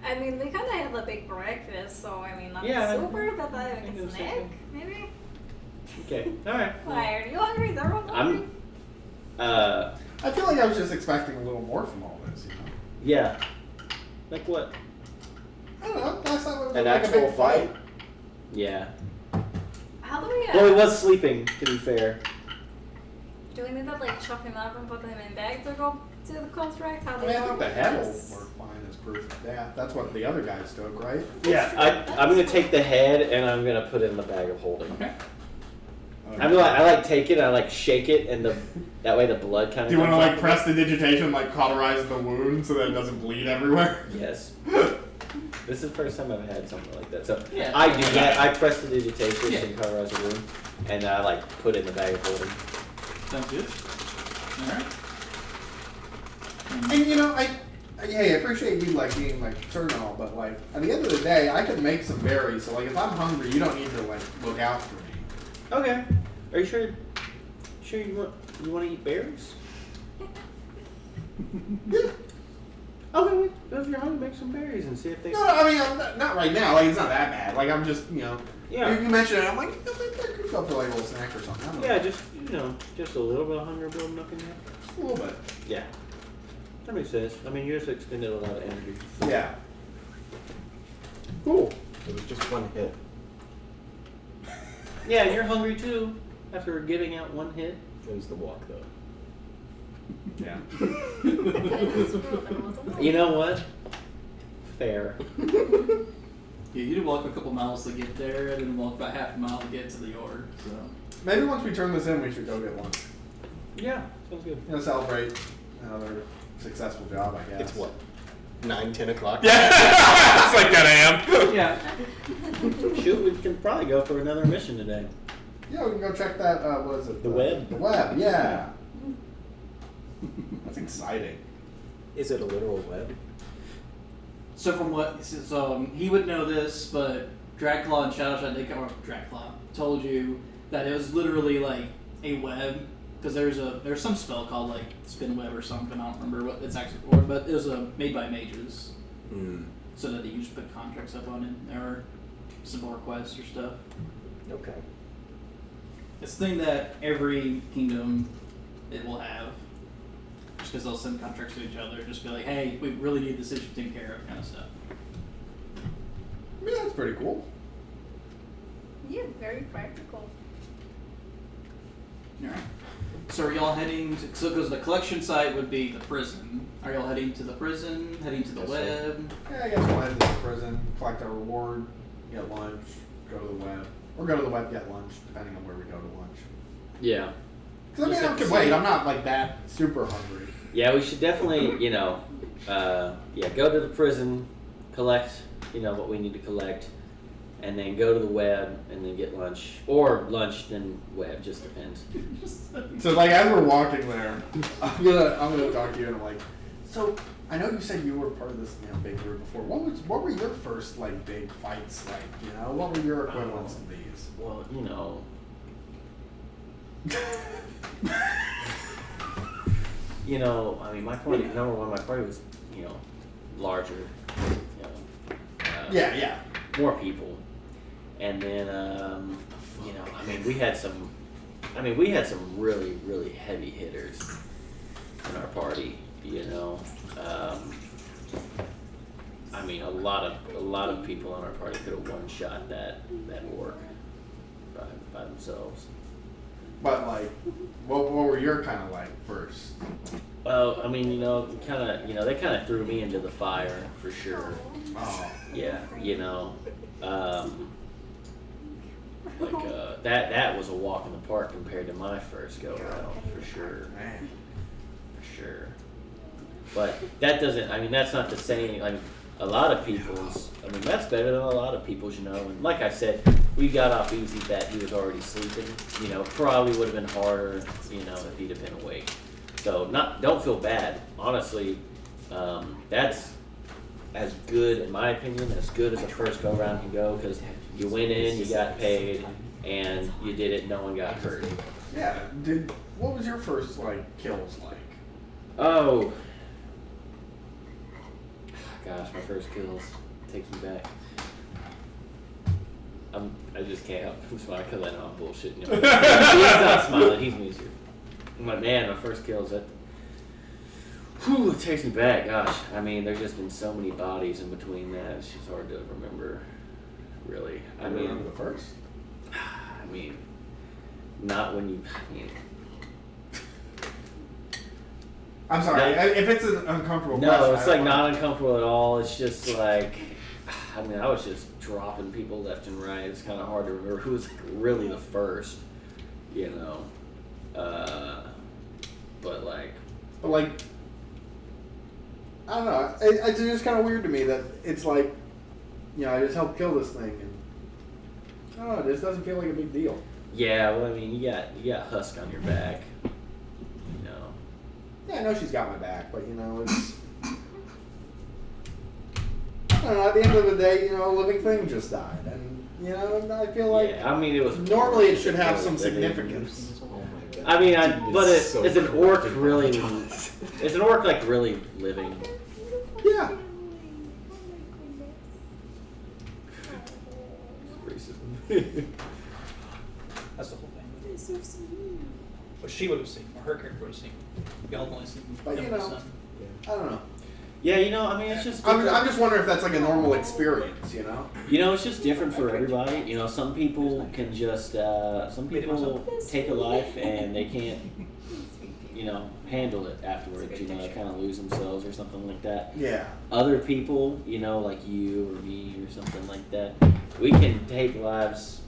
I mean, we kind of had a big breakfast, so I mean, not Yeah, super, but I I like think a it's snack, okay. maybe. Okay. All right. Why are you hungry? Is everyone hungry? I'm. I feel like I was just expecting a little more from all this, you know. Yeah. Like what? I don't know. Last time it was An like a actual big fight. Yeah. How do we? Well, he was sleeping. To be fair. Do we need to like chop him up and put him in bag to go to the contract? How I do mean, I you think the head will work fine as proof of that. That's what the other guys took, right? Yeah. I'm gonna take the head and I'm gonna put it in the bag of holding. Okay. I like take it. I like shake it, and that way the blood kind of. Do you want to like press the digitation, like cauterize the wound so that it doesn't bleed everywhere? Yes. This is the first time I've had something like that. So Yeah. I do that. I press the digitation Yeah. and cauterize the wound, and I like put it in the bag of holding. Sounds good. Alright. And you know, hey, I appreciate you like being like concerned and all, but like at the end of the day, I could make some berries. So like if I'm hungry, you don't need to like look out for me. Okay. Are you sure? Sure you want to eat berries? Yeah. Okay. Wait, if you're hungry, make some berries and see if they. No, I mean, I'm not right now. Like it's not that bad. Like I'm just, Yeah. You mentioned it. I'm like, I could go for like a little snack or something. I don't know. Yeah, just a little bit of hunger building up in there. Just a little bit. Yeah. That makes sense. I mean, you just expended a lot of energy. Yeah. Cool. It was just one hit. Yeah, and you're hungry too. After giving out one hit. It was the walk, though. Yeah. You know what? Fair. Yeah, you did walk a couple miles to get there, and then walk about half a mile to get to the yard. So. Maybe once we turn this in, we should go get lunch. Yeah, sounds good. Celebrate another successful job, I guess. It's what? 9, 10 o'clock? Yeah, it's like 10 a.m. Yeah. Shoot, we can probably go for another mission today. Yeah, we can go check that, what is it? The web? The web, yeah. That's exciting. Is it a literal web? So from what he would know this, but Dracula and Shadowshot Dracula told you that it was literally like a web because there's some spell called like spin web or something. I don't remember what it's actually for, but it was made by mages, so that you just put contracts up on it or some more quests or stuff. Okay. It's a thing that every kingdom it will have. Just because they'll send contracts to each other, just be like, hey, we really need this issue taken care of, kind of stuff. I mean, that's pretty cool. Yeah, very practical. Alright. So are y'all heading to, so because the collection site would be the prison. Are y'all heading to the prison, heading to the Yes, web? Yeah, I guess we'll head to the prison, collect our reward, get lunch, go to the web. Or go to the web, get lunch, depending on where we go to lunch. Yeah. Because I mean, I can wait. I'm not like that super hungry. Yeah, we should definitely, go to the prison, collect, what we need to collect, and then go to the web and then get lunch. Or lunch, then web, just depends. So like as we're walking there, I'm gonna talk to you and I'm like, so I know you said you were part of this big group before. What were your first like big fights like? What were your equivalents to these? Well, I mean, my party, number one, my party was, larger, Yeah. more people. And then, we had some really, really heavy hitters in our party, a lot of people in our party could have one-shot that orc by themselves. But like, what were your kind of like first? Well, they kind of threw me into the fire for sure. Oh. Yeah, that was a walk in the park compared to my first go around for sure. Man. For sure. But that doesn't. That's not to say. A lot of people's. That's better than a lot of people's. And like I said, we got off easy that he was already sleeping. Probably would have been harder. If he'd have been awake. So don't feel bad. Honestly, that's as good, in my opinion, as good as a first go round can go because you went in, you got paid, and you did it. No one got hurt. Yeah. What was your first like kills like? Oh. Gosh, my first kills takes me back. I just can't help but smile because I know I'm bullshitting. He's not smiling, he's music. My first kills, it takes me back. Gosh, there's just been so many bodies in between that, it's just hard to remember, really. Remember the first? Not when you, I'm sorry, if it's an uncomfortable question. No, it's like not uncomfortable at all. It's just like, I was just dropping people left and right. It's kind of hard to remember who was really the first, but like, I don't know. It's just kind of weird to me that it's like, I just helped kill this thing, and I don't know. It just doesn't feel like a big deal. yeah. Well, you got Husk on your back, Yeah, I know she's got my back, but it's. I don't know. At the end of the day, a living thing just died, and I feel like. Yeah, it was. Normally, it should have some significance. But is an orc really? Is an orc like really living? Yeah. That's the whole thing. What she would have seen, or her character would have seen. Y'all have only seen But, him and son. I don't know. Yeah, it's just. I'm just wondering if that's like a normal experience, It's just different for everybody. Some people can just, some people take a life and they can't handle it afterwards. That's a good They picture. kind of lose themselves or something like that. Yeah. Other people, like you or me or something like that, we can take lives,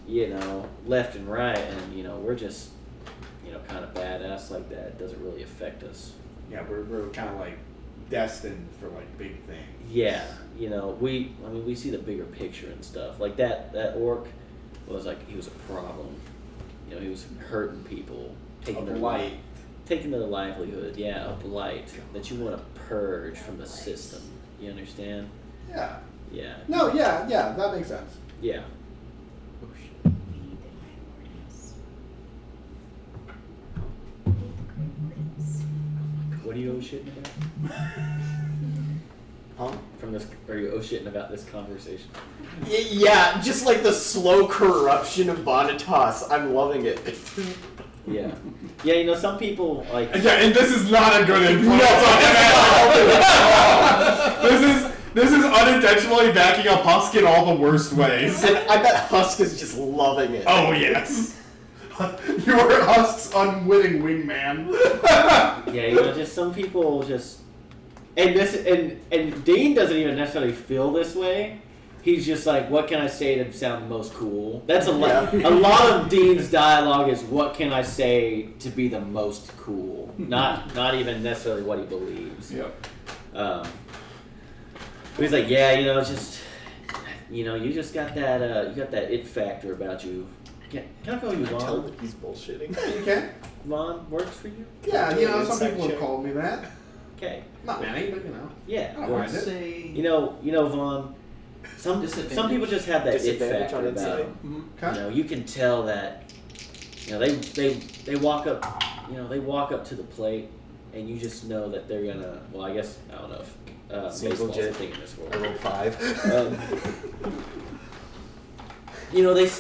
left and right, and we're just, kind of badass like that. It doesn't really affect us. Yeah, we're kind of like destined for like big things. Yeah, we see the bigger picture and stuff. Like that orc was like, he was a problem. He was hurting people, taking their Blight. taking their livelihood. Yeah, a blight that you want to purge from the system. You understand? Yeah. Yeah. No, yeah, that makes sense. Yeah. What are you shitting about? Huh? Are you shitting about this conversation? Yeah, just like the slow corruption of Bonitas. I'm loving it. Yeah. Yeah, some people like. Yeah, and this is not a good influence on him at all. This is unintentionally backing up Husk in all the worst ways. And I bet Husk is just loving it. Oh yes. You are Husk's unwitting wingman. Yeah, just some people just. And Dean doesn't even necessarily feel this way. He's just like, what can I say to sound most cool? That's a lot. Yeah. A lot of Dean's dialogue is, what can I say to be the most cool? Not even necessarily what he believes. Yep. But he's like, yeah, just, you just got that, you got that it factor about you. Can I call you Tell Vaughn? that he's bullshitting. You can? Vaughn works for you? Yeah, some Inside people have check. called me that. Okay. Not many, but Yeah. I don't well, mind it. Say Vaughn. Some people just have that it Disadvantage factor on about insight. them. Okay. You can tell that. They walk up. They walk up to the plate, and you just know that they're gonna. Well, I guess I don't know if Seems baseball's a legit. thing in this world. I rolled 5.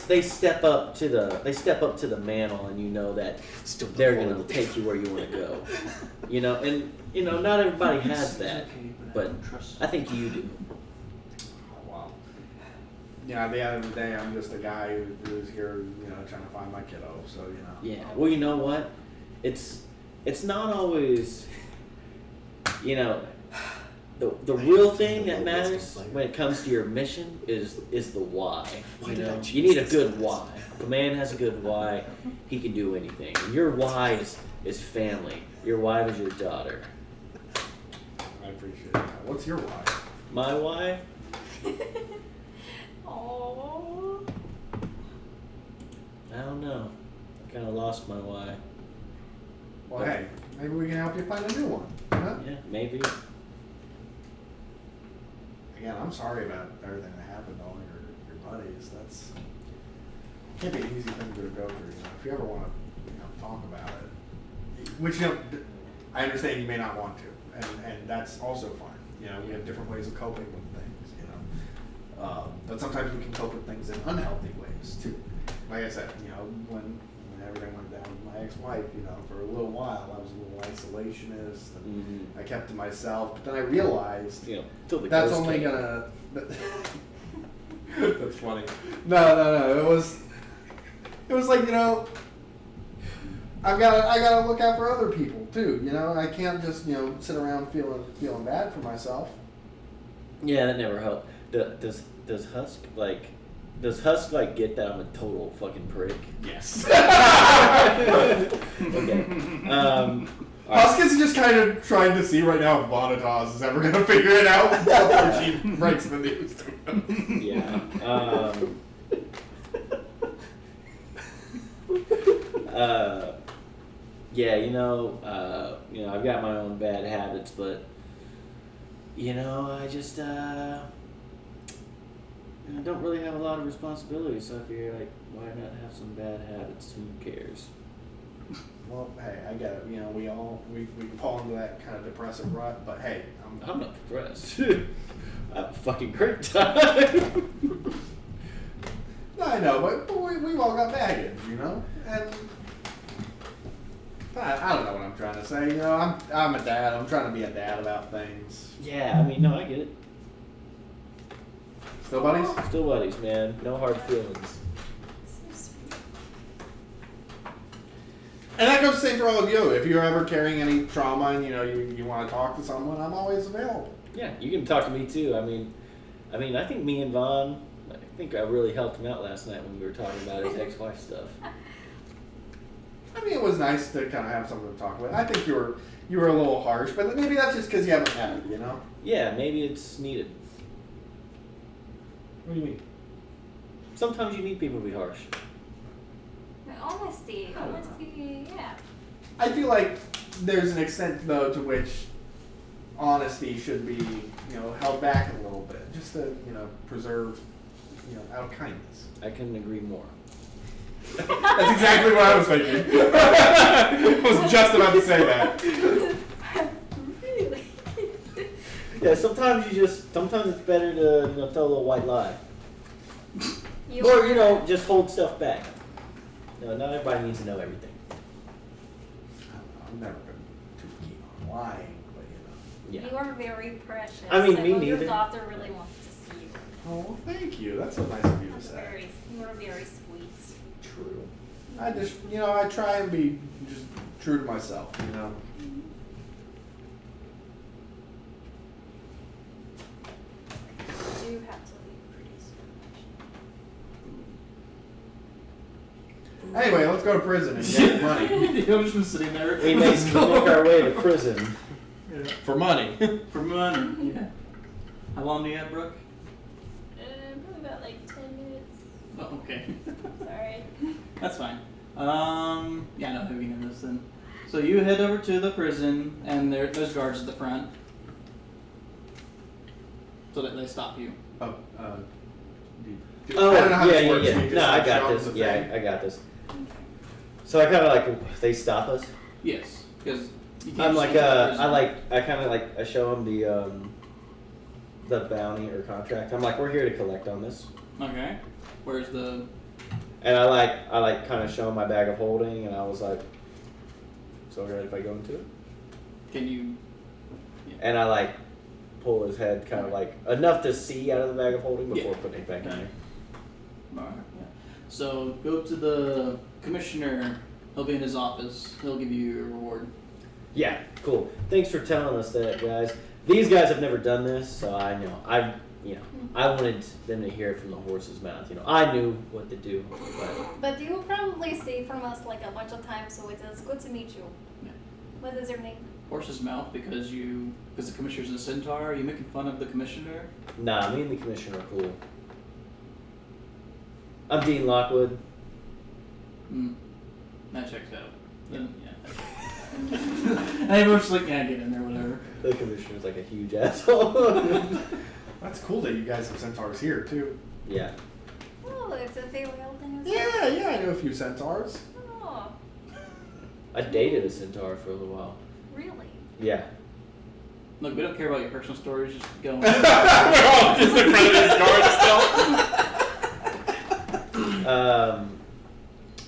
They step up to the mantle, and you know that Still they're gonna take you where you want to go. And not everybody has that, but I think you do. Oh, wow. Yeah, at the end of the day, I'm just a guy who's here, trying to find my kiddo. So Yeah. Well, you know what? It's not always. The real thing that matters when it comes to your mission is the why. You need a good why. If a man has a good why, he can do anything. And your why is family. Your why is your daughter. I appreciate that. What's your why? My why? Oh. I don't know. I kind of lost my why. Well, hey, maybe we can help you find a new one. Huh? Yeah, maybe. Again, I'm sorry about everything that happened to all your buddies. That's can't be an easy thing to go through. If you ever want to, talk about it, which I understand you may not want to, and that's also fine. We have different ways of coping with things. But sometimes we can cope with things in unhealthy ways too. Like I said, when everything went down with my ex-wife, for a little while I was a little isolationist, and I kept to myself. But then I realized Till the that's ghost only came. gonna. That's funny. No. It was like I gotta look out for other people too. I can't just sit around feeling bad for myself. Yeah, that never helped. Does Husk get that I'm a total fucking prick? Yes. Okay. Husk is just kind of trying to see right now if Vonitas is ever gonna figure it out before she breaks the news to him. Yeah. Yeah, I've got my own bad habits, but I just I don't really have a lot of responsibility, so I figure why not have some bad habits? Who cares? Well, hey, I get it. We fall into that kind of depressive rut, but hey, I'm not depressed. I have a fucking great time. I know, but we've all got baggage, and I don't know what I'm trying to say. I'm a dad. I'm trying to be a dad about things. Yeah, no, I get it. Still buddies? Still buddies, man. No hard feelings. So sweet. And that goes the same for all of you. If you're ever carrying any trauma and you want to talk to someone, I'm always available. Yeah, you can talk to me too. I mean, I think me and Vaughn, I think I really helped him out last night when we were talking about his ex-wife stuff. I mean, it was nice to kind of have someone to talk with. I think you were a little harsh, but maybe that's just because you haven't had it, Yeah, maybe it's needed. What do you mean? Sometimes you need people to be harsh. Honesty, yeah. I feel like there's an extent, though, to which honesty should be, held back a little bit, just to, preserve, out of kindness. I couldn't agree more. That's exactly what I was thinking. I was just about to say that. Really? Yeah, sometimes it's better to tell a little white lie. You Or, are- just hold stuff back. No, not everybody needs to know everything. I've never been too keen on lying, but Yeah. You are very precious. I mean, and me Your neither. daughter really wants to see you. Oh, well, thank you. That's so nice of you to That's say. you are very sweet. True. I just, I try and be just true to myself, You do have to leave pretty soon. Anyway, let's go to prison and get money. I've just been sitting there. We make our way to prison. For money. For money. Yeah. How long do you have, Brooke? Probably about like 10 minutes. Oh, okay. Sorry. That's fine. Yeah, no, we can this then. So you head over to the prison, and there's guards at the front. So that they stop you. Oh, Oh, I don't know how this yeah, works. yeah. You just, No, I like, got show this. them the Yeah, thing? I got this. So I kind of they stop us. Yes, because you can't I'm just like, enter the prison. I show them the bounty or contract. I'm like, we're here to collect on this. Okay. Where's the? And I kind of show them my bag of holding, and I was like, so alright if I go into it? Can you? And I pull his head kind of enough to see out of the bag of holding before Yeah. putting it back in Okay. there. Alright. Yeah. So go to the commissioner. He'll be in his office. He'll give you a reward. Yeah, cool. Thanks for telling us that, guys. These guys have never done this, so I know. I wanted them to hear it from the horse's mouth. I knew what to do, but But you will probably see from us like a bunch of times, so it is good to meet you. Yeah. What is your name? Horse's mouth because the commissioner's a centaur. Are you making fun of the commissioner? nah, me and the commissioner are cool. I'm Dean Lockwood. Hmm. That checks out. Then, yeah. And everyone's like, yeah, get in there, whatever. The commissioner's like a huge asshole. That's cool that you guys have centaurs here, too. Yeah. Oh, it's a farewell thing as Yeah, I know a few centaurs. well. Oh, I dated a centaur for a little while. really? Yeah. Look, we don't care about your personal stories. Just go. We're all just in front of these guards still.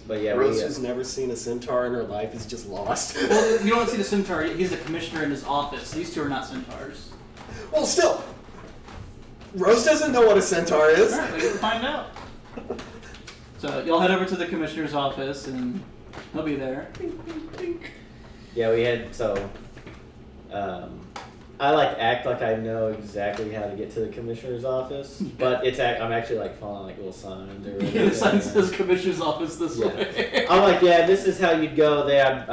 But yeah, Rose, who's never seen a centaur in her life, is just lost. Well, you don't see the centaur. He's a commissioner in his office. These two are not centaurs. Well, still, Rose doesn't know what a centaur is. Alright, we can find out. So y'all head over to the commissioner's office, and he'll be there. Yeah, we had I act like I know exactly how to get to the commissioner's office, but I'm actually following little signs or Yeah, the sign says commissioner's office this Yeah. way. I'm like, yeah, this is how you'd go there.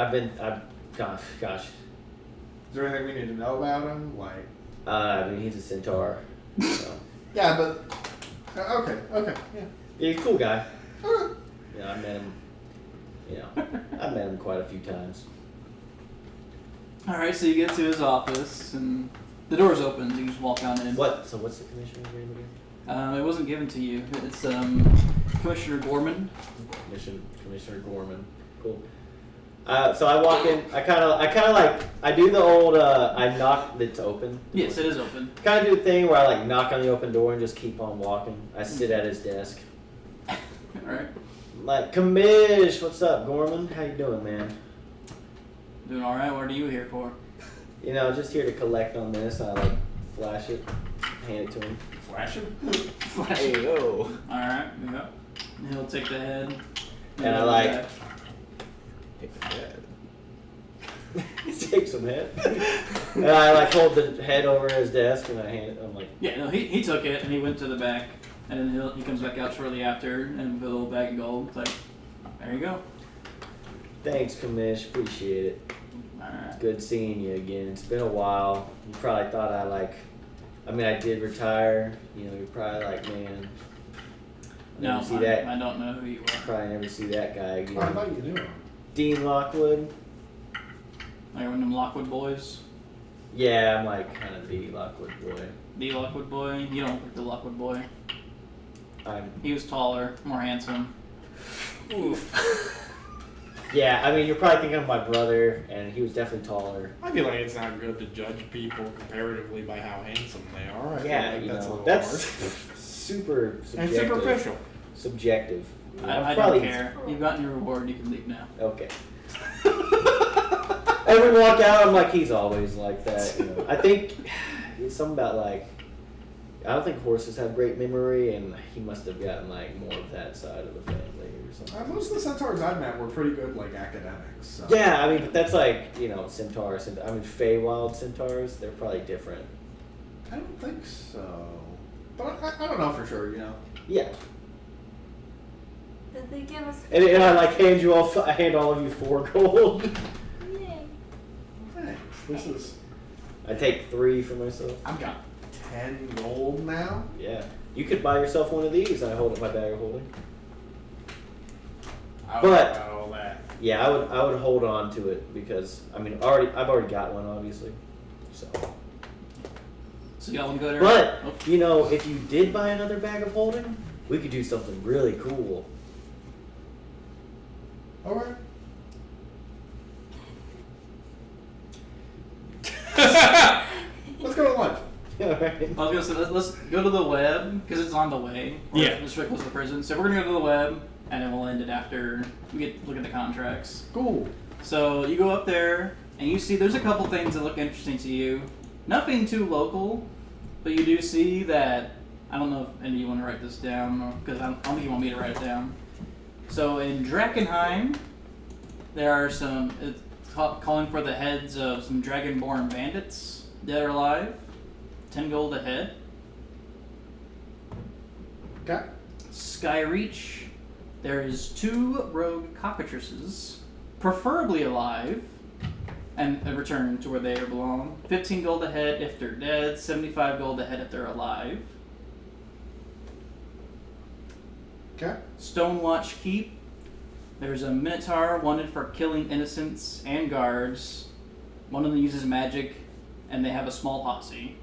Gosh. Is there anything we need to know about him? He's a centaur. So. Yeah, but okay, yeah. Yeah, he's a cool guy. Okay. Yeah, I met him. I met him quite a few times. Alright, so you get to his office, and the door's open, so you just walk on in. So what's the commissioner's name again? It wasn't given to you. It's Commissioner Gorman. Commissioner Gorman. Cool. So I walk in. I do the old. I knock. It's open. Yes, it is open. Kind of do the thing where I knock on the open door and just keep on walking. I sit at his desk. Alright. Commish, what's up, Gorman? How you doing, man? Doing alright. What are you here for? Just here to collect on this. I flash it, hand it to him. Flash him? Hey, yo. Alright, yeah. He'll take the head. And I Take the head. take some head. And I like hold the head over his desk and I hand it. I'm like, Yeah, no, he took it and he went to the back, and then he comes back out shortly after and with a little bag of gold. It's like, there you go. thanks, Commish. Appreciate it. Alright. Good seeing you again. It's been a while. You probably thought I did retire. You know, you're probably like, man. No, Never see that. I don't know who you are. Probably never see that guy I again. thought you knew him. Dean Lockwood. Like one of them Lockwood boys. Yeah, I'm like kind of the Lockwood boy. The Lockwood boy. You don't look like the Lockwood boy. I'm. He was taller, more handsome. Yeah, I mean, you're probably thinking of my brother, and he was definitely taller. I feel like it's not good to judge people comparatively by how handsome they are. I Yeah, feel you like that's a know, little that's harsh. super And subjective. superficial. Subjective. You know, I probably- don't care. You've gotten your reward. You can leave now. Okay. And we walk out. I'm like, he's always like that. You know. I think it's something about like, I don't think horses have great memory, and he must have gotten like more of that side of the family or something. Most of the centaurs I've met were pretty good, like academics. So. Yeah, I mean, but that's like, you know, centaurs. I mean, Feywild centaurs. They're probably different. I don't think so. But I don't know for sure, you know. Yeah. Did they give us? And I like I hand all of you 4 gold. Yay. Thanks. This is. I take 3 for myself. I've got 10 gold now. Yeah. You could buy yourself one of these. I hold up my bag of holding. I But- got all that. Yeah, I would hold on to it because I mean I've already got one obviously. So So y'all want to go there? but Oh, you know, if you did buy another bag of holding, we could do something really cool. All right. Let's go to lunch. Alright. I was gonna say let's go to the web because it's on the way. Yeah. It's right close to the prison. So we're gonna go to the web and then we'll end it after we get look at the contracts. Cool. So you go up there and you see there's a couple things that look interesting to you. Nothing too local, but you do see that. I don't know if any of you want to write this down because I don't think you want me to write it down. So in Drakenheim, there are some it's calling for the heads of some dragonborn bandits, dead or alive. 10 gold a head. Okay. Skyreach, there is 2 rogue cockatrices, preferably alive, and return to where they belong. 15 gold a head if they're dead, 75 gold a head if they're alive. Okay. Stonewatch Keep, there's a Minotaur wanted for killing innocents and guards. One of them uses magic, and they have a small posse.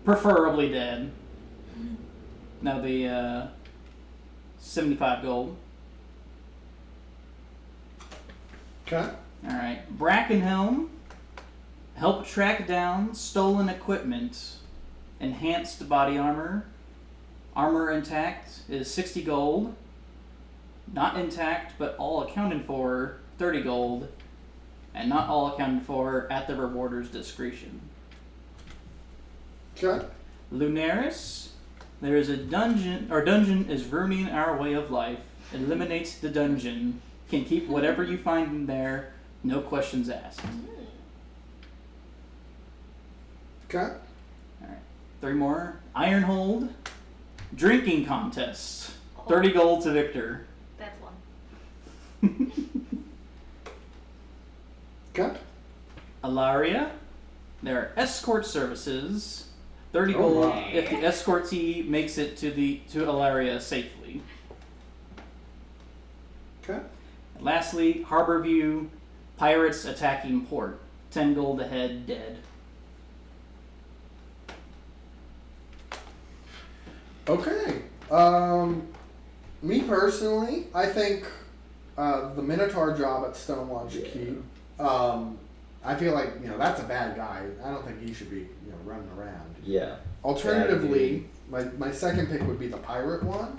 Preferably dead. That'll be 75 gold. Okay. Alright. Brackenhelm. Help track down stolen equipment. Enhanced body armor. Armor intact is 60 gold. Not intact, but all accounted for, 30 gold. And not all accounted for at the rewarder's discretion. Okay. Lunaris, there is a dungeon is ruining our way of life. Eliminate the dungeon. Can keep whatever you find in there, no questions asked. Okay. 3 more. Ironhold, drinking contest. 30 gold to victor. That's one. Okay. Alaria, there are escort services. 30 Oh, gold wow. if the escortee makes it to Alaria safely. Okay. Lastly, Harborview, pirates attacking port. 10 gold ahead, dead. Okay. Me personally, I think the Minotaur job at Stonewatch Keep. I feel like that's a bad guy. I don't think he should be running around. Yeah. Alternatively, my second pick would be the pirate one,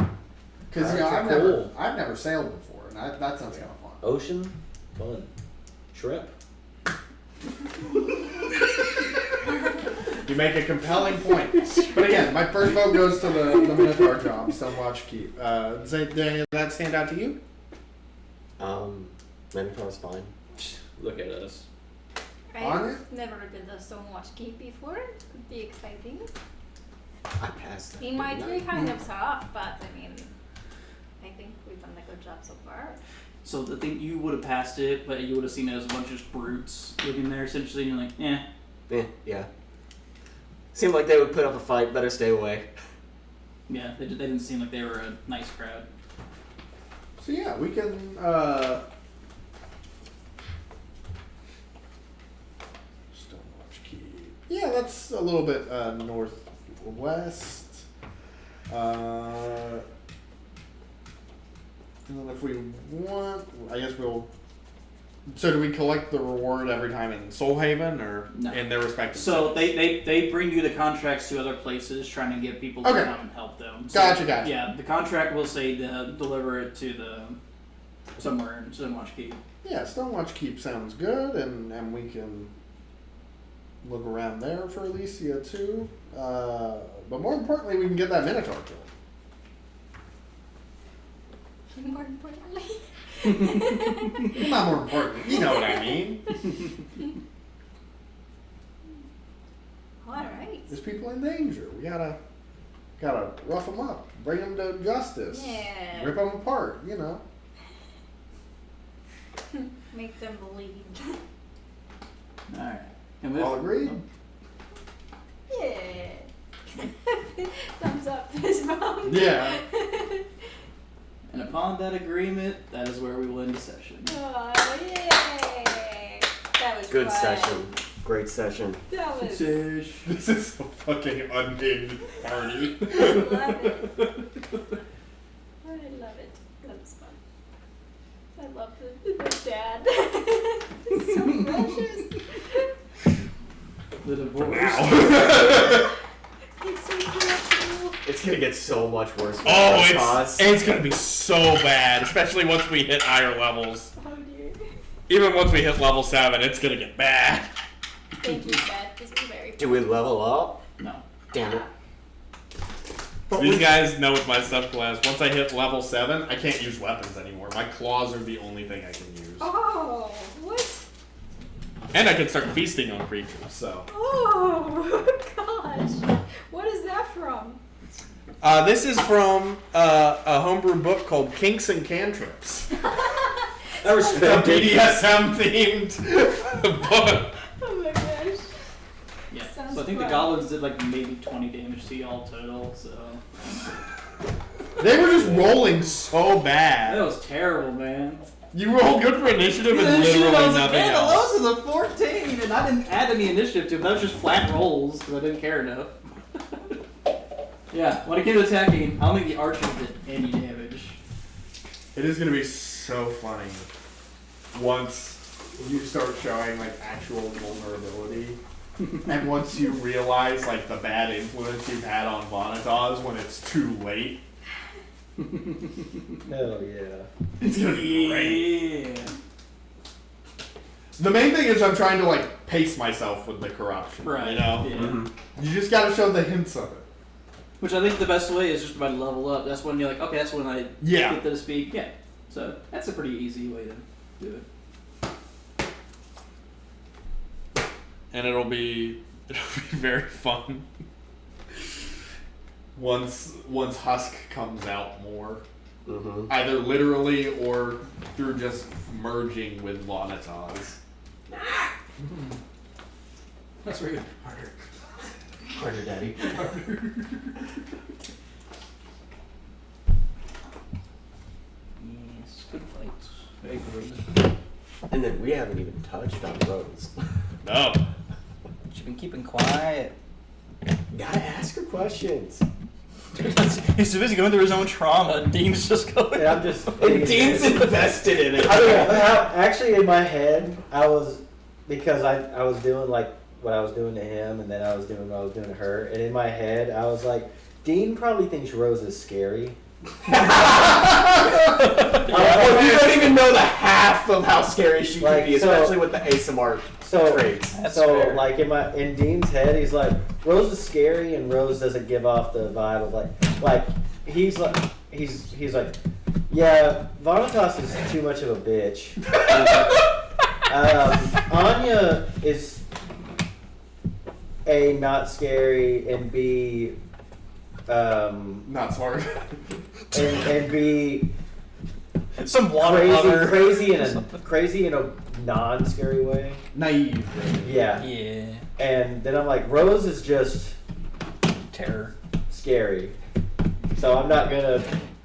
because Pirates are cool. I've never sailed before, and that sounds kind of fun. Ocean, fun. Shrimp. You make a compelling point. But again, my first vote goes to the Minotaur job, Stonewatch Keep. Does any of that stand out to you? Minotaur's fine. Look at us. I've never been to Stonewatch Keep before. It could be exciting. I passed that. It might didn't be I? kind of tough, but I mean, I think we've done a good job so far. So the thing, you would have passed it, but you would have seen it as a bunch of brutes living there essentially, and you're like, Yeah. Seemed like they would put up a fight. Better stay away. yeah, they didn't seem like they were a nice crowd. So yeah, we can. Stonewatch Keep. Yeah, that's a little bit northwest. And then if we want, I guess we'll. So do we collect the reward every time in Soul Haven or No. in their respective? So cities? they bring you the contracts to other places, trying to get people to Okay. come and help them. So, Gotcha. Yeah, the contract will say to deliver it to somewhere in Stonewatch Keep. Yeah, Stonewatch Keep sounds good, and we can look around there for Alicia too. But more importantly, we can get that Minotaur killed. More importantly. Not more important, you know what I mean. Alright. There's people in danger. We gotta rough them up, bring them to justice, Yeah. rip them apart. You know. Make them bleed. Alright. And with, All agreed? Yeah. Thumbs up, fist bump. Yeah. and upon that agreement, that is where we will end the session. Oh, yay! That was Good fun. session. Great session. That was. Fish. This is a fucking unhinged party. I love it. I love it. That was fun. I love the dad. It's so precious. The divorce. Wow. It's so precious. It's gonna get so much worse. Oh, Cause. it's gonna be so bad, especially once we hit higher levels. Oh dear. Even once we hit level 7, it's gonna get bad. Thank you, Seth. This was very fun. Do we level up? No. Damn it. These guys know with my subclass, once I hit level 7, I can't use weapons anymore. My claws are the only thing I can use. Oh, what? And I can start feasting on creatures, so. Oh, gosh. What is that from? This is from a homebrew book called Kinks and Cantrips. I respect it. BDSM themed book. Oh my gosh. Yeah. Sounds So I think fun. the goblins did like maybe 20 damage to y'all total, so. They were just rolling so That bad. was terrible, man. You rolled good for initiative and Yeah, shit, literally I was nothing like, man, else. the lowest is a 14, and I didn't add any initiative to it. That was just flat rolls because I didn't care enough. Yeah, when it came to attacking, I don't think the archers did any damage. It is gonna be so funny once you start showing like actual vulnerability, and once you realize like the bad influence you've had on Vanitas when it's too late. Hell yeah. It's gonna be great. Yeah. The main thing is I'm trying to like pace myself with the corruption. Right. You know, Yeah. you just gotta show the hints of it. Which I think the best way is just by level up. That's when you're like, okay, that's when I Yeah. get to speak. Yeah. So that's a pretty easy way to do it. And it'll be very fun once Husk comes out more, Mm-hmm. either literally or through just merging with Vanitas. That's very good. Harder. Harder, Daddy. Yes, good fights. Very good. And then we haven't even touched on Rose. No. She's been keeping quiet. Gotta ask her questions. He's too busy going through his own trauma. Dean's just going. And I'm just. And Dean's invested in it. I mean, actually, in my head, I was because I was doing like what I was doing to him, and then I was doing what I was doing to her, and in my head, I was like, Dean probably thinks Rose is scary. Well, you don't even know the half of how scary she Like, can be, so- especially with the ASMR traits. That's so fair. like in Dean's head, he's like, Rose is scary, and Rose doesn't give off the vibe of like he's like yeah, Vanitas is too much of a bitch. Anya is A, not scary, and B, Not smart. and B, Some water lover. crazy in a non-scary way. Naive. Yeah. Yeah. And then I'm like, Rose is just Terror. scary. So I'm not gonna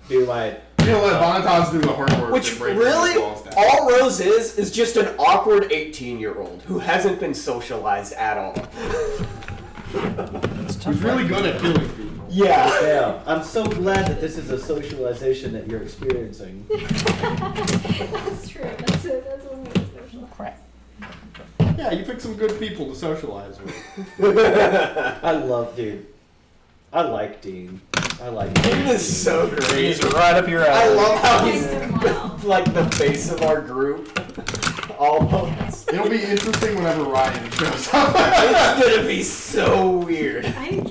do my. You know, let Bonitas do the hard work. Which and break really, the walls down. all Rose is just an awkward 18-year-old who hasn't been socialized at all. He's really good at killing people. Yeah. Yeah. I'm so glad that this is a socialization that you're experiencing. That's true. That's one way to socialize. Crap. Yeah, you pick some good people to socialize with. I love, dude. I like Dean. I like Dean is so great. He's right up your I alley. love how he's Wow. like the face of our group. Almost. It'll be interesting whenever Ryan shows up. It's gonna be so weird. I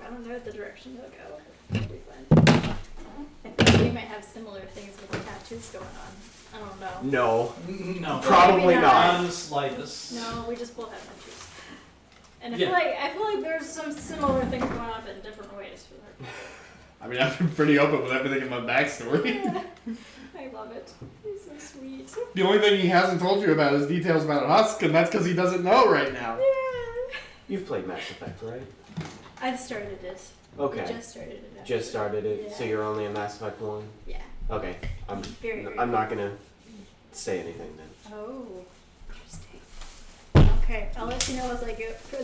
don't know what the direction they'll go. It'll be fun. I think we might have similar things with the tattoos going on. I don't know. No. No. Probably Maybe not. Not the slightest. No, we just both have tattoos. And I Yeah. feel like there's some similar things going on but in different ways for her. I mean, I've been pretty open with everything in my backstory. I love it. He's so sweet. The only thing he hasn't told you about is details about Husk, and that's because he doesn't know right now. Yeah. You've played Mass Effect, right? I've started it. Okay. We just started it. Just started it, Yeah. so you're only in Mass Effect 1? Yeah. Okay. Very, very I'm not gonna say anything then. Oh, interesting. Okay, I'll let you know as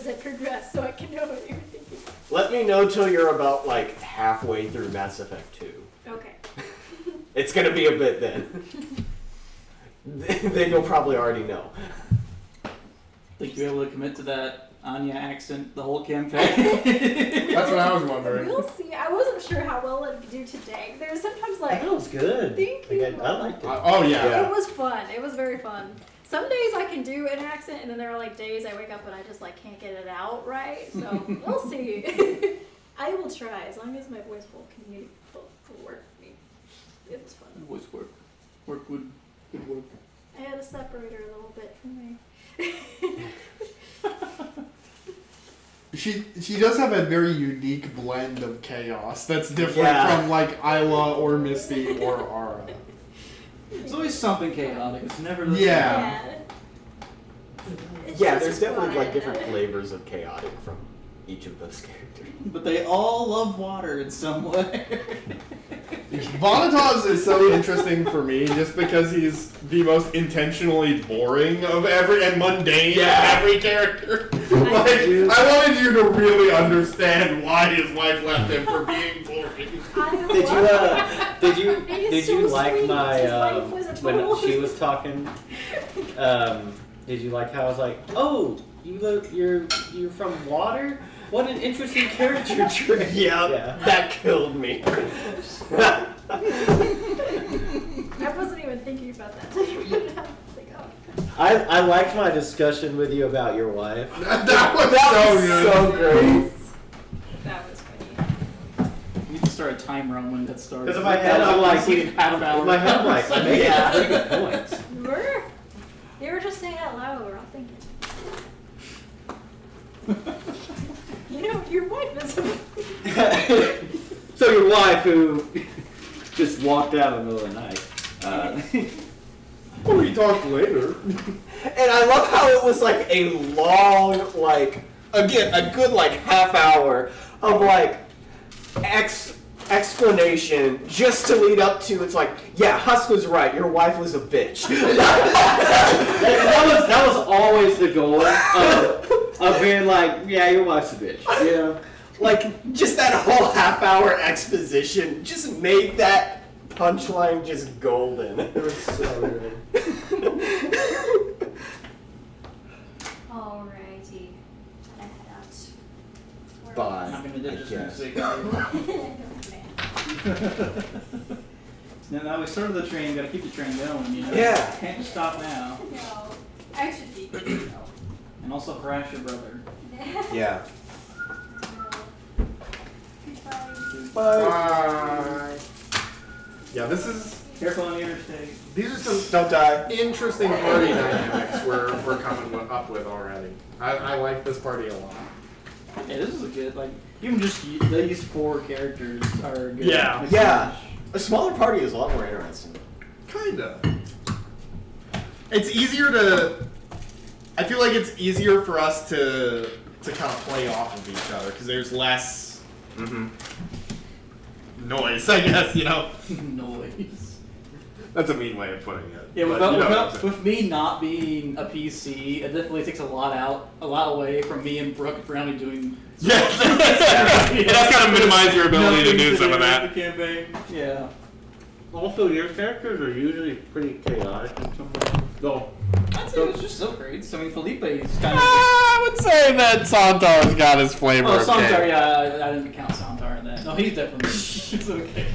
I progress, so I can know what you're thinking. Let me know till you're about like halfway through Mass Effect 2. Okay. It's gonna be a bit then. Then you'll probably already know. Think you'll be able to commit to that Anya accent the whole campaign? That's what I was wondering. We'll see. I wasn't sure how well it'd do today. There's sometimes I like thought it was good. Thank you. Like, I liked it. Oh, yeah. Yeah. it was fun. It was very fun. Some days I can do an accent, and then there are like days I wake up and I just like can't get it out right. So we'll see. I will try as long as my voice will work for me. It was fun. Voice work. Work would good work. I had to separate her a little bit from me. She does have a very unique blend of chaos that's different Yeah. from like Isla or Misty or Ara. There's always something chaotic. It's never the Yeah. It's Yeah, just there's definitely like fun. different flavors of chaotic from each of those characters. But they all love water in some way. Vanitas is so interesting for me just because he's the most intentionally boring of and mundane of every character. Like, I wanted you to really understand why his wife left him for being boring. Did you He's so like sweet. my His wife was a when total- she was talking? Did you like how I was like, oh, you're from water? What an interesting character trait. Yeah, that killed me. I wasn't even thinking about that. I was like, oh. I liked my discussion with you about your wife. That was So great. That was funny. We need to start a timer on when that starts. Because in my head, I'm like, half hour. in my head, I'm like, I'm making Yeah. pretty good points. You were just saying out loud, we're all thinking. You know, your wife is. So your wife, who just walked out in the middle of the night. We talked later. And I love how it was like a long, like, again, a good like half hour of like explanation just to lead up to it's like, yeah, Husk was right, your wife was a bitch. that was always the goal of being like, yeah, your wife's a bitch. You know? Like, just that whole half hour exposition just made that punchline just golden. It was so good. Alrighty. I head out. Bye. I'm gonna just Yes. say now we started the train, gotta keep the train going, you know? Yeah. Can't just stop now. No, I should be. And also harass your brother. Yeah. Goodbye. Bye. Yeah, this is Careful on the interstate. These are some Don't die. interesting party dynamics we're coming up with already. I like this party a lot. Yeah, this is a good, like, even just these 4 characters are good. Yeah. mix Yeah. match. A smaller party is a lot more interesting. Kinda. It's easier to. I feel like it's easier for us to kind of play off of each other because there's less Mm-hmm. noise, I guess. You know. Noise. That's a mean way of putting it. Yeah, but you know what I'm saying. with me not being a PC, it definitely takes a lot away from me and Brooke Brownie doing. Yeah, it does kind of minimize your ability to nothing do some with of that. the campaign. Yeah. Also, your characters are usually pretty chaotic in some way. No. I'd say it's just upgrades. I mean, Felipe's kind of. I would say that Santar's got his flavor Oh, of Santar, cake. yeah, I didn't count Santar in that. No, he's definitely. He's okay.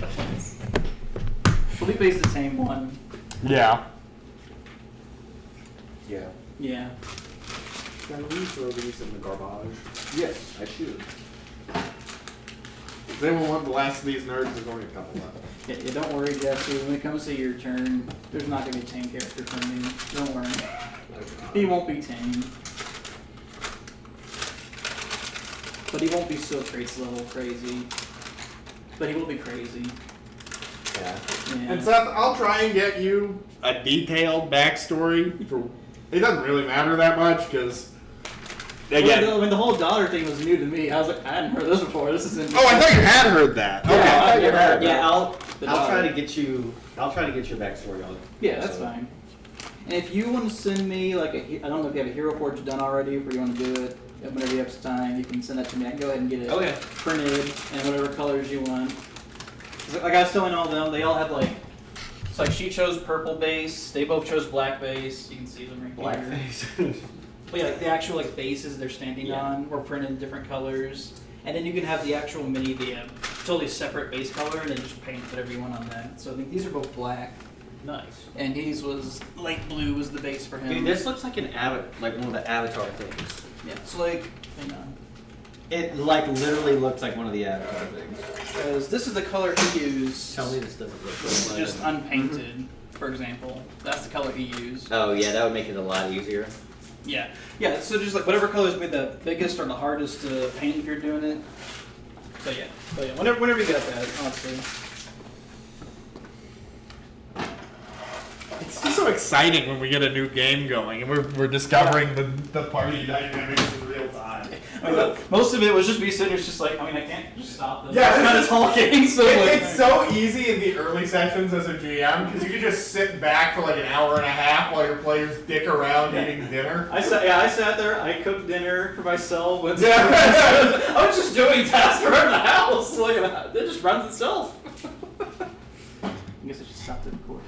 Felipe's the same one. Yeah. Yeah. Yeah. Can we throw these in the garbage? Yes, I should. Does anyone want the last of these nerds? There's only a couple left. Yeah, don't worry, Jesse. When it comes to your turn, there's not going to be a tame character from me. Don't worry. He won't be tame. But he won't be still traits level crazy. But he will be crazy. Yeah. Yeah. And Seth, I'll try and get you a detailed backstory. It doesn't really matter that much because, again. When the whole daughter thing was new to me, I was like, I hadn't heard this before. This is interesting. Oh, I thought you had heard that. Yeah, Okay. I thought you heard Yeah, that. I'll The try daughter. to get you. I'll try to get your backstory on it. Yeah, that's So- fine. And if you want to send me, like, I don't know if you have a Hero Forge done already, if you want to do it, whenever you have time, you can send that to me. I can go ahead and get it Okay. printed in whatever colors you want. 'Cause, like I was telling all of them, they all have, like, it's like she chose purple base, they both chose black base. You can see them right here. Blackface. But yeah, like the actual like bases they're standing Yeah. on were printed in different colors. And then you can have the actual mini, the totally separate base color, and then just paint whatever you want on that. So I think these are both black. Nice. And his was light blue was the base for him. Dude, this looks like like one of the Avatar things. Yeah, so like, hang on. It like literally looks like one of the Avatar things. Because this is the color he used. Tell me this doesn't look Just like unpainted, for example. That's the color he used. Oh yeah, that would make it a lot easier. Yeah. Yeah, so just like whatever color's made the biggest or the hardest to paint if you're doing it. So yeah. But yeah, whenever you get that, honestly. It's just so exciting when we get a new game going and we're discovering the party dynamics in real time. I mean, most of it was just me sitting there, just like, I mean, I can't just stop this. Yeah, I'm kind of talking, so like, It's so easy in the early sessions as a GM because you can just sit back for like an hour and a half while your players dick around eating dinner. I sat there, I cooked dinner for myself. With Yeah. I was just doing tasks around the house. Like, it just runs itself. I guess I should stop the recording.